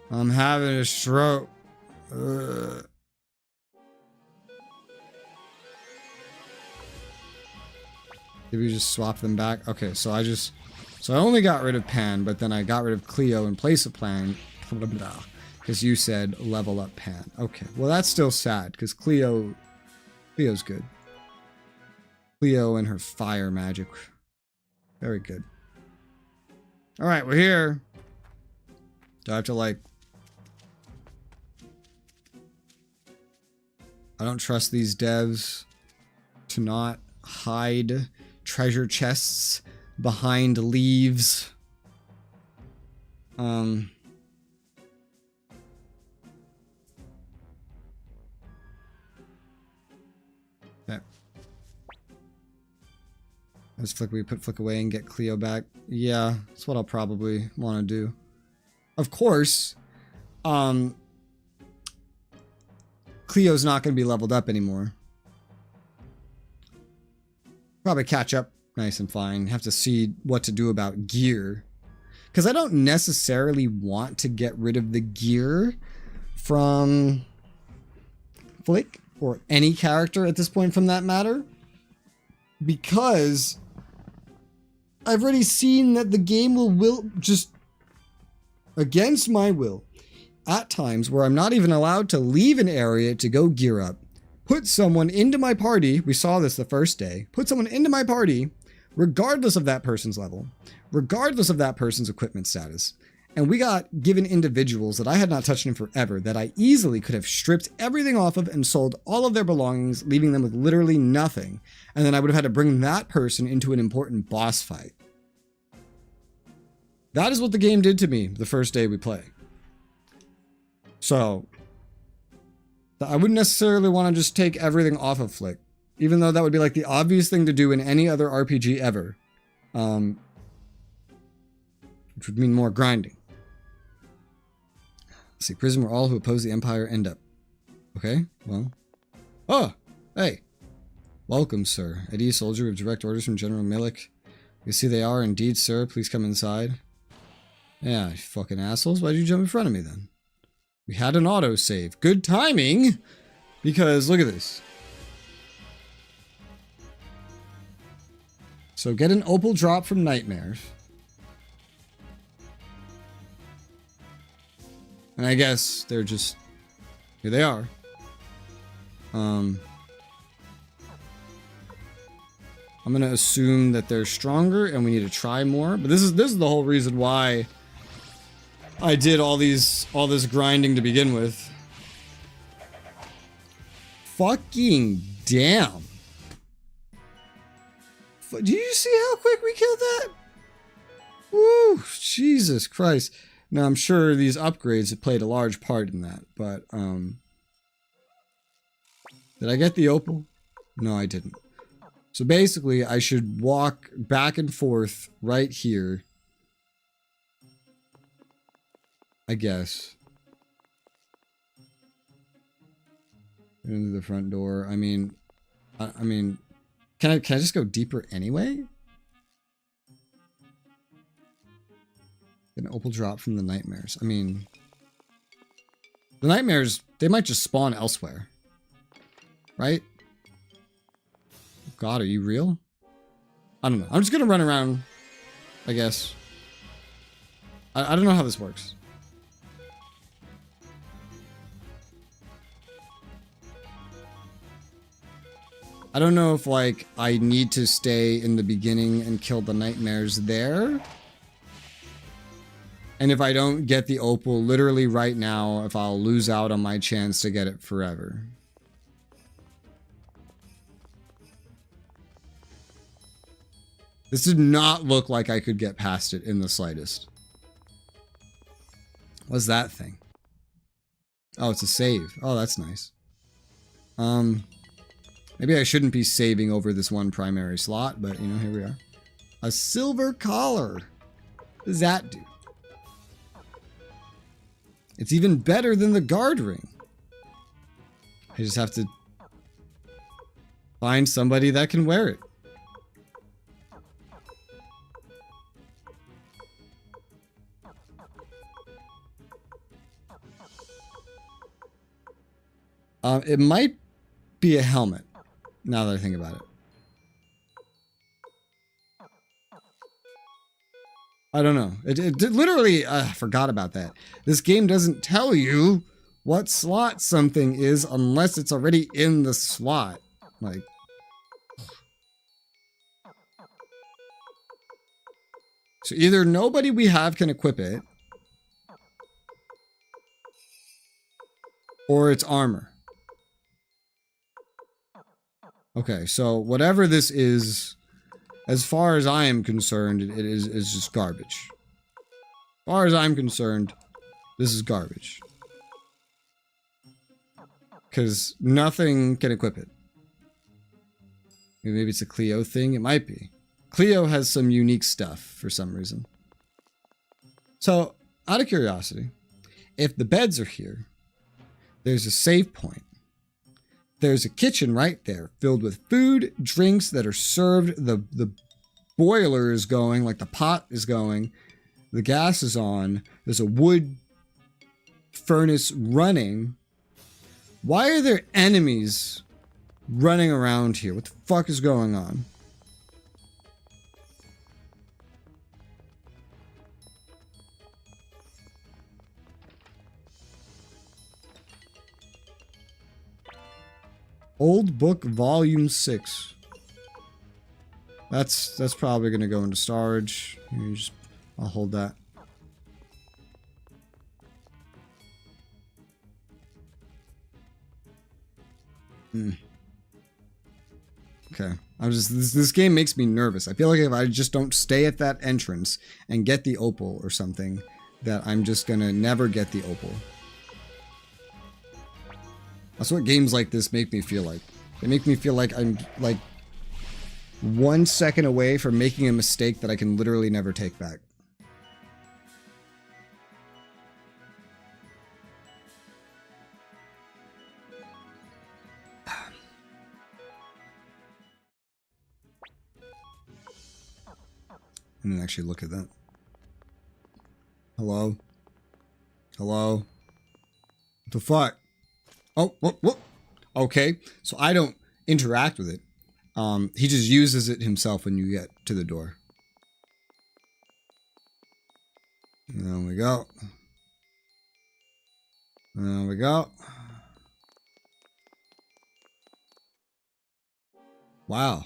I'm having a stroke. Ugh. Did we just swap them back? Okay, so I only got rid of Pan, but then I got rid of Cleo in place of Pan. Because you said level up Pan. Okay, well that's still sad, because Cleo's good. Cleo and her fire magic. Very good. Alright, we're here. Do I have to like... I don't trust these devs to not hide treasure chests behind leaves. Okay. Let's we put Flick away and get Cleo back. Yeah, that's what I'll probably want to do. Of course, Cleo's not going to be leveled up anymore. Probably catch up nice and fine. Have to see what to do about gear. Because I don't necessarily want to get rid of the gear from Flick or any character at this point from that matter. Because I've already seen that the game will just, against my will, at times where I'm not even allowed to leave an area to go gear up, put someone into my party, we saw this the first day, put someone into my party, regardless of that person's level, regardless of that person's equipment status. And we got given individuals that I had not touched in forever that I easily could have stripped everything off of and sold all of their belongings, leaving them with literally nothing. And then I would have had to bring that person into an important boss fight. That is what the game did to me the first day we played. So, I wouldn't necessarily want to just take everything off of Flick, even though that would be like the obvious thing to do in any other RPG ever. Which would mean more grinding. Let's see, prison where all who oppose the Empire end up. Okay, well. Oh, hey. Welcome, sir. Eddie, soldier, with direct orders from General Milik. You see they are indeed, sir. Please come inside. Yeah, you fucking assholes. Why'd you jump in front of me then? We had an autosave. Good timing! Because, look at this. So get an opal drop from Nightmares. And I guess they're just... Here they are. I'm gonna assume that they're stronger and we need to try more. But this is the whole reason why I did all this grinding to begin with. Fucking damn. Do you see how quick we killed that? Woo! Jesus Christ. Now, I'm sure these upgrades have played a large part in that, but, did I get the opal? No, I didn't. So basically, I should walk back and forth right here. I guess. Into the front door. I mean, can I just go deeper anyway? An opal drop from the Nightmares. I mean, the Nightmares, they might just spawn elsewhere. Right? God, are you real? I don't know. I'm just gonna run around, I guess. I don't know how this works. I don't know if, like, I need to stay in the beginning and kill the Nightmares there. And if I don't get the opal literally right now, if I'll lose out on my chance to get it forever. This did not look like I could get past it in the slightest. What's that thing? Oh, it's a save. Oh, that's nice. Maybe I shouldn't be saving over this one primary slot, but, you know, here we are. A silver collar. What does that do? It's even better than the guard ring. I just have to find somebody that can wear it. It might be a helmet, now that I think about it. I don't know. It literally, I forgot about that. This game doesn't tell you what slot something is unless it's already in the slot. Like, so either nobody we have can equip it, or it's armor. Okay, so whatever this is, as far as I am concerned, it is just garbage. As far as I'm concerned, this is garbage. Because nothing can equip it. Maybe it's a Cleo thing? It might be. Cleo has some unique stuff for some reason. So, out of curiosity, if the beds are here, there's a save point. There's a kitchen right there filled with food, drinks that are served. The boiler is going, like the pot is going. The gas is on. There's a wood furnace running. Why are there enemies running around here? What the fuck is going on? Old Book Volume 6. That's probably going to go into storage. I'll hold that. Okay. This game makes me nervous. I feel like if I just don't stay at that entrance and get the opal or something, that I'm just going to never get the opal. That's what games like this make me feel like. They make me feel like I'm like 1 second away from making a mistake that I can literally never take back. And then actually look at that. Hello? Hello? What the fuck? Oh, what? Okay, so I don't interact with it. He just uses it himself when you get to the door. There we go. There we go. Wow.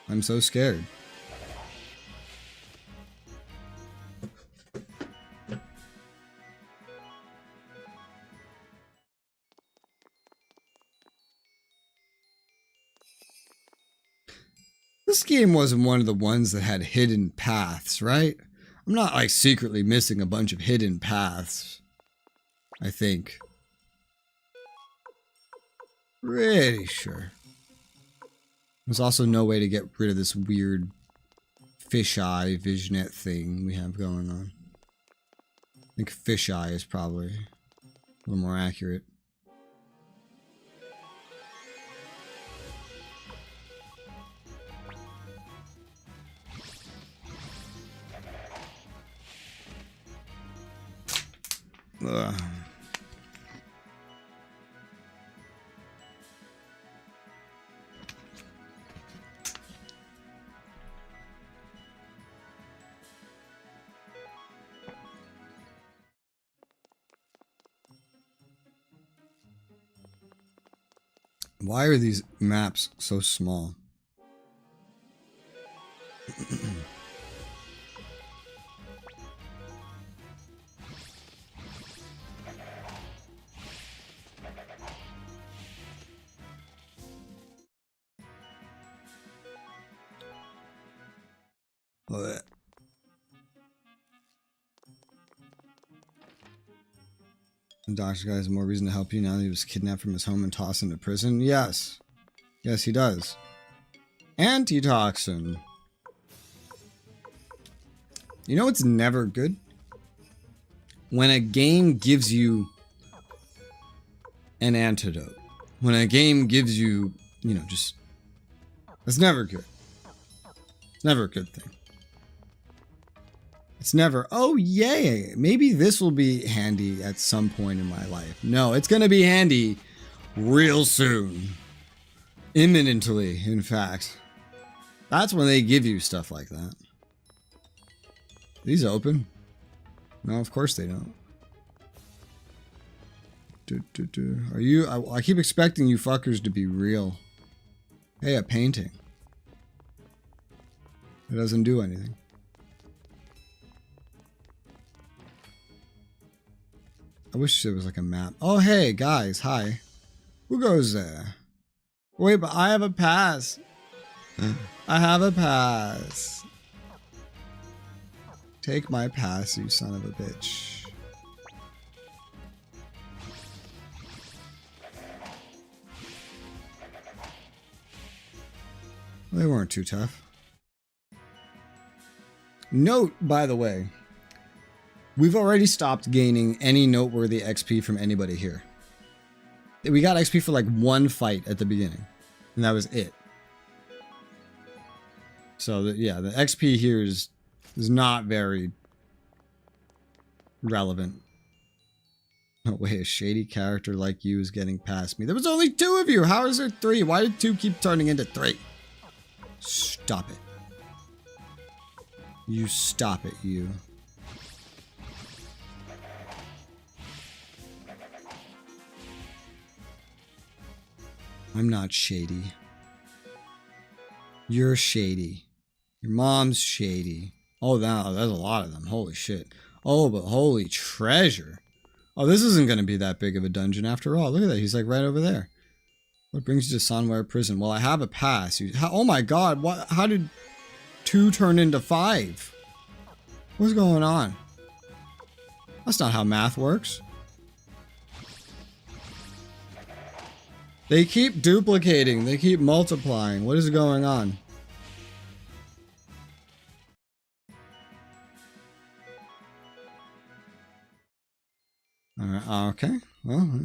I'm so scared. This game wasn't one of the ones that had hidden paths, right? I'm not like secretly missing a bunch of hidden paths. I think. Pretty sure. There's also no way to get rid of this weird fisheye visionette thing we have going on. I think fisheye is probably a little more accurate. Ugh. Why are these maps so small? Blech. The doctor guy has more reason to help you now that he was kidnapped from his home and tossed into prison. Yes. Yes, he does. Antitoxin. You know what's never good? When a game gives you an antidote. When a game gives you, you know, just... It's never good. It's never a good thing. It's never, oh yay, maybe this will be handy at some point in my life. No, it's going to be handy real soon. Imminently, in fact. That's when they give you stuff like that. These open? No, of course they don't. Are you, I keep expecting you fuckers to be real. Hey, a painting. It doesn't do anything. I wish there was like a map. Oh, hey, guys. Hi. Who goes there? Wait, but I have a pass. I have a pass. Take my pass, you son of a bitch. They weren't too tough. Note, by the way, we've already stopped gaining any noteworthy XP from anybody here. We got XP for like one fight at the beginning, and that was it. So, yeah, the XP here is not very relevant. No way a shady character like you is getting past me. There was only 2 of you! How is there 3? Why did 2 keep turning into 3? Stop it. You stop it, you. I'm not shady. You're shady. Your mom's shady. Oh, wow, there's a lot of them. Holy shit. Oh, but holy treasure. Oh, this isn't going to be that big of a dungeon after all. Look at that. He's like right over there. What brings you to Sanware Prison? Well, I have a pass. Oh my god. What? How did 2 turn into 5? What's going on? That's not how math works. They keep duplicating. They keep multiplying. What is going on? Okay. Well,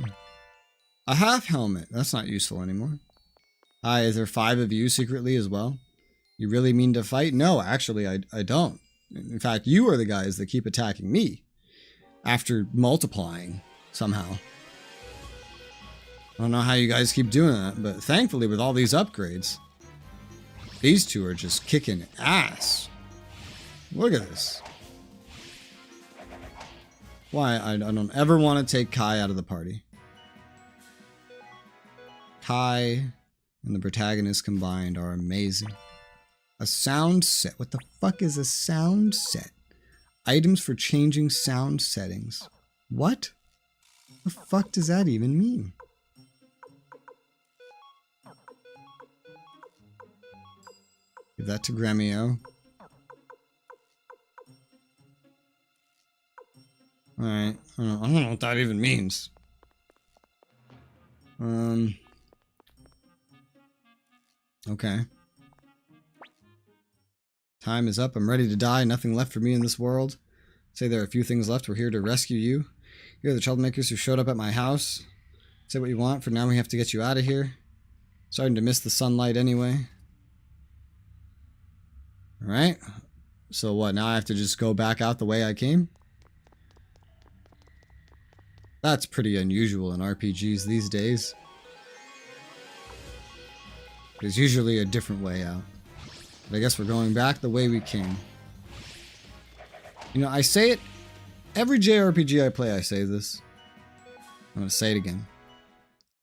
a half helmet. That's not useful anymore. Hi, is there 5 of you secretly as well? You really mean to fight? No, actually, I don't. In fact, you are the guys that keep attacking me. After multiplying, somehow. I don't know how you guys keep doing that, but thankfully with all these upgrades, these two are just kicking ass. Look at this. Why? I don't ever want to take Kai out of the party. Kai and the protagonist combined are amazing. A sound set. What the fuck is a sound set? Items for changing sound settings. What? The fuck does that even mean? Give that to Gremio. Alright. I don't know what that even means. Okay. Time is up. I'm ready to die. Nothing left for me in this world. Say there are a few things left. We're here to rescue you. You're the troublemakers who showed up at my house. Say what you want. For now, we have to get you out of here. Starting to miss the sunlight anyway. Alright. So what? Now I have to just go back out the way I came? That's pretty unusual in RPGs these days. There's usually a different way out. But I guess we're going back the way we came. You know, I say it... Every JRPG I play, I say this. I'm going to say it again.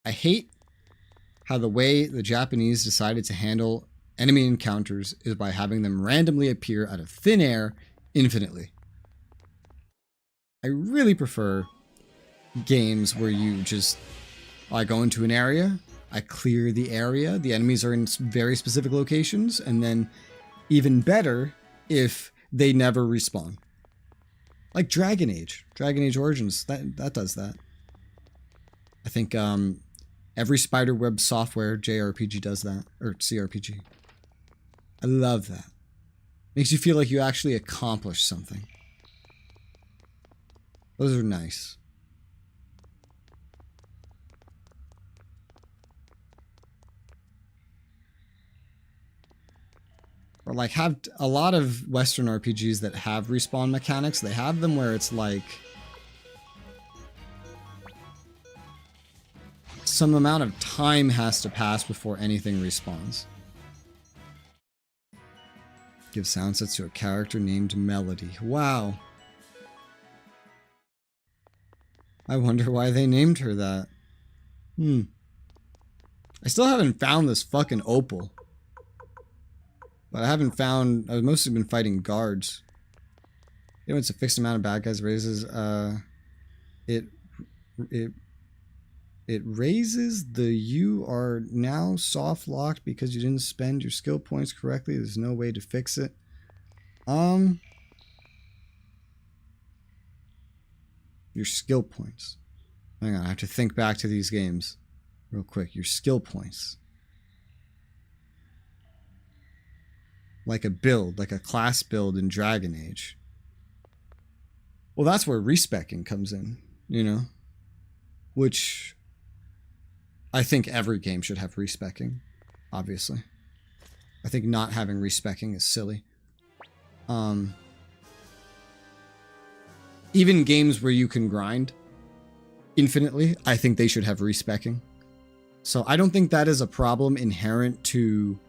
I hate how the way the Japanese decided to handle enemy encounters is by having them randomly appear out of thin air infinitely. I really prefer games where you just... I go into an area, I clear the area, the enemies are in very specific locations, and then even better if they never respawn. Like Dragon Age Origins, that does that. I think every Spiderweb Software JRPG does that, or CRPG. I love that. Makes you feel like you actually accomplished something. Those are nice. Or like have a lot of Western RPGs that have respawn mechanics, they have them where it's like some amount of time has to pass before anything respawns. Give sound sets to a character named Melody. Wow. I wonder why they named her that. I still haven't found this fucking opal. But I haven't found... I've mostly been fighting guards. You know, it's a fixed amount of bad guys raises. It raises the you are now soft locked because you didn't spend your skill points correctly. There's no way to fix it. Your skill points. Hang on, I have to think back to these games real quick. Your skill points. Like a build, like a class build in Dragon Age. Well, that's where respeccing comes in, you know? Which I think every game should have respeccing, obviously. I think not having respeccing is silly. Even games where you can grind infinitely, I think they should have respeccing. So I don't think that is a problem inherent to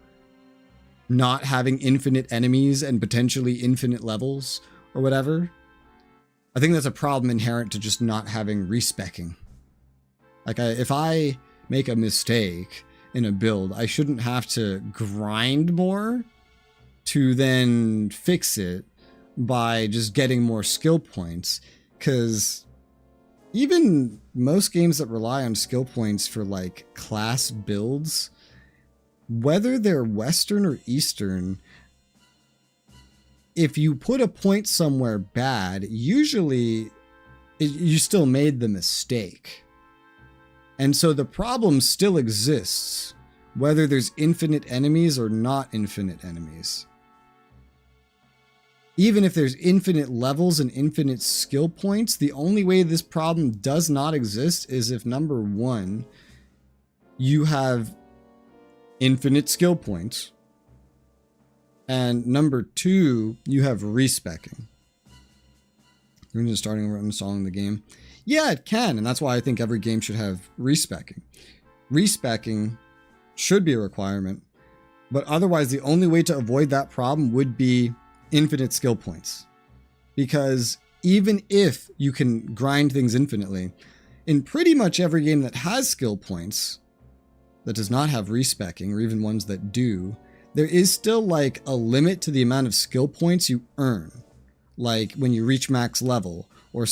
not having infinite enemies and potentially infinite levels or whatever. I think that's a problem inherent to just not having respeccing. Like, if I make a mistake in a build, I shouldn't have to grind more to then fix it by just getting more skill points. Because even most games that rely on skill points for, like, class builds, whether they're Western or Eastern, if you put a point somewhere bad, usually you still made the mistake. And so the problem still exists, whether there's infinite enemies or not infinite enemies. Even if there's infinite levels and infinite skill points, the only way this problem does not exist is if, number one, you have infinite skill points, and number two, you have respecking. We're just starting over installing the game. Yeah, it can, and that's why I think every game should have respecking. Respecking should be a requirement, but otherwise the only way to avoid that problem would be infinite skill points. Because even if you can grind things infinitely, in pretty much every game that has skill points, that does not have respecking, or even ones that do, there is still like a limit to the amount of skill points you earn. Like when you reach max level, or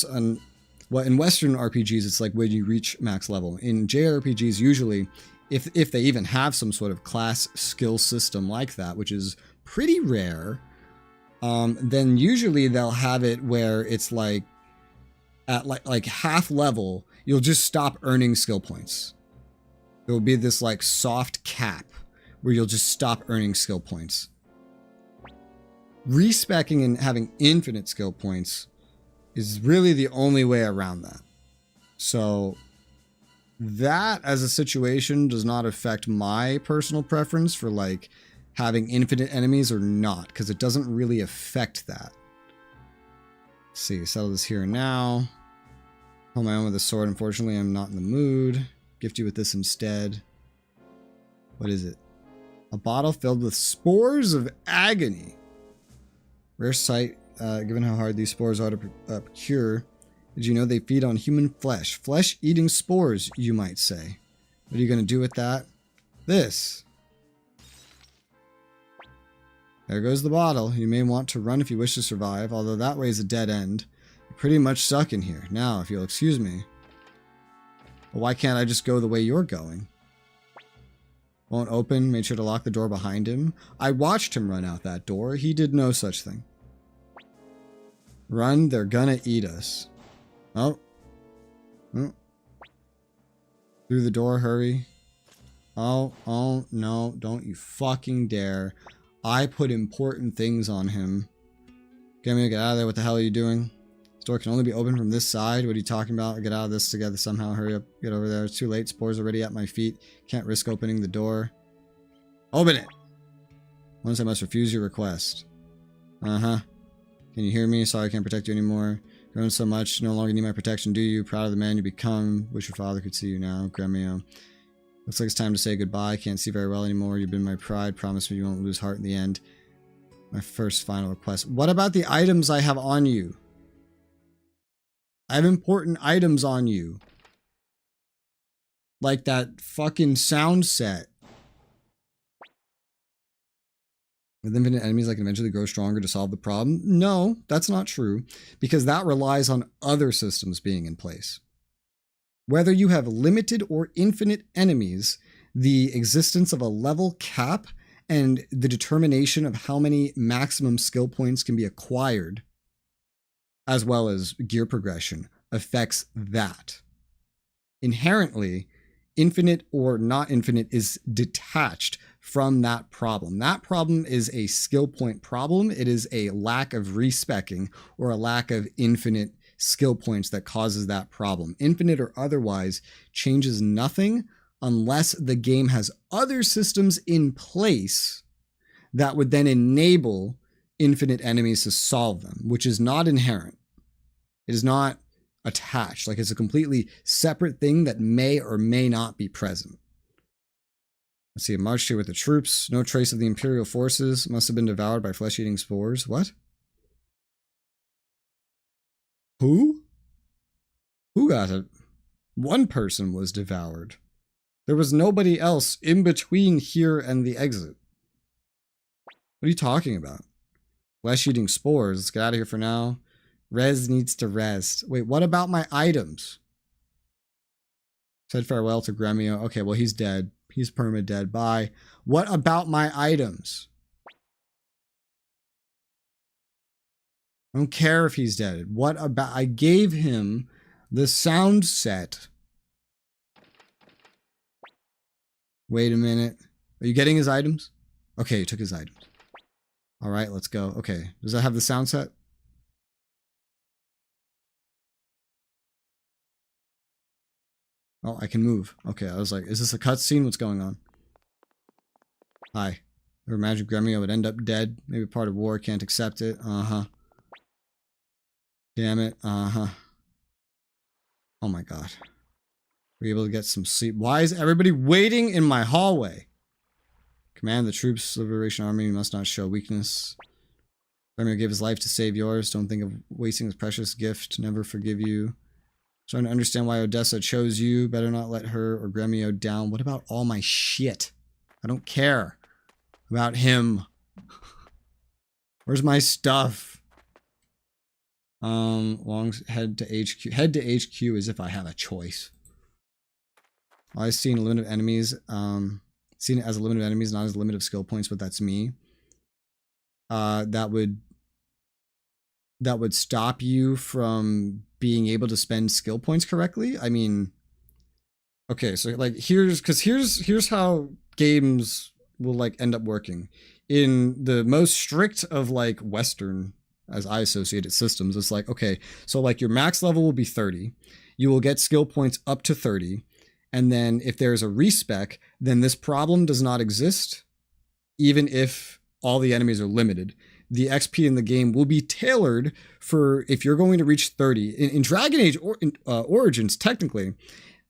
well, in Western RPGs, it's like when you reach max level. In JRPGs, usually, if they even have some sort of class skill system like that, which is pretty rare, then usually they'll have it where it's like at like half level, you'll just stop earning skill points. There will be this like soft cap where you'll just stop earning skill points. Respecking and having infinite skill points is really the only way around that. So that as a situation does not affect my personal preference for like having infinite enemies or not, because it doesn't really affect that. Let's see, settle this here and now. Hold my own with a sword. Unfortunately, I'm not in the mood. Gift you with this instead. What is it? A bottle filled with spores of agony. Rare sight, given how hard these spores are to procure. Did you know they feed on human flesh? Flesh-eating spores, you might say. What are you going to do with that? This. There goes the bottle. You may want to run if you wish to survive, although that way is a dead end. You pretty much suck in here. Now, if you'll excuse me. Well, why can't I just go the way you're going? Won't open. Made sure to lock the door behind him. I watched him run out that door. He did no such thing. Run, they're gonna eat us. Oh. Oh. Through the door, hurry. Oh, no, don't you fucking dare. I put important things on him. Get me, get out of there. What the hell are you doing? This door can only be opened from this side. What are you talking about? Get out of this together somehow. Hurry up. Get over there. It's too late. Spores already at my feet. Can't risk opening the door. Open it! Once I must refuse your request. Uh-huh. Can you hear me? Sorry I can't protect you anymore. Grown so much. No longer need my protection, do you? Proud of the man you become. Wish your father could see you now. Gremio. Looks like it's time to say goodbye. Can't see very well anymore. You've been my pride. Promise me you won't lose heart in the end. My first final request. What about the items I have on you? I have important items on you. Like that fucking sound set. With infinite enemies, I can eventually grow stronger to solve the problem. No, that's not true, because that relies on other systems being in place. Whether you have limited or infinite enemies, the existence of a level cap and the determination of how many maximum skill points can be acquired, as well as gear progression, affects that. Inherently, infinite or not infinite is detached from that problem. That problem is a skill point problem. It is a lack of respecking or a lack of infinite skill points that causes that problem. Infinite or otherwise changes nothing unless the game has other systems in place that would then enable infinite enemies to solve them, which is not inherent. It is not attached. Like, it's a completely separate thing that may or may not be present. Let's see, marched here with the troops. No trace of the Imperial forces. Must have been devoured by flesh-eating spores. What? Who? Who got it? One person was devoured. There was nobody else in between here and the exit. What are you talking about? Flesh-eating spores. Let's get out of here for now. Res needs to rest. Wait, what about my items? Said farewell to Gremio. Okay, well, he's dead. He's perma-dead. Bye. What about my items? I don't care if he's dead. What about... I gave him the sound set. Wait a minute. Are you getting his items? Okay, you took his items. All right, let's go. Okay, does that have the sound set? Oh, I can move. Okay, I was like, is this a cutscene? What's going on? Hi. Or Magic Gremio would end up dead. Maybe part of war, can't accept it. Uh-huh. Damn it. Uh-huh. Oh my god. We're able to get some sleep. Why is everybody waiting in my hallway? Command the troops, Liberation Army, you must not show weakness. Gremio gave his life to save yours. Don't think of wasting his precious gift. Never forgive you. Trying to understand why Odessa chose you. Better not let her or Gremio down. What about all my shit? I don't care about him. Where's my stuff? Long head to HQ. Head to HQ as if I have a choice. I've seen a limit of enemies. Seen it as a limit of enemies, not as a limit of skill points, but that's me. That would stop you from being able to spend skill points correctly. I mean, okay, so like here's how games will like end up working. In the most strict of like Western, as I associate it, systems, it's like, okay, so like your max level will be 30. You will get skill points up to 30. And then if there's a respec, then this problem does not exist, even if all the enemies are limited. The XP in the game will be tailored for if you're going to reach 30. In Dragon Age Origins, technically,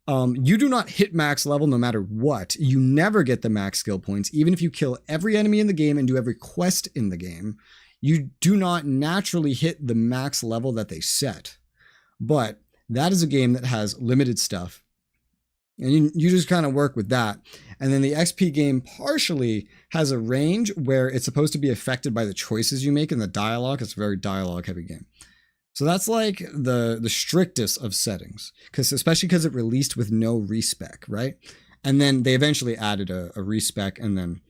you do not hit max level no matter what. You never get the max skill points. Even if you kill every enemy in the game and do every quest in the game, you do not naturally hit the max level that they set. But that is a game that has limited stuff. And you just kind of work with that. And then the XP game partially has a range where it's supposed to be affected by the choices you make in the dialogue. It's a very dialogue heavy game. So that's like the strictest of settings, especially because it released with no respec, right? And then they eventually added a respec, and then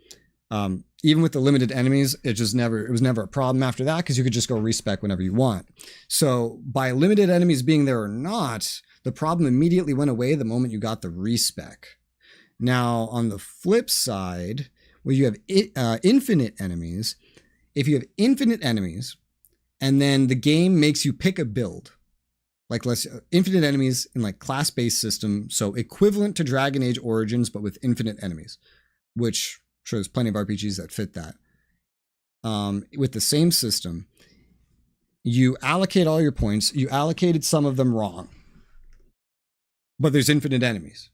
even with the limited enemies, it was never a problem after that, because you could just go respec whenever you want. So by limited enemies being there or not, the problem immediately went away the moment you got the respec. Now, on the flip side, where you have infinite enemies, if you have infinite enemies, and then the game makes you pick a build, like infinite enemies in like class-based system, so equivalent to Dragon Age Origins, but with infinite enemies, which I'm sure there's plenty of RPGs that fit that. With the same system, you allocate all your points. You allocated some of them wrong, but there's infinite enemies.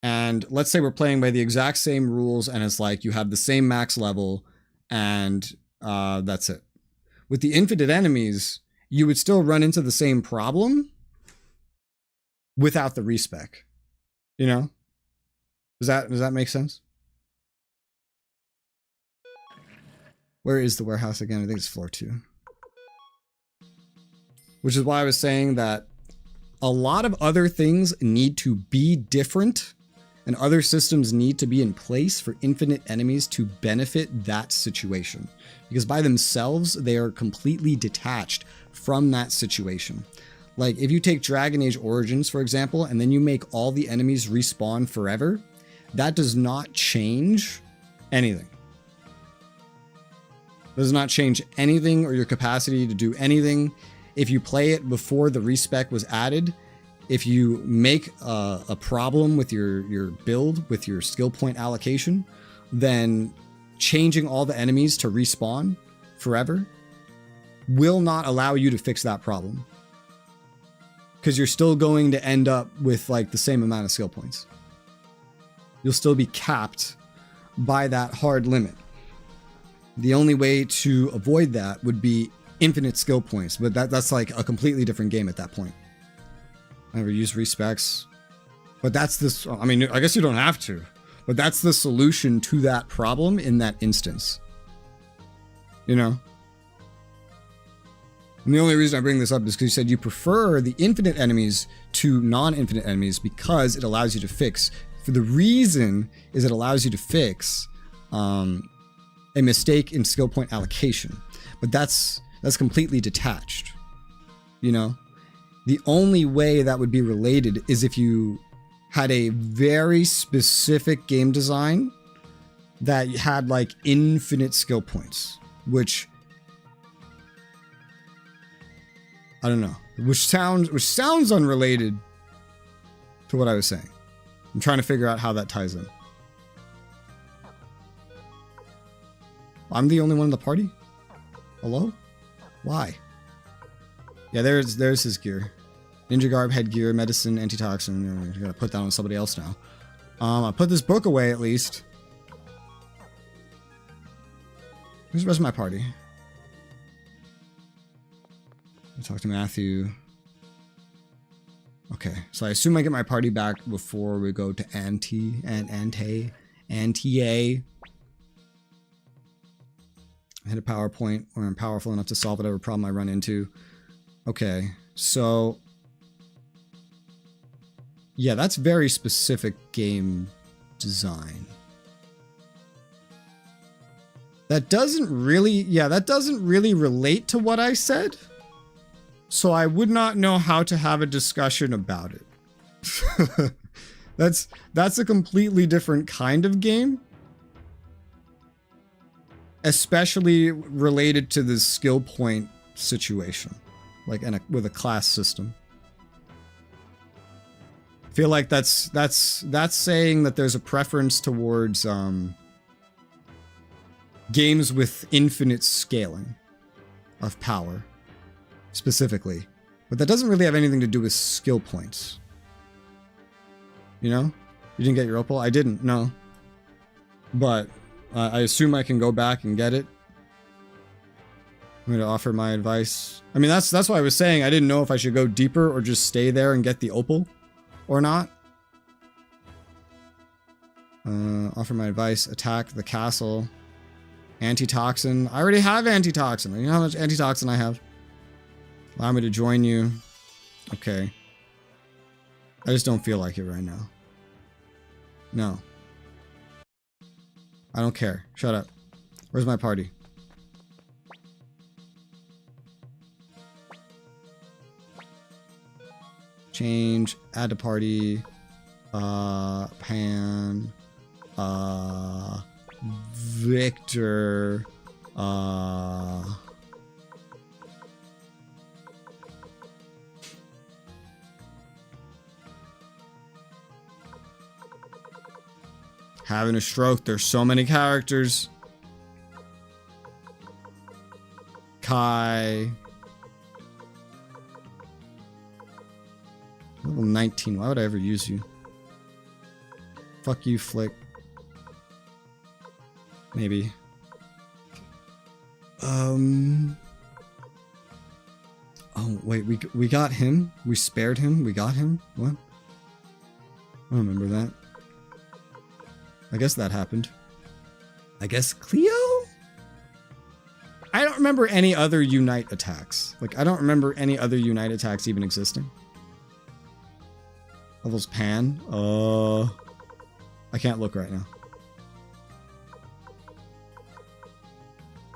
And let's say we're playing by the exact same rules, and it's like you have the same max level, and that's it. With the infinite enemies, you would still run into the same problem without the respec. You know? Does that make sense? Where is the warehouse again? I think it's floor 2. Which is why I was saying that a lot of other things need to be different, and other systems need to be in place for infinite enemies to benefit that situation. Because by themselves, they are completely detached from that situation. Like if you take Dragon Age Origins, for example, and then you make all the enemies respawn forever, that does not change anything. Does not change anything or your capacity to do anything. If you play it before the respec was added, if you make a problem with your build, with your skill point allocation, then changing all the enemies to respawn forever will not allow you to fix that problem. Because you're still going to end up with like the same amount of skill points. You'll still be capped by that hard limit. The only way to avoid that would be infinite skill points, but that's like a completely different game at that point. I never use respecs, but that's this. I mean, I guess you don't have to, but that's the solution to that problem in that instance. You know? And the only reason I bring this up is because you said you prefer the infinite enemies to non-infinite enemies because it allows you to fix. For the reason is it allows you to fix a mistake in skill point allocation, but that's completely detached. You know, the only way that would be related is if you had a very specific game design that had like infinite skill points, which I don't know, which sounds unrelated to what I was saying. I'm trying to figure out how that ties in. I'm the only one in the party? Hello? Why? Yeah, there's his gear. Ninja garb, headgear, medicine, antitoxin. I gotta put that on somebody else now. I put this book away at least. Who's the rest of my party? I talk to Matthew. Okay, so I assume I get my party back before we go to Ante. I hit a PowerPoint where I'm powerful enough to solve whatever problem I run into. Okay, so yeah, that's very specific game design. That doesn't really relate to what I said. So I would not know how to have a discussion about it. That's a completely different kind of game. Especially related to the skill point situation. Like with a class system. I feel like that's saying that there's a preference towards games with infinite scaling of power. Specifically. But that doesn't really have anything to do with skill points. You know? You didn't get your opal? I didn't, no. But I assume I can go back and get it. I'm going to offer my advice. I mean, that's why I was saying I didn't know if I should go deeper or just stay there and get the opal or not. Offer my advice. Attack the castle. Antitoxin. I already have antitoxin. You know how much antitoxin I have? Allow me to join you. Okay. I just don't feel like it right now. No. I don't care. Shut up. Where's my party? Change. Add to party. Pan. Victor. Having a stroke. There's so many characters. Kai. Level 19. Why would I ever use you? Fuck you, Flick. Maybe. Oh, wait. We got him? We spared him? We got him? What? I don't remember that. I guess that happened. I guess Cleo? I don't remember any other Unite attacks. Like, I don't remember any other Unite attacks even existing. Levels Pan? I can't look right now.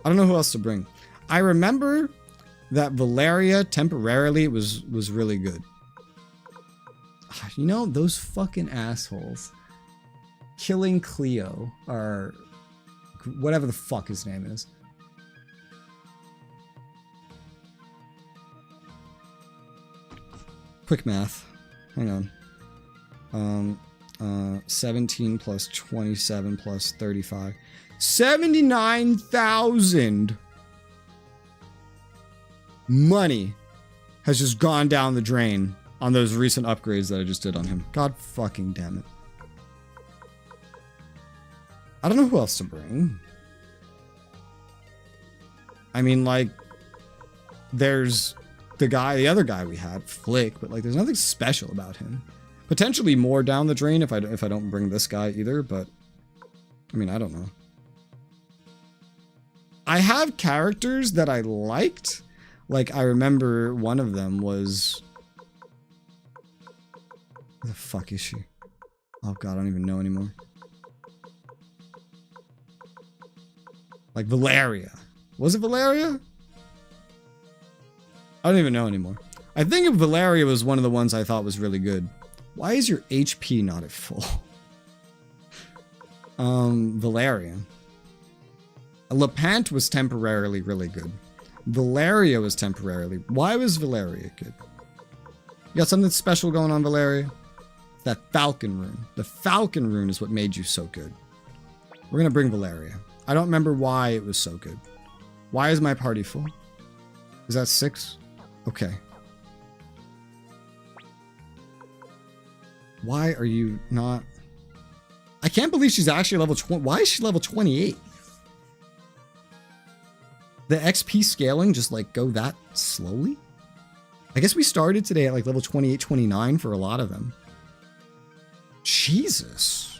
I don't know who else to bring. I remember that Valeria temporarily was really good. You know, those fucking assholes. Killing Cleo, or whatever the fuck his name is. Quick math. Hang on. 17 plus 27 plus 35. 79,000 money has just gone down the drain on those recent upgrades that I just did on him. God fucking damn it. I don't know who else to bring. I mean, like, there's the other guy we had, Flick, but like, there's nothing special about him. Potentially more down the drain if I don't bring this guy either, but I mean, I don't know. I have characters that I liked. Like, I remember one of them was... Where the fuck is she? Oh god, I don't even know anymore. Like Valeria. Was it Valeria? I don't even know anymore. I think Valeria was one of the ones I thought was really good. Why is your HP not at full? Valerian. Lepant was temporarily really good. Valeria was temporarily. Why was Valeria good? You got something special going on, Valeria? That Falcon rune. The Falcon rune is what made you so good. We're gonna bring Valeria. I don't remember why it was so good. Why is my party full? Is that 6? Okay. Why are you not... I can't believe she's actually level 20. Why is she level 28? The XP scaling just like go that slowly? I guess we started today at like level 28, 29 for a lot of them. Jesus.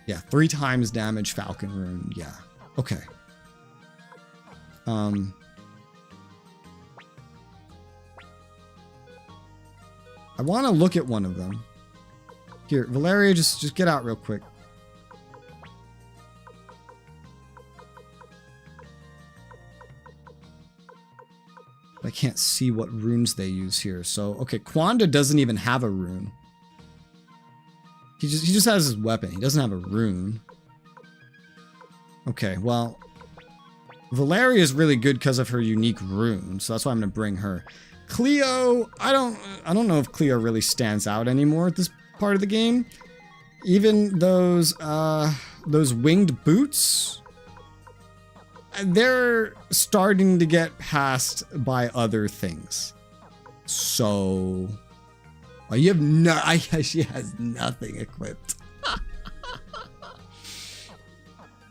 Yeah, 3 times damage Falcon rune. Yeah. Okay. I want to look at one of them. Here, Valeria, just get out real quick. I can't see what runes they use here. So, okay, Quanda doesn't even have a rune. He just has his weapon. He doesn't have a rune. Okay, well, Valeria is really good because of her unique rune, so that's why I'm gonna bring her. Cleo, I don't know if Cleo really stands out anymore at this part of the game. Even those winged boots, they're starting to get passed by other things. So, oh, you have no. She has nothing equipped.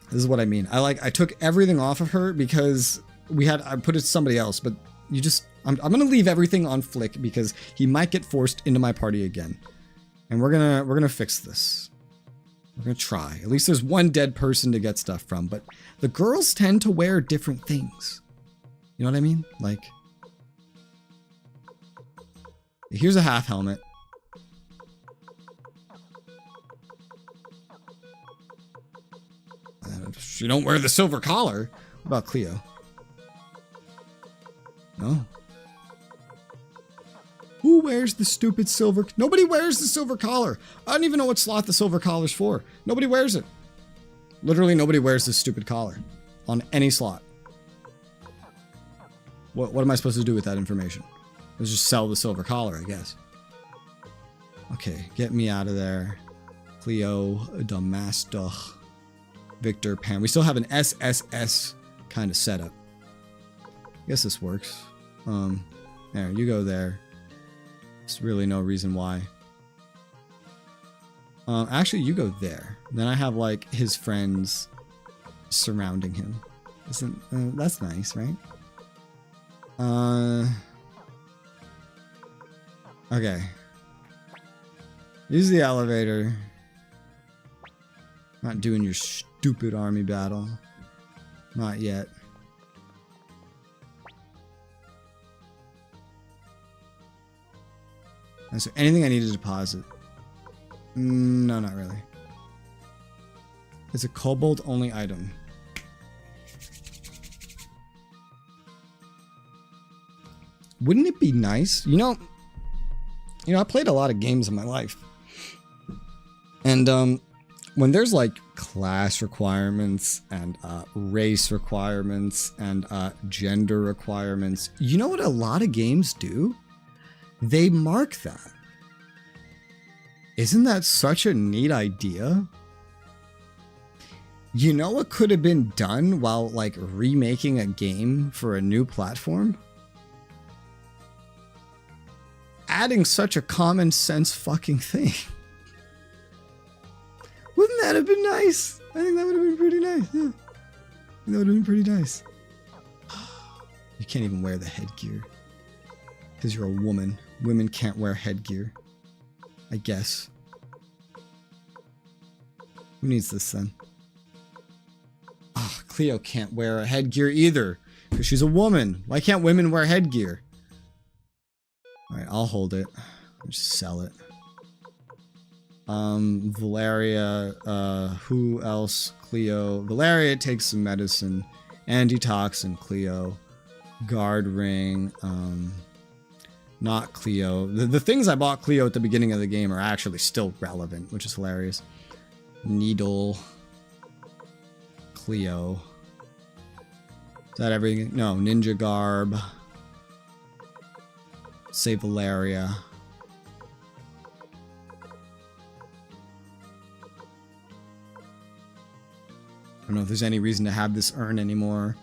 This is what I mean. I took everything off of her because I put it to somebody else, but you just. I'm gonna leave everything on Flick because he might get forced into my party again, and we're gonna fix this. We're gonna try. At least there's one dead person to get stuff from, but the girls tend to wear different things. You know what I mean? Like, here's a half helmet. You don't wear the silver collar. What about Cleo? No. Who wears the stupid silver? Nobody wears the silver collar. I don't even know what slot the silver collar's for. Nobody wears it. Literally nobody wears this stupid collar on any slot. What am I supposed to do with that information? Let's just sell the silver collar, I guess. Okay, get me out of there. Cleo, Damasto, Victor, Pan. We still have an SSS kind of setup. I guess this works. There, you go there. There's really no reason why. Actually, you go there. Then I have like his friends surrounding him. Isn't that's nice, right? Okay. Use the elevator. Not doing your stupid army battle. Not yet. Is there anything I need to deposit? No, not really. It's a kobold only item. Wouldn't it be nice? You know, I played a lot of games in my life. And when there's like class requirements and race requirements and gender requirements, you know what a lot of games do? They mark that. Isn't that such a neat idea? You know what could have been done while like remaking a game for a new platform? Adding such a common sense fucking thing. Wouldn't that have been nice? I think that would have been pretty nice. Yeah. That would have been pretty nice. You can't even wear the headgear. Because you're a woman. Women can't wear headgear. I guess. Who needs this then? Ah, Cleo can't wear a headgear either. Because she's a woman. Why can't women wear headgear? Alright, I'll hold it. I'll just sell it. Valeria, who else? Cleo. Valeria takes some medicine. Antitoxin, Cleo. Guard ring. Not Cleo. The things I bought Cleo at the beginning of the game are actually still relevant, which is hilarious. Needle. Cleo. Is that everything? No, Ninja Garb. Say Valeria. I don't know if there's any reason to have this urn anymore.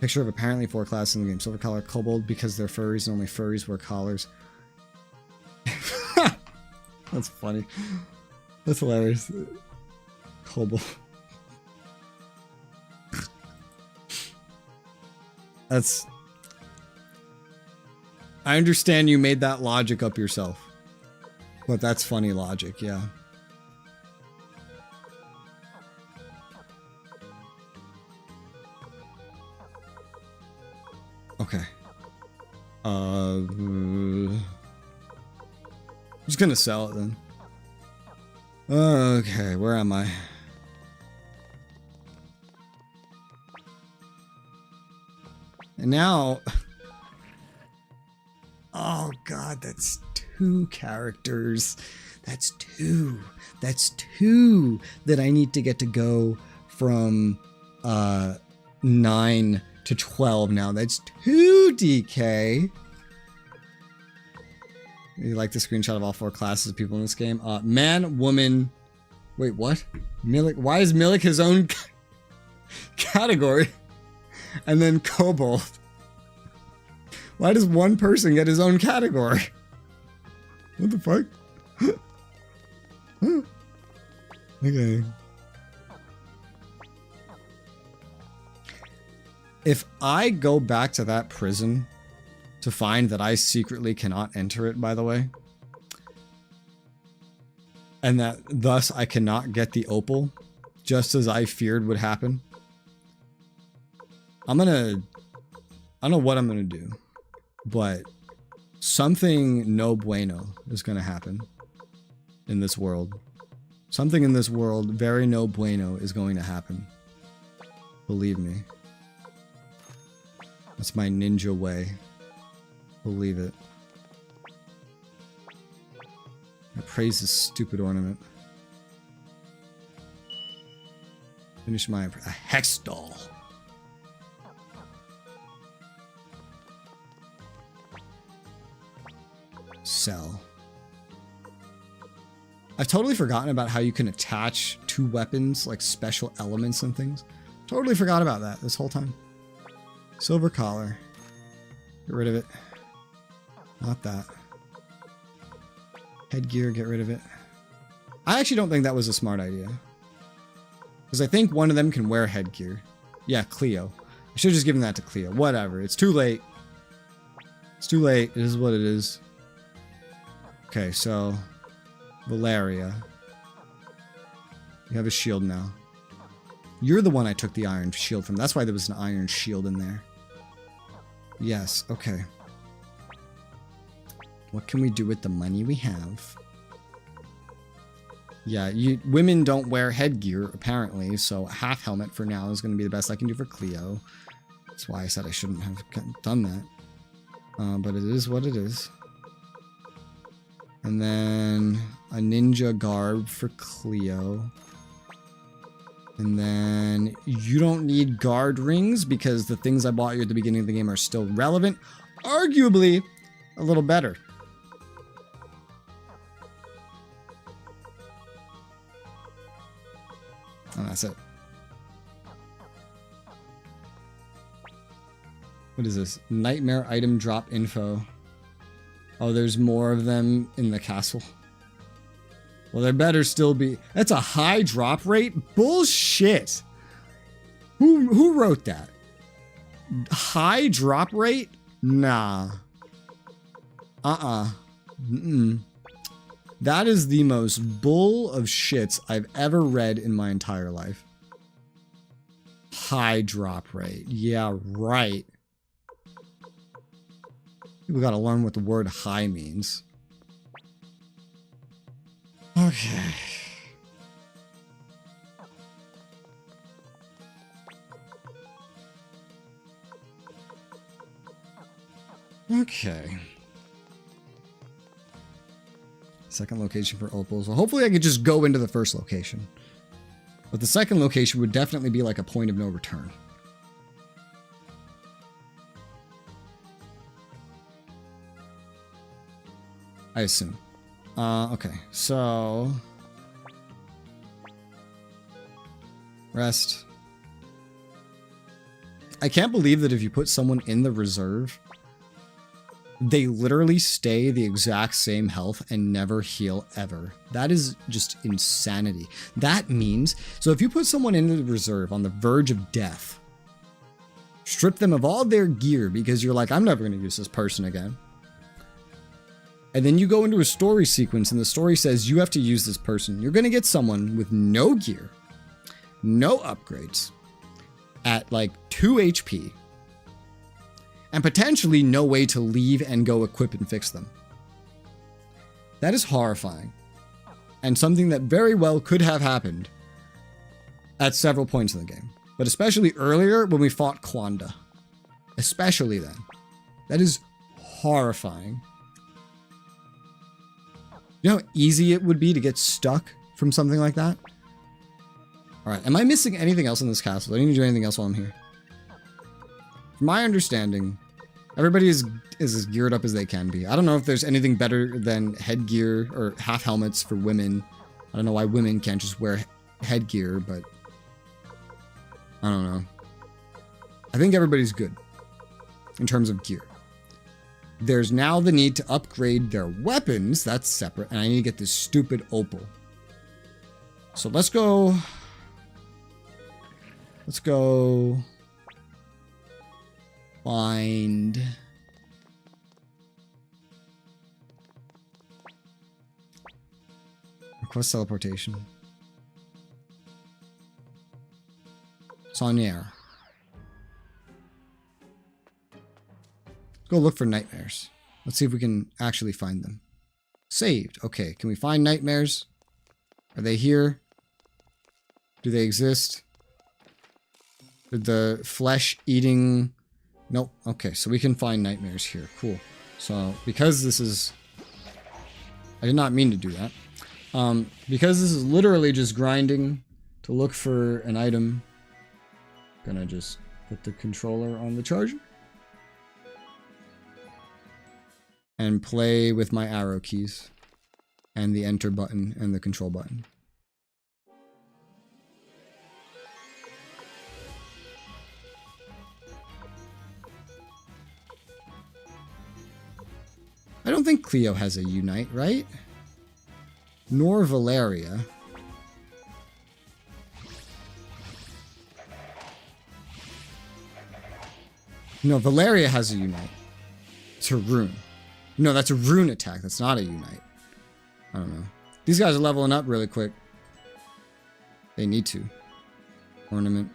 Picture of apparently 4 classes in the game. Silver collar, kobold, because they're furries and only furries wear collars. That's funny. That's hilarious. Kobold. That's... I understand you made that logic up yourself. But that's funny logic, yeah. Okay. I'm just gonna sell it then. Okay, where am I? And now... Oh god, that's 2 characters. That's 2. That's 2 that I need to get to go from 9 to 12 now. That's 2 DK. You like the screenshot of all 4 classes of people in this game? Man, woman... Wait, what? Milik? Why is Milik his own category? And then kobold. Why does one person get his own category? What the fuck? Okay. If I go back to that prison to find that I secretly cannot enter it, by the way, and that thus I cannot get the opal, just as I feared would happen, I don't know what I'm gonna do, but something no bueno is gonna happen in this world. Something in this world very no bueno is going to happen. Believe me. That's my ninja way. Believe it. I praise this stupid ornament. Finish my... a hex doll. Sell. I've totally forgotten about how you can attach 2 weapons, like special elements and things. Totally forgot about that this whole time. Silver collar. Get rid of it. Not that. Headgear, get rid of it. I actually don't think that was a smart idea. Because I think one of them can wear headgear. Yeah, Cleo. I should have just given that to Cleo. Whatever. It's too late. It's too late. It is what it is. Okay, so... Valeria. You have a shield now. You're the one I took the iron shield from. That's why there was an iron shield in there. Yes, okay. What can we do with the money we have? Yeah, women don't wear headgear, apparently, so a half helmet for now is going to be the best I can do for Cleo. That's why I said I shouldn't have done that. But it is what it is. And then a ninja garb for Cleo. And then you don't need guard rings because the things I bought you at the beginning of the game are still relevant. Arguably a little better. And that's it. What is this? Nightmare item drop info. Oh, there's more of them in the castle. Well, there better still be. That's a high drop rate? Bullshit. Who wrote that? High drop rate? Nah. That is the most bull of shits I've ever read in my entire life. High drop rate. Yeah, right. We gotta learn what the word high means. Okay. Okay. Second location for opals. Well, hopefully I could just go into the first location. But the second location would definitely be like a point of no return. I assume. Okay, so... Rest. I can't believe that if you put someone in the reserve, they literally stay the exact same health and never heal ever. That is just insanity. That means, so if you put someone into the reserve on the verge of death, strip them of all their gear because you're like, I'm never going to use this person again. And then you go into a story sequence and the story says you have to use this person. You're going to get someone with no gear, no upgrades, at like 2 HP, and potentially no way to leave and go equip and fix them. That is horrifying, and something that very well could have happened at several points in the game, but especially earlier when we fought Kwanda. Especially then. That is horrifying. You know how easy it would be to get stuck from something like that? Alright, am I missing anything else in this castle? Do I need to do anything else while I'm here? From my understanding, everybody is as geared up as they can be. I don't know if there's anything better than headgear or half helmets for women. I don't know why women can't just wear headgear, but I don't know. I think everybody's good in terms of gear. There's now the need to upgrade their weapons. That's separate. And I need to get this stupid opal. So let's go... Let's go... Find... Request teleportation. Saunier. Let's go look for nightmares. Let's see if we can actually find them. Saved. Okay, can we find nightmares? Are they here? Do they exist? Did the flesh eating... Nope. Okay, so we can find nightmares here. Cool. So, because this is... I did not mean to do that. Because this is literally just grinding to look for an item, I'm gonna just put the controller on the charger and play with my arrow keys and the enter button and the control button. I don't think Cleo has a unite, right? Nor Valeria. No, Valeria has a unite. It's her rune. No, that's a rune attack. That's not a unite. I don't know. These guys are leveling up really quick. They need to. Ornament.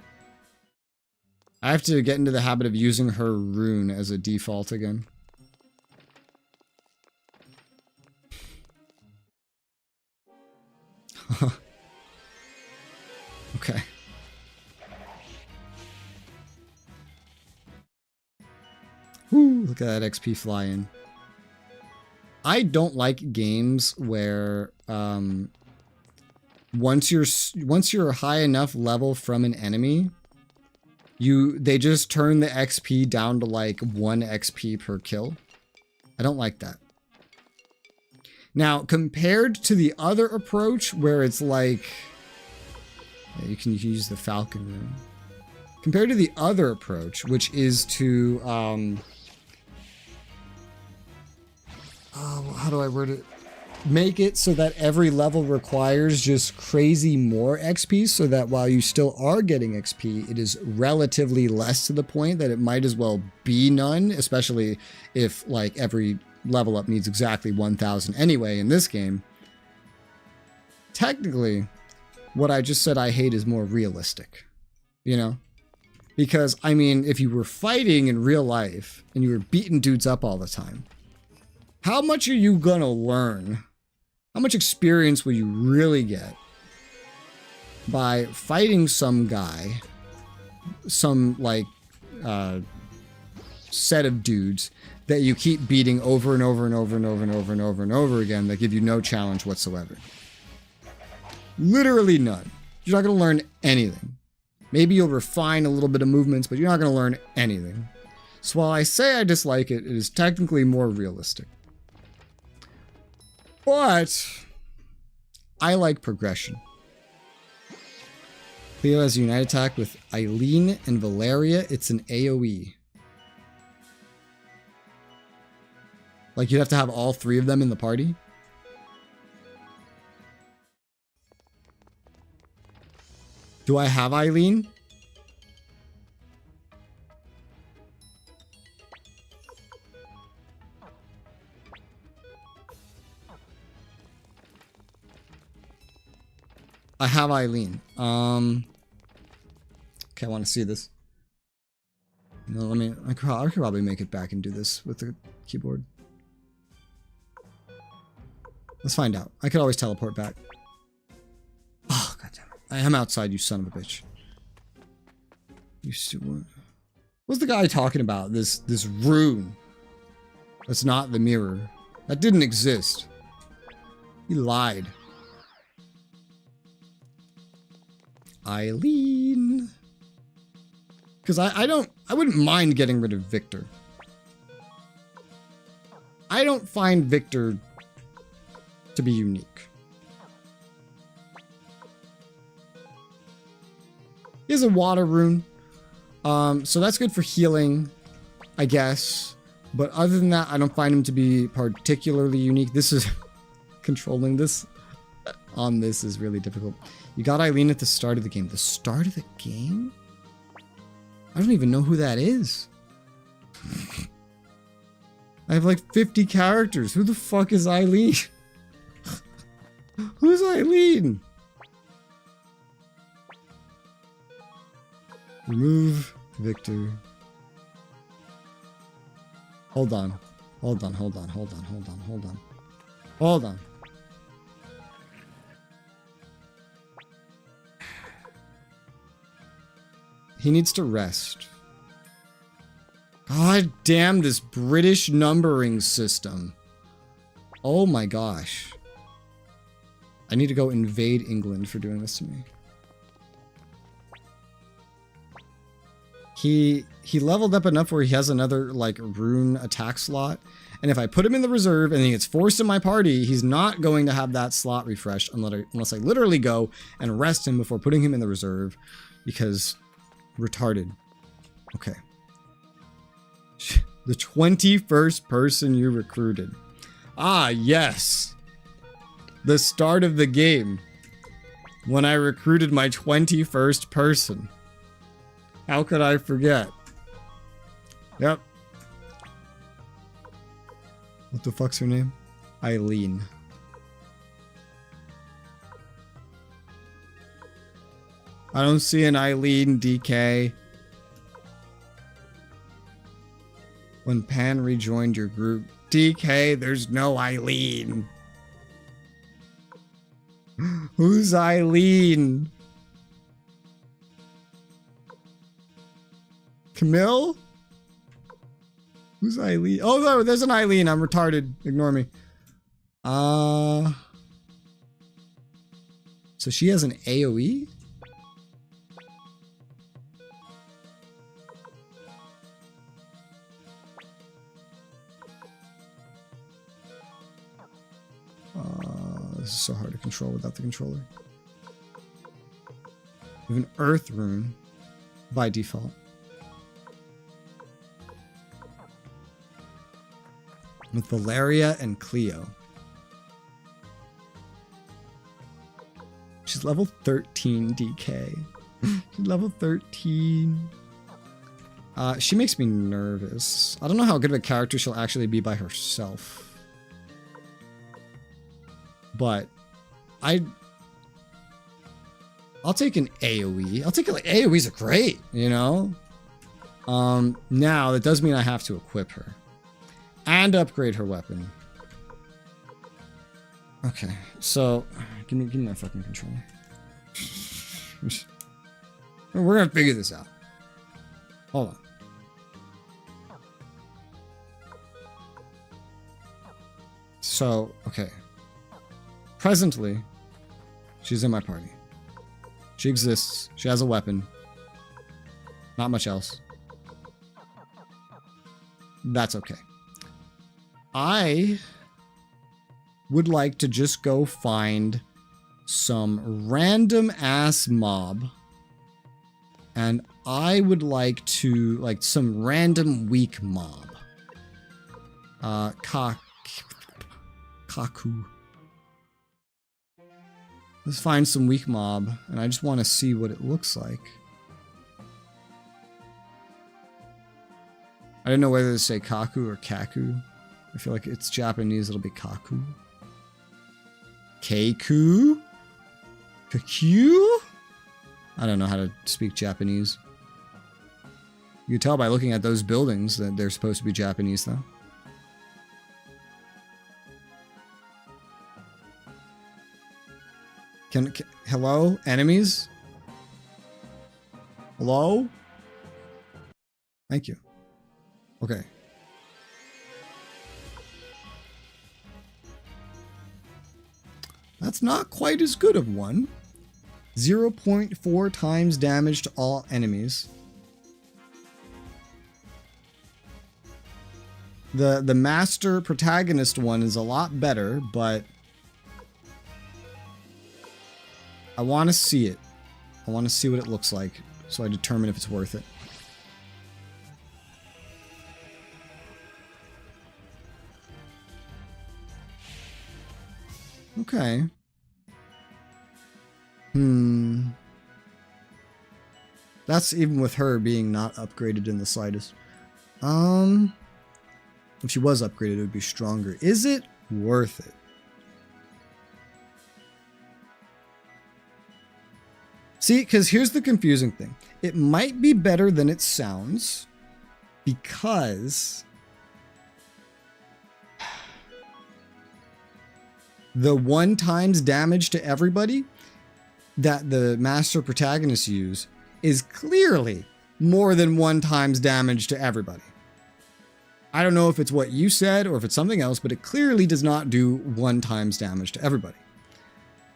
I have to get into the habit of using her rune as a default again. Okay. Woo, look at that XP fly in. I don't like games where once you're high enough level from an enemy, they just turn the XP down to like 1 XP per kill. I don't like that. Now, compared to the other approach where it's like... Yeah, you can use the Falcon rune. Compared to the other approach, which is to... how do I word it? Make it so that every level requires just crazy more XP, so that while you still are getting XP, it is relatively less to the point that it might as well be none, especially if like every level up needs exactly 1,000 anyway in this game. Technically, what I just said I hate is more realistic, you know? Because, I mean, if you were fighting in real life and you were beating dudes up all the time, how much are you gonna learn? How much experience will you really get by fighting some guy, some, like, set of dudes that you keep beating over and over and over and over and over and over and over again that give you no challenge whatsoever. Literally none. You're not going to learn anything. Maybe you'll refine a little bit of movements, but you're not going to learn anything. So while I say I dislike it, it is technically more realistic. But I like progression. Cleo has a unite attack with Eileen and Valeria. It's an AoE. Like, you'd have to have all three of them in the party. Do I have Eileen? I have Eileen. Okay, I want to see this. No, I could probably make it back and do this with the keyboard. Let's find out. I could always teleport back. Oh, goddamn it. I am outside, you son of a bitch. What's the guy talking about? This rune. That's not the mirror. That didn't exist. He lied. Eileen. Because I wouldn't mind getting rid of Victor. I don't find Victor to be unique. He has a water rune. So that's good for healing, I guess. But other than that, I don't find him to be particularly unique. This is controlling this on this is really difficult. You got Eileen at the start of the game. The start of the game? I don't even know who that is. I have like 50 characters. Who the fuck is Eileen? Who's Eileen? Remove Victor. Hold on. Hold on. He needs to rest. God damn this British numbering system. Oh my gosh. I need to go invade England for doing this to me. He leveled up enough where he has another like rune attack slot. And if I put him in the reserve and he gets forced in my party, he's not going to have that slot refreshed unless I literally go and rest him before putting him in the reserve. Because retarded. Okay. The 21st person you recruited. Ah, yes. The start of the game. When I recruited my 21st person. How could I forget? Yep. What the fuck's her name? Eileen. I don't see an Eileen, DK. When Pan rejoined your group. DK, there's no Eileen. Who's Eileen? Camille? Who's Eileen? Oh, no, there's an Eileen. I'm retarded. Ignore me. So she has an AoE? This is so hard to control without the controller. We have an Earth rune by default. With Valeria and Cleo. She's level 13, DK. She's level 13. She makes me nervous. I don't know how good of a character she'll actually be by herself. But I'll take an AoE. I'll take it like AoEs are great, you know? Now that does mean I have to equip her. And upgrade her weapon. Okay, so give me my fucking controller. We're gonna figure this out. Hold on. So, okay. Presently, she's in my party. She exists. She has a weapon. Not much else. That's okay. I would like to just go find some random ass mob. And I would like to, like, some random weak mob. Kaku. Let's find some weak mob, and I just want to see what it looks like. I don't know whether to say Kaku or Kaku. I feel like it's Japanese, it'll be Kaku. Keiku? Kaku? I don't know how to speak Japanese. You can tell by looking at those buildings that they're supposed to be Japanese, though. Hello? Enemies? Hello? Thank you. Okay. That's not quite as good of one. 0.4 times damage to all enemies. The master protagonist one is a lot better, but I want to see it. I want to see what it looks like, so I determine if it's worth it. Okay. That's even with her being not upgraded in the slightest. If she was upgraded, it would be stronger. Is it worth it? See, because here's the confusing thing. It might be better than it sounds because the 1 times damage to everybody that the master protagonists use is clearly more than 1 times damage to everybody. I don't know if it's what you said or if it's something else, but it clearly does not do 1 times damage to everybody.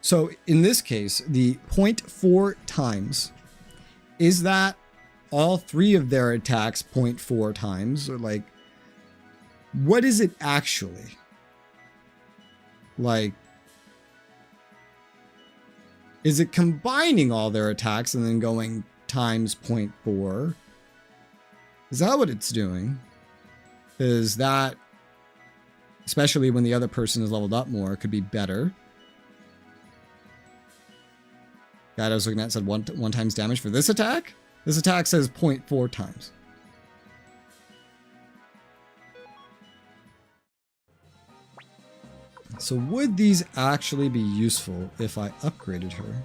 So in this case, the 0.4 times, is that all 3 of their attacks 0.4 times? Or like, what is it actually? Like, is it combining all their attacks and then going times 0.4? Is that what it's doing? Is that, especially when the other person is leveled up more, could be better. Guy I was looking at said one times damage for this attack? This attack says 0.4 times. So would these actually be useful if I upgraded her?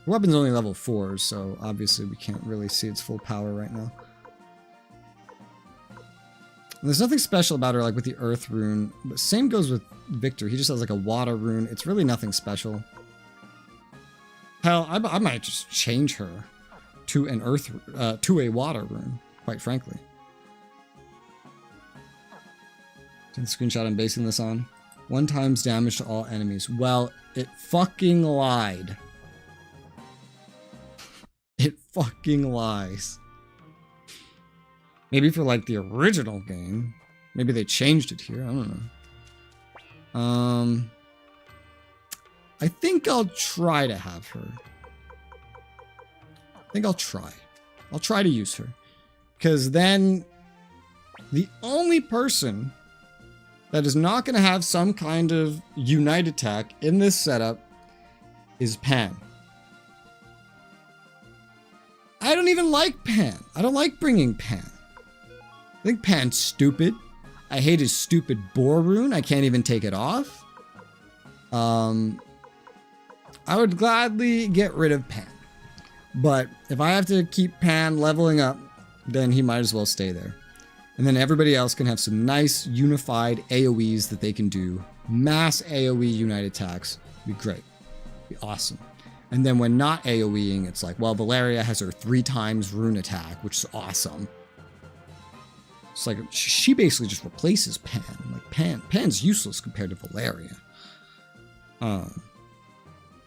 Weapon's only level 4, so obviously we can't really see its full power right now. And there's nothing special about her, like with the earth rune. But same goes with Victor. He just has like a water rune. It's really nothing special. Hell, I might just change her to an earth, to a water rune, quite frankly. See the screenshot I'm basing this on? 1 times damage to all enemies. Well, it fucking lied. It fucking lies. Maybe for like the original game. Maybe they changed it here. I don't know. I think I'll try to have her. I think I'll try. I'll try to use her. Because then the only person that is not going to have some kind of unite attack in this setup is Pan. I don't even like Pan. I don't like bringing Pan. I think Pan's stupid. I hate his stupid boar rune. I can't even take it off. I would gladly get rid of Pan. But if I have to keep Pan leveling up, then he might as well stay there. And then everybody else can have some nice unified AoEs that they can do. Mass AoE unite attacks. Be great. Be awesome. And then when not AoEing, it's like, well, Valeria has her 3 times rune attack, which is awesome. It's like, she basically just replaces Pan. Like, Pan's useless compared to Valeria.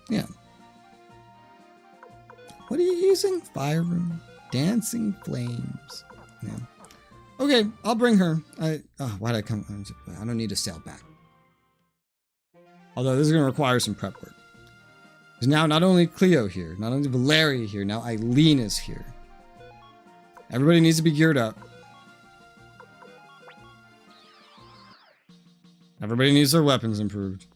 Yeah. What are you using? Fire rune. Dancing flames. Yeah. Okay, I'll bring her. Why'd I come? I don't need to sail back. Although this is going to require some prep work. Because now not only Cleo here, not only Valeria here, now Eileen is here. Everybody needs to be geared up. Everybody needs their weapons improved.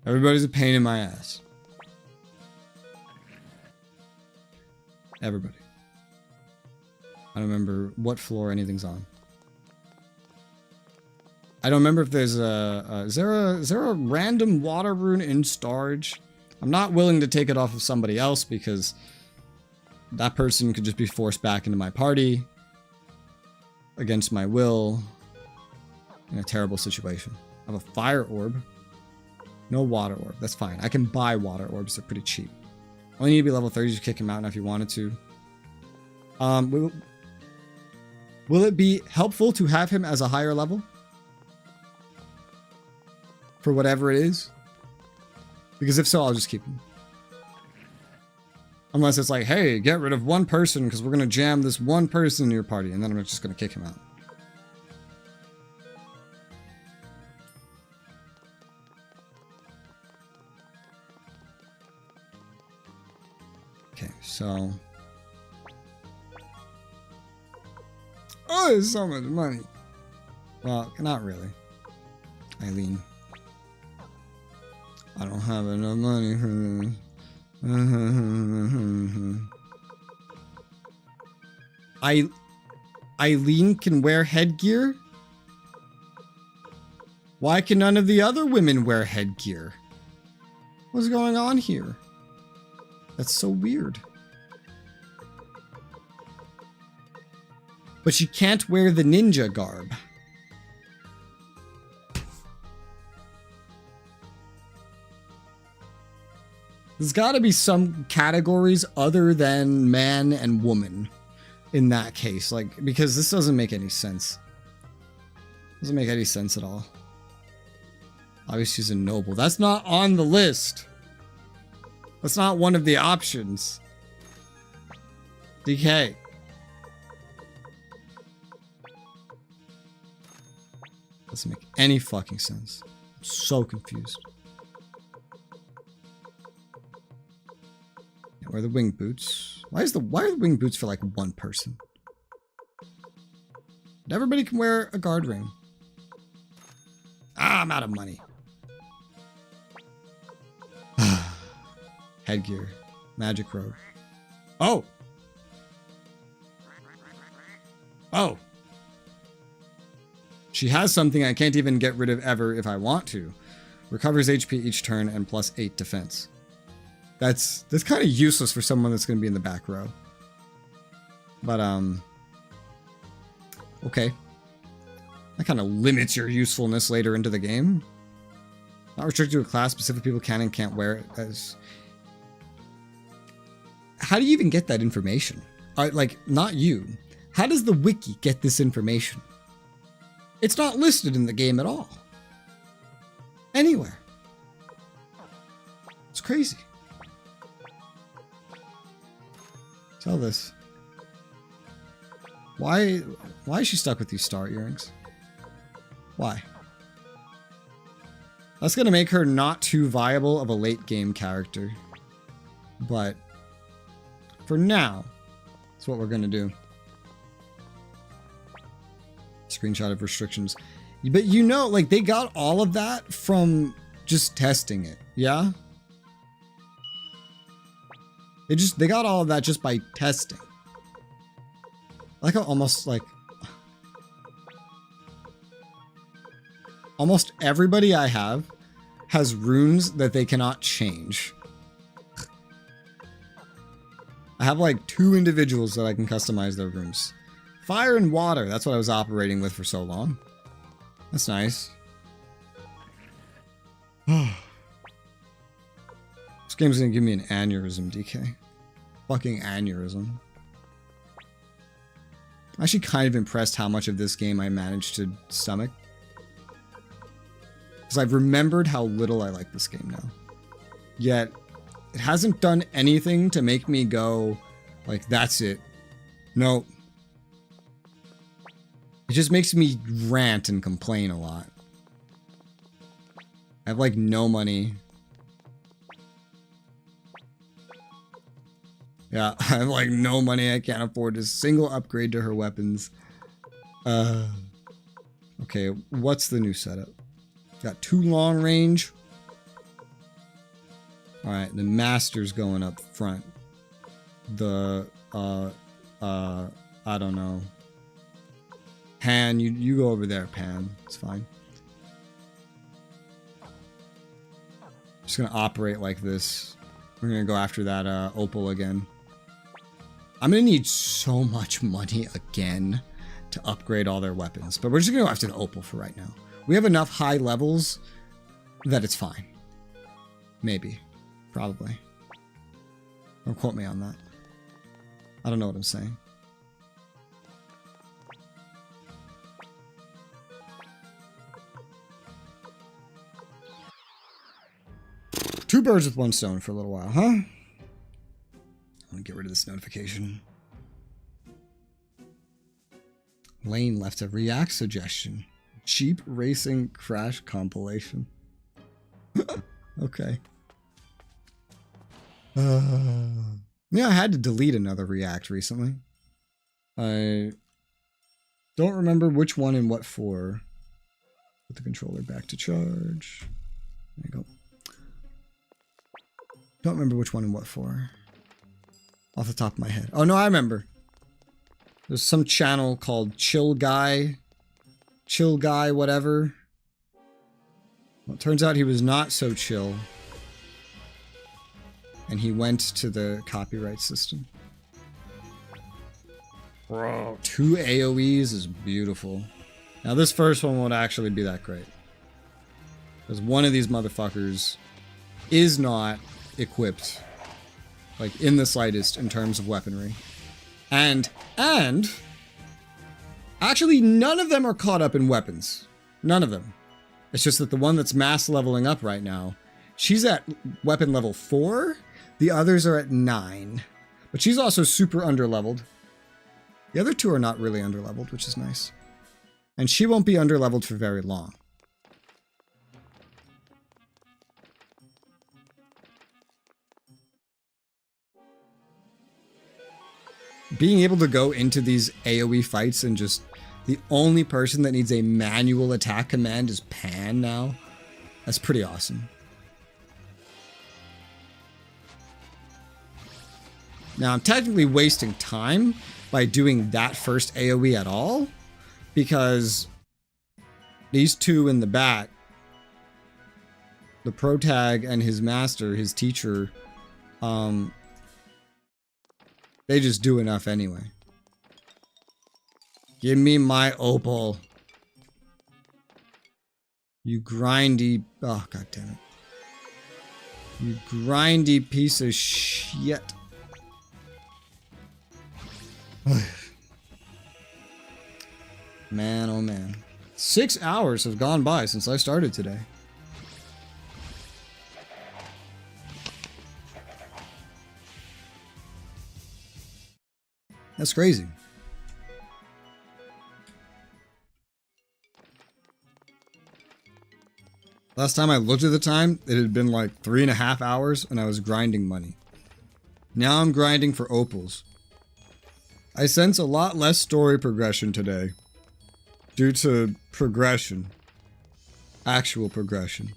Everybody's a pain in my ass. Everybody. I don't remember what floor anything's on. I don't remember if there's is there a random water rune in storage? I'm not willing to take it off of somebody else because that person could just be forced back into my party against my will in a terrible situation. I have a fire orb. No water orb. That's fine. I can buy water orbs. They're pretty cheap. Only need to be level 30 to kick him out now if you wanted to. Will it be helpful to have him as a higher level? For whatever it is? Because if so, I'll just keep him. Unless it's like, hey, get rid of one person because we're going to jam this one person in your party. And then I'm just going to kick him out. Okay, so... Oh, there's so much money. Well, not really. Eileen. I don't have enough money for this. Eileen can wear headgear? Why can none of the other women wear headgear? What's going on here? That's so weird. But she can't wear the ninja garb. There's got to be some categories other than man and woman in that case. Like, because this doesn't make any sense. Doesn't make any sense at all. Obviously, she's a noble. That's not on the list. That's not one of the options. DK. Doesn't make any fucking sense. I'm so confused. Where are the wing boots? Why are the wing boots for like one person? But everybody can wear a guard ring. Ah, I'm out of money. Headgear. Magic robe. Oh! Oh! She has something I can't even get rid of ever if I want to. Recovers HP each turn and plus 8 defense. That's kind of useless for someone that's going to be in the back row. But, okay. That kind of limits your usefulness later into the game. Not restricted to a class, specific people can and can't wear it as... How do you even get that information? Like, not you. How does the wiki get this information? It's not listed in the game at all. Anywhere. It's crazy. Tell this. Why is she stuck with these star earrings? Why? That's gonna make her not too viable of a late game character. But for now, that's what we're gonna do. Screenshot of restrictions. But you know, like, they got all of that from just testing it, yeah? They got all of that just by testing. I like how almost everybody I have has runes that they cannot change. I have like 2 individuals that I can customize their runes. Fire and water, that's what I was operating with for so long. That's nice. game's gonna give me an aneurysm, DK. Fucking aneurysm. I'm actually kind of impressed how much of this game I managed to stomach. Because I've remembered how little I like this game now. Yet, it hasn't done anything to make me go, like, that's it. No. It just makes me rant and complain a lot. I have, like, no money. Yeah, I have, like, no money. I can't afford a single upgrade to her weapons. Okay, what's the new setup? Got 2 long range. Alright, the master's going up front. The, I don't know. Pan, you go over there, Pan. It's fine. Just gonna operate like this. We're gonna go after that, Opal again. I'm gonna need so much money again to upgrade all their weapons. But we're just gonna go after the Opal for right now. We have enough high levels that it's fine. Maybe. Probably. Don't quote me on that. I don't know what I'm saying. Two birds with one stone for a little while, huh? I'm gonna get rid of this notification. Lane left a React suggestion. Cheap racing crash compilation. Okay. Yeah, I had to delete another React recently. I don't remember which one and what for. Put the controller back to charge. There you go. Don't remember which one and what for. Off the top of my head. Oh no, I remember. There's some channel called Chill Guy, whatever. Well, it turns out he was not so chill. And he went to the copyright system. Bro, 2 AoEs is beautiful. Now this first one won't actually be that great. Because one of these motherfuckers is not equipped. Like, in the slightest in terms of weaponry. And actually none of them are caught up in weapons. None of them. It's just that the one that's mass leveling up right now, she's at weapon level 4. The others are at 9. But she's also super underleveled. The other 2 are not really underleveled, which is nice. And she won't be underleveled for very long. Being able to go into these AoE fights and just the only person that needs a manual attack command is Pan now. That's pretty awesome. Now I'm technically wasting time by doing that first AoE at all, because these 2 in the back, the protag and his master, his teacher, they just do enough anyway. Give me my Opal. You grindy... Oh, god damn it. You grindy piece of shit. Man, oh man. 6 hours have gone by since I started today. That's crazy. Last time I looked at the time, it had been like 3.5 hours and I was grinding money. Now I'm grinding for opals. I sense a lot less story progression today. Due to progression. Actual progression.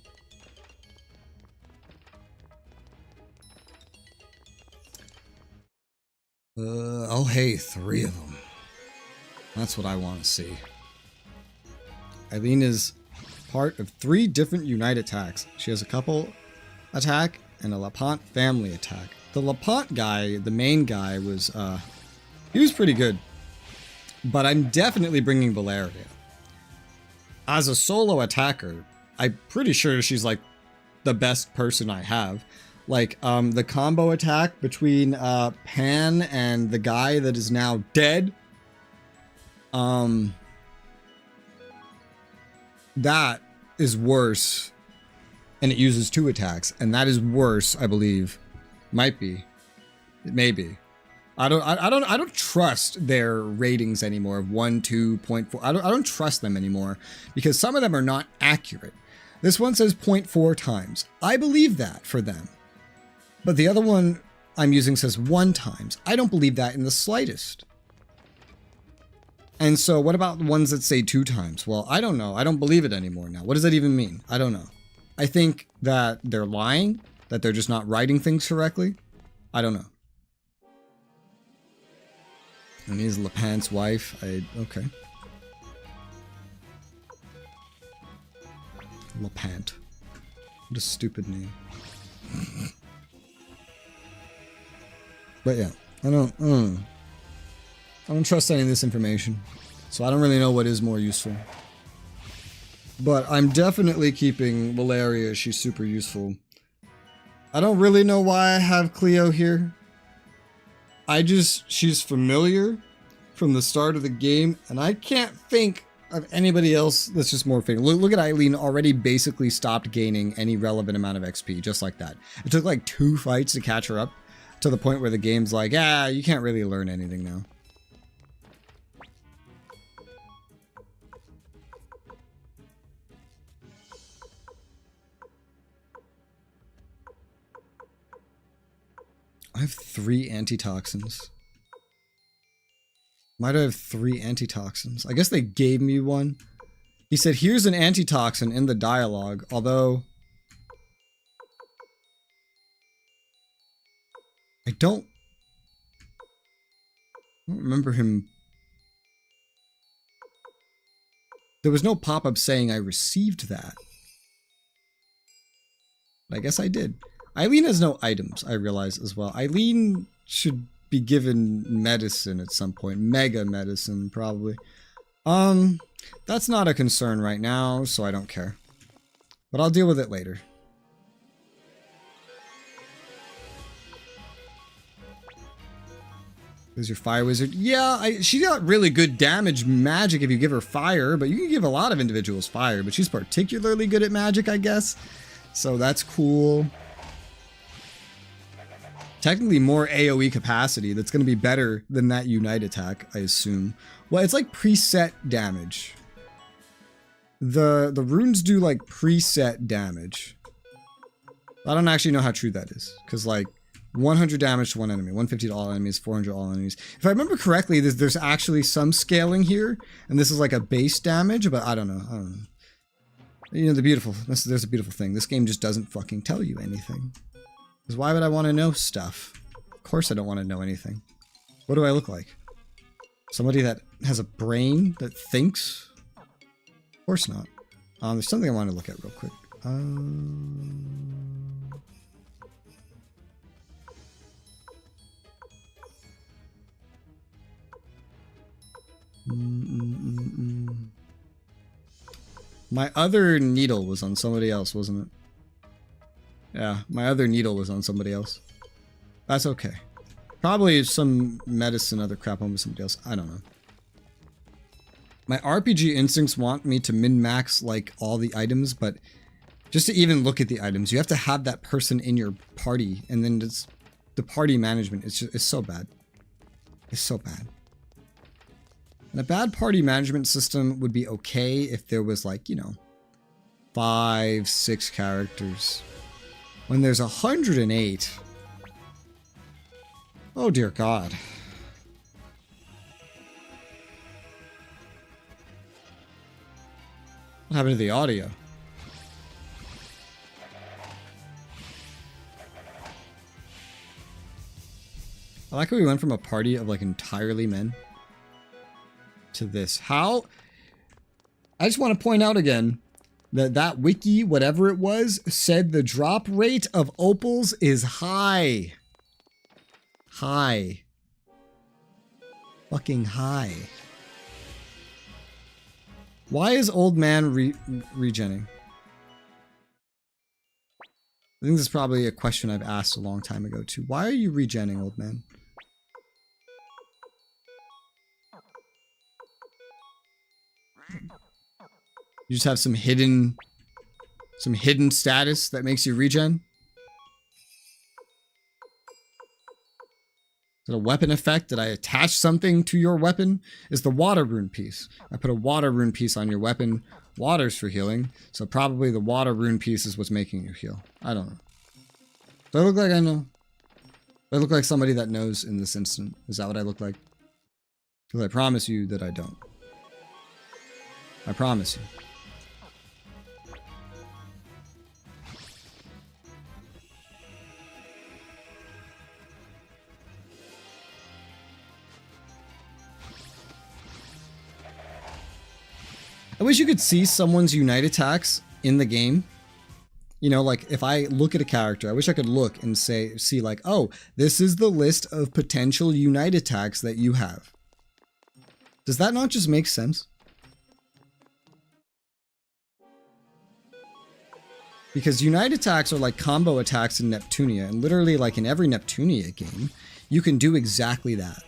Oh hey, 3 of them. That's what I want to see. Eileen is part of 3 different Unite attacks. She has a couple attack and a LaPont family attack. The LaPont guy, the main guy, was, he was pretty good. But I'm definitely bringing Valeria. As a solo attacker, I'm pretty sure she's like the best person I have. Like the combo attack between Pan and the guy that is now dead. That is worse, and it uses 2 attacks, and that is worse, I believe. Might be. It may be. I don't trust their ratings anymore of 1, 2.4. I don't trust them anymore because some of them are not accurate. This one says 0.4 times. I believe that for them. But the other one I'm using says 1 times. I don't believe that in the slightest. And so what about the ones that say 2 times? Well, I don't know. I don't believe it anymore now. What does that even mean? I don't know. I think that they're lying, that they're just not writing things correctly. I don't know. And he's LePant's wife. Okay. LePant. What a stupid name. But yeah, I don't trust any of this information. So I don't really know what is more useful. But I'm definitely keeping Valeria. She's super useful. I don't really know why I have Cleo here. She's familiar from the start of the game, and I can't think of anybody else that's just more familiar. Look at Eileen already basically stopped gaining any relevant amount of XP, just like that. It took like 2 fights to catch her up to the point where the game's like, you can't really learn anything now. I have 3 antitoxins. Might have 3 antitoxins. I guess they gave me one. He said, here's an antitoxin in the dialogue, although I don't remember him. There was no pop-up saying I received that. But I guess I did. Eileen has no items, I realize as well. Eileen should be given medicine at some point. Mega medicine, probably. That's not a concern right now, so I don't care. But I'll deal with it later. There's your fire wizard. Yeah, she got really good damage magic if you give her fire, but you can give a lot of individuals fire, but she's particularly good at magic, I guess. So that's cool. Technically more AoE capacity. That's going to be better than that Unite attack, I assume. Well, it's like preset damage. The runes do like preset damage. I don't actually know how true that is. Because like 100 damage to one enemy, 150 to all enemies, 400 to all enemies. If I remember correctly, there's actually some scaling here. And this is like a base damage, but I don't know. You know, there's a beautiful thing. This game just doesn't fucking tell you anything. Because why would I want to know stuff? Of course I don't want to know anything. What do I look like? Somebody that has a brain that thinks? Of course not. There's something I want to look at real quick. My other needle was on somebody else, wasn't it? Yeah, my other needle was on somebody else. That's okay. Probably some medicine, other crap on with somebody else. I don't know. My RPG instincts want me to min-max like all the items, but just to even look at the items, you have to have that person in your party, and then it's the party management. It's so bad. It's so bad. And a bad party management system would be okay if there was like, you know, 5, 6 characters. When there's 108. Oh dear God. What happened to the audio? I like how we went from a party of like entirely men to this. How? I just want to point out again that wiki, whatever it was, said the drop rate of opals is high. High. Fucking high. Why is old man regenning? I think this is probably a question I've asked a long time ago too. Why are you regenning, old man? You just have some hidden status that makes you regen? Is it a weapon effect? Did I attach something to your weapon? Is the water rune piece. I put a water rune piece on your weapon. Water's for healing, so probably the water rune piece is what's making you heal. I don't know. Do I look like I know? Do I look like somebody that knows in this instant? Is that what I look like? Because I promise you that I don't. I promise you. I wish you could see someone's unite attacks in the game. You know, like if I look at a character, I wish I could look and see like, oh, this is the list of potential unite attacks that you have. Does that not just make sense? Because unite attacks are like combo attacks in Neptunia, and literally like in every Neptunia game, you can do exactly that.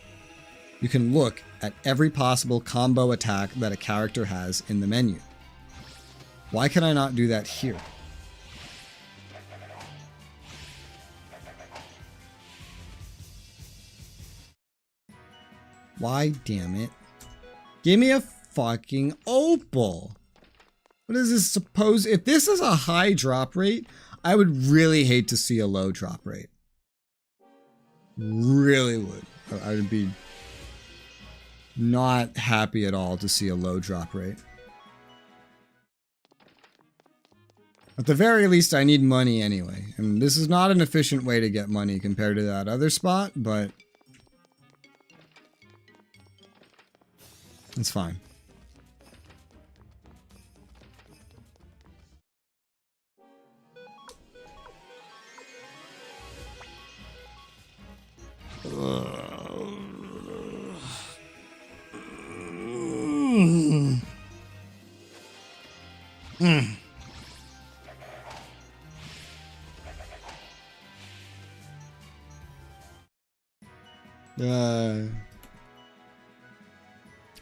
You can look at every possible combo attack that a character has in the menu. Why can I not do that here? Why, damn it? Give me a fucking opal. What is this supposed? If this is a high drop rate, I would really hate to see a low drop rate. Really would. I would be not happy at all to see a low drop rate. At the very least, I need money anyway. And this is not an efficient way to get money compared to that other spot, but it's fine.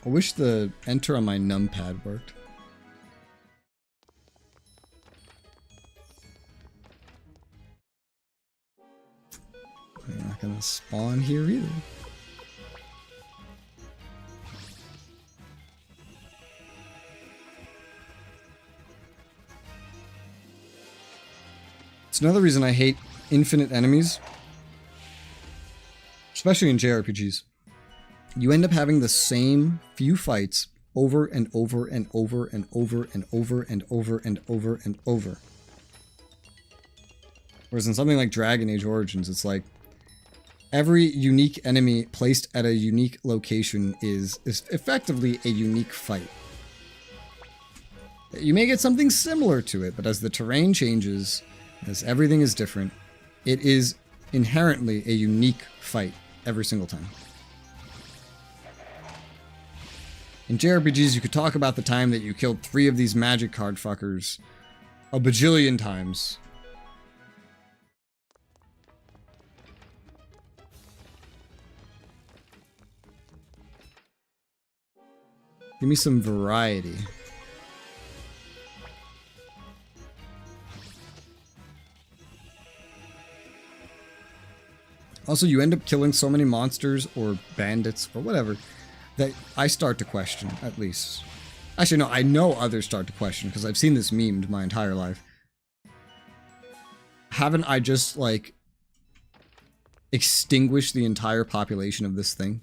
I wish the enter on my numpad worked. I'm not gonna spawn here either. It's another reason I hate infinite enemies, especially in JRPGs. You end up having the same few fights over and over and over and over and over and over and over and over. Whereas in something like Dragon Age Origins, it's like every unique enemy placed at a unique location is effectively a unique fight. You may get something similar to it, but as the terrain changes, as everything is different, it is inherently a unique fight every single time. In JRPGs, you could talk about the time that you killed 3 of these magic card fuckers a bajillion times. Give me some variety. Also, you end up killing so many monsters or bandits or whatever that I start to question, at least. Actually, no, I know others start to question because I've seen this memed my entire life. Haven't I just, like, extinguished the entire population of this thing?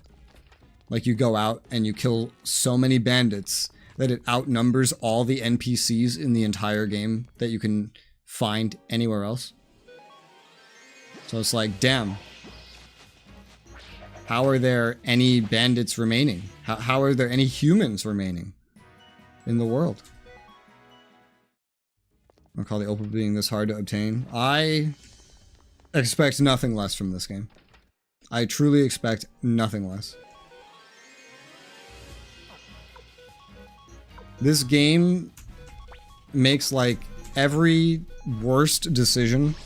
Like, you go out and you kill so many bandits that it outnumbers all the NPCs in the entire game that you can find anywhere else. So it's like, damn. How are there any bandits remaining? How are there any humans remaining in the world? I'll call the opal being this hard to obtain. I expect nothing less from this game. I truly expect nothing less. This game makes like every worst decision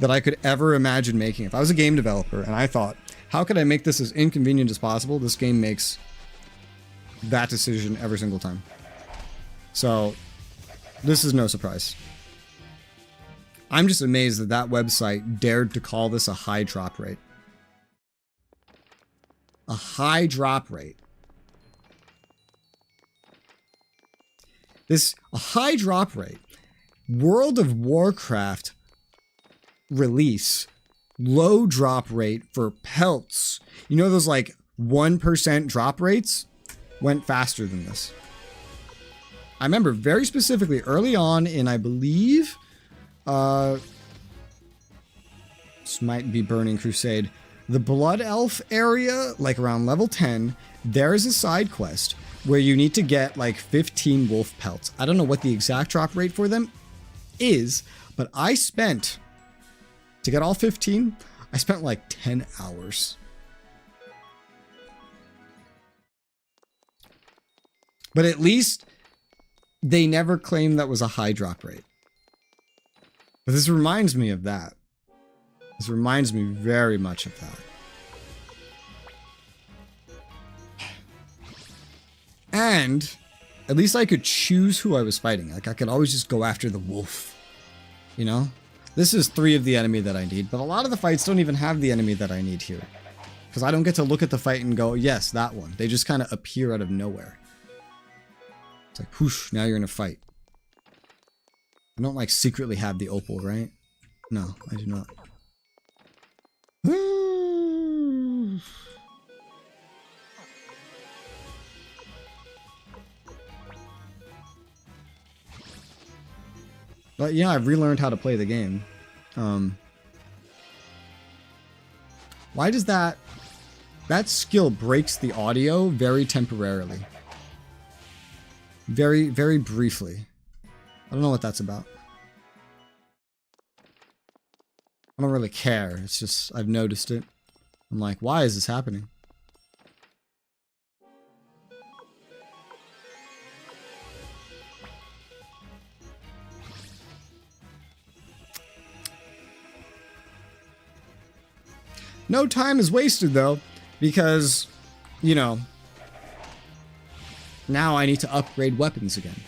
that I could ever imagine making. If I was a game developer and I thought, how could I make this as inconvenient as possible? This game makes that decision every single time. So this is no surprise. I'm just amazed that that website dared to call this a high drop rate. A high drop rate. A high drop rate. World of Warcraft release. Low drop rate for pelts. You know those like 1% drop rates? Went faster than this. I remember very specifically early on in, I believe, this might be Burning Crusade. The Blood Elf area, like around level 10, there is a side quest where you need to get like 15 wolf pelts. I don't know what the exact drop rate for them is, but I spent, to get all 15, I spent like 10 hours. But at least they never claimed that was a high drop rate. But this reminds me of that. This reminds me very much of that. And at least I could choose who I was fighting. Like I could always just go after the wolf. You know? This is 3 of the enemy that I need, but a lot of the fights don't even have the enemy that I need here. Because I don't get to look at the fight and go, yes, that one. They just kind of appear out of nowhere. It's like, whoosh, now you're in a fight. I don't like secretly have the opal, right? No, I do not. But yeah, I've relearned how to play the game. Why does that skill breaks the audio very temporarily? Very, very briefly. I don't know what that's about. I don't really care. It's just, I've noticed it. I'm like, why is this happening? No time is wasted though, because, you know, now I need to upgrade weapons again.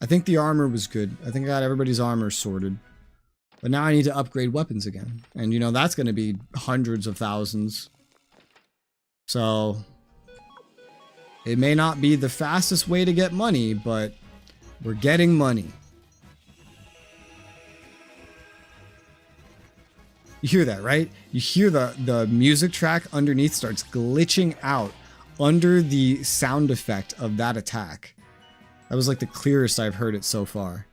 I think the armor was good. I think I got everybody's armor sorted. But now I need to upgrade weapons again. And you know, that's going to be hundreds of thousands. So it may not be the fastest way to get money, but we're getting money. You hear that, right? You hear the music track underneath starts glitching out under the sound effect of that attack. That was like the clearest I've heard it so far.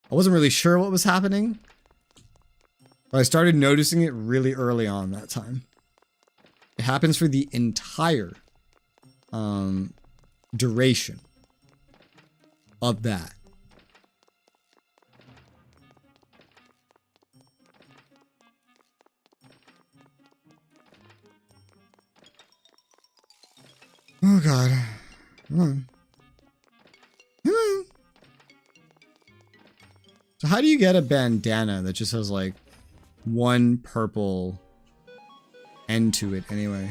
I wasn't really sure what was happening, but I started noticing it really early on that time. It happens for the entire duration of that. Oh god. Come on. Come on. So how do you get a bandana that just has like one purple end to it anyway?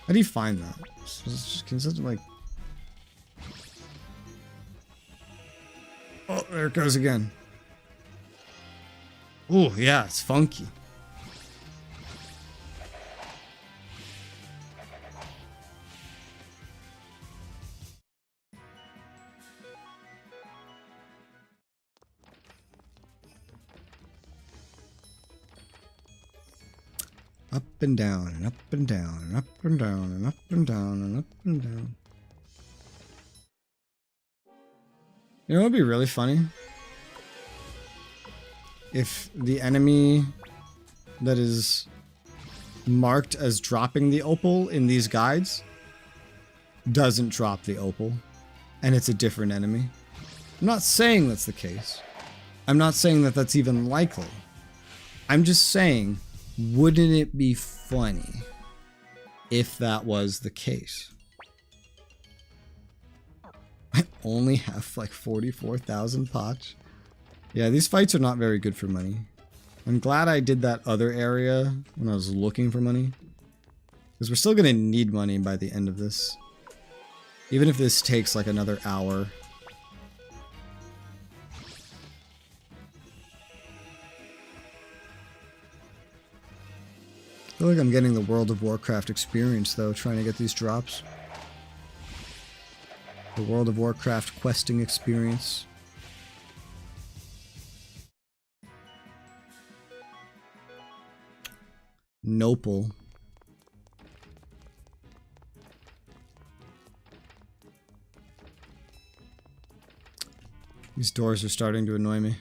How do you find that? It's just consistent like... Oh, there it goes again. Oh, yeah, it's funky. Up and down and up and down and up and down and up and down and up and down. You know what would be really funny? If the enemy that is marked as dropping the opal in these guides doesn't drop the opal and it's a different enemy. I'm not saying that's the case. I'm not saying that that's even likely. I'm just saying, wouldn't it be funny if that was the case? I only have like 44,000 potch. Yeah, these fights are not very good for money. I'm glad I did that other area when I was looking for money. Because we're still going to need money by the end of this. Even if this takes like another hour. I feel like I'm getting the World of Warcraft experience though, trying to get these drops. The World of Warcraft questing experience. Nopal. These doors are starting to annoy me.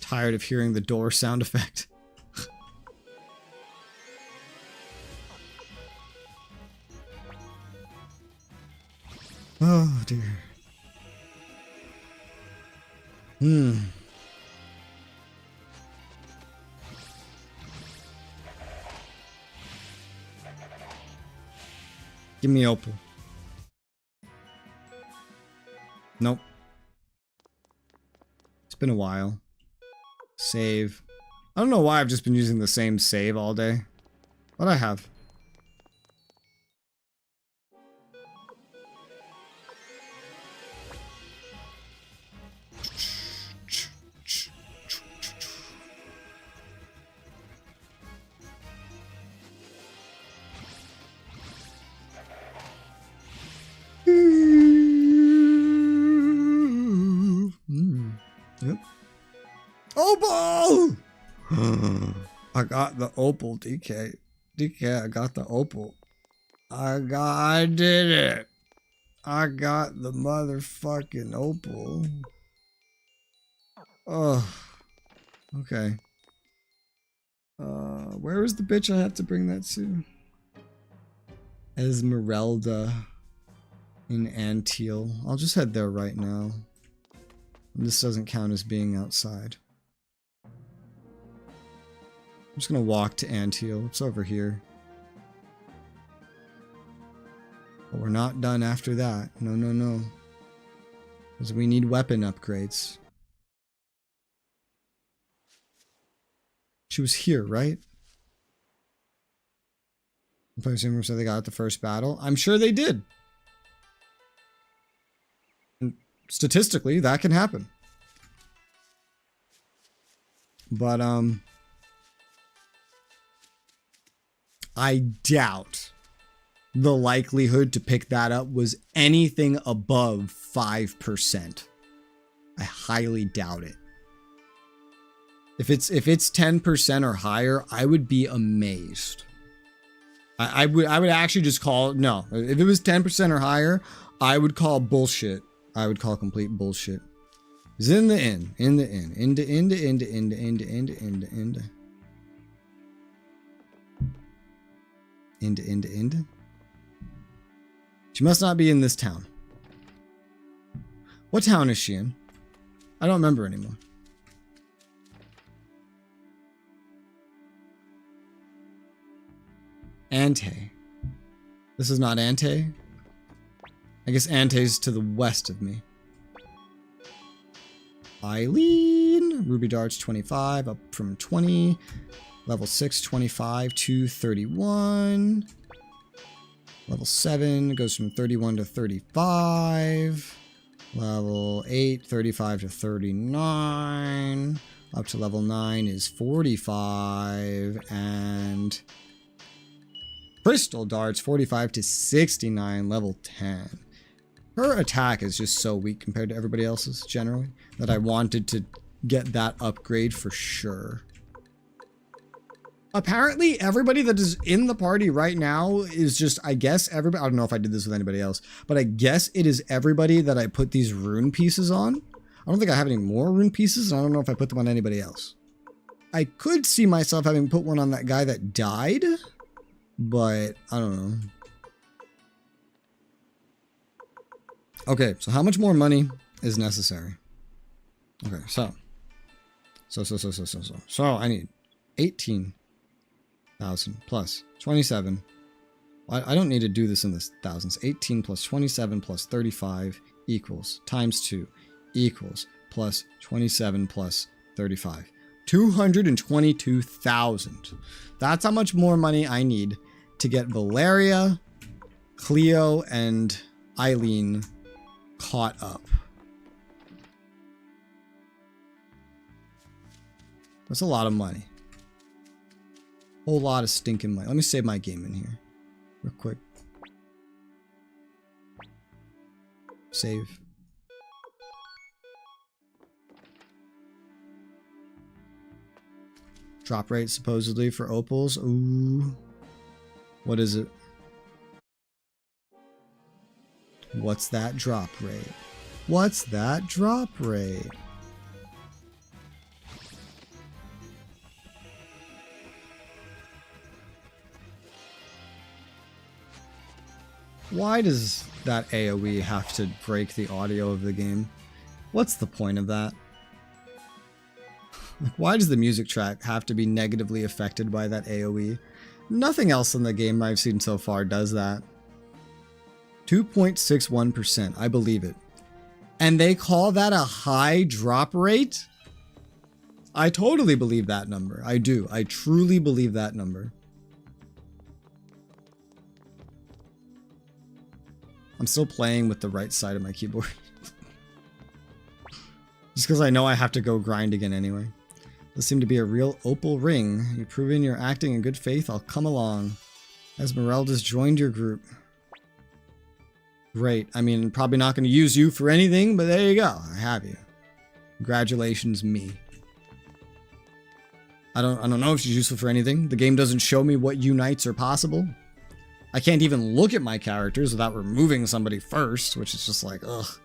Tired of hearing the door sound effect. Oh dear. Give me Opal. Nope. It's been a while. Save. I don't know why I've just been using the same save all day. But I have. Yep. Opal! I got the Opal, DK. DK, I got the Opal. I did it. I got the motherfucking Opal. Oh. Okay. Where is the bitch I have to bring that to? Esmeralda in Anteal. I'll just head there right now. This doesn't count as being outside. I'm just gonna walk to Anteal. It's over here. But we're not done after that. No, no, no. Because we need weapon upgrades. She was here, right? Playing said they got at the first battle. I'm sure they did. And statistically, that can happen. But, I doubt the likelihood to pick that up was anything above 5%. I highly doubt it. If it's 10% or higher, I would be amazed. I would actually just call no. If it was 10% or higher, I would call bullshit. I would call complete bullshit. It's in the inn. She must not be in this town. What town is she in? I don't remember anymore. Ante. This is not Ante. I guess Ante's to the west of me. Eileen. Ruby Darts 25, up from 20. Level 6, 25 to 31. Level 7 goes from 31 to 35. Level 8, 35 to 39. Up to level 9 is 45. And Crystal Darts 45 to 69, level 10. Her attack is just so weak compared to everybody else's generally that I wanted to get that upgrade for sure. Apparently everybody that is in the party right now is just, I guess everybody, I don't know if I did this with anybody else, but I guess it is everybody that I put these rune pieces on. I don't think I have any more rune pieces, and I don't know if I put them on anybody else. I could see myself having put one on that guy that died, but I don't know. Okay, so how much more money is necessary? Okay, so I need 18,000 plus 27. I don't need to do this in the thousands. 18 plus 27 plus 35 equals times 2 equals plus 27 plus 35. 222,000. That's how much more money I need to get Valeria, Cleo, and Eileen caught up. That's a lot of money. Whole lot of stinking money. Let me save my game in here real quick. Save. Drop rate supposedly for opals. Ooh. What is it? What's that drop rate? What's that drop rate? Why does that AoE have to break the audio of the game? What's the point of that? Like, why does the music track have to be negatively affected by that AoE? Nothing else in the game I've seen so far does that. 2.61%, I believe it. And they call that a high drop rate? I totally believe that number. I do. I truly believe that number. I'm still playing with the right side of my keyboard. Just because I know I have to go grind again anyway. This seemed to be a real opal ring. You've proven you're acting in good faith. I'll come along. Esmeralda's joined your group. Great. I mean, probably not going to use you for anything, but there you go. I have you. Congratulations, me. I don't know if she's useful for anything. The game doesn't show me what unites are possible. I can't even look at my characters without removing somebody first, which is just like, ugh.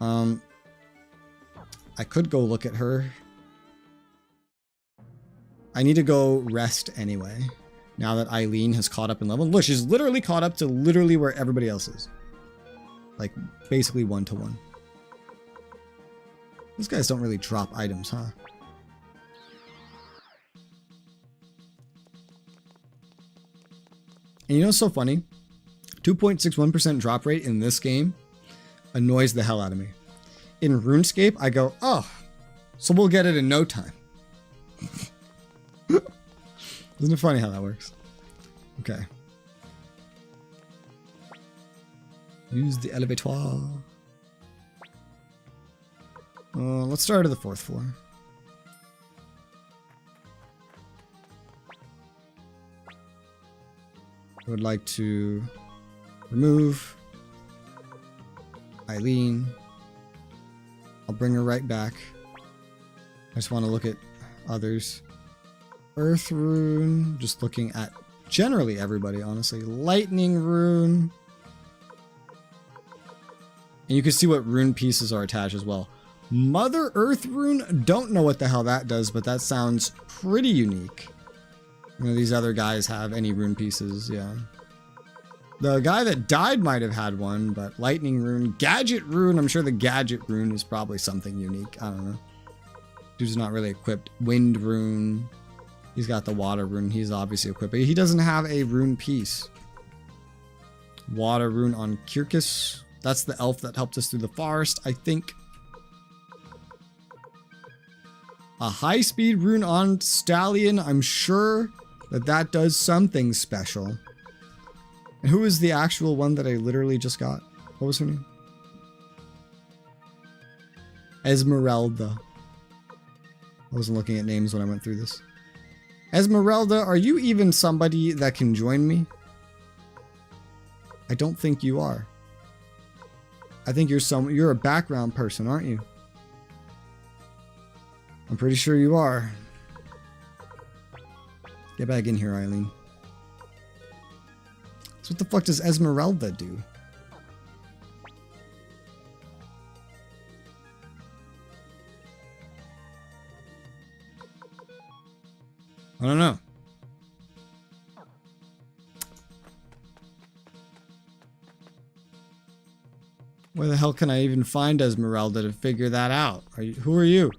I could go look at her. I need to go rest anyway. Now that Eileen has caught up in level. Look, she's literally caught up to literally where everybody else is. Like, basically 1-to-1. These guys don't really drop items, huh? And you know what's so funny? 2.61% drop rate in this game annoys the hell out of me. In RuneScape, I go, oh, so we'll get it in no time. Isn't it funny how that works? Okay. Use the elevator. Let's start at the 4th floor. I would like to remove Eileen. I'll bring her right back. I just want to look at others. Earth rune. Just looking at generally everybody, honestly. Lightning rune. And you can see what rune pieces are attached as well. Mother Earth rune. Don't know what the hell that does, but that sounds pretty unique. None of these other guys have any rune pieces, yeah. The guy that died might have had one, but lightning rune, gadget rune, I'm sure the gadget rune is probably something unique. I don't know. Dude's not really equipped. Wind rune. He's got the water rune. He's obviously equipped, but he doesn't have a rune piece. Water rune on Kirkus. That's the elf that helped us through the forest, I think. A high-speed rune on Stallion. I'm sure that does something special. And who is the actual one that I literally just got? What was her name? Esmeralda. I wasn't looking at names when I went through this. Esmeralda, are you even somebody that can join me? I don't think you are. I think you're a background person, aren't you? I'm pretty sure you are. Get back in here, Eileen. So what the fuck does Esmeralda do? I don't know. Where the hell can I even find Esmeralda to figure that out? Who are you?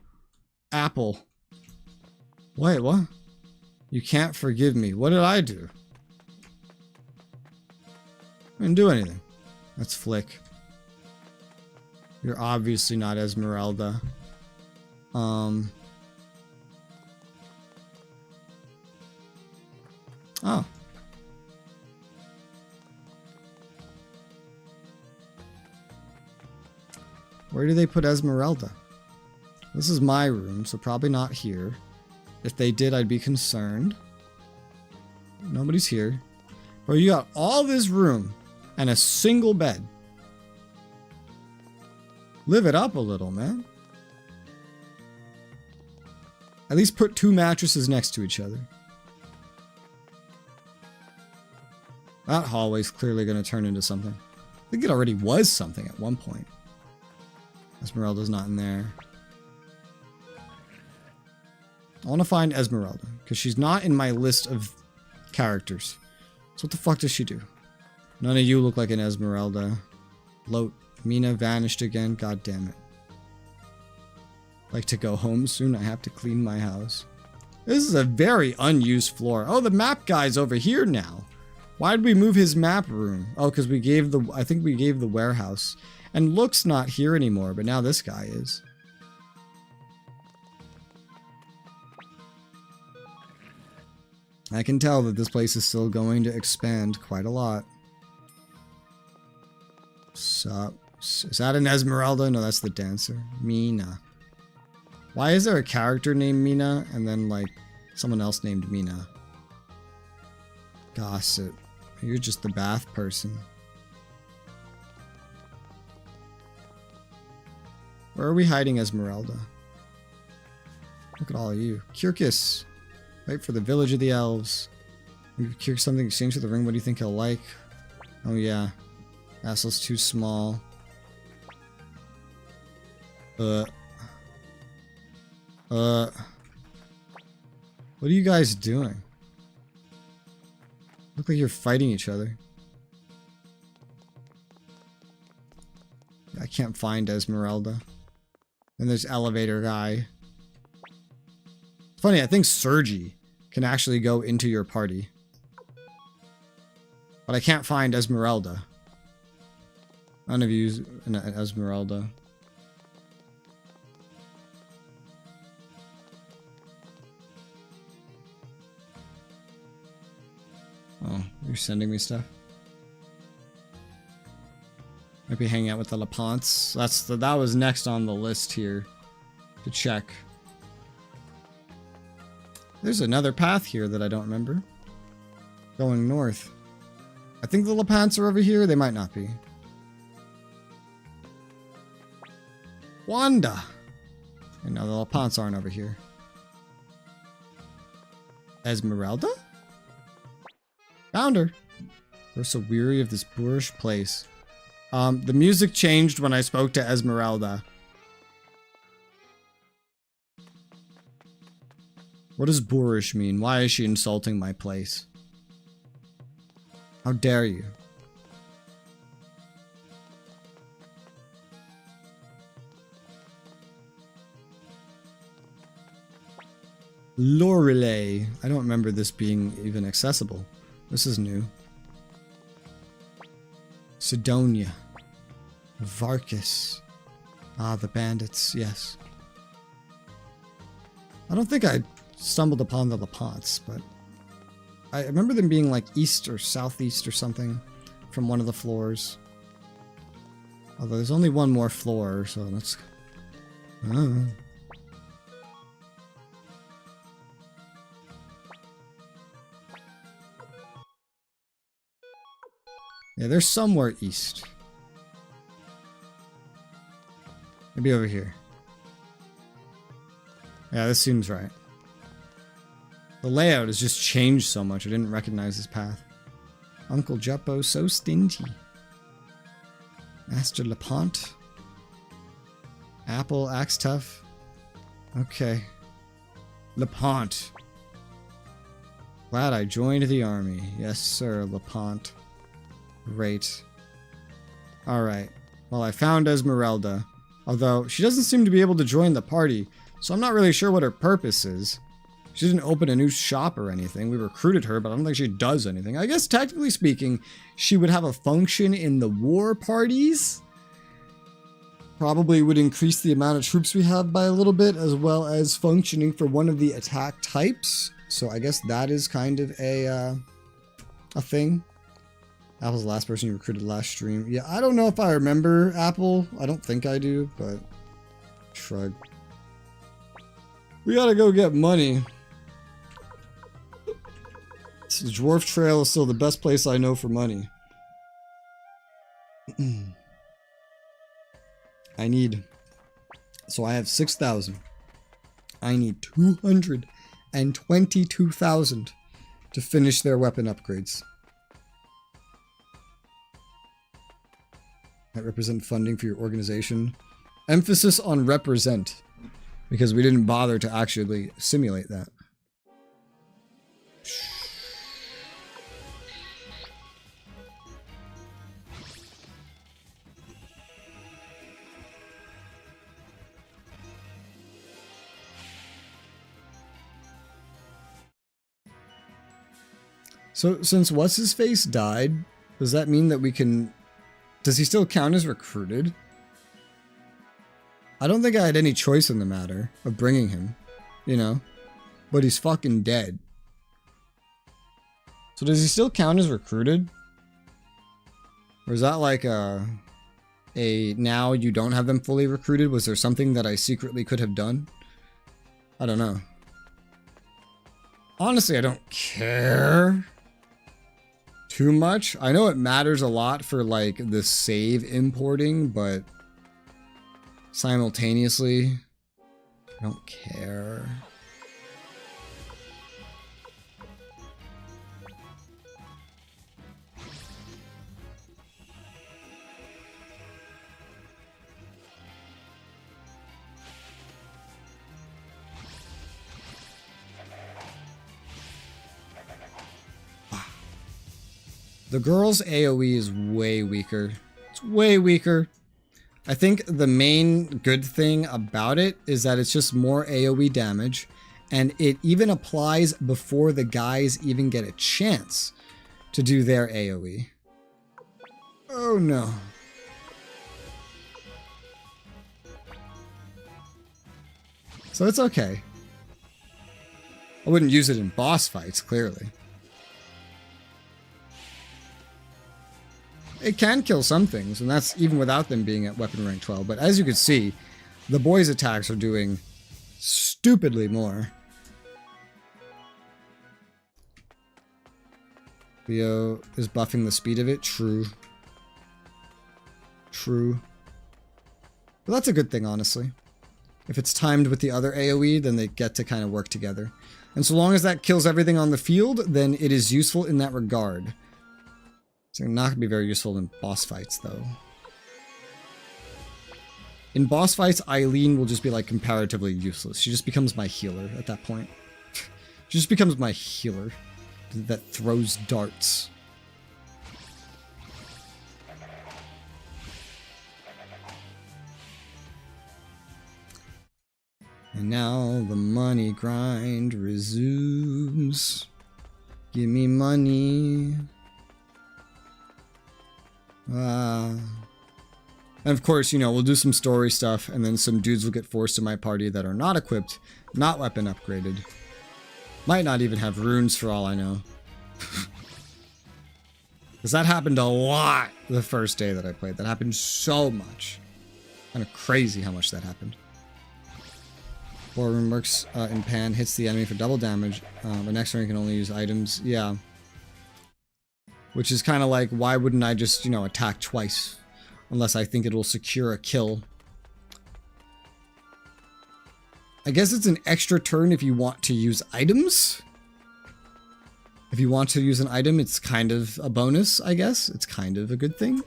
Apple. Wait, what? You can't forgive me. What did I do? I didn't do anything. That's Flick. You're obviously not Esmeralda. Oh. Where do they put Esmeralda? This is my room, so probably not here. If they did, I'd be concerned. Nobody's here. Bro, you got all this room and a single bed. Live it up a little, man. At least put 2 mattresses next to each other. That hallway's clearly going to turn into something. I think it already was something at one point. Esmeralda's not in there. I want to find Esmeralda, because she's not in my list of characters. So what the fuck does she do? None of you look like an Esmeralda. Loat. Mina vanished again. God damn it. Like to go home soon. I have to clean my house. This is a very unused floor. Oh, the map guy's over here now. Why did we move his map room? Oh, because we gave the... I think we gave the warehouse. And Look's not here anymore, but now this guy is. I can tell that this place is still going to expand quite a lot. Sup? Is that an Esmeralda? No, that's the dancer. Mina. Why is there a character named Mina and then, like, someone else named Mina? Gossip. You're just the bath person. Where are we hiding Esmeralda? Look at all of you. Kyrkis. Wait for the village of the elves. Kyrkis something exchange with the ring. What do you think he'll like? Oh yeah. Castle's too small. What are you guys doing? Look like you're fighting each other. I can't find Esmeralda. And there's elevator guy. Funny, I think Sergi can actually go into your party. But I can't find Esmeralda. None of you's an Esmeralda. Oh, you're sending me stuff? Might be hanging out with the Lapants. That was next on the list here to check. There's another path here that I don't remember. Going north. I think the Lapants are over here. They might not be. Wanda! And no, the Lapants aren't over here. Esmeralda? Found her. We're so weary of this boorish place. The music changed when I spoke to Esmeralda. What does boorish mean? Why is she insulting my place? How dare you? Lorelei. I don't remember this being even accessible. This is new. Sidonia. Varkas. Ah, the bandits, yes. I don't think I stumbled upon the Lapants, but I remember them being like east or southeast or something from one of the floors. Although there's only one more floor, so that's... Yeah, they're somewhere east. Maybe over here. Yeah, this seems right. The layout has just changed so much, I didn't recognize this path. Uncle Jeppo, so stingy. Master Lapant. Apple, Axe Tough. Okay. Lapant. Glad I joined the army. Yes, sir, Lapant. Great. Alright. Well, I found Esmeralda. Although, she doesn't seem to be able to join the party, so I'm not really sure what her purpose is. She didn't open a new shop or anything. We recruited her, but I don't think she does anything. I guess, technically speaking, she would have a function in the war parties? Probably would increase the amount of troops we have by a little bit, as well as functioning for one of the attack types. So I guess that is kind of a thing. Apple's the last person you recruited last stream. Yeah, I don't know if I remember Apple. I don't think I do, but shrug. We gotta go get money. The Dwarf Trail is still the best place I know for money. I need... So I have 6,000. I need 222,000 to finish their weapon upgrades. Might represent funding for your organization. Emphasis on represent. Because we didn't bother to actually simulate that. So, since What's-His-Face died, does that mean that we can... Does he still count as recruited? I don't think I had any choice in the matter of bringing him, you know? But he's fucking dead. So does he still count as recruited? Or is that like a now you don't have them fully recruited? Was there something that I secretly could have done? I don't know. Honestly, I don't care too much. I know it matters a lot for like the save importing, but simultaneously, I don't care. The girl's AoE is way weaker. It's way weaker. I think the main good thing about it is that it's just more AoE damage, and it even applies before the guys even get a chance to do their AoE. Oh no. So it's okay. I wouldn't use it in boss fights, clearly. It can kill some things, and that's even without them being at weapon rank 12. But as you can see, the boys' attacks are doing stupidly more. Leo is buffing the speed of it. True. True. But that's a good thing, honestly. If it's timed with the other AoE, then they get to kind of work together. And so long as that kills everything on the field, then it is useful in that regard. It's not going to be very useful in boss fights, though. In boss fights, Eileen will just be, like, comparatively useless. She just becomes my healer at that point. She just becomes my healer that throws darts. And now the money grind resumes. Give me money. And of course, you know, we'll do some story stuff, and then some dudes will get forced to my party that are not equipped, not weapon upgraded. Might not even have runes for all I know. Because that happened a lot the first day that I played. That happened so much. Kind of crazy how much that happened. Forward works in pan, hits the enemy for double damage. The next turn can only use items. Yeah. Which is kind of like, why wouldn't I just, you know, attack twice? Unless I think it'll secure a kill. I guess it's an extra turn if you want to use items. If you want to use an item, it's kind of a bonus, I guess. It's kind of a good thing.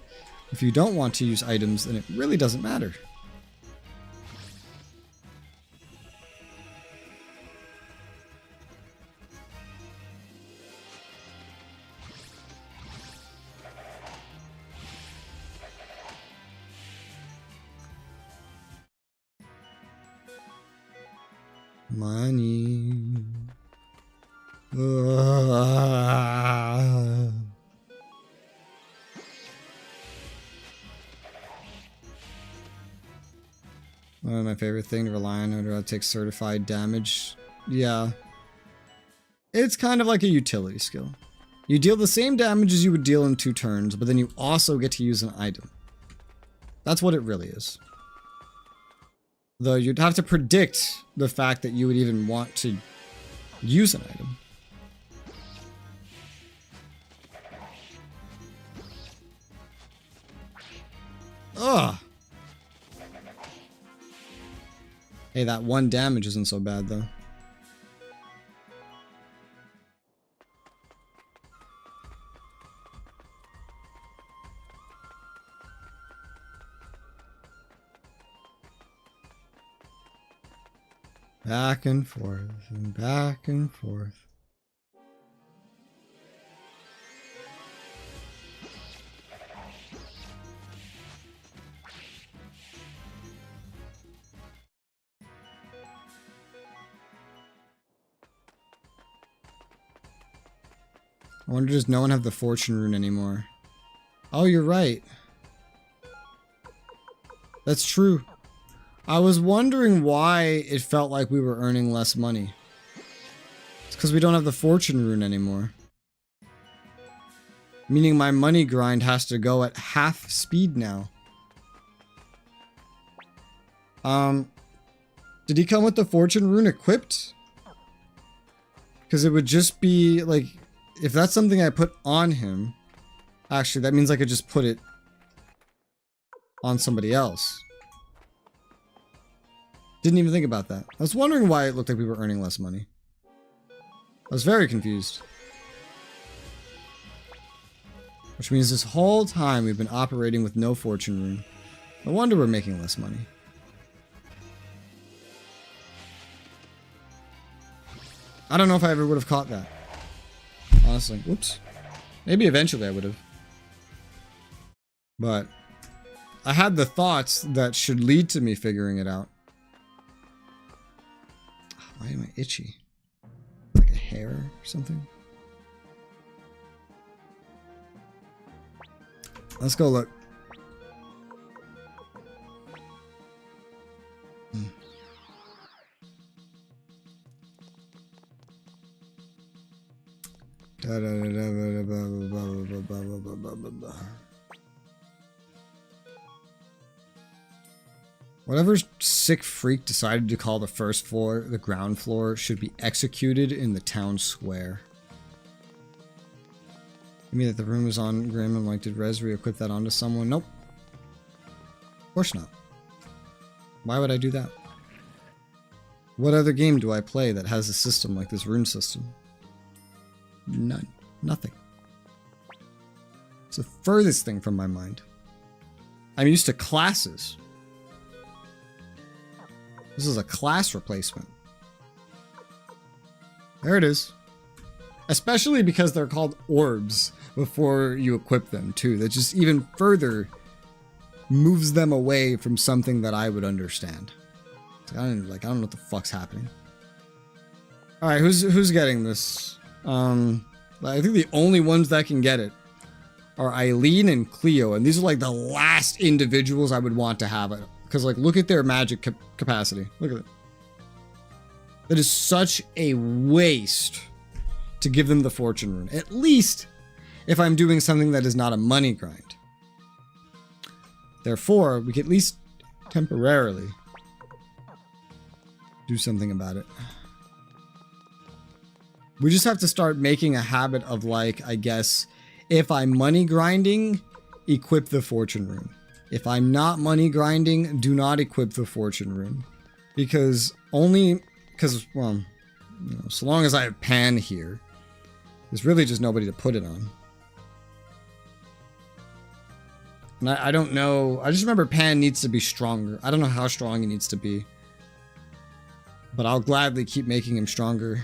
If you don't want to use items, then it really doesn't matter. Money. One of my favorite thing to rely on in order to take certified damage. Yeah. It's kind of like a utility skill. You deal the same damage as you would deal in 2 turns, but then you also get to use an item. That's what it really is. Though you'd have to predict the fact that you would even want to use an item. Ugh. Hey, that 1 damage isn't so bad though. Back and forth and back and forth. I wonder, does no one have the fortune rune anymore? Oh, you're right. That's true. I was wondering why it felt like we were earning less money. It's because we don't have the fortune rune anymore. Meaning my money grind has to go at half speed now. Did he come with the fortune rune equipped? Because it would just be like, if that's something I put on him, actually that means I could just put it on somebody else. Didn't even think about that. I was wondering why it looked like we were earning less money. I was very confused. Which means this whole time we've been operating with no fortune rune. No wonder we're making less money. I don't know if I ever would have caught that. Honestly. Whoops. Maybe eventually I would have. But I had the thoughts that should lead to me figuring it out. Why am I itchy? Like a hair or something? Let's go look. Whatever sick freak decided to call the first floor the ground floor should be executed in the town square. You mean that the room was on Grim and like, did Res re-equip that onto someone? Nope. Of course not. Why would I do that? What other game do I play that has a system like this rune system? None. Nothing. It's the furthest thing from my mind. I'm used to classes. This is a class replacement. There it is. Especially because they're called orbs before you equip them too. That just even further moves them away from something that I would understand. I don't know what the fuck's happening. All right, who's getting this? I think the only ones that can get it are Eileen and Cleo, and these are like the last individuals I would want to have it. Because like, look at their magic capacity. Look at it. That is such a waste to give them the fortune rune. At least if I'm doing something that is not a money grind. Therefore, we can at least temporarily do something about it. We just have to start making a habit of like, I guess, if I'm money grinding, equip the fortune rune. If I'm not money grinding, do not equip the fortune rune. Well, you know, so long as I have Pan here, there's really just nobody to put it on. And I don't know, I just remember Pan needs to be stronger. I don't know how strong he needs to be. But I'll gladly keep making him stronger.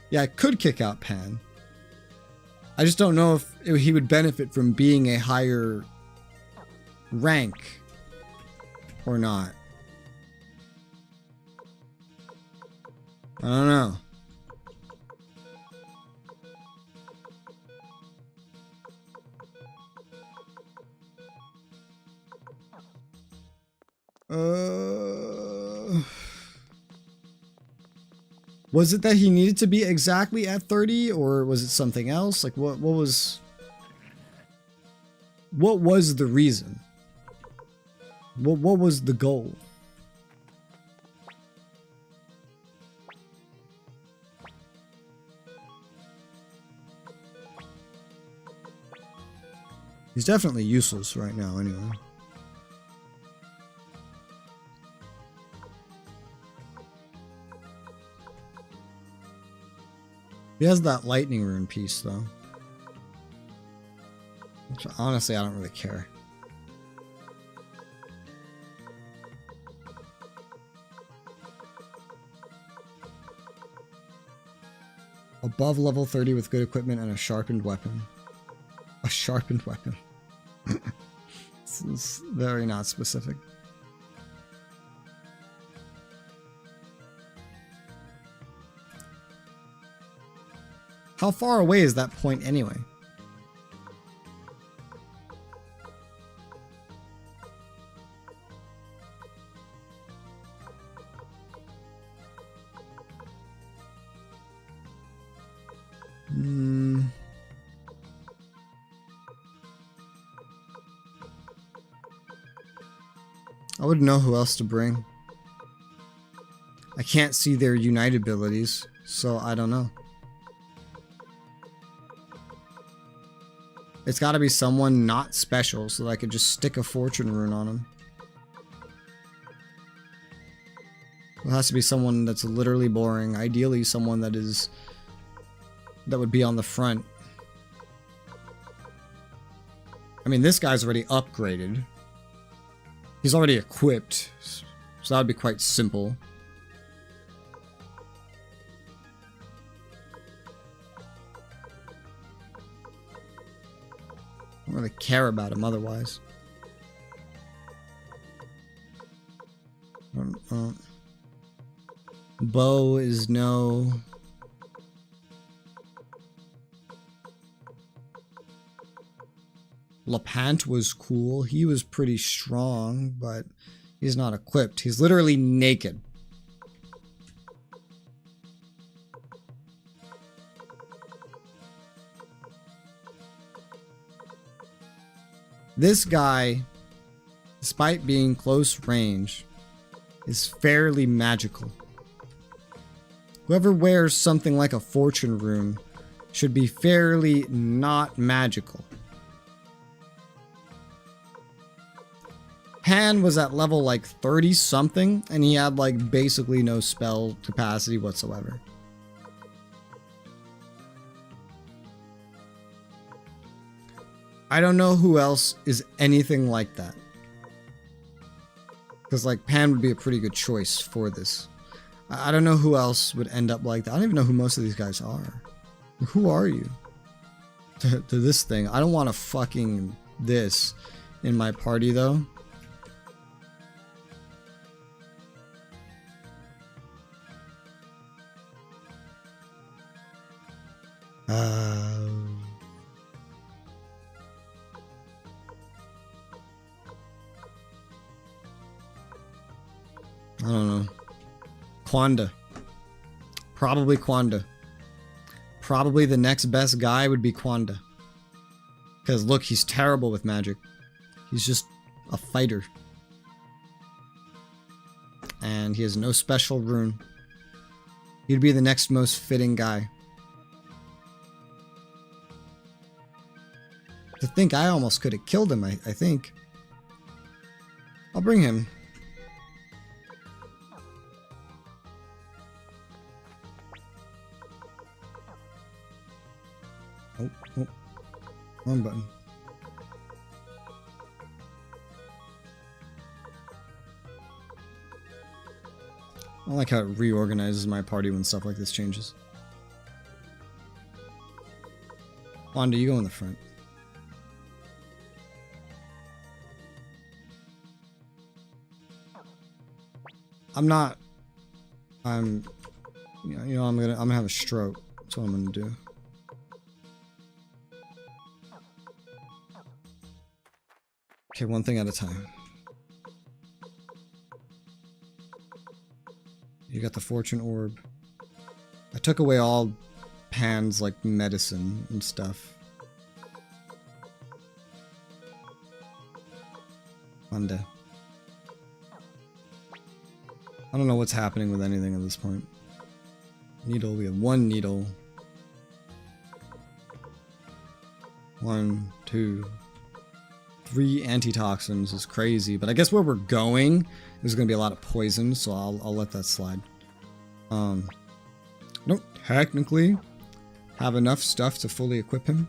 Yeah, I could kick out Pan. I just don't know if he would benefit from being a higher rank or not. I don't know. Was it that he needed to be exactly at 30, or was it something else? Like, what was the reason? What was the goal? He's definitely useless right now, anyway. He has that lightning rune piece, though. Which, honestly, I don't really care. Above level 30 with good equipment and a sharpened weapon. A sharpened weapon. This is very not specific. How far away is that point anyway? I wouldn't know who else to bring. I can't see their unite abilities, so I don't know. It's gotta be someone not special so that I could just stick a fortune rune on him. It has to be someone that's literally boring. Ideally someone that would be on the front. I mean, this guy's already upgraded. He's already equipped, so that would be quite simple. I don't really care about him otherwise. Bo is no. Lapant was cool. He was pretty strong, but he's not equipped. He's literally naked. This guy, despite being close range, is fairly magical. Whoever wears something like a fortune rune should be fairly not magical. Pan was at level like 30 something, and he had like basically no spell capacity whatsoever. I don't know who else is anything like that. Because like Pan would be a pretty good choice for this. I don't know who else would end up like that. I don't even know who most of these guys are. Who are you? To this thing. I don't want a fucking this in my party though. I don't know. Quanda. Probably Quanda. Probably the next best guy would be Quanda. Because look, he's terrible with magic. He's just a fighter. And he has no special rune. He'd be the next most fitting guy. To think I almost could have killed him, I think. I'll bring him. Oh, wrong button. I like how it reorganizes my party when stuff like this changes. Wanda, you go in the front. I'm gonna have a stroke. That's what I'm gonna do. Okay, one thing at a time. You got the fortune orb. I took away all Pan's, like, medicine and stuff. Honda. I don't know what's happening with anything at this point. Needle, we have one needle. 1, 2, 3 antitoxins is crazy, but I guess where we're going, there's gonna be a lot of poison, so I'll let that slide. I don't technically have enough stuff to fully equip him.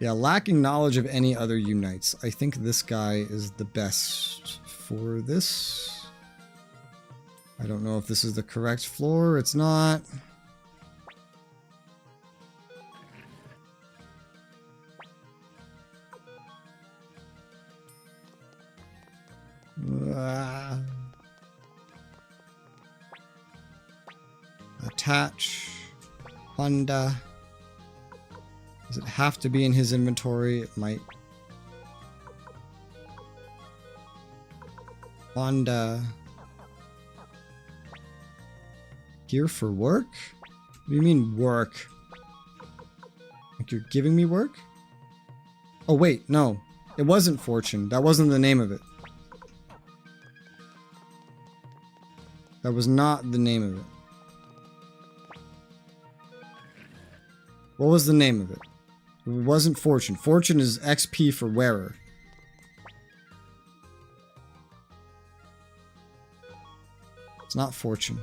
Yeah, lacking knowledge of any other unites. I think this guy is the best for this. I don't know if this is the correct floor. It's not. Attach. Honda. Does it have to be in his inventory? It might. Honda. Here for work? What do you mean work? Like you're giving me work? Oh wait, no. It wasn't Fortune. That wasn't the name of it. That was not the name of it. What was the name of it? It wasn't Fortune. Fortune is XP for wearer. It's not Fortune.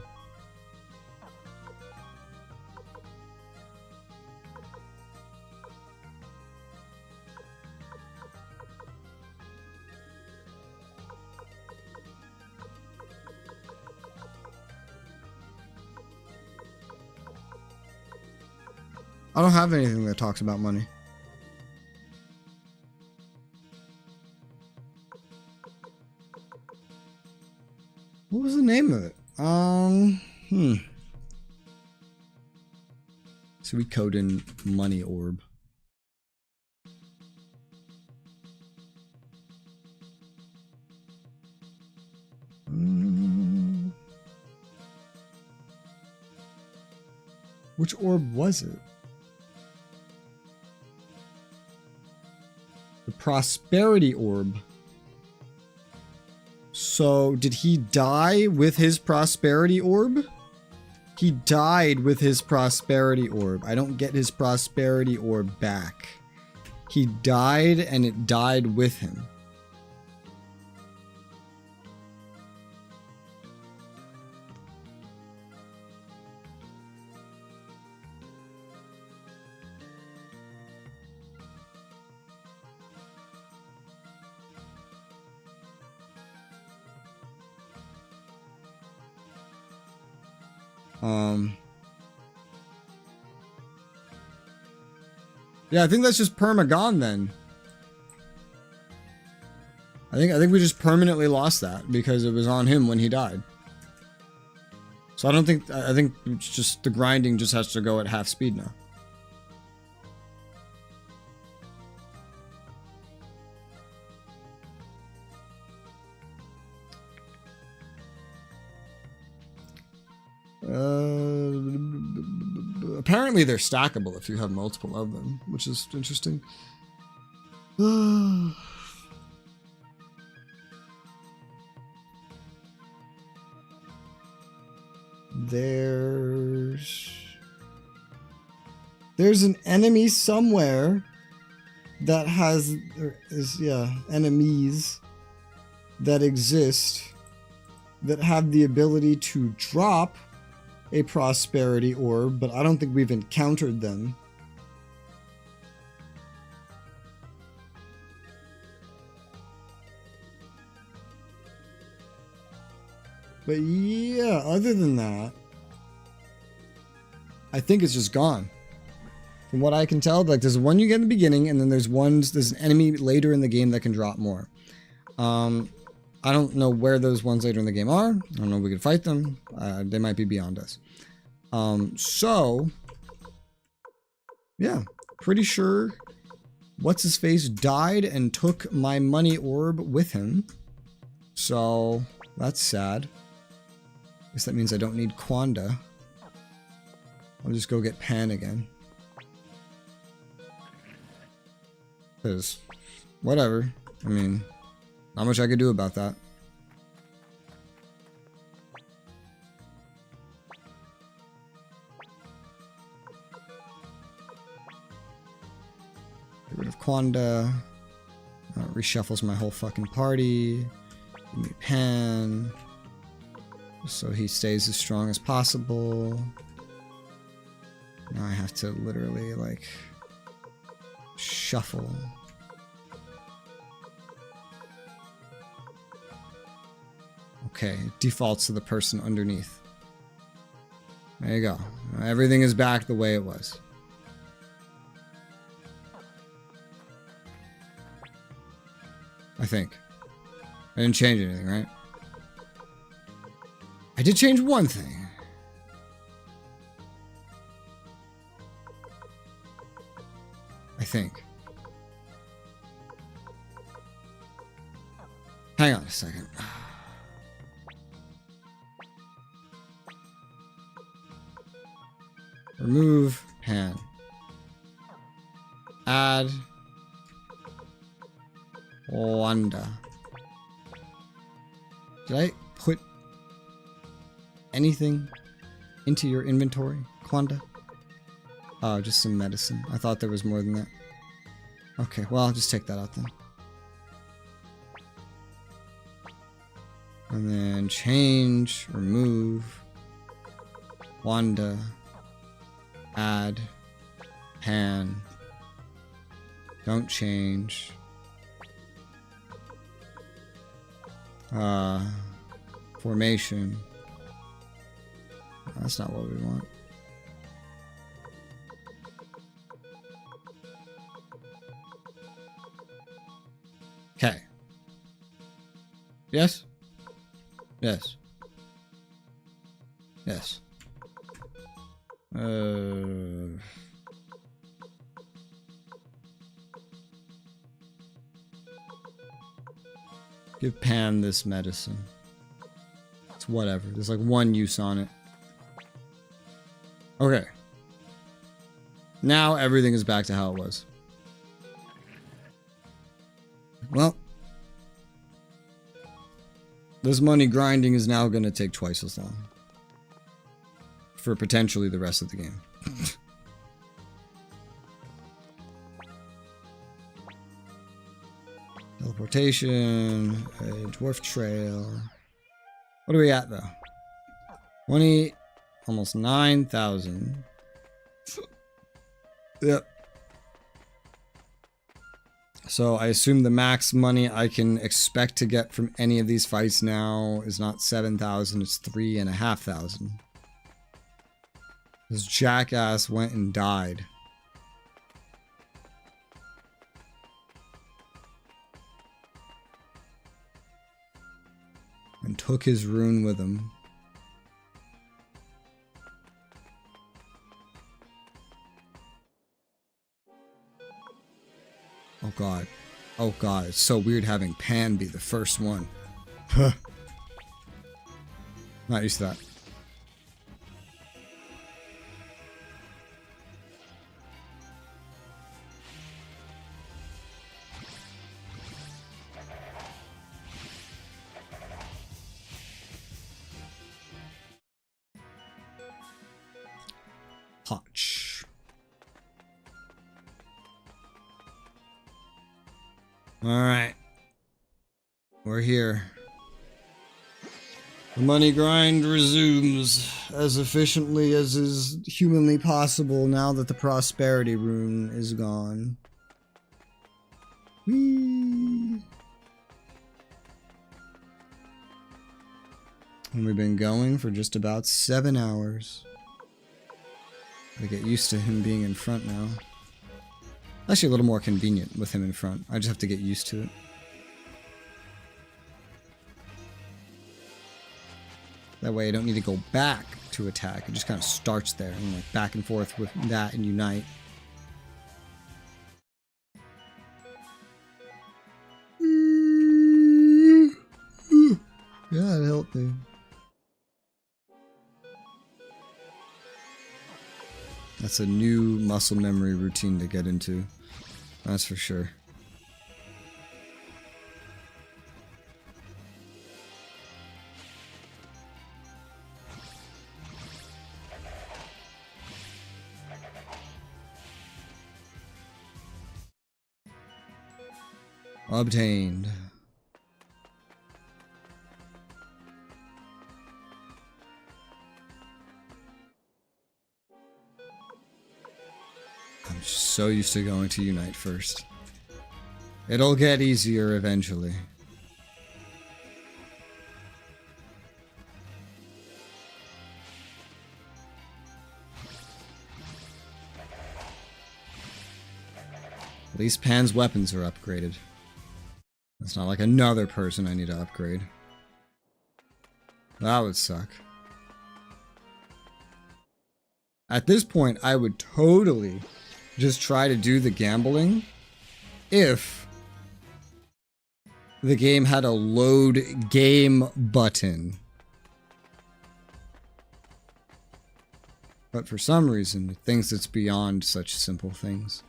I don't have anything that talks about money. What was the name of it? Suikoden money orb. Which orb was it? The prosperity orb. So, did he die with his prosperity orb? He died with his prosperity orb. I don't get his prosperity orb back. He died and it died with him. Yeah, I think that's just perma gone then. I think we just permanently lost that because it was on him when he died. So I think it's just the grinding just has to go at half speed now. Apparently they're stackable if you have multiple of them, which is interesting. There's an enemy somewhere that has enemies that exist that have the ability to drop a prosperity orb, but I don't think we've encountered them. But yeah, other than that, I think it's just gone. From what I can tell, like there's one you get in the beginning, and then there's an enemy later in the game that can drop more. I don't know where those ones later in the game are. I don't know if we can fight them. They might be beyond us. So, yeah, pretty sure What's-His-Face died and took my money orb with him. So, That's sad. I guess that means I don't need Quanda. I'll just go get Pan again. Because, whatever. I mean, not much I could do about that. Get rid of Quanda. Reshuffles my whole fucking party. Give me Pan. So he stays as strong as possible. Now I have to literally, like, shuffle. Okay, it defaults to the person underneath. There you go. Everything is back the way it was. I think. I didn't change anything, right? I did change one thing. I think. Hang on a second. Remove Pan. Add Wanda. Did I put anything into your inventory, Quanda? Oh, just some medicine. I thought there was more than that. Okay, well, I'll just take that out then. And then change, remove, Wanda, add, Pan, don't change, formation. That's not what we want. Okay. Yes? Yes. Yes. Give Pan this medicine. It's whatever. There's like one use on it. Okay. Now everything is back to how it was. Well, this money grinding is now going to take twice as long. For potentially the rest of the game. Teleportation, Dwarf Trail. What are we at though? 20, almost 9,000. Yep. So I assume the max money I can expect to get from any of these fights now is not 7,000, it's 3,500. This jackass went and died. And took his rune with him. Oh god. Oh god, it's so weird having Pan be the first one. Huh. Not used to that. Hotch. Alright. We're here. The money grind resumes as efficiently as is humanly possible now that the prosperity rune is gone. Whee! And we've been going for just about 7 hours. I get used to him being in front now. Actually a little more convenient with him in front. I just have to get used to it. That way I don't need to go back to attack. It just kind of starts there and like back and forth with that and unite. God help me. That's a new muscle memory routine to get into. That's for sure. Obtained. I'm just so used to going to Unite first. It'll get easier eventually. At least Pan's weapons are upgraded. It's not like another person I need to upgrade. That would suck. At this point, I would totally just try to do the gambling if the game had a load game button. But for some reason, it thinks it's beyond such simple things.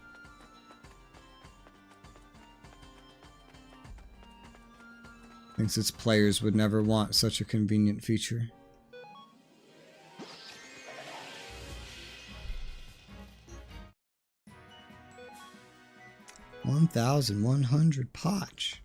Thinks its players would never want such a convenient feature. $1,100 potch.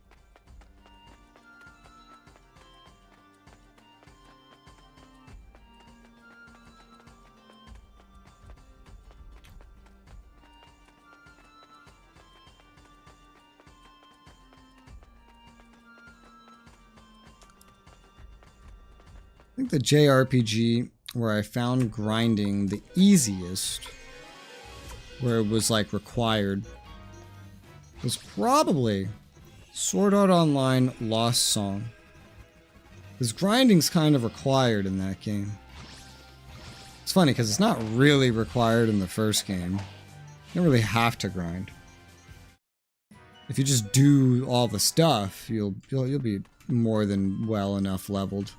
I think the JRPG where I found grinding the easiest, where it was like required, was probably Sword Art Online Lost Song. Because grinding's kind of required in that game. It's funny because it's not really required in the first game. You don't really have to grind. If you just do all the stuff, you'll be more than well enough leveled.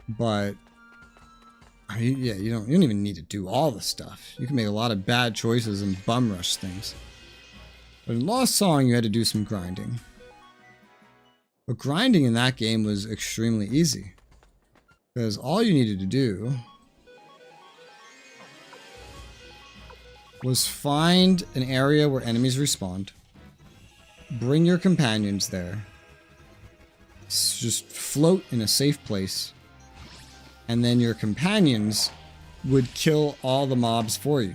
But I mean, yeah, you don't even need to do all the stuff. You can make a lot of bad choices and bum rush things. But in Lost Song, you had to do some grinding. But grinding in that game was extremely easy. Because all you needed to do was find an area where enemies respawned, bring your companions there, just float in a safe place, and then your companions would kill all the mobs for you.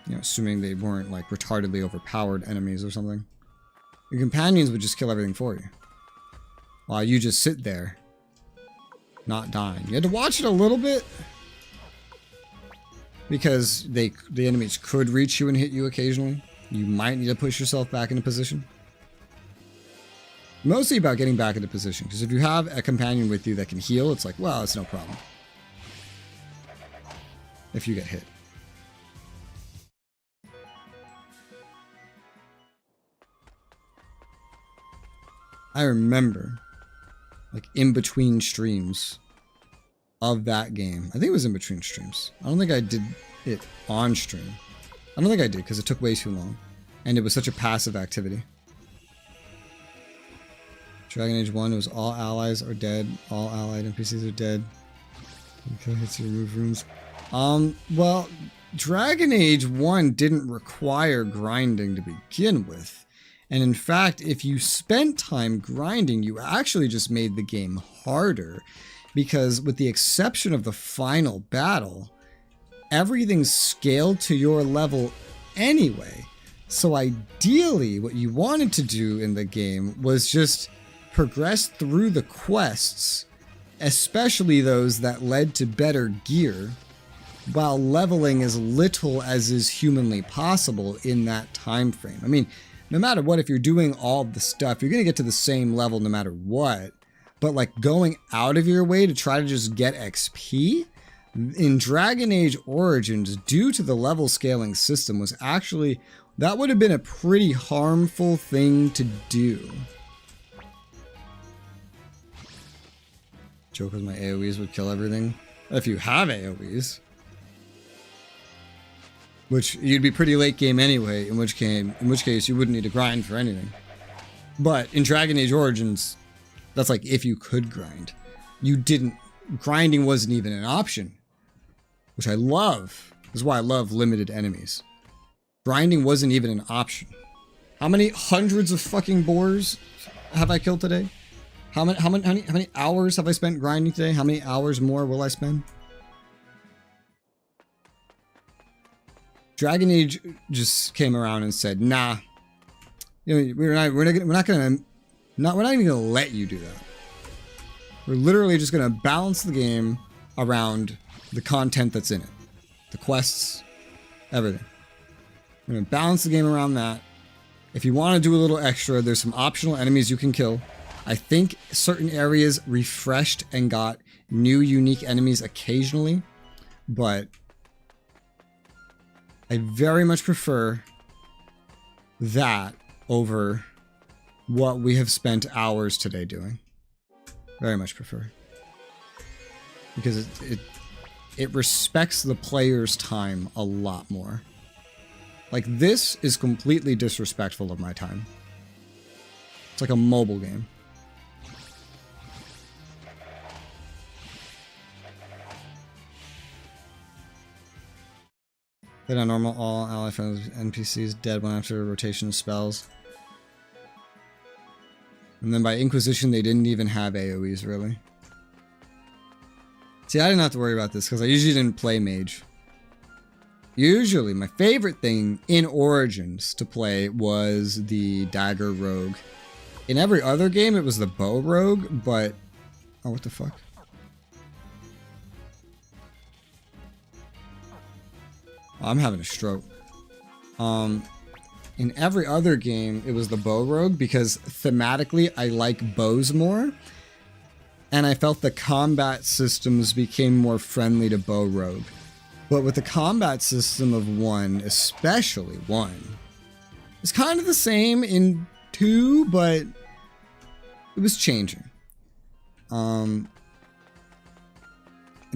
You know, assuming they weren't like retardedly overpowered enemies or something. Your companions would just kill everything for you, while you just sit there, not dying. You had to watch it a little bit, because the enemies could reach you and hit you occasionally. You might need to push yourself back into position. Mostly about getting back into position, because if you have a companion with you that can heal, it's like, well, it's no problem. If you get hit. I remember, like, in between streams of that game. I think it was in between streams. I don't think I did it on stream. I don't think I did, because it took way too long. And it was such a passive activity. Dragon Age 1, it was all allies are dead. All allied NPCs are dead. Okay, hits remove rooms. Well, Dragon Age 1 didn't require grinding to begin with. And in fact, if you spent time grinding, you actually just made the game harder. Because with the exception of the final battle, everything's scaled to your level anyway. So ideally, what you wanted to do in the game was just progress through the quests, especially those that led to better gear, while leveling as little as is humanly possible in that time frame. I mean, no matter what, if you're doing all the stuff, you're going to get to the same level no matter what. But like going out of your way to try to just get XP in Dragon Age Origins, due to the level scaling system, was actually, that would have been a pretty harmful thing to do. Joke with my AoEs would kill everything. If you have AoEs. Which you'd be pretty late game anyway, in which case you wouldn't need to grind for anything. But in Dragon Age Origins, that's like if you could grind. You didn't. Grinding wasn't even an option. Which I love. This is why I love limited enemies. Grinding wasn't even an option. How many hundreds of fucking boars have I killed today? How many hours have I spent grinding today? How many hours more will I spend? Dragon Age just came around and said, "Nah, you know, we're not even gonna let you do that. We're literally just gonna balance the game around the content that's in it, the quests, everything. We're gonna balance the game around that. If you want to do a little extra, there's some optional enemies you can kill. I think certain areas refreshed and got new unique enemies occasionally, but I very much prefer that over what we have spent hours today doing. Very much prefer. Because it respects the player's time a lot more. Like, this is completely disrespectful of my time. It's like a mobile game. Then on normal, all ally NPCs dead one after a rotation of spells. And then by Inquisition, they didn't even have AoEs, really. See, I didn't have to worry about this because I usually didn't play mage. Usually, my favorite thing in Origins to play was the dagger rogue. In every other game, it was the bow rogue, but... Oh, what the fuck? Oh, I'm having a stroke. In every other game, it was the bow rogue because thematically, I like bows more. And I felt the combat systems became more friendly to bow rogue. But with the combat system of 1, especially 1, it's kind of the same in 2, but it was changing.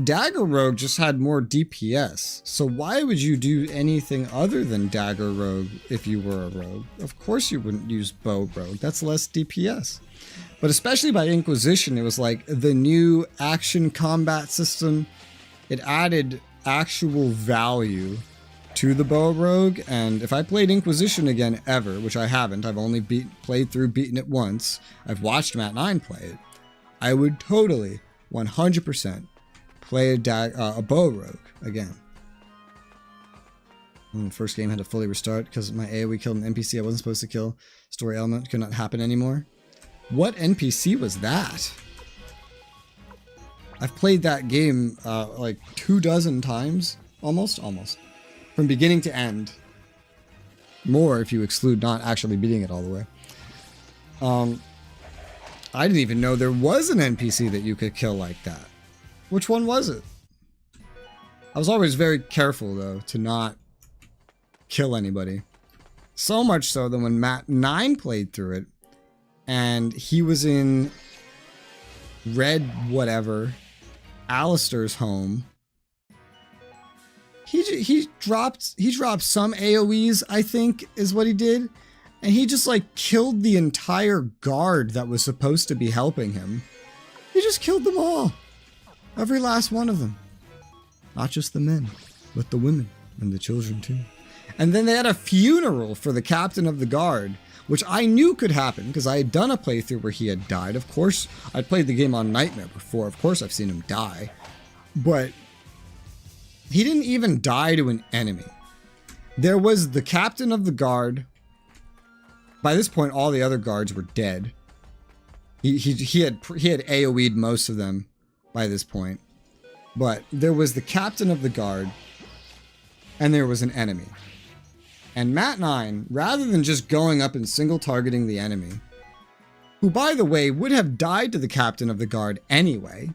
Dagger Rogue just had more DPS, so why would you do anything other than Dagger Rogue if you were a rogue? Of course you wouldn't use Bow Rogue, that's less DPS. But especially by Inquisition, it was like the new action combat system. It added actual value to the Bow Rogue, and if I played Inquisition again ever, which I haven't, I've only beaten it once, I've watched Matt 9 play it, I would totally, 100%, play a bow rogue again. The first game had to fully restart because my AoE killed an NPC I wasn't supposed to kill. Story element could not happen anymore. What NPC was that? I've played that game like 24 times, almost, from beginning to end. More if you exclude not actually beating it all the way. I didn't even know there was an NPC that you could kill like that. Which one was it? I was always very careful, though, to not kill anybody. So much so that when Matt 9 played through it, and he was in Red whatever, Alistair's home, he dropped some AoEs, I think, is what he did, and he just like killed the entire guard that was supposed to be helping him. He just killed them all. Every last one of them. Not just the men, but the women and the children too. And then they had a funeral for the captain of the guard, which I knew could happen because I had done a playthrough where he had died. Of course, I'd played the game on Nightmare before. Of course, I've seen him die. But he didn't even die to an enemy. There was the captain of the guard. By this point, all the other guards were dead. He had AoE'd most of them by this point. But there was the captain of the guard, and there was an enemy. And Matt 9, rather than just going up and single targeting the enemy, who by the way would have died to the captain of the guard anyway,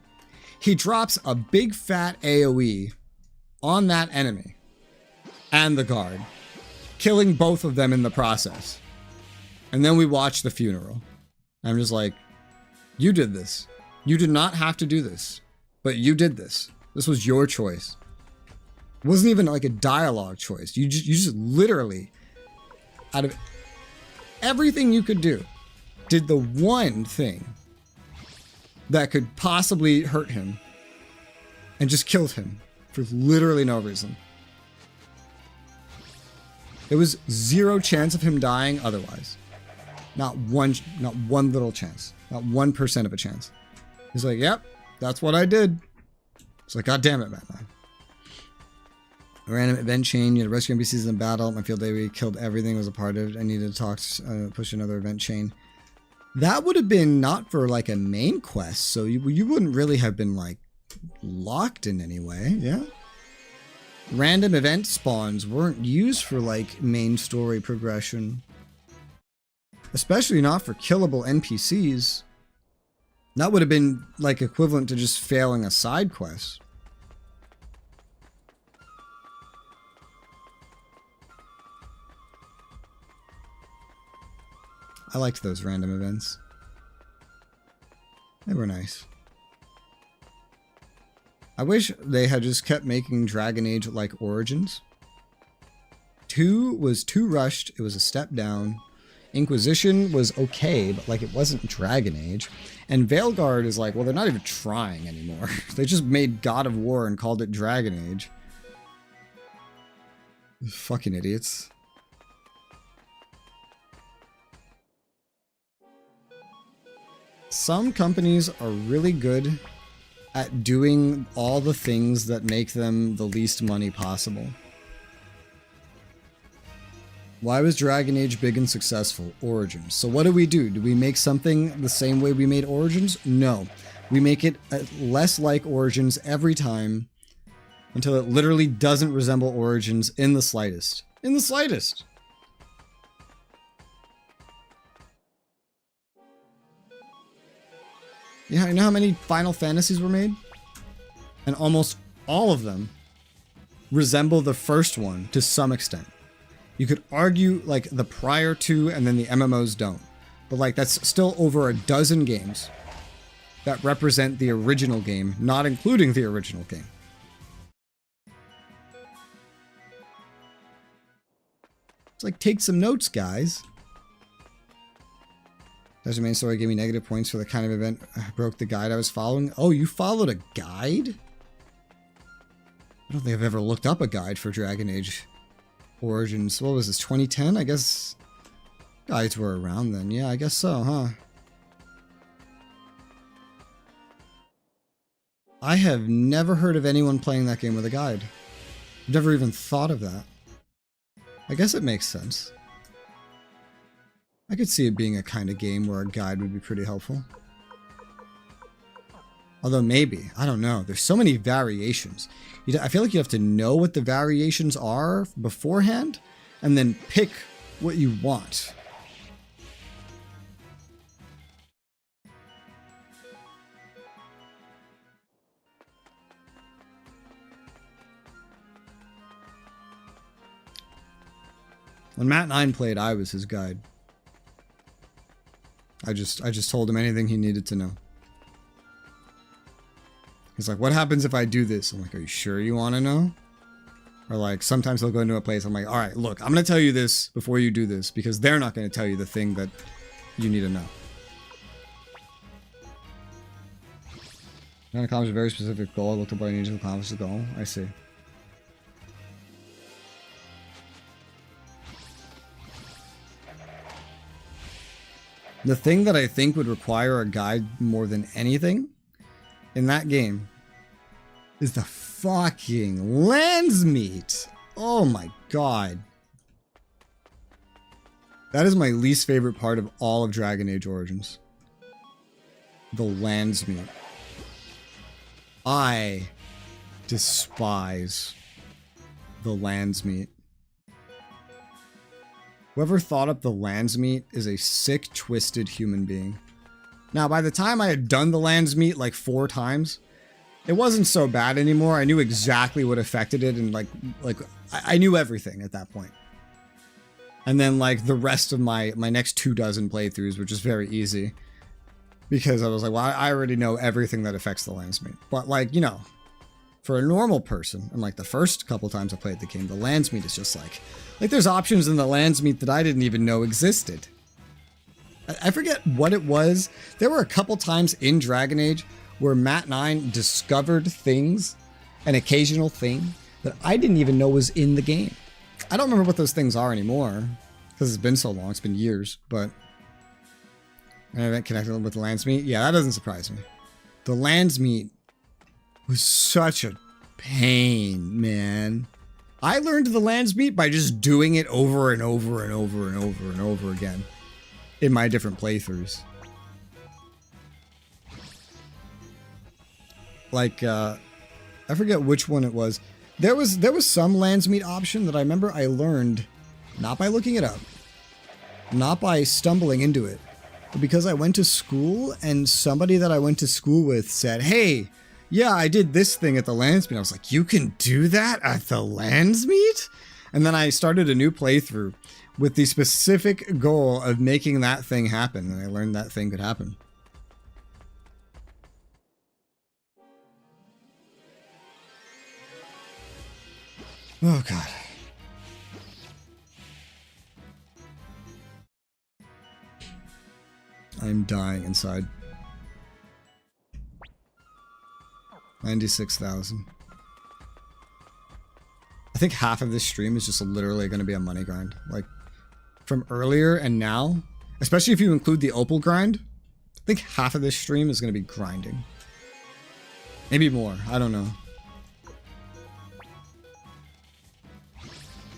he drops a big fat AoE on that enemy and the guard, killing both of them in the process. And then we watch the funeral. I'm just like, you did this. You did not have to do this, but you did this. This was your choice. It wasn't even like a dialogue choice. You just literally, out of everything you could do, did the one thing that could possibly hurt him and just killed him for literally no reason. There was zero chance of him dying otherwise. Not one little chance. Not 1% of a chance. He's like, yep, that's what I did. It's like, God damn it, Batman. A random event chain. You had to rescue NPCs in battle. My field day we killed everything was a part of it. I needed to talk, push another event chain. That would have been not for like a main quest, so you wouldn't really have been like locked in any way, yeah? Random event spawns weren't used for like main story progression. Especially not for killable NPCs. That would have been like equivalent to just failing a side quest. I liked those random events. They were nice. I wish they had just kept making Dragon Age like Origins. 2 was too rushed. It was a step down. Inquisition was okay, but like it wasn't Dragon Age. And Veilguard is like, well, they're not even trying anymore. They just made God of War and called it Dragon Age. Fucking idiots. Some companies are really good at doing all the things that make them the least money possible. Why was Dragon Age big and successful? Origins. So what do? Do we make something the same way we made Origins? No. We make it less like Origins every time until it literally doesn't resemble Origins in the slightest. In the slightest! Yeah, you know how many Final Fantasies were made? And almost all of them resemble the first one to some extent. You could argue like the prior two and then the MMOs don't. But like that's still over a dozen games that represent the original game, not including the original game. It's like, take some notes, guys. Does the main story give me negative points for the kind of event broke the guide I was following? Oh, you followed a guide? I don't think I've ever looked up a guide for Dragon Age Origins. What was this, 2010? I guess guides were around then. Yeah, I guess so, huh? I have never heard of anyone playing that game with a guide. I've never even thought of that. I guess it makes sense. I could see it being a kind of game where a guide would be pretty helpful. Although maybe, I don't know. There's so many variations. I feel like you have to know what the variations are beforehand and then pick what you want. When Matt 9 played, I was his guide. I just told him anything he needed to know. He's like, what happens if I do this? I'm like, are you sure you want to know? Or like, sometimes they'll go into a place, I'm like, all right, look, I'm going to tell you this before you do this, because they're not going to tell you the thing that you need to know. Trying to accomplish a very specific goal. I looked up what I needed to accomplish the goal. I see. The thing that I think would require a guide more than anything in that game is the fucking lens meat. Oh my god. That is my least favorite part of all of Dragon Age Origins. The lens meat. I despise the lens meat. Whoever thought up the lens meat is a sick, twisted human being. Now, by the time I had done the lens meat like 4 times, it wasn't so bad anymore. I knew exactly what affected it, and I knew everything at that point. And then like the rest of my next 2 dozen playthroughs were just very easy. because I was like, well, I already know everything that affects the lands meet. But like, you know, for a normal person, and like the first couple times I played the game, the lands meet is just like there's options in the lands meet that I didn't even know existed. I forget what it was. There were a couple times in Dragon Age where Matt9 discovered things, an occasional thing that I didn't even know was in the game. I don't remember what those things are anymore because it's been so long. It's been years, but an event connected with the lands meet. Yeah, that doesn't surprise me. The lands meet was such a pain, man. I learned the lands meet by just doing it over and over and over and over and over again in my different playthroughs. Like, I forget which one it was. There was some lands meet option that I remember I learned not by looking it up, not by stumbling into it, but because I went to school and somebody that I went to school with said, hey, yeah, I did this thing at the lands meet. I was like, you can do that at the lands meet? And then I started a new playthrough with the specific goal of making that thing happen. And I learned that thing could happen. Oh, God. I'm dying inside. 96,000. I think half of this stream is just literally going to be a money grind. Like, from earlier and now, especially if you include the opal grind, I think half of this stream is going to be grinding. Maybe more. I don't know.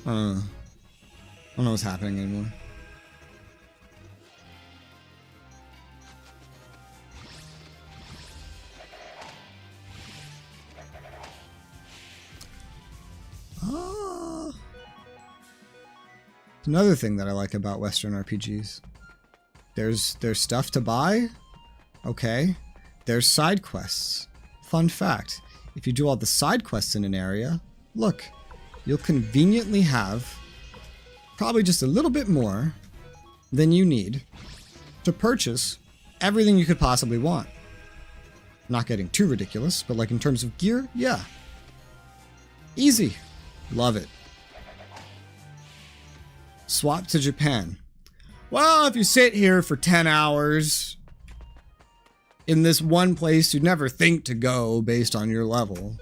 I don't know what's happening anymore. Another thing that I like about Western RPGs. There's stuff to buy. Okay. There's side quests. Fun fact. If you do all the side quests in an area, look, you'll conveniently have probably just a little bit more than you need to purchase everything you could possibly want. Not getting too ridiculous, but like in terms of gear, yeah. Easy. Love it. Swap to Japan. Well, if you sit here for 10 hours in this one place you'd never think to go based on your level,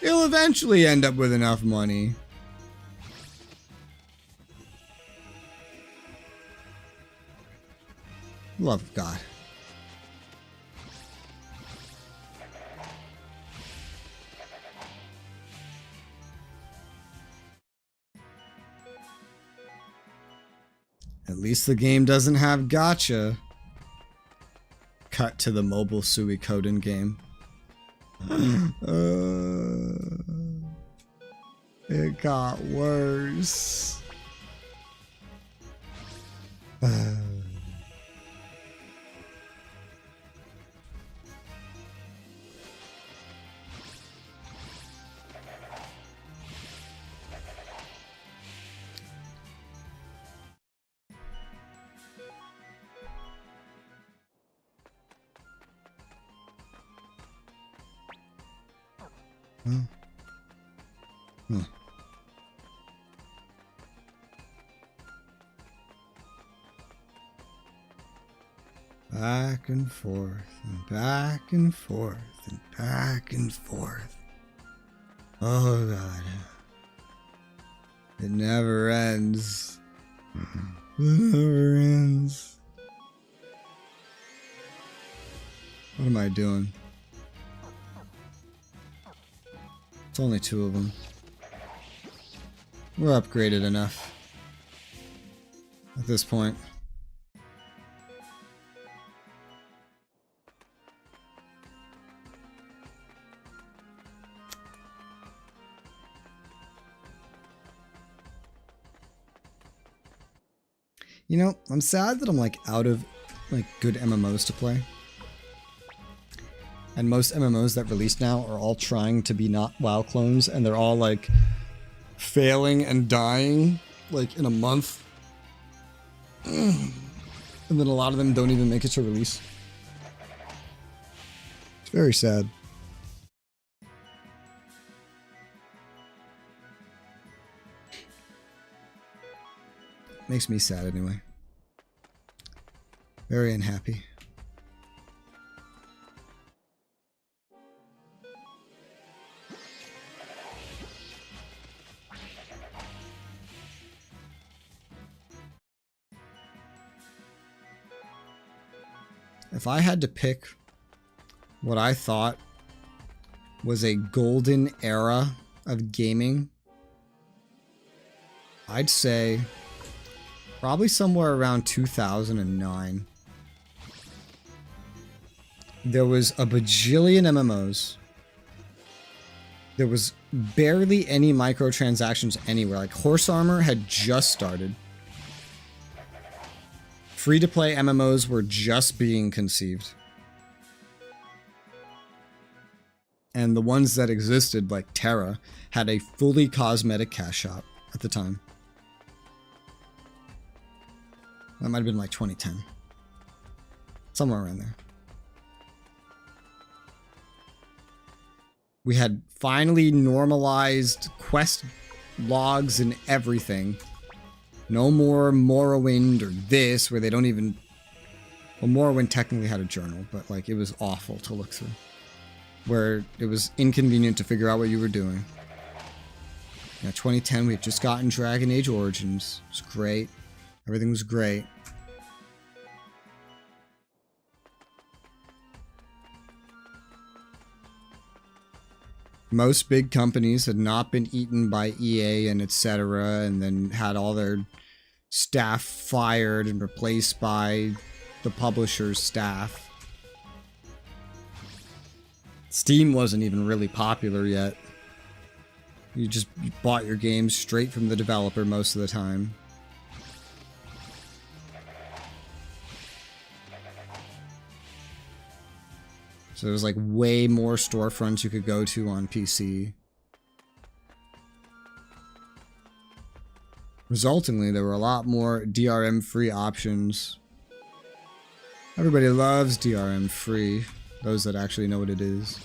you'll eventually end up with enough money. Love of God. At least the game doesn't have gacha. Cut to the mobile Suikoden game. It got worse. Back and forth and back and forth and back and forth. Oh God. It never ends. It never ends. What am I doing? It's only 2 of them. We're upgraded enough at this point. You know, I'm sad that I'm like out of like good MMOs to play. And most MMOs that release now are all trying to be not WoW clones, and they're all like failing and dying like in a month. And then a lot of them don't even make it to release. It's very sad. Makes me sad anyway. Very unhappy. If I had to pick what I thought was a golden era of gaming, I'd say probably somewhere around 2009. There was a bajillion MMOs. There was barely any microtransactions anywhere. Like Horse Armor had just started. Free-to-play MMOs were just being conceived. And the ones that existed, like Terra, had a fully cosmetic cash shop at the time. That might have been like 2010. Somewhere around there. We had finally normalized quest logs and everything. No more Morrowind or this, where they don't even... Well, Morrowind technically had a journal, but like it was awful to look through. Where it was inconvenient to figure out what you were doing. Yeah, 2010, we had just gotten Dragon Age Origins. It was great. Everything was great. Most big companies had not been eaten by EA and etc., and then had all their staff fired and replaced by the publisher's staff. Steam wasn't even really popular yet. You just bought your games straight from the developer most of the time. So there was like way more storefronts you could go to on PC. Resultingly, there were a lot more DRM-free options. Everybody loves DRM-free, those that actually know what it is.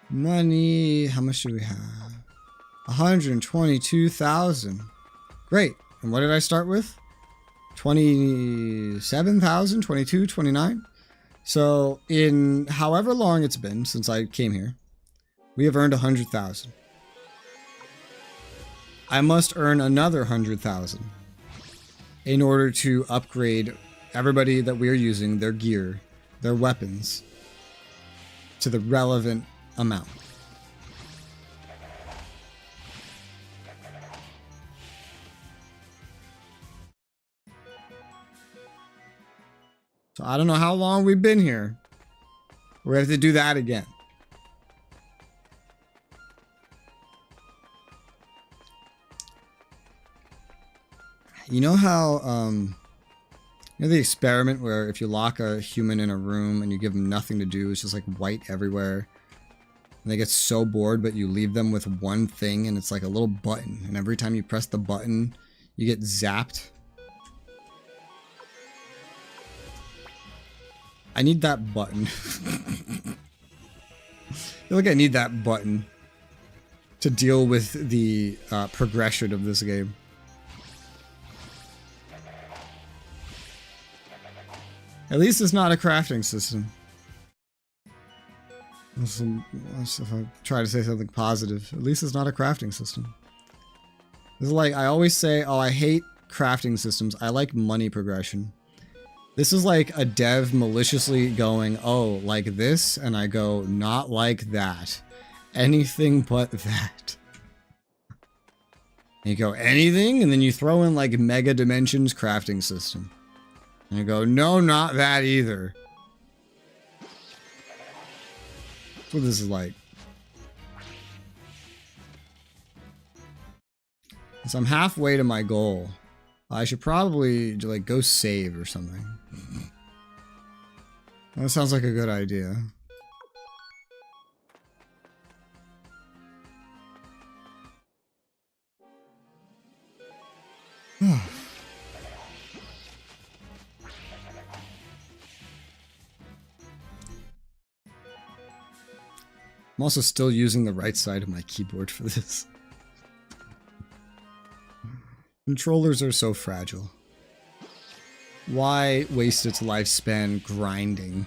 Money, how much do we have? 122,000. Great. And what did I start with? 27,000, 22, 29. So in however long it's been since I came here, we have earned 100,000. I must earn another 100,000 in order to upgrade everybody that we are using, their gear, their weapons, to the relevant amount. So I don't know how long we've been here. We're gonna have to do that again. You know how, you know the experiment where if you lock a human in a room and you give them nothing to do, it's just like white everywhere. And they get so bored, but you leave them with one thing and it's like a little button. And every time you press the button, you get zapped. I need that button. I feel like I need that button to deal with the progression of this game. At least it's not a crafting system. If I try to say something positive, at least it's not a crafting system. This is like, I always say, oh, I hate crafting systems. I like money progression. This is like a dev maliciously going, oh, like this, and I go, not like that. Anything but that. And you go, anything? And then you throw in like Mega Dimensions crafting system. And you go, no, not that either. That's what this is like. So I'm halfway to my goal I should probably like go save or something. That sounds like a good idea. I'm also still using the right side of my keyboard for this. Controllers are so fragile. Why waste its lifespan grinding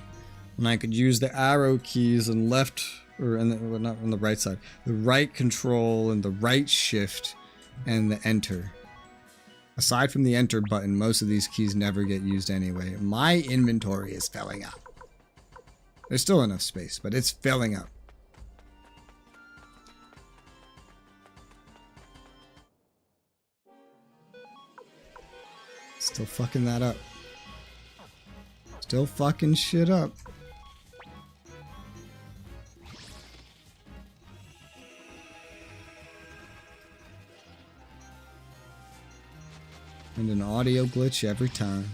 when I could use the arrow keys and left, or well, not on the right side, the right control and the right shift and the enter. Aside from the enter button, most of these keys never get used anyway. My inventory is filling up. There's still enough space, but it's filling up. Still fucking that up. Still fucking shit up. And an audio glitch every time.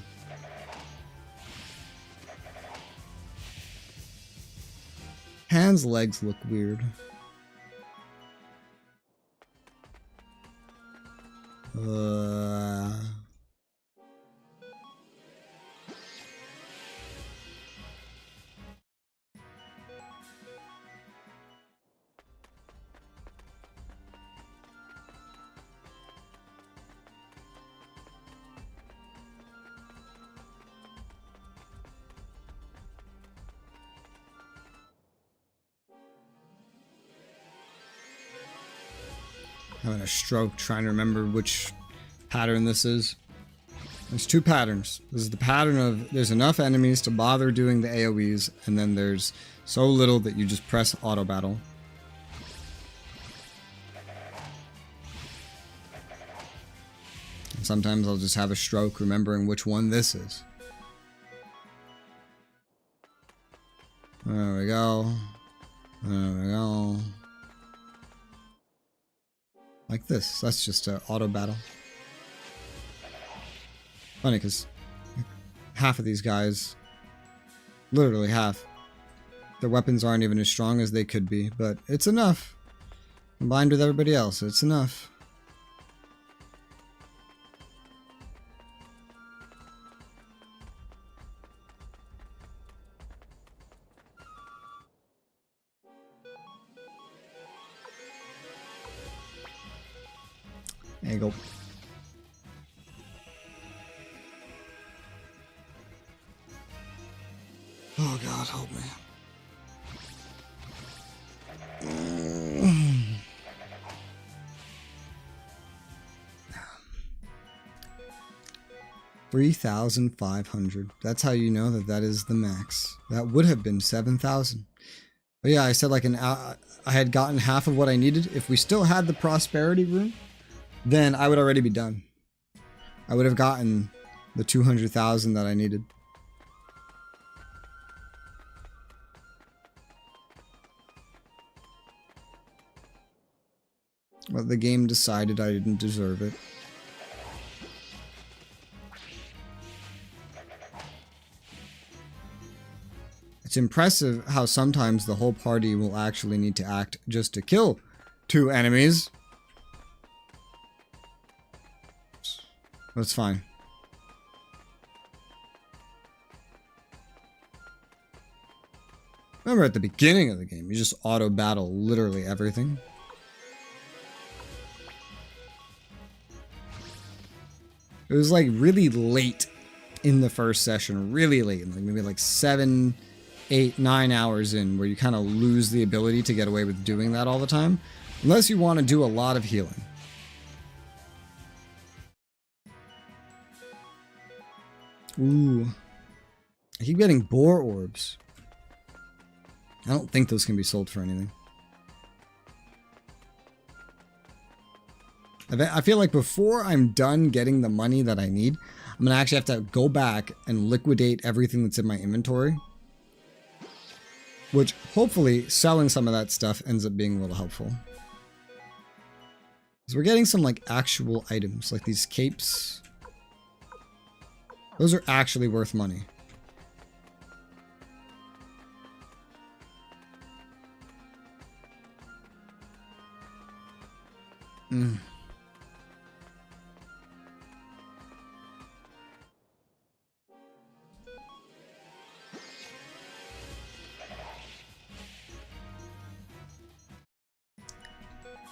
Hands' legs look weird. Having a stroke trying to remember which pattern this is. There's two patterns. This is the pattern of there's enough enemies to bother doing the AoEs, and then there's so little that you just press auto battle. And sometimes I'll just have a stroke remembering which one this is. There we go. There we go. Like this. That's just an auto battle. Funny because half of these guys, literally half, their weapons aren't even as strong as they could be, but it's enough. Combined with everybody else, it's enough. There you go. Oh God, help me. 3,500. That's how you know that that is the max. That would have been 7,000. But yeah, I said like I had gotten half of what I needed. If we still had the prosperity room, then I would already be done. I would have gotten the 200,000 that I needed. But the game decided I didn't deserve it. It's impressive how sometimes the whole party will actually need to act just to kill 2 enemies. That's fine. Remember at the beginning of the game, you just auto battle literally everything. It was like really late in the first session, really late, like maybe like 7, 8, 9 hours in, where you kind of lose the ability to get away with doing that all the time, unless you want to do a lot of healing. Ooh. I keep getting boar orbs. I don't think those can be sold for anything. I feel like before I'm done getting the money that I need, I'm going to actually have to go back and liquidate everything that's in my inventory. Which, hopefully, selling some of that stuff ends up being a little helpful. Because we're getting some, like, actual items, like these capes. Those are actually worth money. Mm.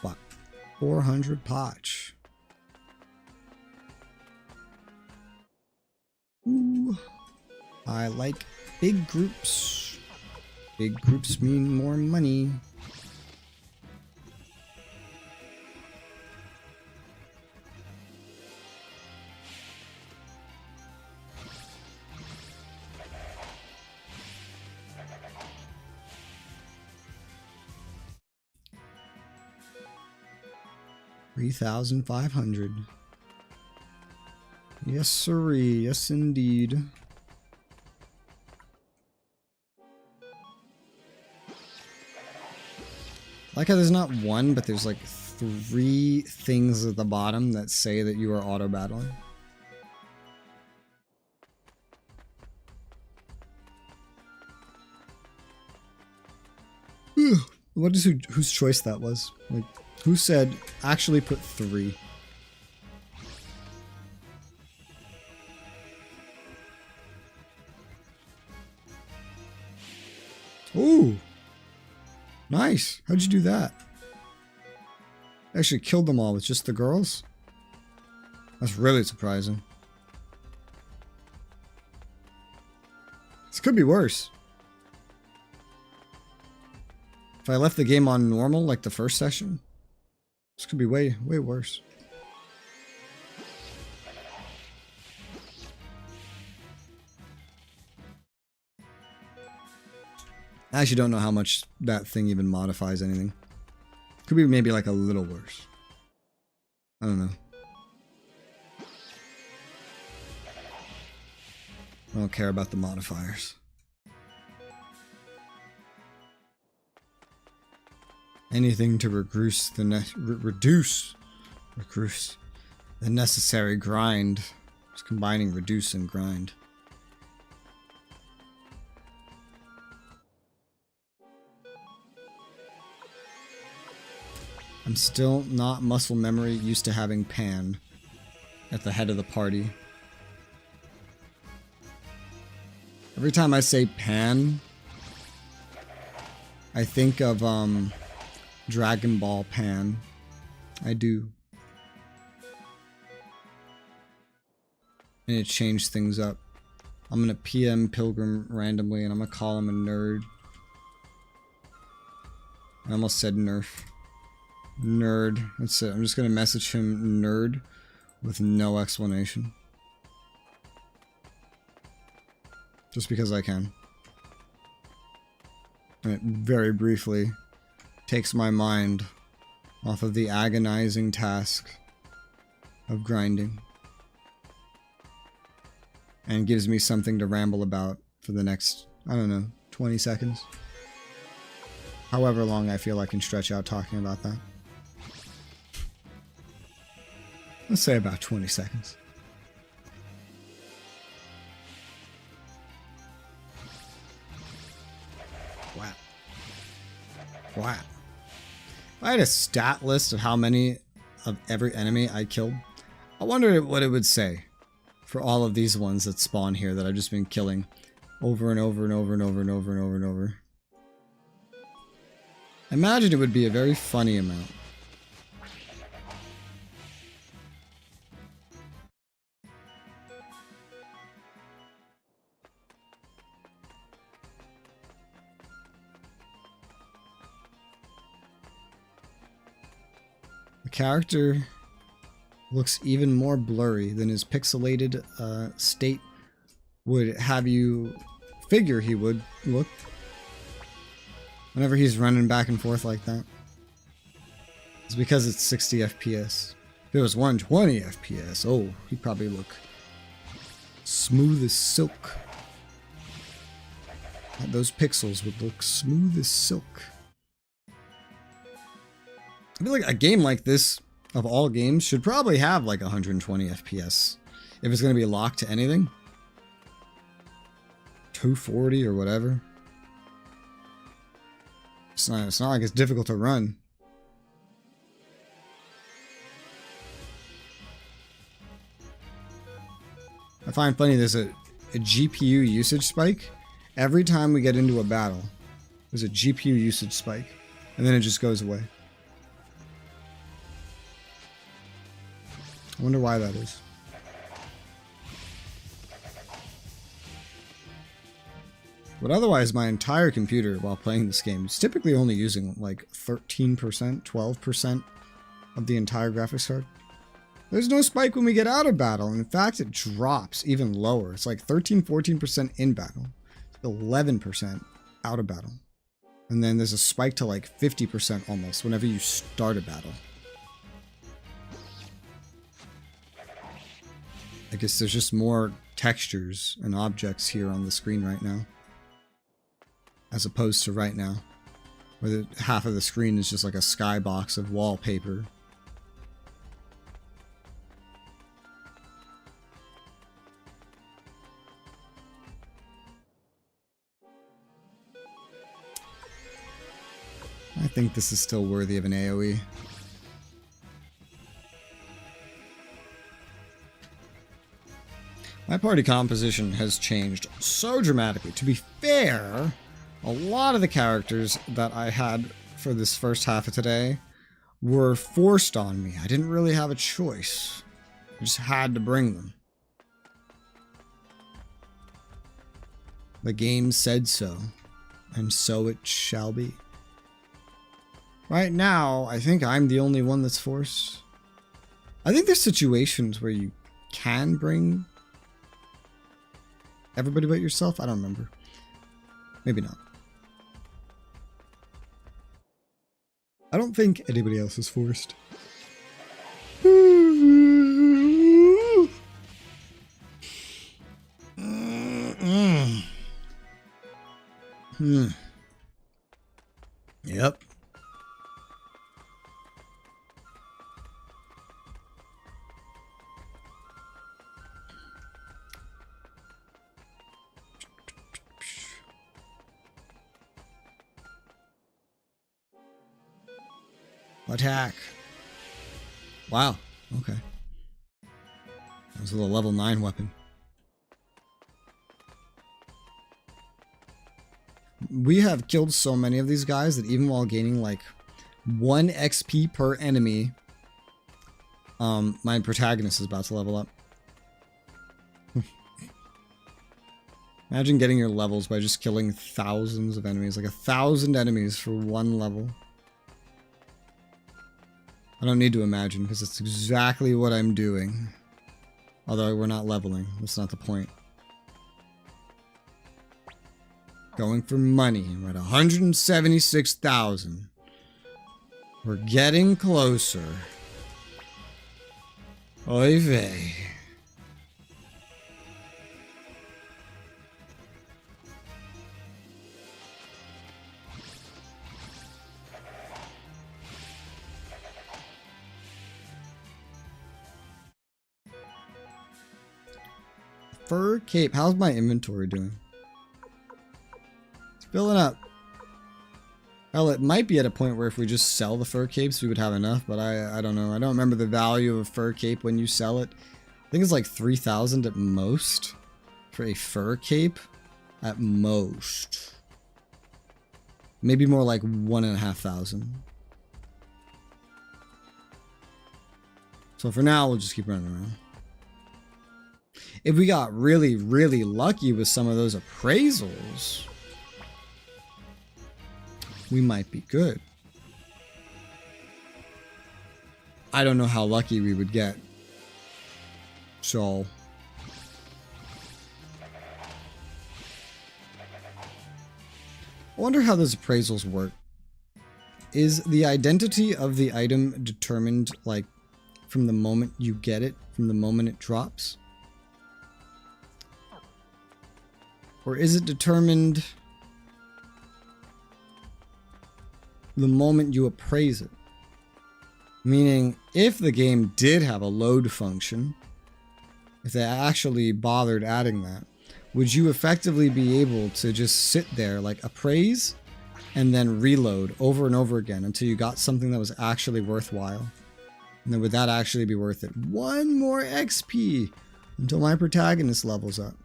What? 400 potch. Ooh. I like big groups. Big groups mean more money. $3,500. Yes, sirree. Yes, indeed. I like how there's not one, but there's like 3 things at the bottom that say that you are auto-battling. What is whose choice that was? Like, who said actually put 3? Ooh. Nice. How'd you do that? Actually killed them all with just the girls? That's really surprising. This could be worse. If I left the game on normal like the first session, this could be way worse. I actually don't know how much that thing even modifies anything. Could be maybe like a little worse. I don't know. I don't care about the modifiers. Anything to reduce the necessary grind. Just combining reduce and grind. I'm still not muscle memory used to having Pan at the head of the party. Every time I say Pan, I think of Dragon Ball Pan. I do. And it changed things up. I'm gonna PM Pilgrim randomly and I'm gonna call him a nerd. I almost said nerf. Nerd. That's it. I'm just gonna message him nerd with no explanation. Just because I can. And it very briefly takes my mind off of the agonizing task of grinding. And gives me something to ramble about for the next, I don't know, 20 seconds. However long I feel I can stretch out talking about that. Let's say about 20 seconds. Wow. Wow. If I had a stat list of how many of every enemy I killed, I wonder what it would say for all of these ones that spawn here that I've just been killing over and over and over and over and over and over and over. I imagine it would be a very funny amount. The character looks even more blurry than his pixelated state would have you figure he would look whenever he's running back and forth like that. It's because it's 60 FPS. If it was 120 FPS, oh, he'd probably look smooth as silk. Those pixels would look smooth as silk. I feel like a game like this, of all games, should probably have like 120 FPS if it's going to be locked to anything. 240 or whatever. It's not like it's difficult to run. I find funny there's a GPU usage spike. Every time we get into a battle, there's a GPU usage spike. And then it just goes away. I wonder why that is. But otherwise, my entire computer while playing this game is typically only using like 13%, 12% of the entire graphics card. There's no spike when we get out of battle. In fact, it drops even lower. It's like 13, 14% in battle, 11% out of battle. And then there's a spike to like 50% almost whenever you start a battle. I guess there's just more textures and objects here on the screen right now. As opposed to right now, where half of the screen is just like a skybox of wallpaper. I think this is still worthy of an AoE. My party composition has changed so dramatically. To be fair, a lot of the characters that I had for this first half of today were forced on me. I didn't really have a choice. I just had to bring them. The game said so, and so it shall be. Right now, I think I'm the only one that's forced. I think there's situations where you can bring everybody but yourself. I don't remember. Maybe not. I don't think anybody else is forced. Yep. Attack. Wow. Okay. That was a little level 9 weapon. We have killed so many of these guys that even while gaining like 1 XP per enemy, my protagonist is about to level up. Imagine getting your levels by just killing thousands of enemies, like 1,000 enemies for 1 level. I don't need to imagine because it's exactly what I'm doing. Although we're not leveling, that's not the point. Going for money, we're at 176,000. We're getting closer. Oy vey. Fur cape. How's my inventory doing? It's filling up. Well, it might be at a point where if we just sell the fur capes, we would have enough, but I don't know. I don't remember the value of a fur cape when you sell it. I think it's like 3,000 at most for a fur cape. At most. Maybe more like 1,500. So for now, we'll just keep running around. If we got really, really lucky with some of those appraisals, we might be good. I don't know how lucky we would get. So I wonder how those appraisals work. Is the identity of the item determined like from the moment you get it, from the moment it drops? Or is it determined the moment you appraise it? Meaning, if the game did have a load function, if they actually bothered adding that, would you effectively be able to just sit there, like appraise, and then reload over and over again until you got something that was actually worthwhile? And then would that actually be worth it? 1 more XP until my protagonist levels up.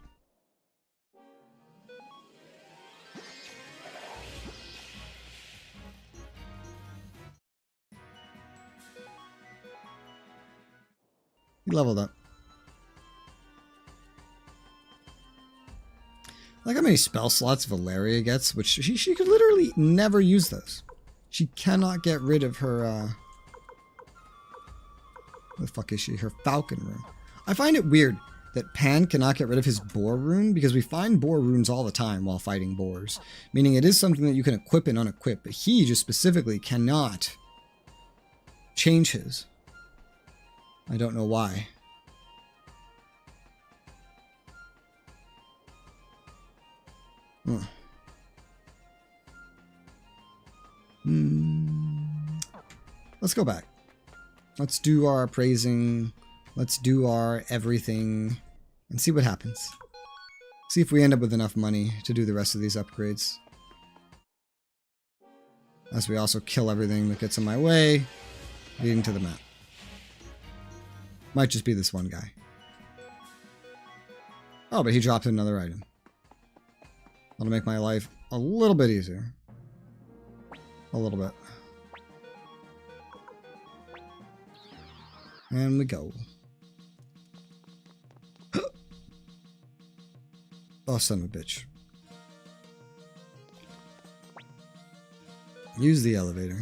He leveled up. Like how many spell slots Valeria gets, which she could literally never use those. She cannot get rid of her, what the fuck is she? Her Falcon rune. I find it weird that Pan cannot get rid of his Boar rune, because we find Boar runes all the time while fighting boars. Meaning it is something that you can equip and unequip, but he just specifically cannot change his. I don't know why. Let's go back. Let's do our appraising. Let's do our everything and see what happens. See if we end up with enough money to do the rest of these upgrades. As we also kill everything that gets in my way, leading to the map. Might just be this one guy. Oh, but he dropped another item. That'll make my life a little bit easier. A little bit. And we go. Oh, son of a bitch. Use the elevator.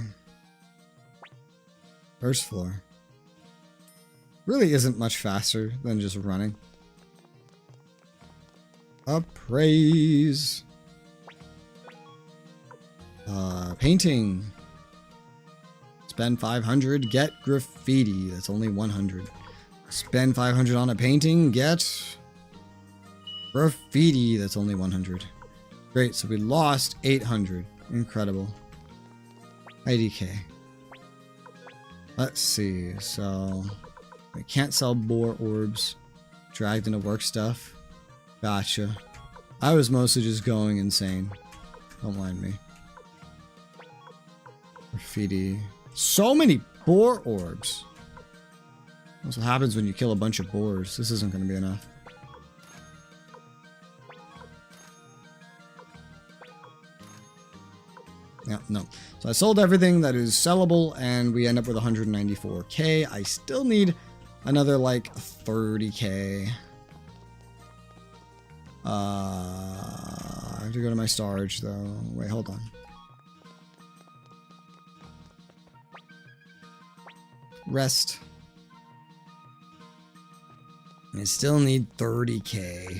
First floor. Really isn't much faster than just running. Appraise. Painting. Spend 500, get graffiti. That's only 100. Spend 500 on a painting, get graffiti. That's only 100. Great, so we lost 800. Incredible. IDK. Let's see, so we can't sell boar orbs. Dragged into work stuff. Gotcha. I was mostly just going insane. Don't mind me. Graffiti. So many boar orbs. That's what happens when you kill a bunch of boars. This isn't going to be enough. Yeah, no. So I sold everything that is sellable and we end up with 194k. I still need another like 30k. I have to go to my storage though. Wait, hold on. Rest. I still need 30k.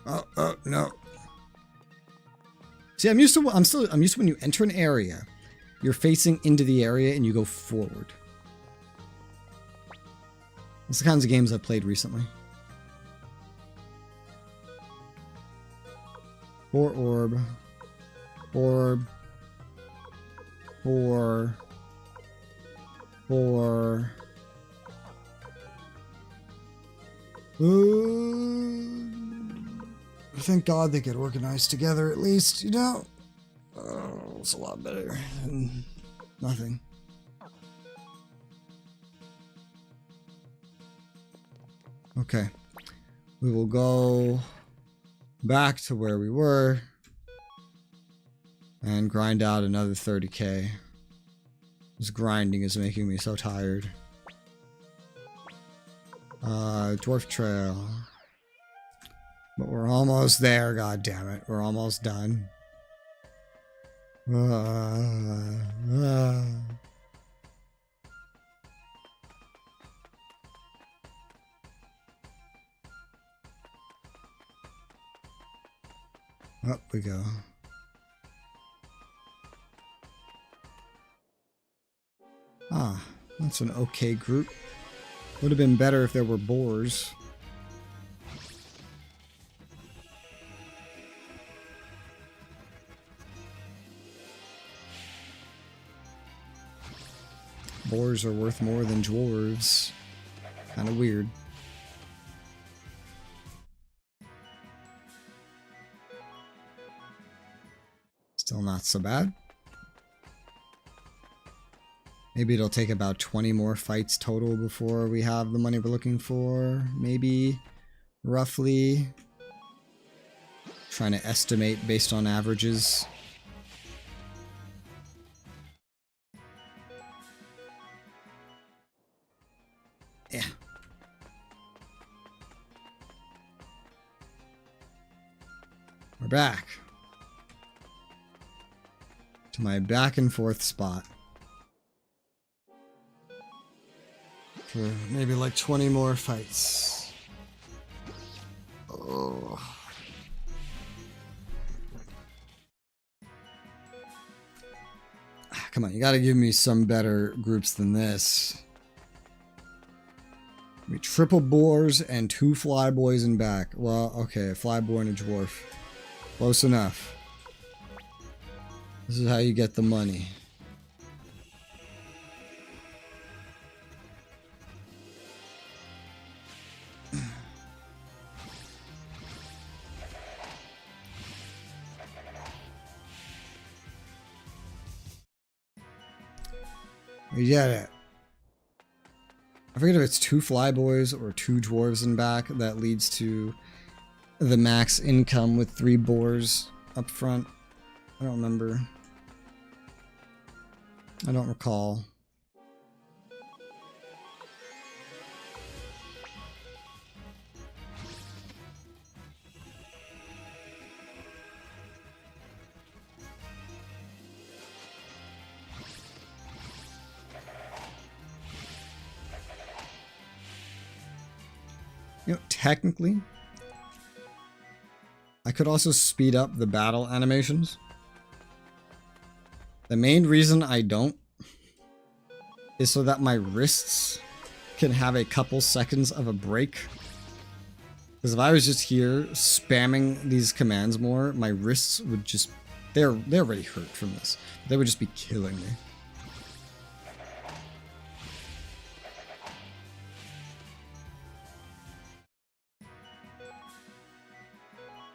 Oh, no. See, I'm used to when you enter an area, you're facing into the area and you go forward. That's the kinds of games I've played recently. Orb. Thank God they get organized together at least, you know? Oh, it's a lot better than nothing. Okay. We will go back to where we were and grind out another 30k. This grinding is making me so tired. Dwarf Trail. But we're almost there, god damn it. We're almost done. Up we go. Ah, that's an okay group. Would have been better if there were boars. boars are worth more than dwarves. Kind of weird. Still not so bad. Maybe it'll take about 20 more fights total before we have the money we're looking for. Maybe, roughly. Trying to estimate based on averages. Yeah. We're back. To my back and forth spot. For maybe like 20 more fights. Oh. Come on, you gotta give me some better groups than this. We triple boars and 2 flyboys in back. Well, okay, a flyboy and a dwarf. Close enough. This is how you get the money. We did it. I forget if it's 2 flyboys or 2 dwarves in back that leads to the max income with 3 boars up front. I don't remember. I don't recall. You know, technically, I could also speed up the battle animations. The main reason I don't is so that my wrists can have a couple seconds of a break. Because if I was just here spamming these commands more, my wrists would just... They're already hurt from this. They would just be killing me.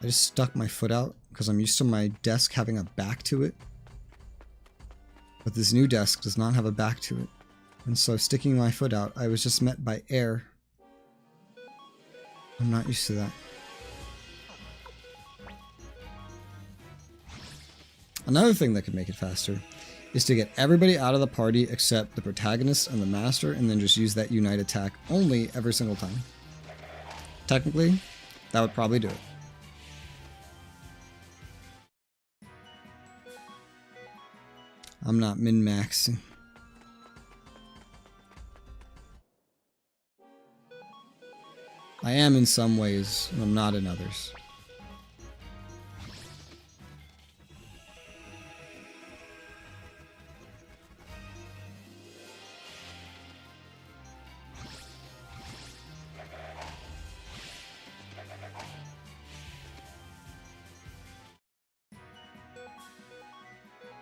I just stuck my foot out because I'm used to my desk having a back to it. But this new desk does not have a back to it. And so sticking my foot out, I was just met by air. I'm not used to that. Another thing that could make it faster is to get everybody out of the party except the protagonist and the master, and then just use that unite attack only every single time. Technically, that would probably do it. I'm not min-maxing. I am in some ways, and I'm not in others.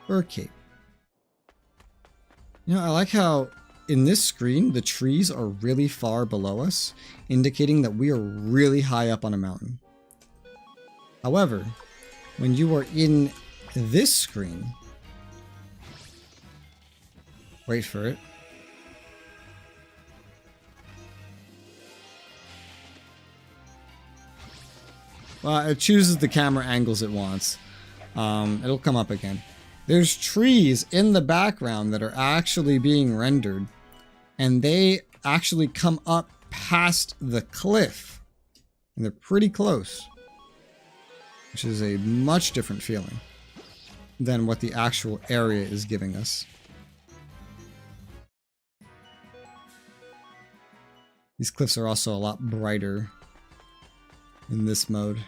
Bird cape. You know, I like how in this screen, the trees are really far below us, indicating that we are really high up on a mountain. However, when you are in this screen, wait for it. Well, it chooses the camera angles it wants. It'll come up again. There's trees in the background that are actually being rendered, and they actually come up past the cliff, and they're pretty close, which is a much different feeling than what the actual area is giving us. These cliffs are also a lot brighter in this mode.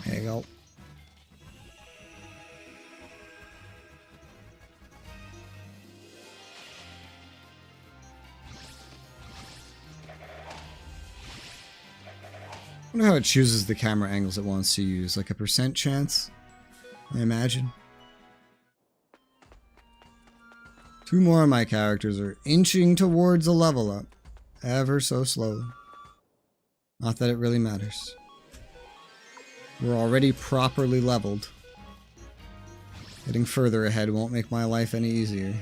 There you go. wonder how it chooses the camera angles it wants to use. Like a % chance, I imagine. 2 more of my characters are inching towards a level up. Ever so slowly. Not that it really matters. We're already properly leveled. Getting further ahead won't make my life any easier.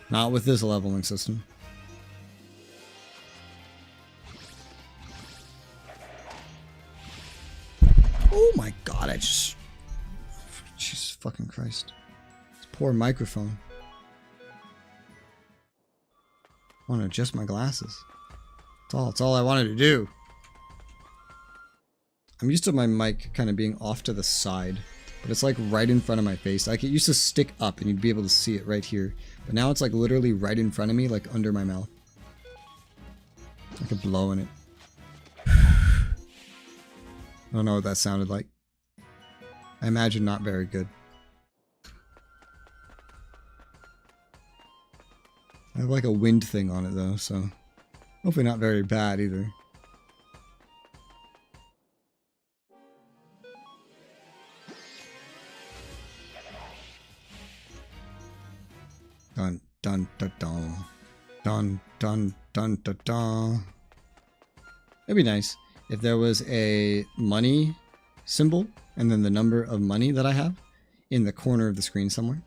Not with this leveling system. Oh my god, I just... Jesus fucking Christ. This poor microphone. I want to adjust my glasses. That's all I wanted to do. I'm used to my mic kind of being off to the side. But it's like right in front of my face. Like it used to stick up and you'd be able to see it right here. But now it's like literally right in front of me, like under my mouth. Like a blow in it. I don't know what that sounded like. I imagine not very good. I have like a wind thing on it though, so hopefully not very bad either. Dun dun dun dun dun dun dun dun dun. It'd be nice if there was a money symbol and then the number of money that I have in the corner of the screen somewhere.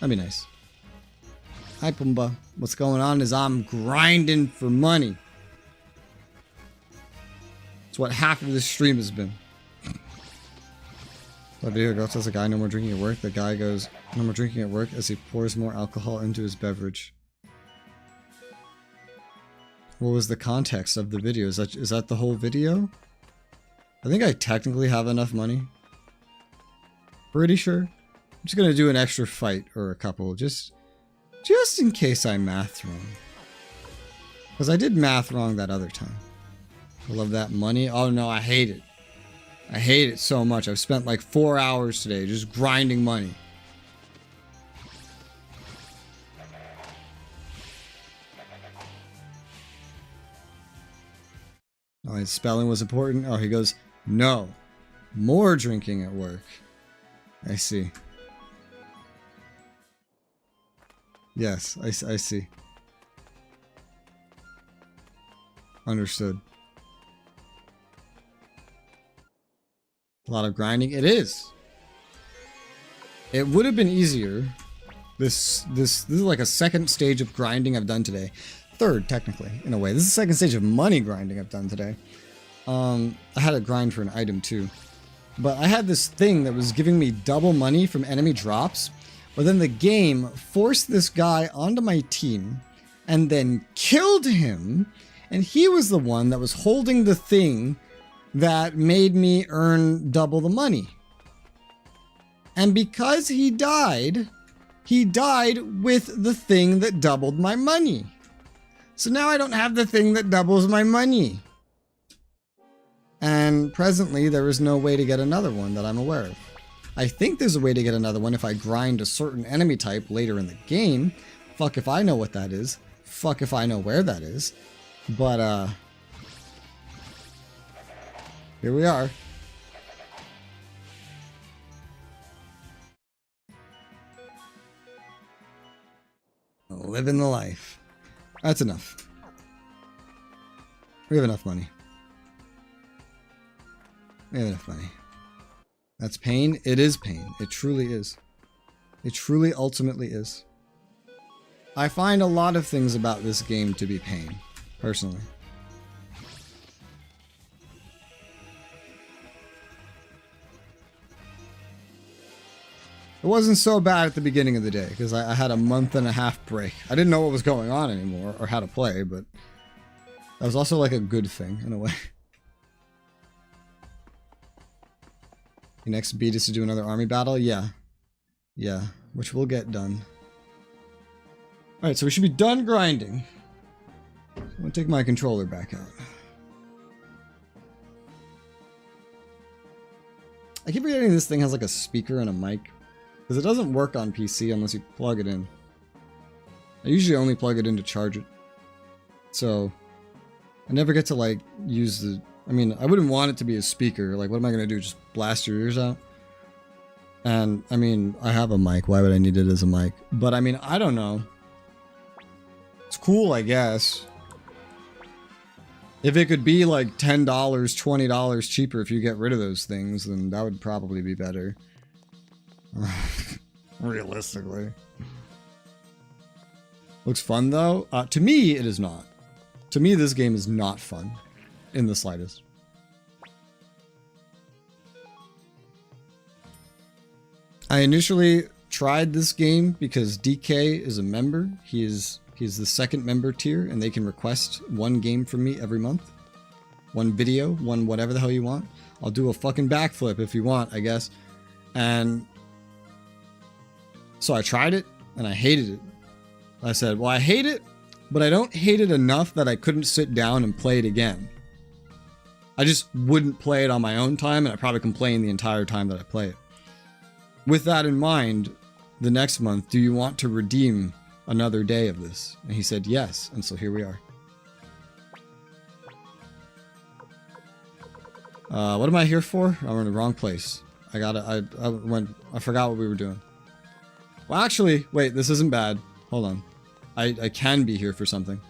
That'd be nice. Hi Pumbaa. What's going on is I'm grinding for money. It's what half of this stream has been. That video girl tells the guy no more drinking at work. The guy goes no more drinking at work as he pours more alcohol into his beverage. What was the context of the video? Is that the whole video? I think I technically have enough money. Pretty sure. I'm just gonna do an extra fight or a couple just in case I mathed wrong. Because I did math wrong that other time. I love that money. Oh no, I hate it. I hate it so much. I've spent like 4 hours today just grinding money. Oh, his spelling was important. Oh, he goes, no. More drinking at work. I see. Yes, I see. Understood. A lot of grinding. It is. It would have been easier. This is like a second stage of grinding I've done today. Third, technically, in a way. This is the second stage of money grinding I've done today. I had to grind for an item too. But I had this thing that was giving me double money from enemy drops. But then the game forced this guy onto my team and then killed him. And he was the one that was holding the thing that made me earn double the money. And because he died with the thing that doubled my money. So now I don't have the thing that doubles my money. And presently there is no way to get another one that I'm aware of. I think there's a way to get another one if I grind a certain enemy type later in the game. Fuck if I know what that is. Fuck if I know where that is. But, here we are. Living the life. That's enough. We have enough money. We have enough money. That's pain. It is pain. It truly is. It truly ultimately is. I find a lot of things about this game to be pain, personally. It wasn't so bad at the beginning of the day, because I had a month-and-a-half break. I didn't know what was going on anymore, or how to play, but that was also like a good thing, in a way. Your next beat is to do another army battle? Yeah. Yeah, which we'll get done. Alright, so we should be done grinding. I'm gonna take my controller back out. I keep forgetting this thing has like a speaker and a mic. Because it doesn't work on PC unless you plug it in. I usually only plug it in to charge it. So, I never get to like use the, I mean, I wouldn't want it to be a speaker. Like, what am I going to do? Just blast your ears out? And I mean, I have a mic. Why would I need it as a mic? But I mean, I don't know. It's cool, I guess. If it could be like $10, $20 cheaper if you get rid of those things, then that would probably be better. Realistically. Looks fun though. To me, it is not. To me, this game is not fun in the slightest. I initially tried this game because DK is a member. He's the second member tier, and they can request one game from me every month. One video, one whatever the hell you want. I'll do a fucking backflip if you want, I guess. And so I tried it, and I hated it. I said, well, I hate it, but I don't hate it enough that I couldn't sit down and play it again. I just wouldn't play it on my own time, and I probably complain the entire time that I play it. With that in mind, the next month, do you want to redeem another day of this? And he said yes, and so here we are. What am I here for? I'm in the wrong place. I forgot what we were doing. Well, actually, wait, this isn't bad. Hold on. I can be here for something.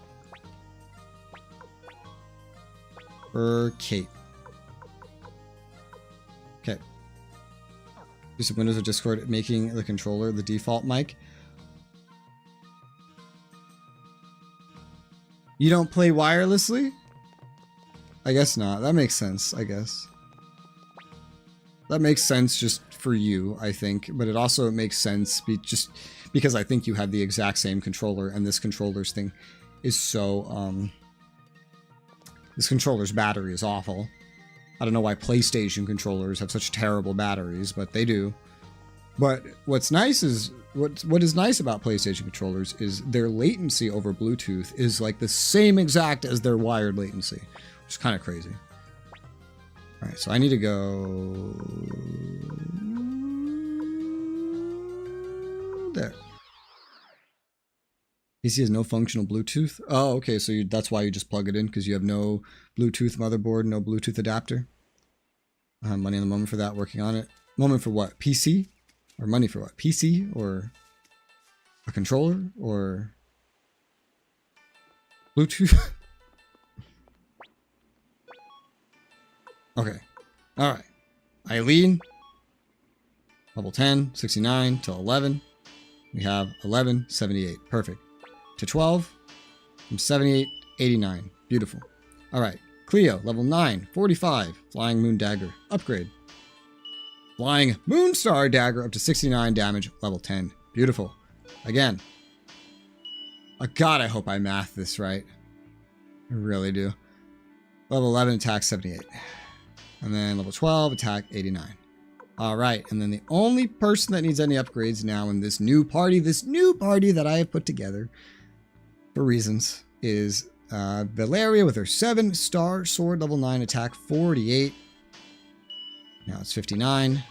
Kate. Okay. Use of Windows or Discord, making the controller the default mic. You don't play wirelessly? I guess not. That makes sense, I guess. That makes sense just for you, I think. But it also makes sense just because I think you have the exact same controller, and this controller's thing is so, this controller's battery is awful. I don't know why PlayStation controllers have such terrible batteries, but they do. But what's nice is, what is nice about PlayStation controllers is their latency over Bluetooth is like the same exact as their wired latency, which is kind of crazy. All right, so I need to go there. PC has no functional Bluetooth. Oh, okay, so that's why you just plug it in, because you have no Bluetooth motherboard, no Bluetooth adapter. I have money in the moment for that, working on it. Moment for what? PC? Or money for what? PC? Or a controller? Or Bluetooth? Okay. Alright. Eileen. Level 10, 69 to 11. We have 11, 78. Perfect. To 12. From 78, 89. Beautiful. Alright. Cleo, level 9, 45. Flying Moon Dagger. Upgrade. Flying Moonstar Dagger up to 69 damage, level 10. Beautiful. Again. God, I hope I mathed this right. I really do. Level 11, attack 78. And then level 12, attack 89. Alright, and then the only person that needs any upgrades now in this new party that I have put together, for reasons, is Valeria with her 7-star sword, level 9, attack 48. Now it's 59.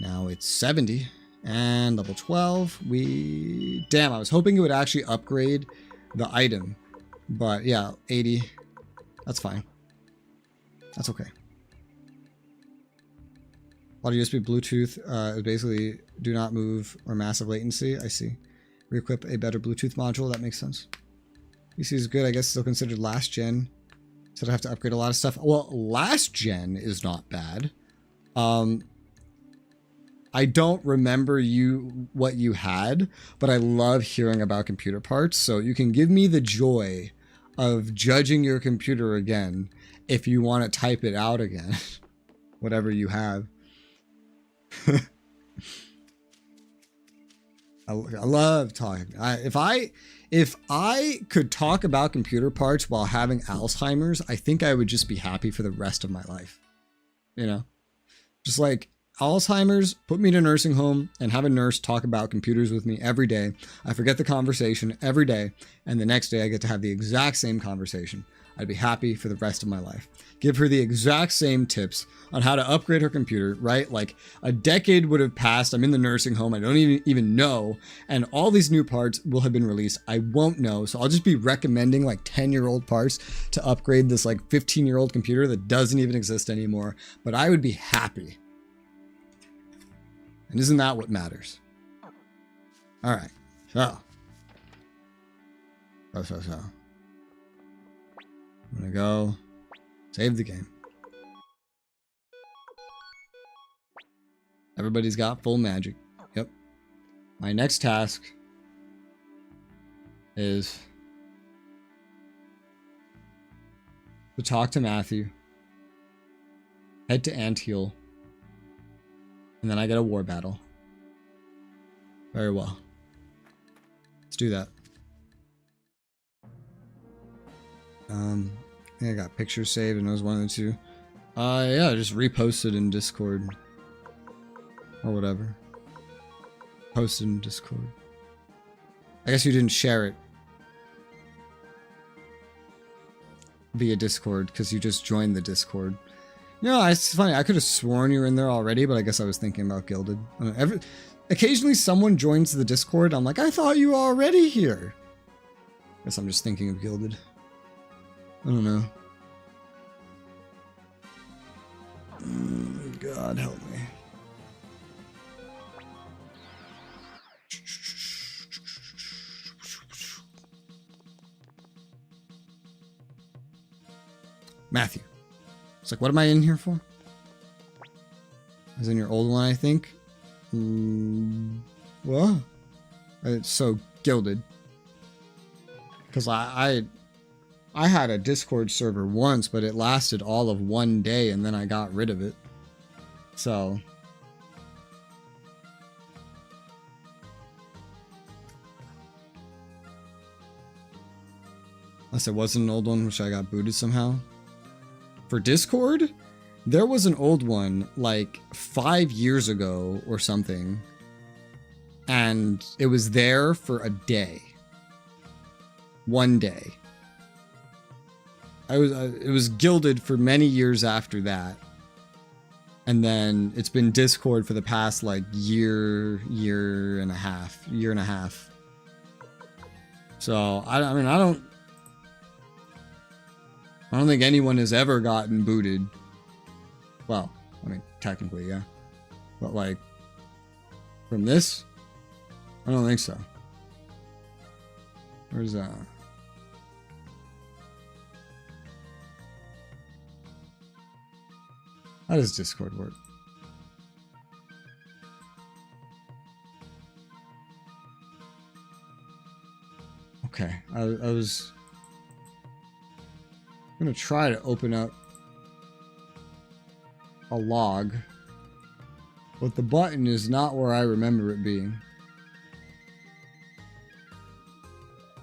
Now it's 70. And level 12, damn, I was hoping it would actually upgrade the item. But yeah, 80. That's fine. That's okay. Audio USB Bluetooth is basically do not move or massive latency. I see. Re-equip a better Bluetooth module. That makes sense. PC is good. I guess still considered last gen. So I have to upgrade a lot of stuff. Well, last gen is not bad. I don't remember what you had, but I love hearing about computer parts. So you can give me the joy of judging your computer again if you want to type it out again. Whatever you have. I love talking. If I could talk about computer parts while having Alzheimer's, I think I would just be happy for the rest of my life. You know? Just like Alzheimer's, put me in a nursing home and have a nurse talk about computers with me every day. I forget the conversation every day, and the next day I get to have the exact same conversation. I'd be happy for the rest of my life. Give her the exact same tips on how to upgrade her computer, right? Like a decade would have passed. I'm in the nursing home. I don't even know. And all these new parts will have been released. I won't know. So I'll just be recommending like 10-year-old parts to upgrade this like 15-year-old computer that doesn't even exist anymore. But I would be happy. And isn't that what matters? All right. So. I'm gonna go save the game. Everybody's got full magic. Yep. My next task is to talk to Matthew, head to Anthiel, and then I get a war battle. Very well. Let's do that. I think I got pictures saved and it was one of the two. Yeah, just reposted in Discord. Or whatever. Posted in Discord. I guess you didn't share it via Discord because you just joined the Discord. You know, it's funny. I could have sworn you were in there already, but I guess I was thinking about Gilded. Occasionally someone joins the Discord. I'm like, I thought you were already here. Guess I'm just thinking of Gilded. I don't know. God help me. Matthew. It's like, what am I in here for? As in your old one, I think. Well, it's so Gilded. Because I had a Discord server once, but it lasted all of one day and then I got rid of it. So. Unless it wasn't an old one, which I got booted somehow. For Discord, there was an old one like 5 years ago or something. And it was there for a day. One day. It was Gilded for many years after that. And then it's been Discord for the past like year and a half. So I mean, I don't think anyone has ever gotten booted. Well, I mean, technically, yeah. But like, from this, I don't think so. Where's that? How does Discord work? Okay, I was gonna try to open up a log, but the button is not where I remember it being.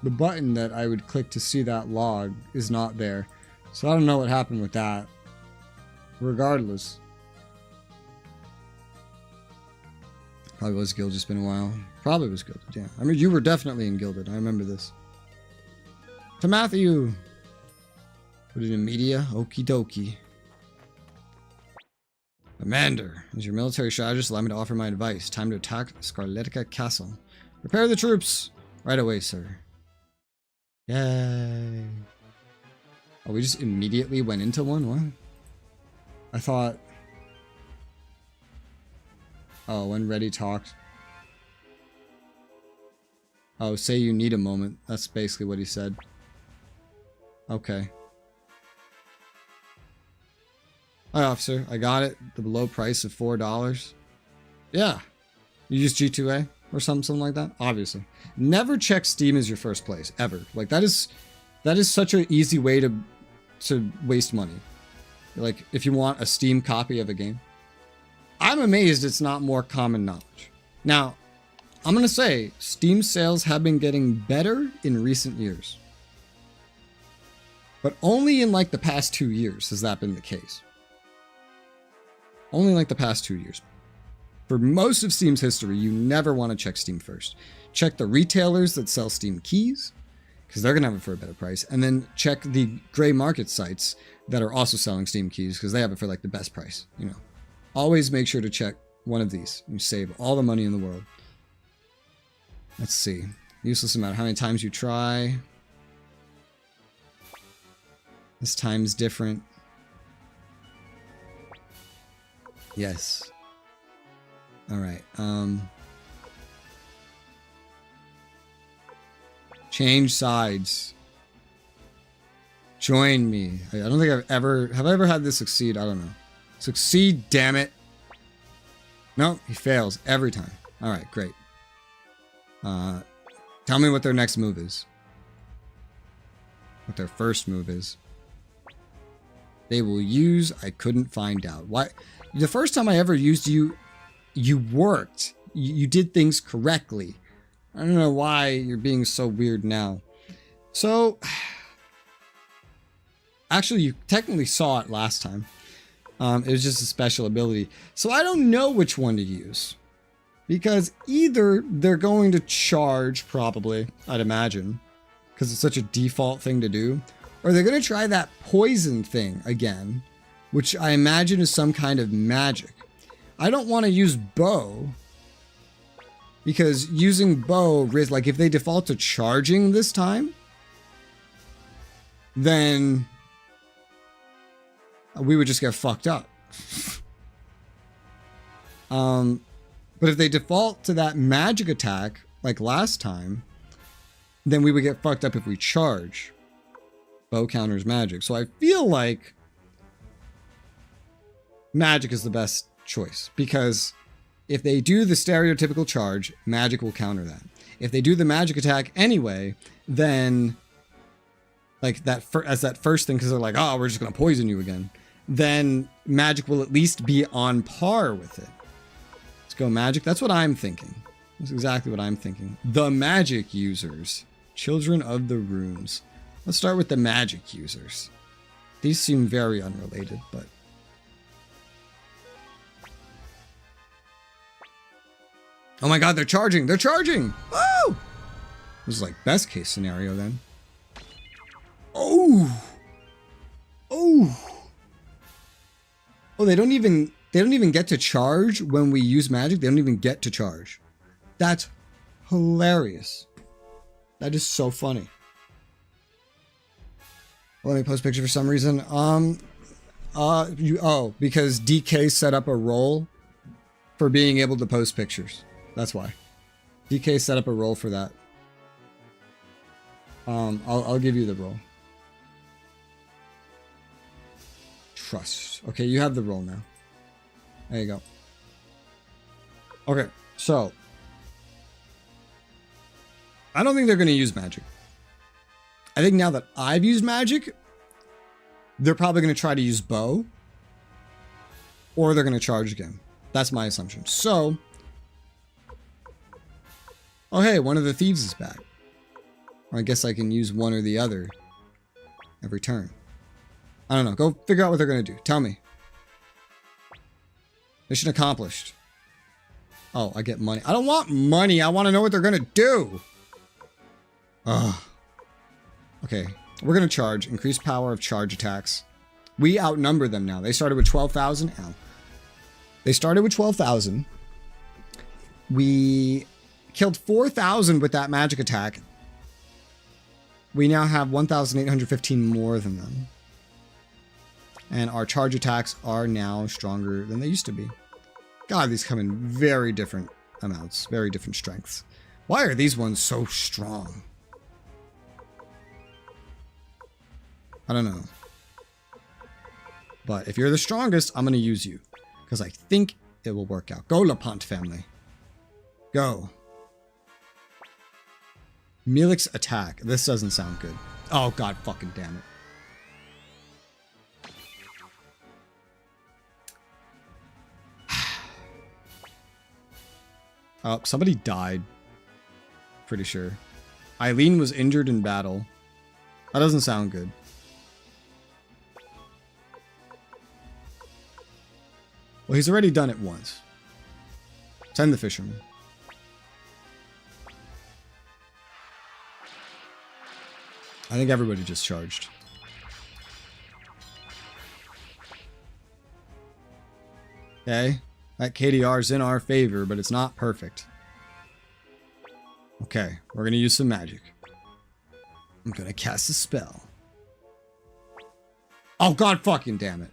The button that I would click to see that log is not there. So I don't know what happened with that. Regardless. Probably was Gilded, just been a while. Probably was Gilded, yeah. I mean, you were definitely in Gilded. I remember this. To Matthew! Put it in media. Okie dokie. Commander, as your military strategist, allow me to offer my advice. Time to attack Scarletica Castle. Prepare the troops! Right away, sir. Yay. Oh, we just immediately went into one? What? I thought... Oh, when Reddy talked. Oh, say you need a moment. That's basically what he said. Okay. Hi, officer. I got it. The below price of $4. Yeah. You use G2A or something like that? Obviously. Never check Steam as your first place. Ever. Like, that is such an easy way to waste money. Like, if you want a Steam copy of a game. I'm amazed it's not more common knowledge. Now, I'm going to say, Steam sales have been getting better in recent years. But only in, like, the past 2 years has that been the case. Only, like, the past 2 years. For most of Steam's history, you never want to check Steam first. Check the retailers that sell Steam keys. because they're going to have it for a better price. And then check the gray market sites that are also selling Steam keys because they have it for like the best price. You know, always make sure to check one of these. You save all the money in the world. Let's see. Useless amount. How many times you try. This time's different. Yes. All right. Change sides. Join me. I don't think have I ever had this succeed? I don't know. Succeed, damn it. No, he fails every time. All right, great. Tell me what their next move is. What their first move is. They will use, I couldn't find out. Why? The first time I ever used you, you worked. You did things correctly. I don't know why you're being so weird now. So, actually, you technically saw it last time. It was just a special ability. So I don't know which one to use. Because either they're going to charge, probably, I'd imagine. Because it's such a default thing to do. Or they're going to try that poison thing again. Which I imagine is some kind of magic. I don't want to use bow. Because using bow, like if they default to charging this time, then we would just get fucked up. But if they default to that magic attack, like last time, then we would get fucked up if we charge. Bow counters magic. So I feel like magic is the best choice. Because if they do the stereotypical charge, magic will counter that. If they do the magic attack anyway, then like that as that first thing, because they're like, oh, we're just going to poison you again. Then magic will at least be on par with it. Let's go magic. That's what I'm thinking. That's exactly what I'm thinking. The magic users. Children of the runes. Let's start with the magic users. These seem very unrelated, but... Oh my god, they're charging! They're charging! Oh! This is like best case scenario then. Oh! Oh! Oh, they don't even get to charge when we use magic. They don't even get to charge. That's hilarious. That is so funny. Let me post a picture for some reason. Because DK set up a role for being able to post pictures. That's why. DK set up a role for that. I'll give you the role. Trust. Okay, you have the role now. There you go. Okay, so I don't think they're going to use magic. I think now that I've used magic, they're probably going to try to use bow, or they're going to charge again. That's my assumption. So, oh hey, one of the thieves is back. Or I guess I can use one or the other every turn. I don't know. Go figure out what they're going to do. Tell me. Mission accomplished. Oh, I get money. I don't want money. I want to know what they're going to do. Ugh. Okay. We're going to charge. Increase power of charge attacks. We outnumber them now. They started with 12,000. Ow. They started with 12,000. We killed 4,000 with that magic attack. We now have 1,815 more than them. And our charge attacks are now stronger than they used to be. God, these come in very different amounts. Very different strengths. Why are these ones so strong? I don't know. But if you're the strongest, I'm going to use you. Because I think it will work out. Go, LaPont family. Go. Melix attack. This doesn't sound good. Oh, god fucking damn it. Oh, somebody died. Pretty sure. Eileen was injured in battle. That doesn't sound good. Well, he's already done it once. Send the fisherman. I think everybody just charged. Okay. That KDR is in our favor, but it's not perfect. Okay. We're going to use some magic. I'm going to cast a spell. Oh, god fucking damn it.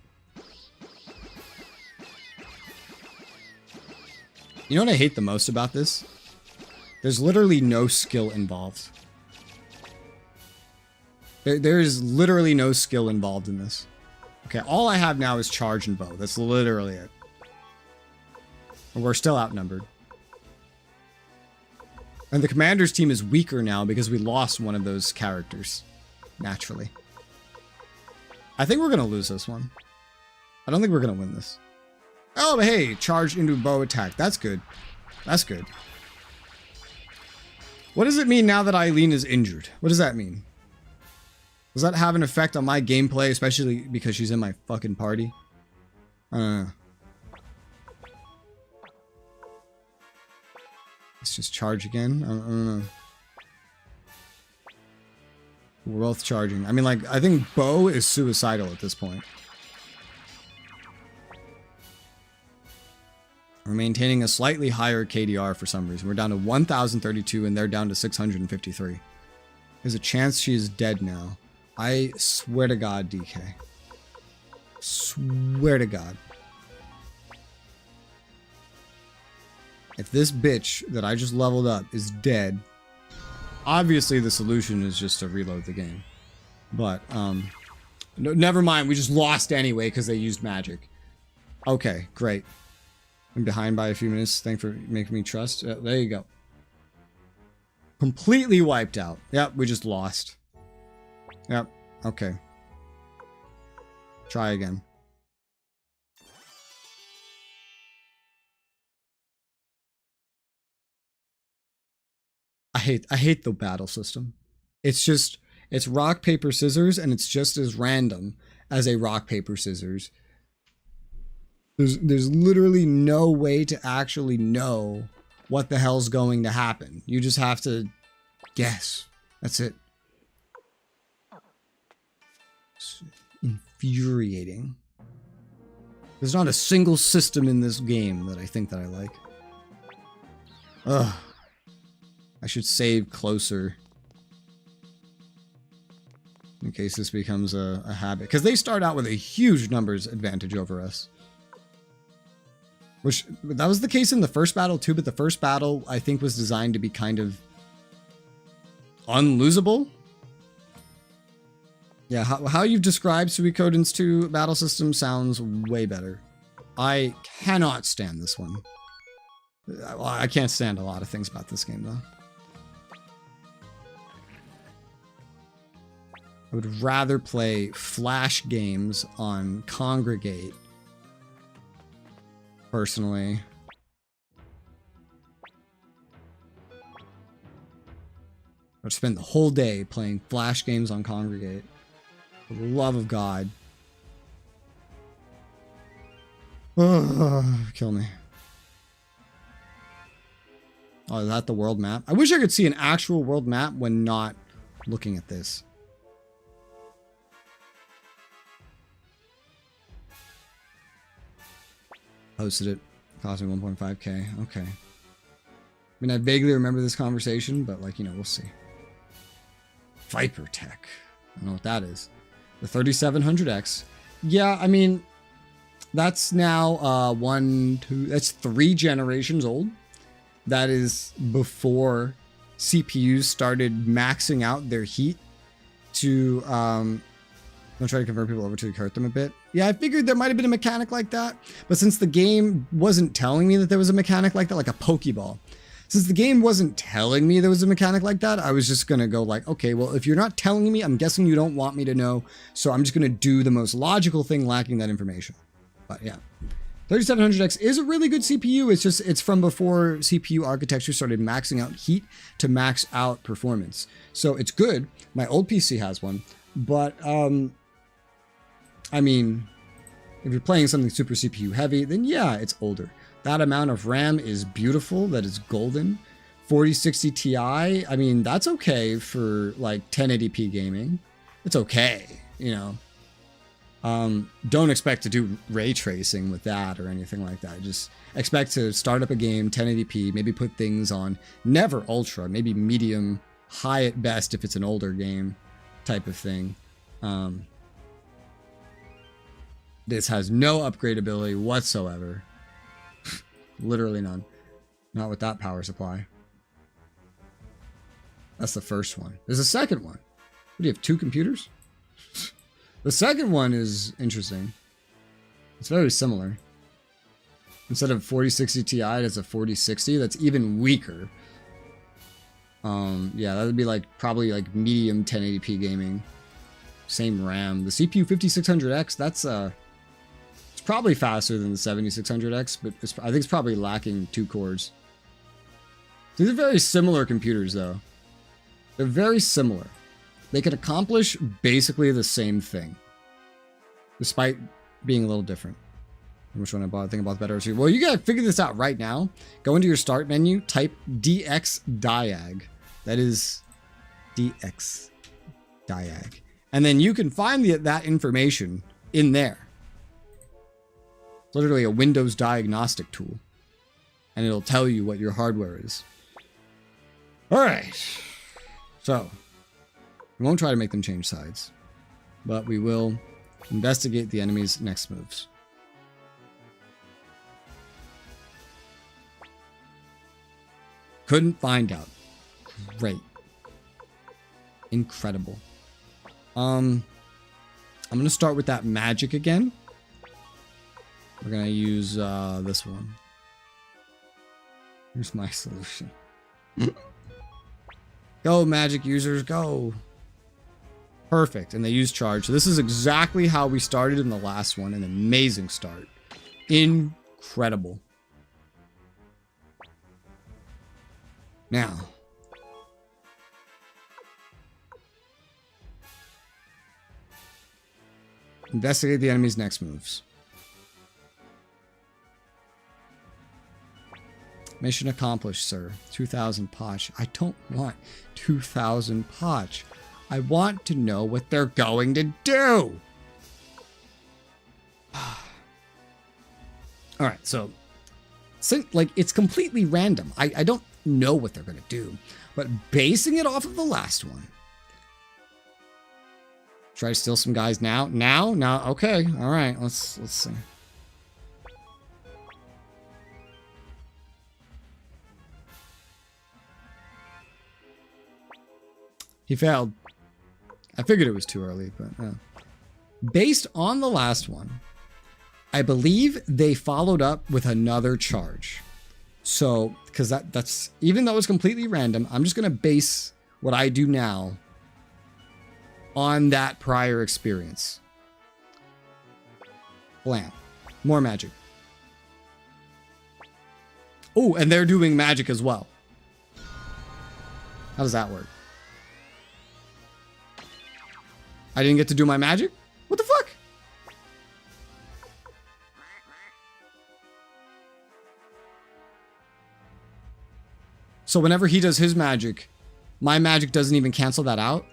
You know what I hate the most about this? There's literally no skill involved. There is literally no skill involved in this. Okay, all I have now is charge and bow. That's literally it. And we're still outnumbered. And the commander's team is weaker now because we lost one of those characters. Naturally. I think we're going to lose this one. I don't think we're going to win this. Oh, but hey, charge into bow attack. That's good. That's good. What does it mean now that Eileen is injured? What does that mean? Does that have an effect on my gameplay, especially because she's in my fucking party? Let's just charge again. I don't know. We're both charging. I mean, like, I think bow is suicidal at this point. We're maintaining a slightly higher KDR for some reason. We're down to 1,032 and they're down to 653. There's a chance she's dead now. I swear to God, DK. Swear to God. If this bitch that I just leveled up is dead, obviously the solution is just to reload the game. But, no, never mind. We just lost anyway because they used magic. Okay, great. I'm behind by a few minutes. Thanks for making me trust. There you go. Completely wiped out. Yep, we just lost. Yep, okay. Try again. I hate the battle system. It's just, it's rock, paper, scissors, and it's just as random as a rock, paper, scissors. There's literally no way to actually know what the hell's going to happen. You just have to guess. That's it. It's infuriating. There's not a single system in this game that I think that I like. Ugh. I should save closer. In case this becomes a habit. Because they start out with a huge numbers advantage over us. Which, that was the case in the first battle too, but the first battle, I think, was designed to be kind of unlosable. Yeah, how you've described Suikoden's 2 battle system sounds way better. I cannot stand this one. Well, I can't stand a lot of things about this game, though. I would rather play Flash games on Kongregate. Personally. I'd spend the whole day playing Flash games on Kongregate. For the love of God. Oh, kill me. Oh, is that the world map? I wish I could see an actual world map when not looking at this. Posted it. Cost me 1.5k. Okay. I mean, I vaguely remember this conversation, but, like, you know, we'll see. Viper Tech. I don't know what that is. The 3700X. Yeah, I mean, that's now that's 3 generations old. That is before CPUs started maxing out their heat to, I'm trying to convert people over to hurt them a bit. Yeah, I figured there might have been a mechanic like that, but since the game wasn't telling me that there was a mechanic like that, like a Pokeball, since the game wasn't telling me there was a mechanic like that, I was just gonna go like, okay, well, if you're not telling me, I'm guessing you don't want me to know, so I'm just gonna do the most logical thing lacking that information. But yeah, 3700X is a really good CPU. It's just, it's from before CPU architecture started maxing out heat to max out performance. So it's good. My old PC has one, but I mean, if you're playing something super CPU heavy, then yeah, it's older. That amount of RAM is beautiful. That is golden. 4060 Ti, I mean, that's okay for like 1080p gaming. It's okay, you know. Don't expect to do ray tracing with that or anything like that. Just expect to start up a game 1080p, maybe put things on never ultra, maybe medium, high at best if it's an older game type of thing. This has no upgradability whatsoever. Literally none. Not with that power supply. That's the first one. There's a second one. What, do you have two computers? The second one is interesting. It's very similar. Instead of 4060 Ti, it's a 4060. That's even weaker. Yeah, that would be like probably like medium 1080p gaming. Same RAM. The CPU 5600X, that's it's probably faster than the 7600X, but I think it's probably lacking 2 cores. These are very similar computers though. They're very similar. They can accomplish basically the same thing, despite being a little different. Which one I bought? I think about the better. Well, you gotta figure this out right now. Go into your start menu, type DX Diag. That is DX Diag. And then you can find that information in there. It's literally a Windows diagnostic tool. And it'll tell you what your hardware is. Alright. So, we won't try to make them change sides. But we will investigate the enemy's next moves. Couldn't find out. Great. Incredible. I'm going to start with that magic again. We're going to use this one. Here's my solution. Go, magic users, go. Perfect. And they use charge. So this is exactly how we started in the last one. An amazing start. Incredible. Now. Investigate the enemy's next moves. Mission accomplished, sir. 2,000 potch. I don't want 2,000 potch. I want to know what they're going to do. Alright, so like it's completely random. I don't know what they're going to do. But basing it off of the last one. Try to steal some guys now. Now? Okay. Alright, let's see. He failed. I figured it was too early, but based on the last one, I believe they followed up with another charge. So, because that's even though it's completely random, I'm just gonna base what I do now on that prior experience. Blam. More magic. Oh, and they're doing magic as well. How does that work? I didn't get to do my magic? What the fuck? So whenever he does his magic, my magic doesn't even cancel that out?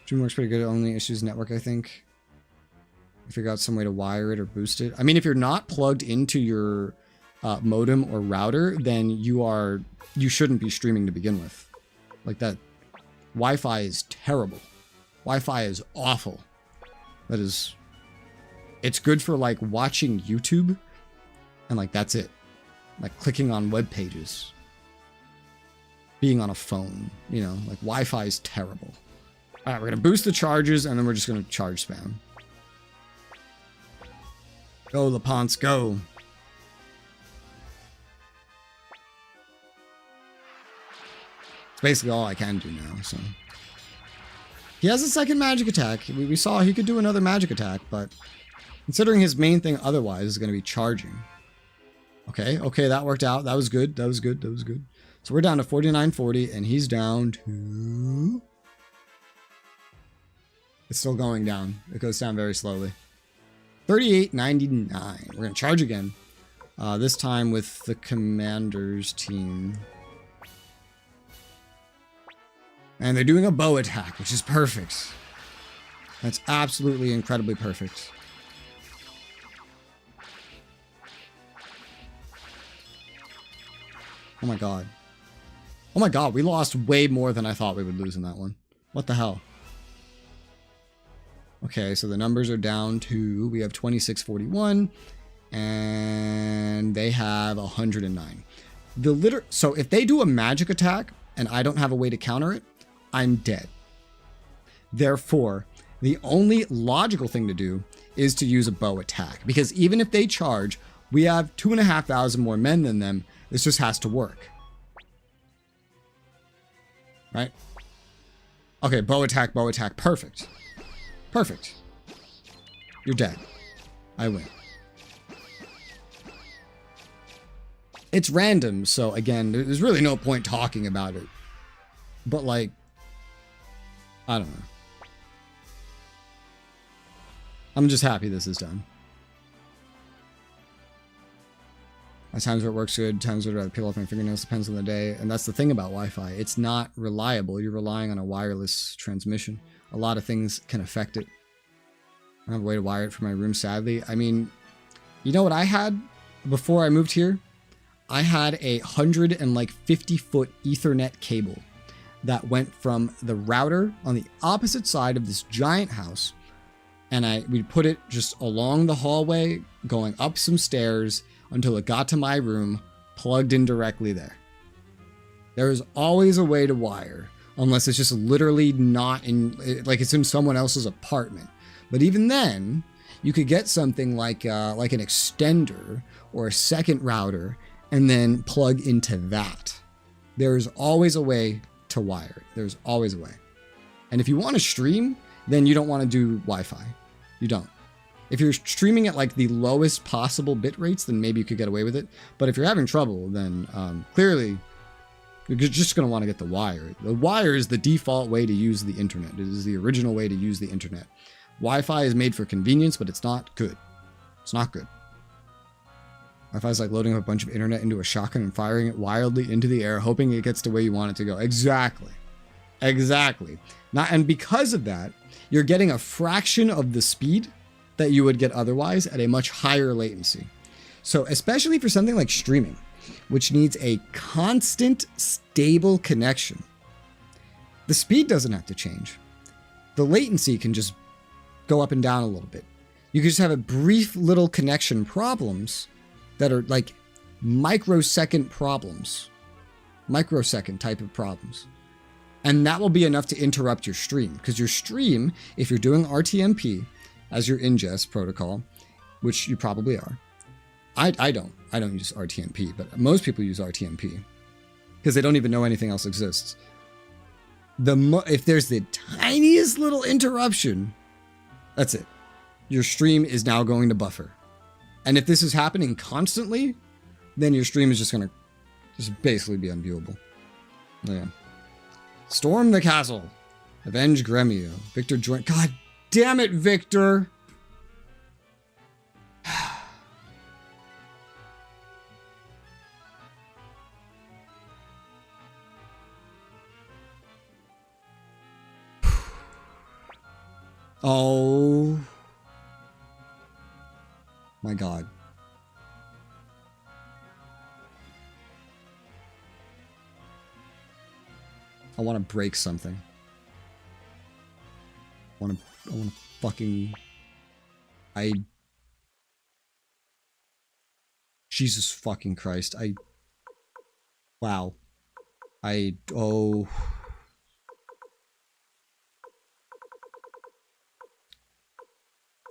DreamWorks pretty good. Only issues network, I think. Figure out some way to wire it or boost it. I mean, if you're not plugged into your modem or router, then you shouldn't be streaming to begin with. Like that. Wi-Fi is terrible. Wi-Fi is awful. It's good for like watching YouTube and like that's it. Like clicking on web pages. Being on a phone, you know, like Wi-Fi is terrible. All right, we're going to boost the charges and then we're just going to charge spam. Go, LePonce, go. It's basically all I can do now, so. He has a second magic attack. We saw he could do another magic attack, but considering his main thing otherwise is going to be charging. Okay, that worked out. That was good. So we're down to 4940, and he's down to... It's still going down. It goes down very slowly. 38.99. We're going to charge again. This time with the commander's team. And they're doing a bow attack, which is perfect. That's absolutely incredibly perfect. Oh my god. Oh my god, we lost way more than I thought we would lose in that one. What the hell? Okay, so the numbers are down to, we have 2641, and they have 109. So if they do a magic attack, and I don't have a way to counter it, I'm dead. Therefore, the only logical thing to do is to use a bow attack, because even if they charge, we have 2,500 more men than them. This just has to work. Right? Okay, bow attack, perfect. Perfect. You're dead. I win. It's random, so again, there's really no point talking about it. But like, I don't know. I'm just happy this is done. At times where it works good, times where I peel off my fingernails, depends on the day. And that's the thing about Wi-Fi. It's not reliable. You're relying on a wireless transmission. A lot of things can affect it. I don't have a way to wire it for my room, sadly. I mean, you know what I had before I moved here? I had a 150-foot Ethernet cable that went from the router on the opposite side of this giant house. And we'd put it just along the hallway, going up some stairs until it got to my room, plugged in directly there. There is always a way to wire, unless it's just literally not in, like it's in someone else's apartment. But even then, you could get something like an extender or a second router and then plug into that. There's always a way to wire it. There's always a way. And if you want to stream, then you don't want to do Wi-Fi. You don't. If you're streaming at like the lowest possible bit rates, then maybe you could get away with it. But if you're having trouble, then clearly you're just going to want to get the wire. The wire is the default way to use the internet. It is the original way to use the internet. Wi-Fi is made for convenience, but it's not good. It's not good. Wi-Fi is like loading up a bunch of internet into a shotgun and firing it wildly into the air, hoping it gets to where you want it to go. Exactly. Exactly. And because of that, you're getting a fraction of the speed that you would get otherwise at a much higher latency. So especially for something like streaming, which needs a constant, stable connection, the speed doesn't have to change. The latency can just go up and down a little bit. You can just have a brief little connection problems that are like microsecond problems, microsecond type of problems. And that will be enough to interrupt your stream, because your stream, if you're doing RTMP as your ingest protocol, which you probably are. I don't use RTMP, but most people use RTMP because they don't even know anything else exists. If there's the tiniest little interruption, that's it. Your stream is now going to buffer. And if this is happening constantly, then your stream is just going to just basically be unviewable. Yeah. Storm the castle. Avenge Gremio. Victor join. God damn it, Victor. Oh my God. I want to break something. I want to fucking... Jesus fucking Christ. Wow. Oh...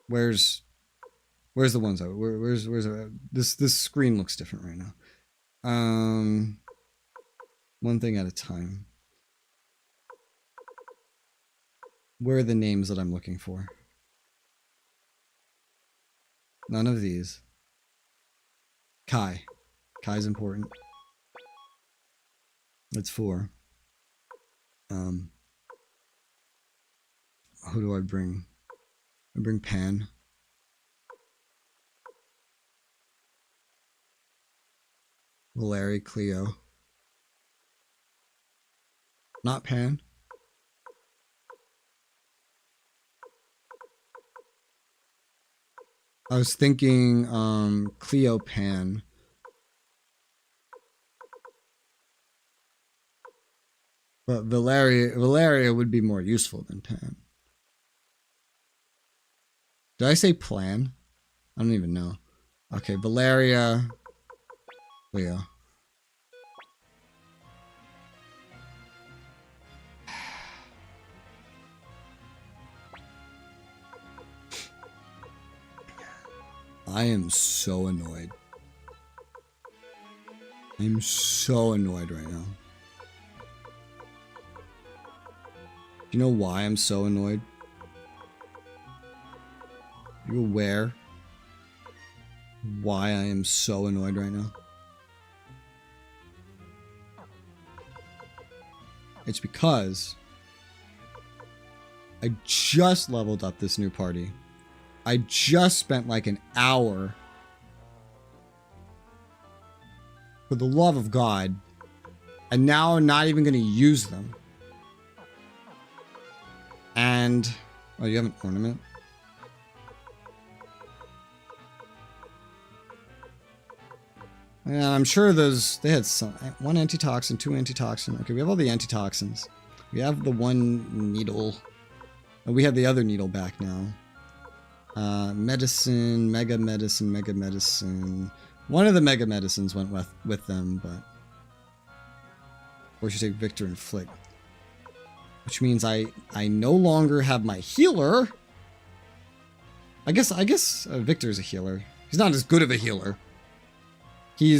Where's the ones out? Where's this screen looks different right now. One thing at a time. Where are the names that I'm looking for? None of these. Kai. Kai's important. That's 4. Who do I bring? I bring Pan. Valeri, Cleo. Not Pan. I was thinking Cleo Pan. But Valeria would be more useful than Pan. Did I say Plan? I don't even know. Okay, Valeria, Cleo. I am so annoyed. I'm so annoyed right now. Do you know why I'm so annoyed? Are you aware why I am so annoyed right now? It's because I just leveled up this new party. I just spent like an hour, for the love of God, and now I'm not even going to use them. And, oh, you have an ornament? Yeah, I'm sure those, they had some, 1 antitoxin, 2 antitoxin. Okay, we have all the antitoxins. We have the 1 needle. And we have the other needle back now. Medicine, mega medicine, mega medicine. One of the mega medicines went with them, but of course you take Victor and Flick, which means I no longer have my healer. I guess Victor is a healer. He's not as good of a healer. He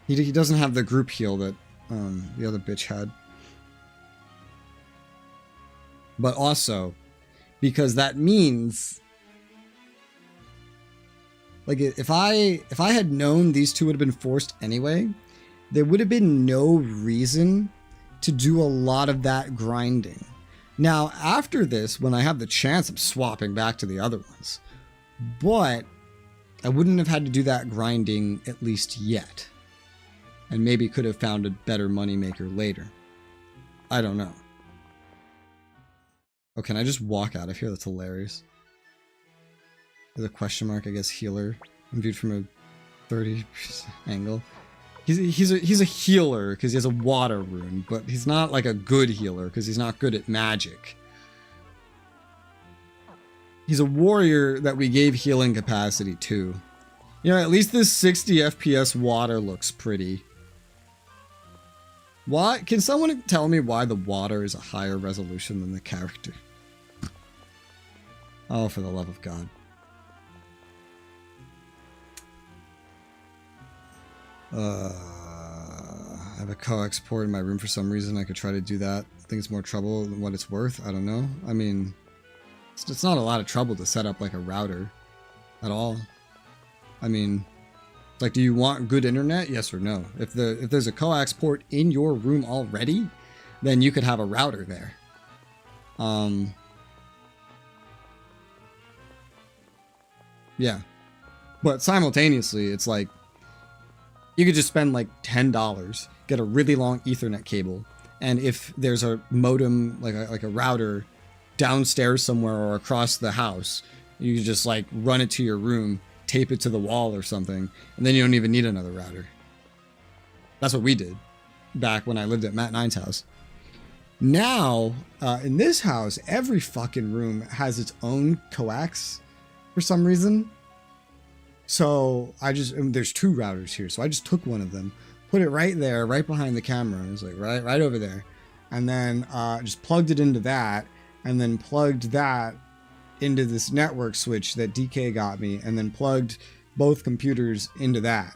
doesn't have the group heal that the other bitch had. But also, because that means, like, if I had known these two would have been forced anyway, there would have been no reason to do a lot of that grinding. Now, after this, when I have the chance, I'm swapping back to the other ones. But I wouldn't have had to do that grinding, at least yet. And maybe could have found a better moneymaker later. I don't know. Oh, can I just walk out of here? That's hilarious. There's a question mark, I guess, healer. I'm viewed from a 30 angle. He's a healer because he has a water rune, but he's not like a good healer because he's not good at magic. He's a warrior that we gave healing capacity to. You know, at least this 60 FPS water looks pretty. Why? Can someone tell me why the water is a higher resolution than the character? Oh, for the love of God. I have a coax port in my room for some reason. I could try to do that. I think it's more trouble than what it's worth. I don't know. I mean, it's not a lot of trouble to set up like a router at all. I mean, like, do you want good internet? Yes or no? If there's a coax port in your room already, then you could have a router there. Yeah. But simultaneously, it's like, you could just spend like $10, get a really long Ethernet cable, and if there's a modem, like a router downstairs somewhere or across the house, you could just like run it to your room, tape it to the wall or something, and then you don't even need another router. That's what we did back when I lived at Matt Nine's house. Now, in this house, every fucking room has its own coax for some reason. So there's 2 routers here. So I just took one of them, put it right there, right behind the camera. It was like right over there. And then just plugged it into that, and then plugged that into this network switch that DK got me, and then plugged both computers into that.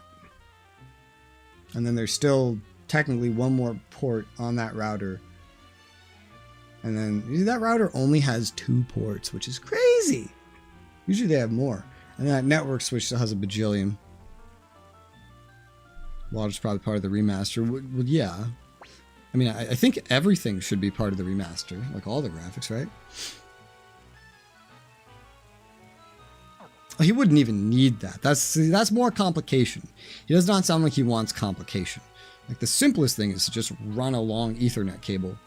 And then there's still technically one more port on that router. And then that router only has 2 ports, which is crazy. Usually they have more. And that network switch still has a bajillion. Water's probably part of the remaster. Well, yeah. I mean, I think everything should be part of the remaster. Like all the graphics, right? He wouldn't even need that. That's more complication. He does not sound like he wants complication. Like, the simplest thing is to just run a long Ethernet cable.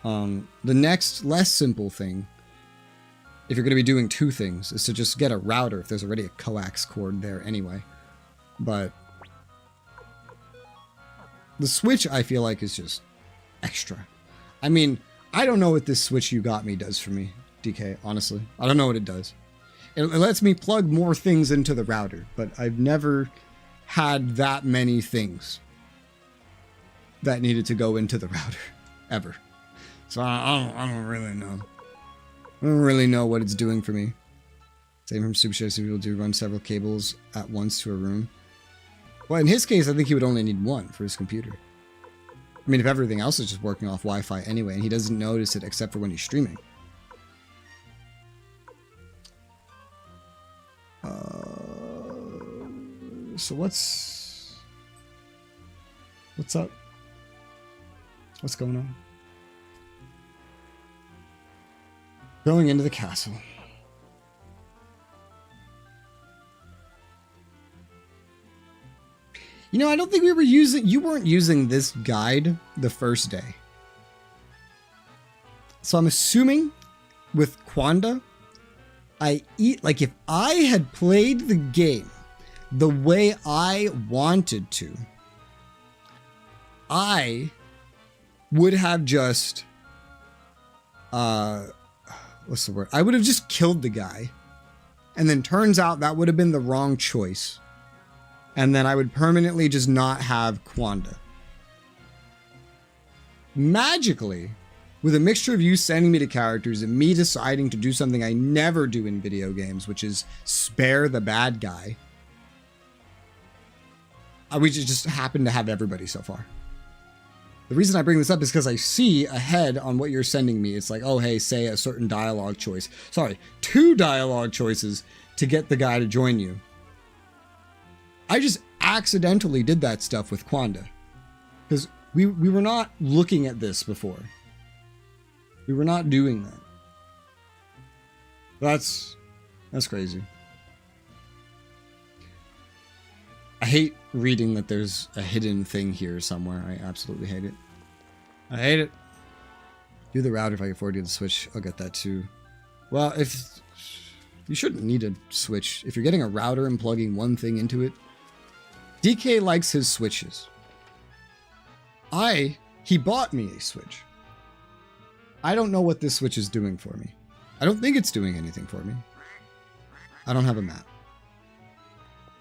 The next, less simple thing, if you're going to be doing two things, is to just get a router if there's already a coax cord there anyway. But the switch, I feel like, is just extra. I mean, I don't know what this switch you got me does for me, DK, honestly. I don't know what it does. It lets me plug more things into the router, but I've never had that many things that needed to go into the router, ever. So I don't really know. I don't really know what it's doing for me. Same from Super Share, so people do run several cables at once to a room. Well, in his case, I think he would only need one for his computer. I mean, if everything else is just working off Wi-Fi anyway, and he doesn't notice it except for when he's streaming. So what's up? What's going on? Going into the castle. You know, I don't think you weren't using this guide the first day. So I'm assuming with Quanda, if I had played the game the way I wanted to, I would have just, what's the word? I would have just killed the guy. And then turns out that would have been the wrong choice. And then I would permanently just not have Quanda. Magically, with a mixture of you sending me to characters and me deciding to do something I never do in video games, which is spare the bad guy, we just happen to have everybody so far. The reason I bring this up is because I see ahead on what you're sending me. It's like, oh, hey, say a certain dialogue choice. Sorry, 2 dialogue choices to get the guy to join you. I just accidentally did that stuff with Quanda. Because we were not looking at this before. We were not doing that. That's crazy. I hate reading that there's a hidden thing here somewhere. I absolutely hate it. I hate it. Do the router if I can afford to do the switch. I'll get that too. Well, if you shouldn't need a switch. If you're getting a router and plugging one thing into it, DK likes his switches. He bought me a switch. I don't know what this switch is doing for me. I don't think it's doing anything for me. I don't have a map.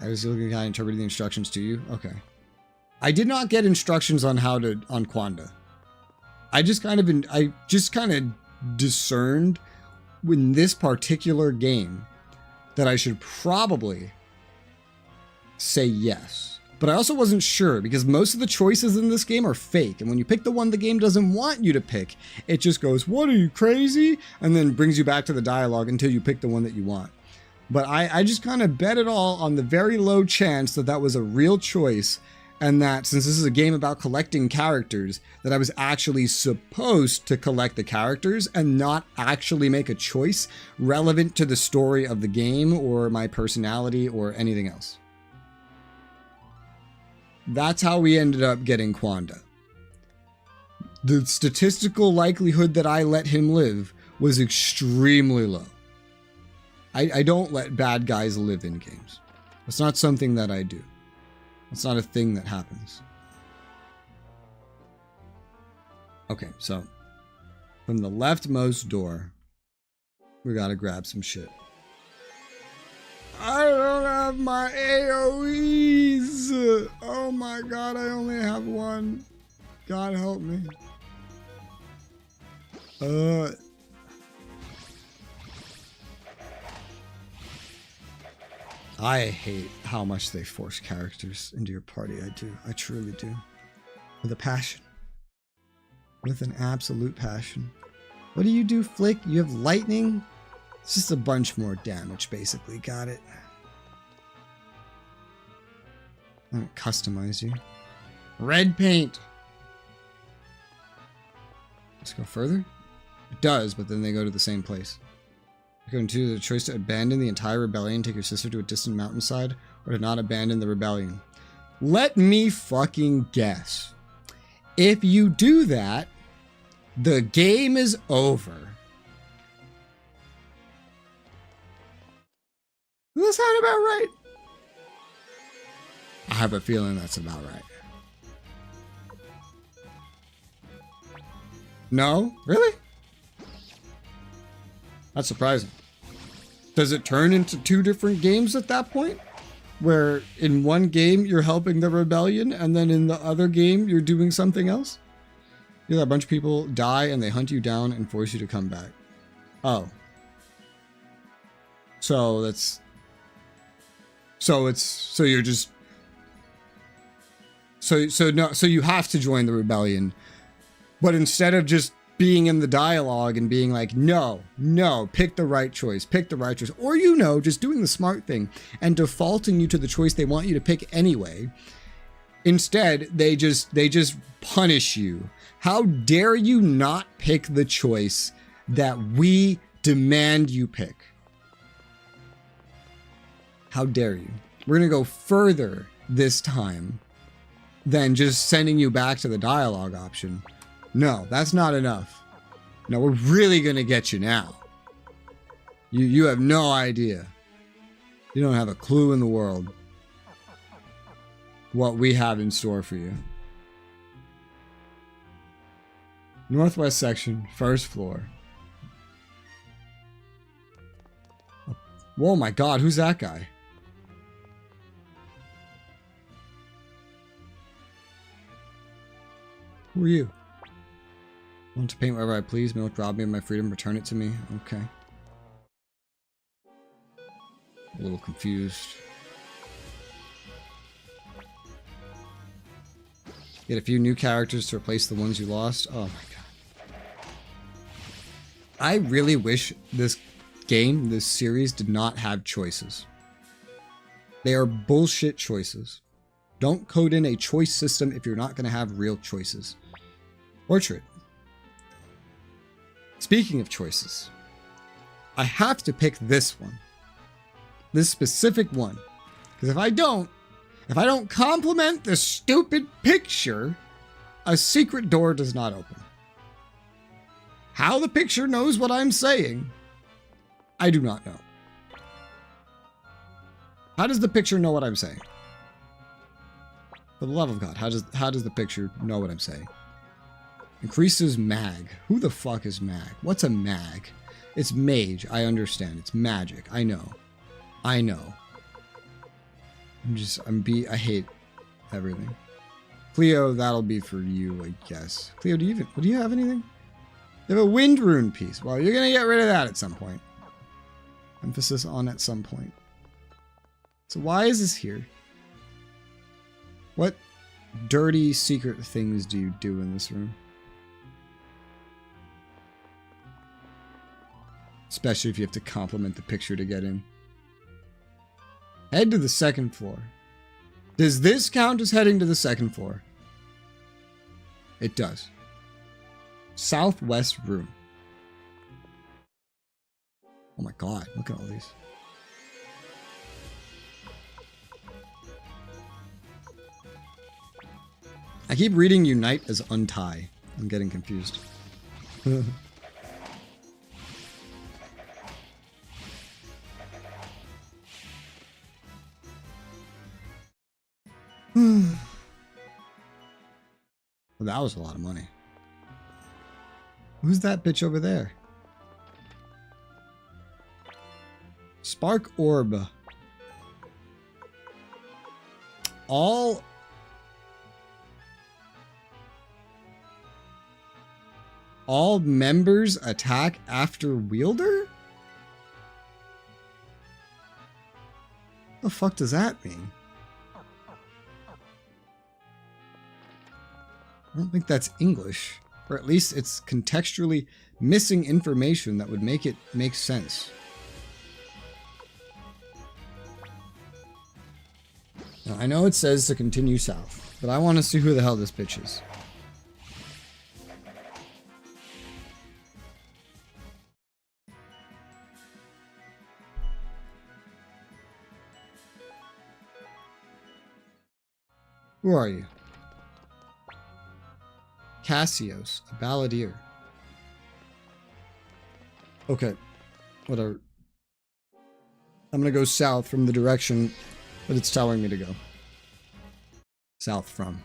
I was looking at how I interpreted the instructions to you. Okay. I did not get instructions on on Quanda. I just kind of discerned in this particular game that I should probably say yes. But I also wasn't sure because most of the choices in this game are fake. And when you pick the one the game doesn't want you to pick, it just goes, "What, are you crazy?" And then brings you back to the dialogue until you pick the one that you want. But I just kind of bet it all on the very low chance that that was a real choice, and that since this is a game about collecting characters, that I was actually supposed to collect the characters and not actually make a choice relevant to the story of the game or my personality or anything else. That's how we ended up getting Quanda. The statistical likelihood that I let him live was extremely low. I don't let bad guys live in games. It's not something that I do. It's not a thing that happens. Okay, so from the leftmost door, we gotta grab some shit. I don't have my AoEs. Oh my god, I only have one. God help me. I hate how much they force characters into your party. I do. I truly do. With a passion. With an absolute passion. What do you do, Flick? You have lightning? It's just a bunch more damage, basically. Got it. I don't customize you. Red paint! Let's go further? It does, but then they go to the same place. Going to the choice to abandon the entire rebellion, take your sister to a distant mountainside, or to not abandon the rebellion. Let me fucking guess. If you do that, the game is over. Does that sound about right? I have a feeling that's about right. No? Really? That's surprising. Does it turn into two different games at that point? Where in one game you're helping the rebellion and then in the other game you're doing something else? You know, a bunch of people die and they hunt you down and force you to come back. Oh. So that's... So you're just... So you have to join the rebellion. But instead of just being in the dialogue and being like, no, pick the right choice, or, you know, just doing the smart thing and defaulting you to the choice they want you to pick anyway. Instead, they just punish you. How dare you not pick the choice that we demand you pick? How dare you? We're going to go further this time than just sending you back to the dialogue option. No, that's not enough. No, we're really going to get you now. You have no idea. You don't have a clue in the world what we have in store for you. Northwest section, first floor. Oh my god, who's that guy? Who are you? I want to paint wherever I please. Milk rob me of my freedom. Return it to me. Okay. A little confused. Get a few new characters to replace the ones you lost. Oh my god. I really wish this game, this series, did not have choices. They are bullshit choices. Don't code in a choice system if you're not going to have real choices. Orchard. Speaking of choices, I have to pick this one. This specific one. Because if I don't compliment the stupid picture, a secret door does not open. How the picture knows what I'm saying, I do not know. How does the picture know what I'm saying? For the love of God, how does the picture know what I'm saying? Increases mag. Who the fuck is mag? What's a mag? It's mage. I understand. It's magic. I know. I hate everything. Cleo, that'll be for you, I guess. Cleo, do you have anything? You have a wind rune piece. Well, you're gonna get rid of that at some point. Emphasis on at some point. So why is this here? What dirty secret things do you do in this room? Especially if you have to compliment the picture to get in. Head to the second floor. Does this count as heading to the second floor? It does. Southwest room. Oh my god, look at all these. I keep reading unite as untie. I'm getting confused. Well, that was a lot of money. Who's that bitch over there? Spark Orb. All members attack after wielder? The fuck does that mean? I don't think that's English, or at least it's contextually missing information that would make it make sense. Now, I know it says to continue south, but I want to see who the hell this bitch is. Who are you? Cassios, a balladeer. Okay, whatever. I'm gonna go south from the direction that it's telling me to go. South from.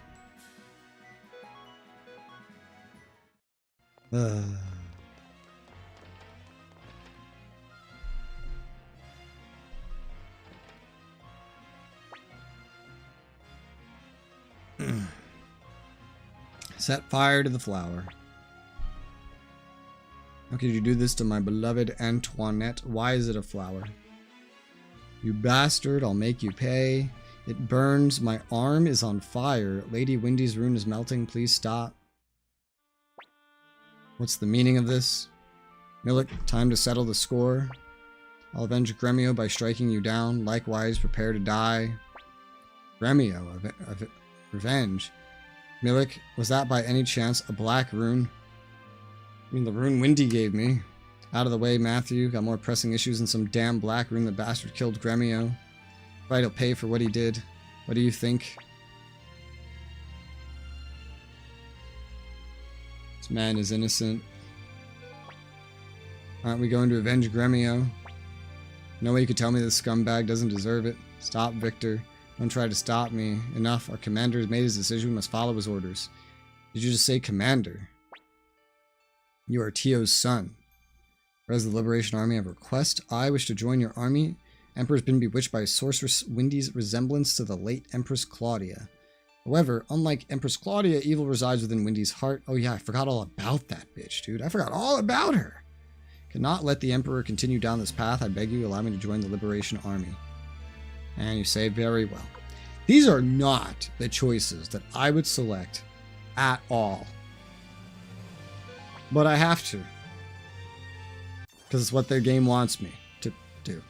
Set fire to the flower. How could you do this to my beloved Antoinette? Why is it a flower? You bastard, I'll make you pay. It burns. My arm is on fire. Lady Windy's rune is melting. Please stop. What's the meaning of this? Milik, time to settle the score. I'll avenge Gremio by striking you down. Likewise, prepare to die. Gremio, revenge. Milik, was that by any chance a black rune? I mean, the rune Windy gave me. Out of the way, Matthew. Got more pressing issues than some damn black rune. The bastard killed Gremio. Right, he'll pay for what he did. What do you think? This man is innocent. Aren't we going to avenge Gremio? No way you could tell me this scumbag doesn't deserve it. Stop, Victor. Don't try to stop me. Enough. Our commander has made his decision. We must follow his orders. Did you just say commander? You are Tio's son. As the Liberation Army, I have a request. I wish to join your army. Emperor has been bewitched by sorceress Windy's resemblance to the late Empress Claudia. However, unlike Empress Claudia, evil resides within Windy's heart. Oh yeah, I forgot all about that bitch, dude. I forgot all about her. Cannot let the Emperor continue down this path. I beg you, allow me to join the Liberation Army. And you say very well. These are not the choices that I would select at all. But I have to. Because it's what their game wants me to do.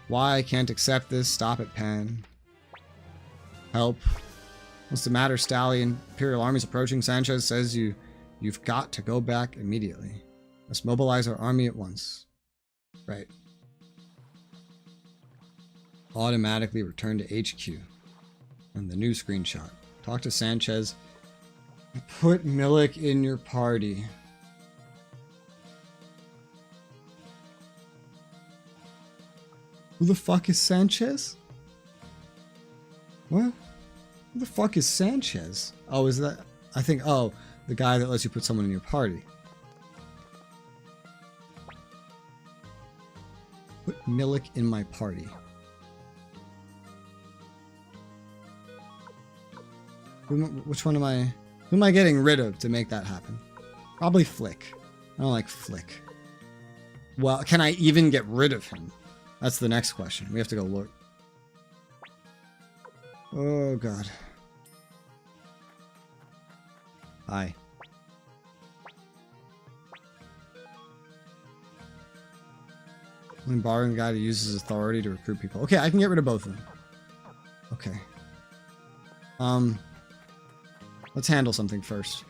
Why? I can't accept this. Stop it, Pan. Help. What's the matter, Stallion? Imperial army's approaching. Sanchez says you've got to go back immediately. Let's mobilize our army at once. Right. Automatically return to HQ. And the new screenshot. Talk to Sanchez. Put Milik in your party. Who the fuck is Sanchez? What? Who the fuck is Sanchez? Oh, is that... I think... Oh, the guy that lets you put someone in your party. Put Milik in my party. Which one am I... Who am I getting rid of to make that happen? Probably Flick. I don't like Flick. Well, can I even get rid of him? That's the next question. We have to go look. Oh, God. Hi. I'm borrowing a guy to use his authority to recruit people. Okay, I can get rid of both of them. Okay. Let's handle something first.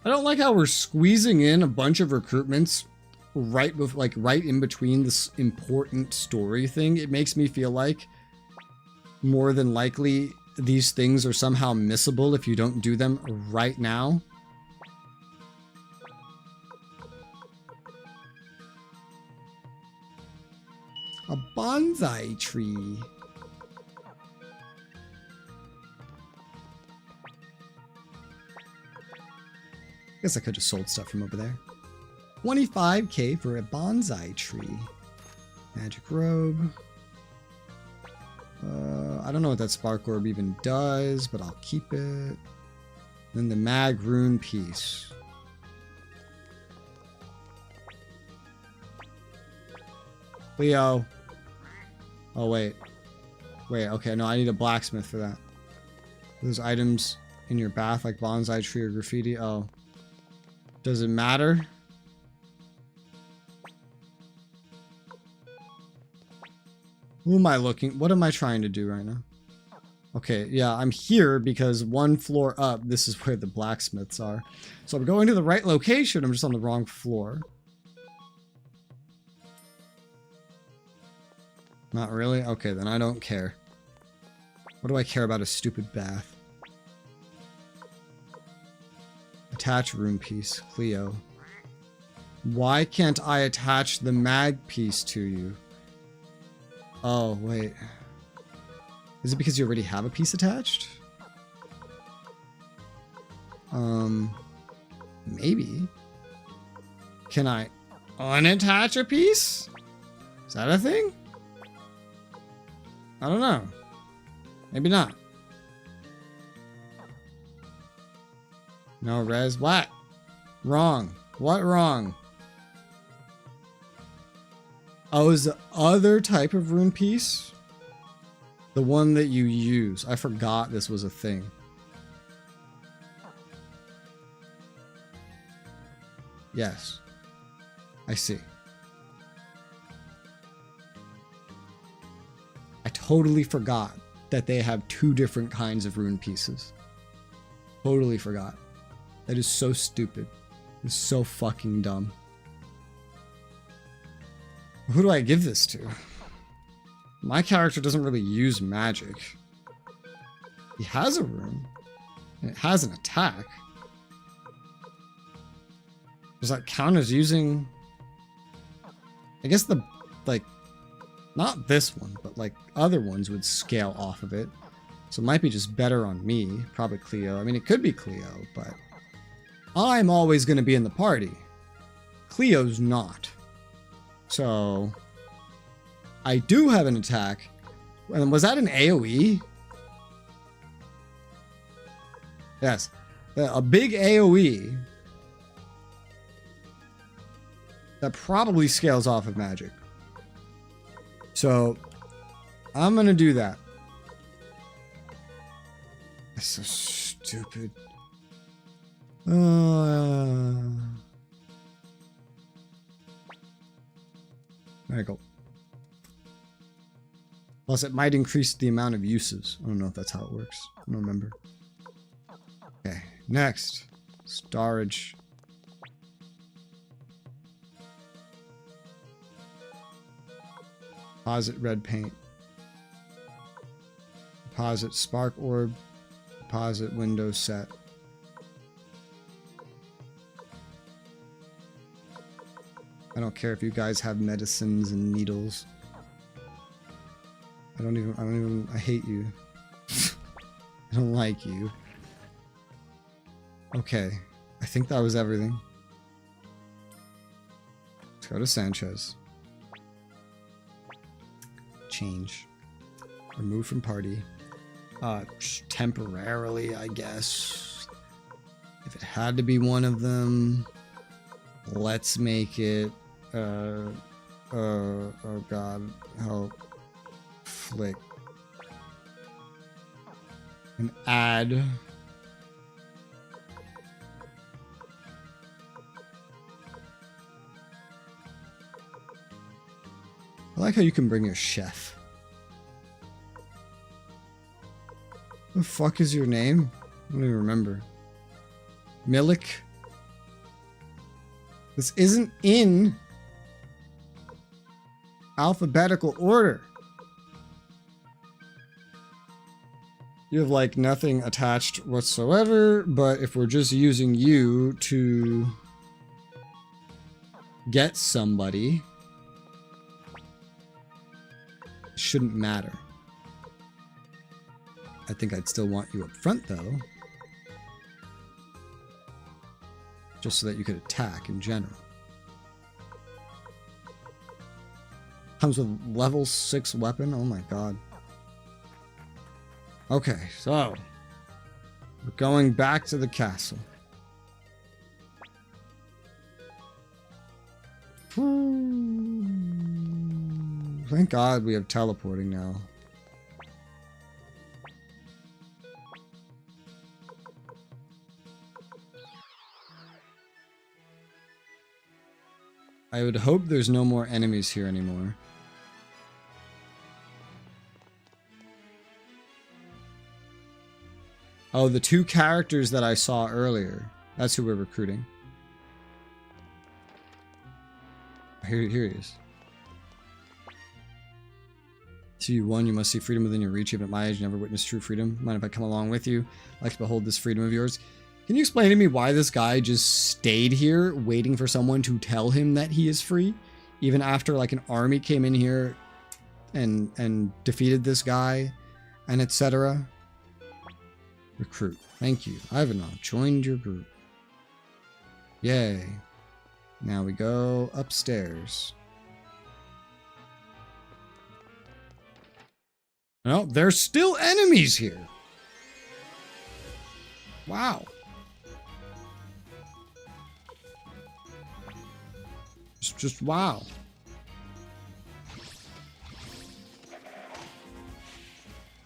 I don't like how we're squeezing in a bunch of recruitments right with right in between this important story thing. It makes me feel like more than likely these things are somehow missable if you don't do them right now. A bonsai tree. Guess I could have sold stuff from over there. 25k for a bonsai tree. Magic robe. I don't know what that spark orb even does, but I'll keep it. Then the mag rune piece. Leo. Oh, wait. Wait, okay, no, I need a blacksmith for that. Those items in your bath, like bonsai tree or graffiti. Oh. Does it matter? Who am I looking? What am I trying to do right now? Okay, yeah, I'm here because one floor up, this is where the blacksmiths are. So I'm going to the right location, I'm just on the wrong floor. Not really? Okay, then I don't care. What do I care about a stupid bath? Attach rune piece. Cleo. Why can't I attach the mag piece to you? Oh, wait. Is it because you already have a piece attached? Maybe. Can I unattach a piece? Is that a thing? I don't know. Maybe not. No, res. What? Wrong. What wrong? Oh, is the other type of rune piece the one that you use? I forgot this was a thing. Yes. I see. I totally forgot that they have two different kinds of rune pieces. Totally forgot. That is so stupid. It's so fucking dumb. Who do I give this to? My character doesn't really use magic. He has a rune. And it has an attack. Does that count as using... I guess the, like, not this one, but like other ones would scale off of it. So it might be just better on me. Probably Cleo. I mean, it could be Cleo, but I'm always going to be in the party. Cleo's not. So I do have an attack. And was that an AoE? Yes. A big AoE that probably scales off of magic. So I'm going to do that. That's so stupid. There you go. Plus, it might increase the amount of uses. I don't know if that's how it works. I don't remember. Okay, next. Storage. Deposit red paint. Deposit spark orb. Deposit window set. I don't care if you guys have medicines and needles. I hate you. I don't like you. Okay. I think that was everything. Let's go to Sanchez. Change. Remove from party. Temporarily, I guess. If it had to be one of them, let's make it, oh god, help. Flick. And add. I like how you can bring a chef. The fuck is your name? I don't even remember. Milik? This isn't in alphabetical order. You have like nothing attached whatsoever, but if we're just using you to get somebody, it shouldn't matter. I think I'd still want you up front though. Just so that you could attack in general. Comes with level 6 weapon. Oh my god. Okay, so we're going back to the castle. Thank God we have teleporting now. I would hope there's no more enemies here anymore. Oh, the 2 characters that I saw earlier. That's who we're recruiting. Here he is. To you, one, you must see freedom within your reach. Even at my age, you never witnessed true freedom. Mind if I come along with you? I'd like to behold this freedom of yours. Can you explain to me why this guy just stayed here waiting for someone to tell him that he is free? Even after like an army came in here and defeated this guy and etc. Recruit. Thank you. Ivanov joined your group. Yay. Now we go upstairs. No, there's still enemies here. Wow. Just wow.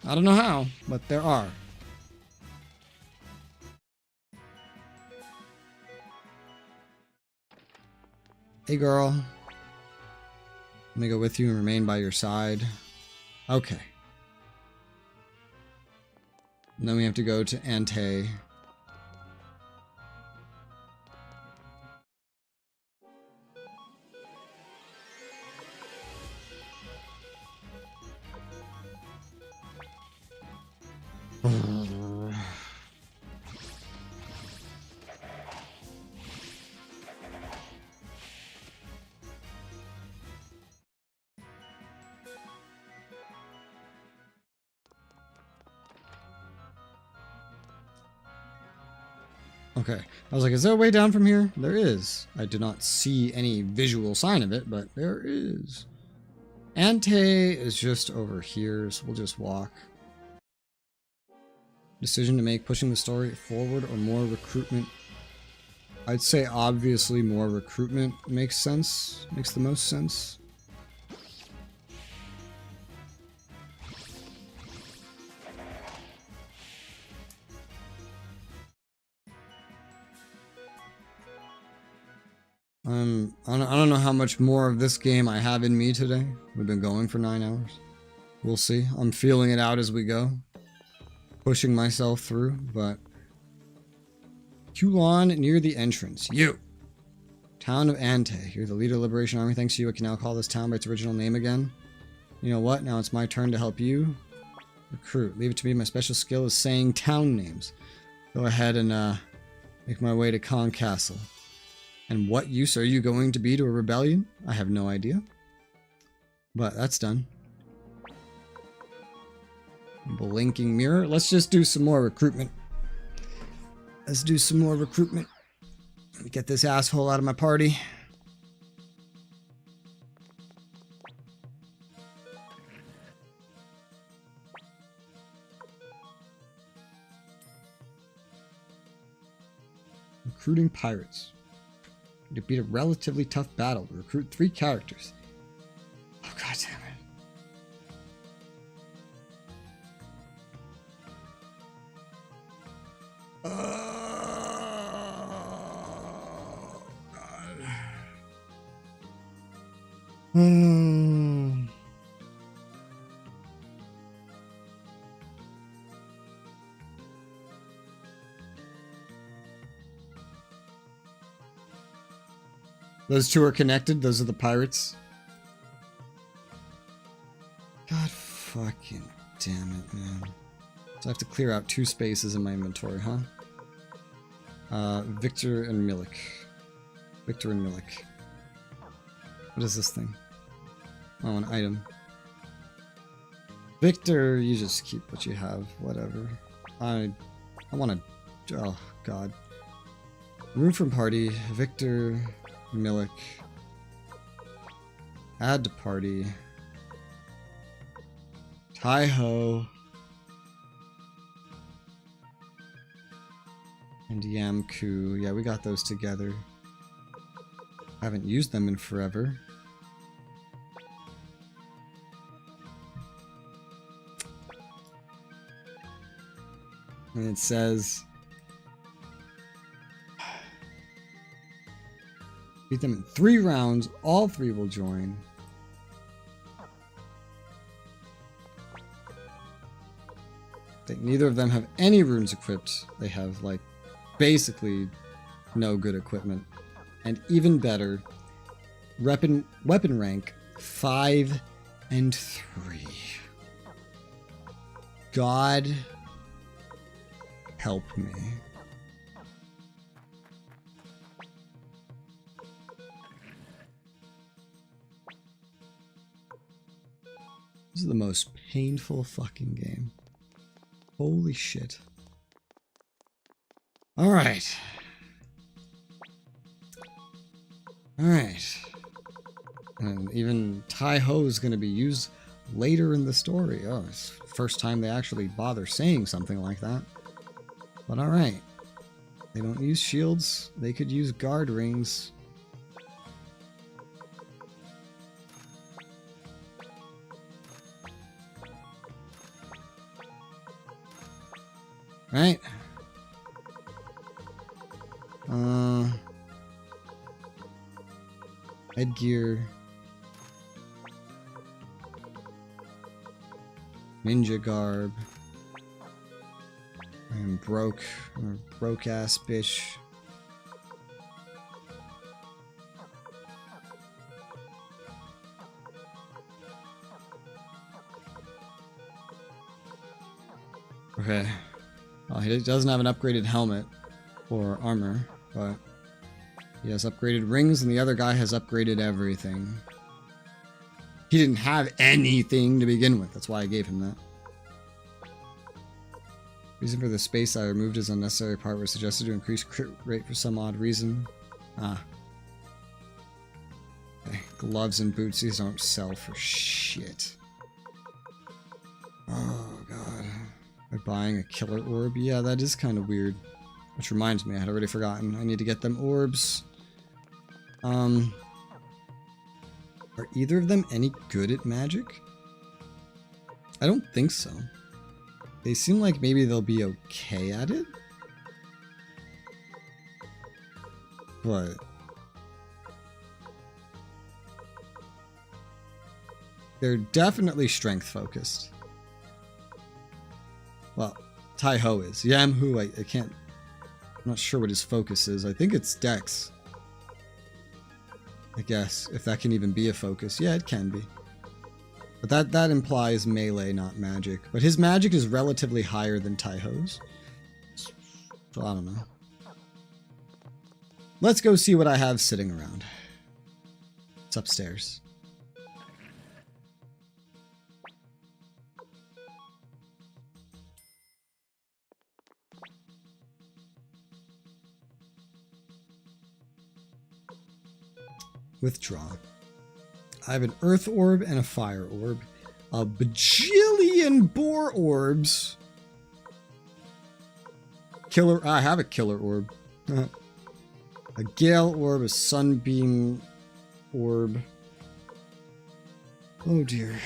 I don't know how, but there are. Hey girl. Let me go with you and remain by your side. Okay. And then we have to go to Ante. Okay, I was like, is there a way down from here? There is. I did not see any visual sign of it, but there is. Ante is just over here, so we'll just walk. Decision to make, pushing the story forward or more recruitment? I'd say obviously more recruitment makes sense, makes the most sense. I don't know how much more of this game I have in me today. We've been going for 9 hours. We'll see. I'm feeling it out as we go. Pushing myself through, but... Kulon near the entrance. You! Town of Ante. You're the leader of the Liberation Army. Thanks to you, I can now call this town by its original name again. You know what? Now it's my turn to help you. Recruit. Leave it to me. My special skill is saying town names. Go ahead and make my way to Kong Castle. And what use are you going to be to a rebellion? I have no idea. But that's done. Blinking mirror. Let's just do some more recruitment. Let's do some more recruitment. Let me get this asshole out of my party. Recruiting pirates. To beat a relatively tough battle. To recruit 3 characters. Oh, god damn it. Oh, god. Those two are connected. Those are the pirates. God fucking damn it, man. So I have to clear out 2 spaces in my inventory, huh? Victor and Milik. Victor and Milik. What is this thing? Oh, an item. Victor, you just keep what you have. Whatever. I want to... Oh, God. Room from party. Victor... Milik. Add to party. Tai-Ho. And Yamku. Yeah, we got those together. Haven't used them in forever. And it says... Beat them in 3 rounds. All 3 will join. Neither of them have any runes equipped. They have, like, basically no good equipment. And even better, weapon rank 5 and 3. God help me. This is the most painful fucking game. Holy shit. Alright. Alright. And even Tai-Ho is going to be used later in the story. Oh, it's the first time they actually bother saying something like that. But alright. They don't use shields. They could use guard rings. Right? Headgear. Ninja garb. I am broke. I'm a broke ass bitch. Okay. Well, he doesn't have an upgraded helmet or armor, but he has upgraded rings, and the other guy has upgraded everything. He didn't have anything to begin with. That's why I gave him that. Reason for the space I removed as unnecessary part was suggested to increase crit rate for some odd reason. Ah. Okay. Gloves and boots, these don't sell for shit. Oh, God. By buying a killer orb? Yeah, that is kind of weird. Which reminds me, I had already forgotten. I need to get them orbs. Are either of them any good at magic? I don't think so. They seem like maybe they'll be okay at it. But they're definitely strength focused. Well, Tai-Ho is. Yamhu, I can't... I'm not sure what his focus is. I think it's Dex. I guess, if that can even be a focus. Yeah, it can be. But that implies melee, not magic. But his magic is relatively higher than Tai-Ho's. So I don't know. Let's go see what I have sitting around. It's upstairs. Withdraw. I have an earth orb and a fire orb. A bajillion boar orbs. Killer. I have a killer orb. A gale orb, a sunbeam orb. Oh dear.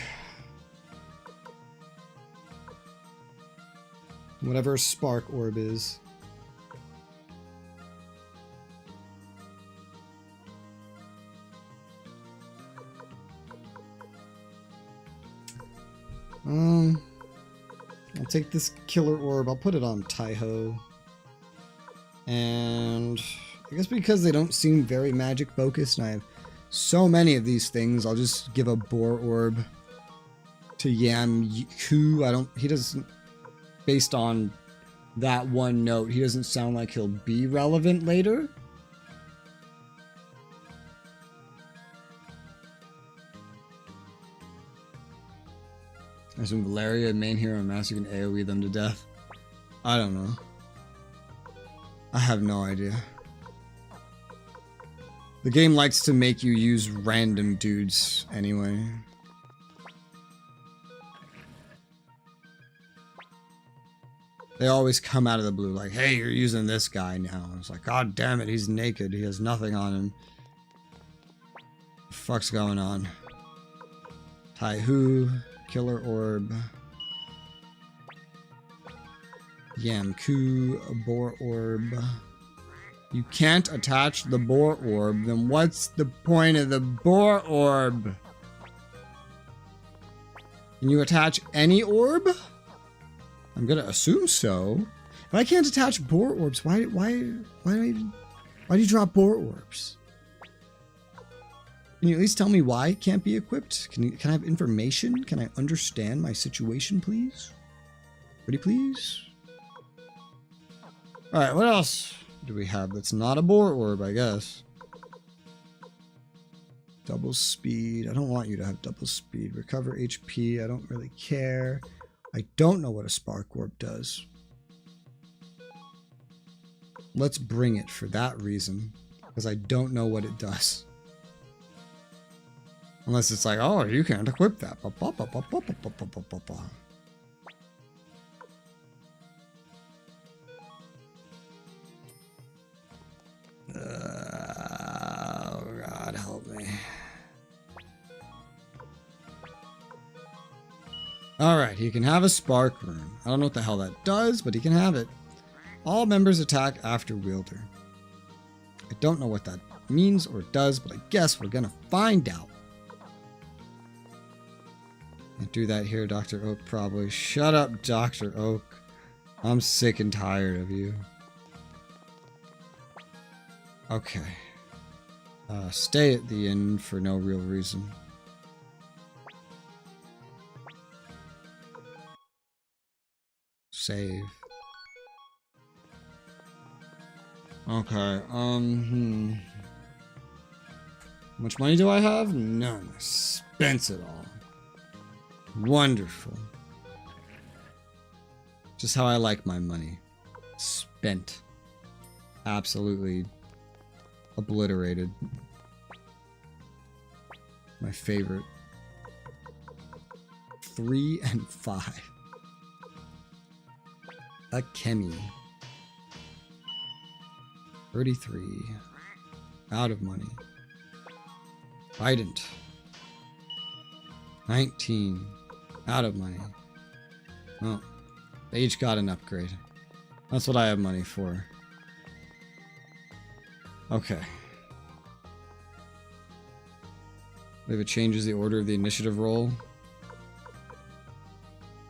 Whatever a spark orb is. I'll take this killer orb. I'll put it on Tai-Ho. And I guess because they don't seem very magic focused and I have so many of these things, I'll just give a boar orb to Yamku. He doesn't, based on that one note, he doesn't sound like he'll be relevant later. I assume Valeria, main hero, and master can AoE them to death. I don't know. I have no idea. The game likes to make you use random dudes anyway. They always come out of the blue like, hey, you're using this guy now. It's like, god damn it, he's naked. He has nothing on him. What the fuck's going on? Tai-Ho. Killer orb. Yamku, a boar orb. You can't attach the boar orb, then what's the point of the boar orb? Can you attach any orb? I'm gonna assume so. If I can't attach boar orbs, why do you drop boar orbs? Can you at least tell me why it can't be equipped? Can I have information? Can I understand my situation, please? Pretty please. Alright, what else do we have that's not a boar orb, I guess? Double speed. I don't want you to have double speed. Recover HP. I don't really care. I don't know what a spark orb does. Let's bring it for that reason, because I don't know what it does. Unless it's like, oh, you can't equip that. Oh, God, help me. Alright, he can have a spark rune. I don't know what the hell that does, but he can have it. All members attack after wielder. I don't know what that means or does, but I guess we're gonna find out. Can't do that here, Dr. Oak, probably. Shut up, Dr. Oak. I'm sick and tired of you. Okay. Stay at the inn for no real reason. Save. Okay, How much money do I have? None. I spent it all. Wonderful. Just how I like my money. Spent. Absolutely obliterated. My favorite. 3 and 5. A Chemi. 33. Out of money. Bident. 19. Out of money. Oh. They each got an upgrade. That's what I have money for. Okay. If it changes the order of the initiative roll.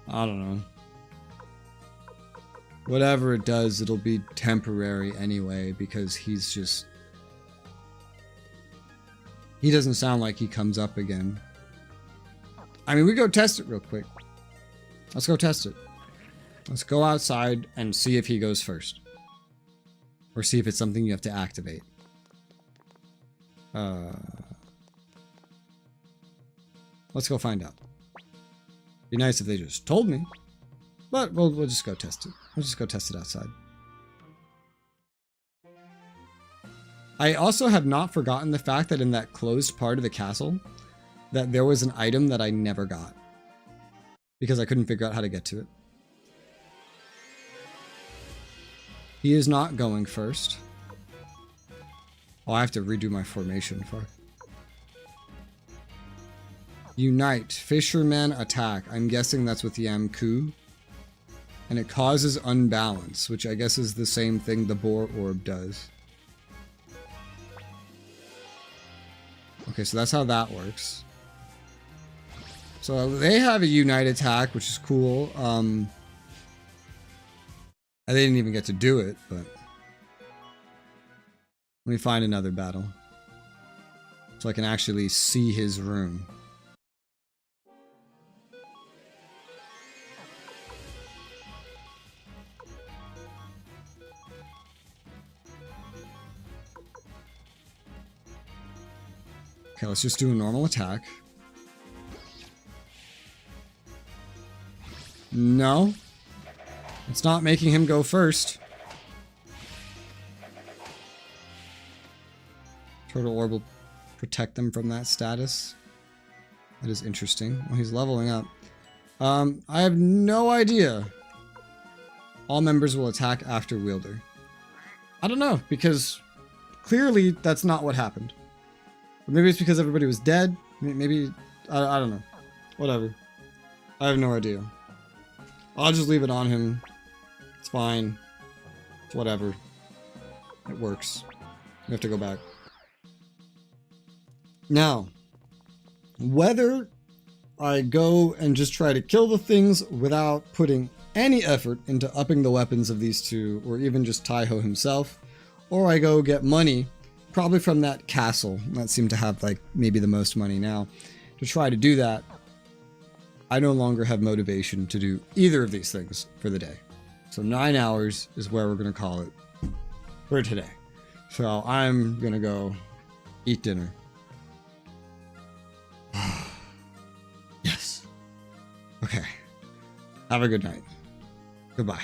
I don't know. Whatever it does, it'll be temporary anyway, because he's just... He doesn't sound like he comes up again. I mean, we go test it real quick. Let's go test it. Let's go outside and see if he goes first. Or see if it's something you have to activate. Let's go find out. Be nice if they just told me. But we'll just go test it. We'll just go test it outside. I also have not forgotten the fact that in that closed part of the castle, that there was an item that I never got. Because I couldn't figure out how to get to it. He is not going first. Oh, I have to redo my formation for. Unite. Fishermen attack. I'm guessing that's with Yamku. And it causes unbalance, which I guess is the same thing the boar orb does. Okay, so that's how that works. So they have a unite attack, which is cool. I didn't even get to do it, but let me find another battle so I can actually see his rune. Okay, let's just do a normal attack. No. It's not making him go first. Turtle Orb will protect them from that status. That is interesting. Well, he's leveling up. I have no idea. All members will attack after wielder. I don't know, because clearly that's not what happened. Or maybe it's because everybody was dead. Maybe, I don't know. Whatever. I have no idea. I'll just leave it on him. It's fine. It's whatever. It works. We have to go back. Now, whether I go and just try to kill the things without putting any effort into upping the weapons of these two, or even just Taiho himself, or I go get money, probably from that castle that seemed to have like maybe the most money now, to try to do that. I no longer have motivation to do either of these things for the day. So 9 hours is where we're going to call it for today. So I'm going to go eat dinner. Yes. Okay. Have a good night. Goodbye.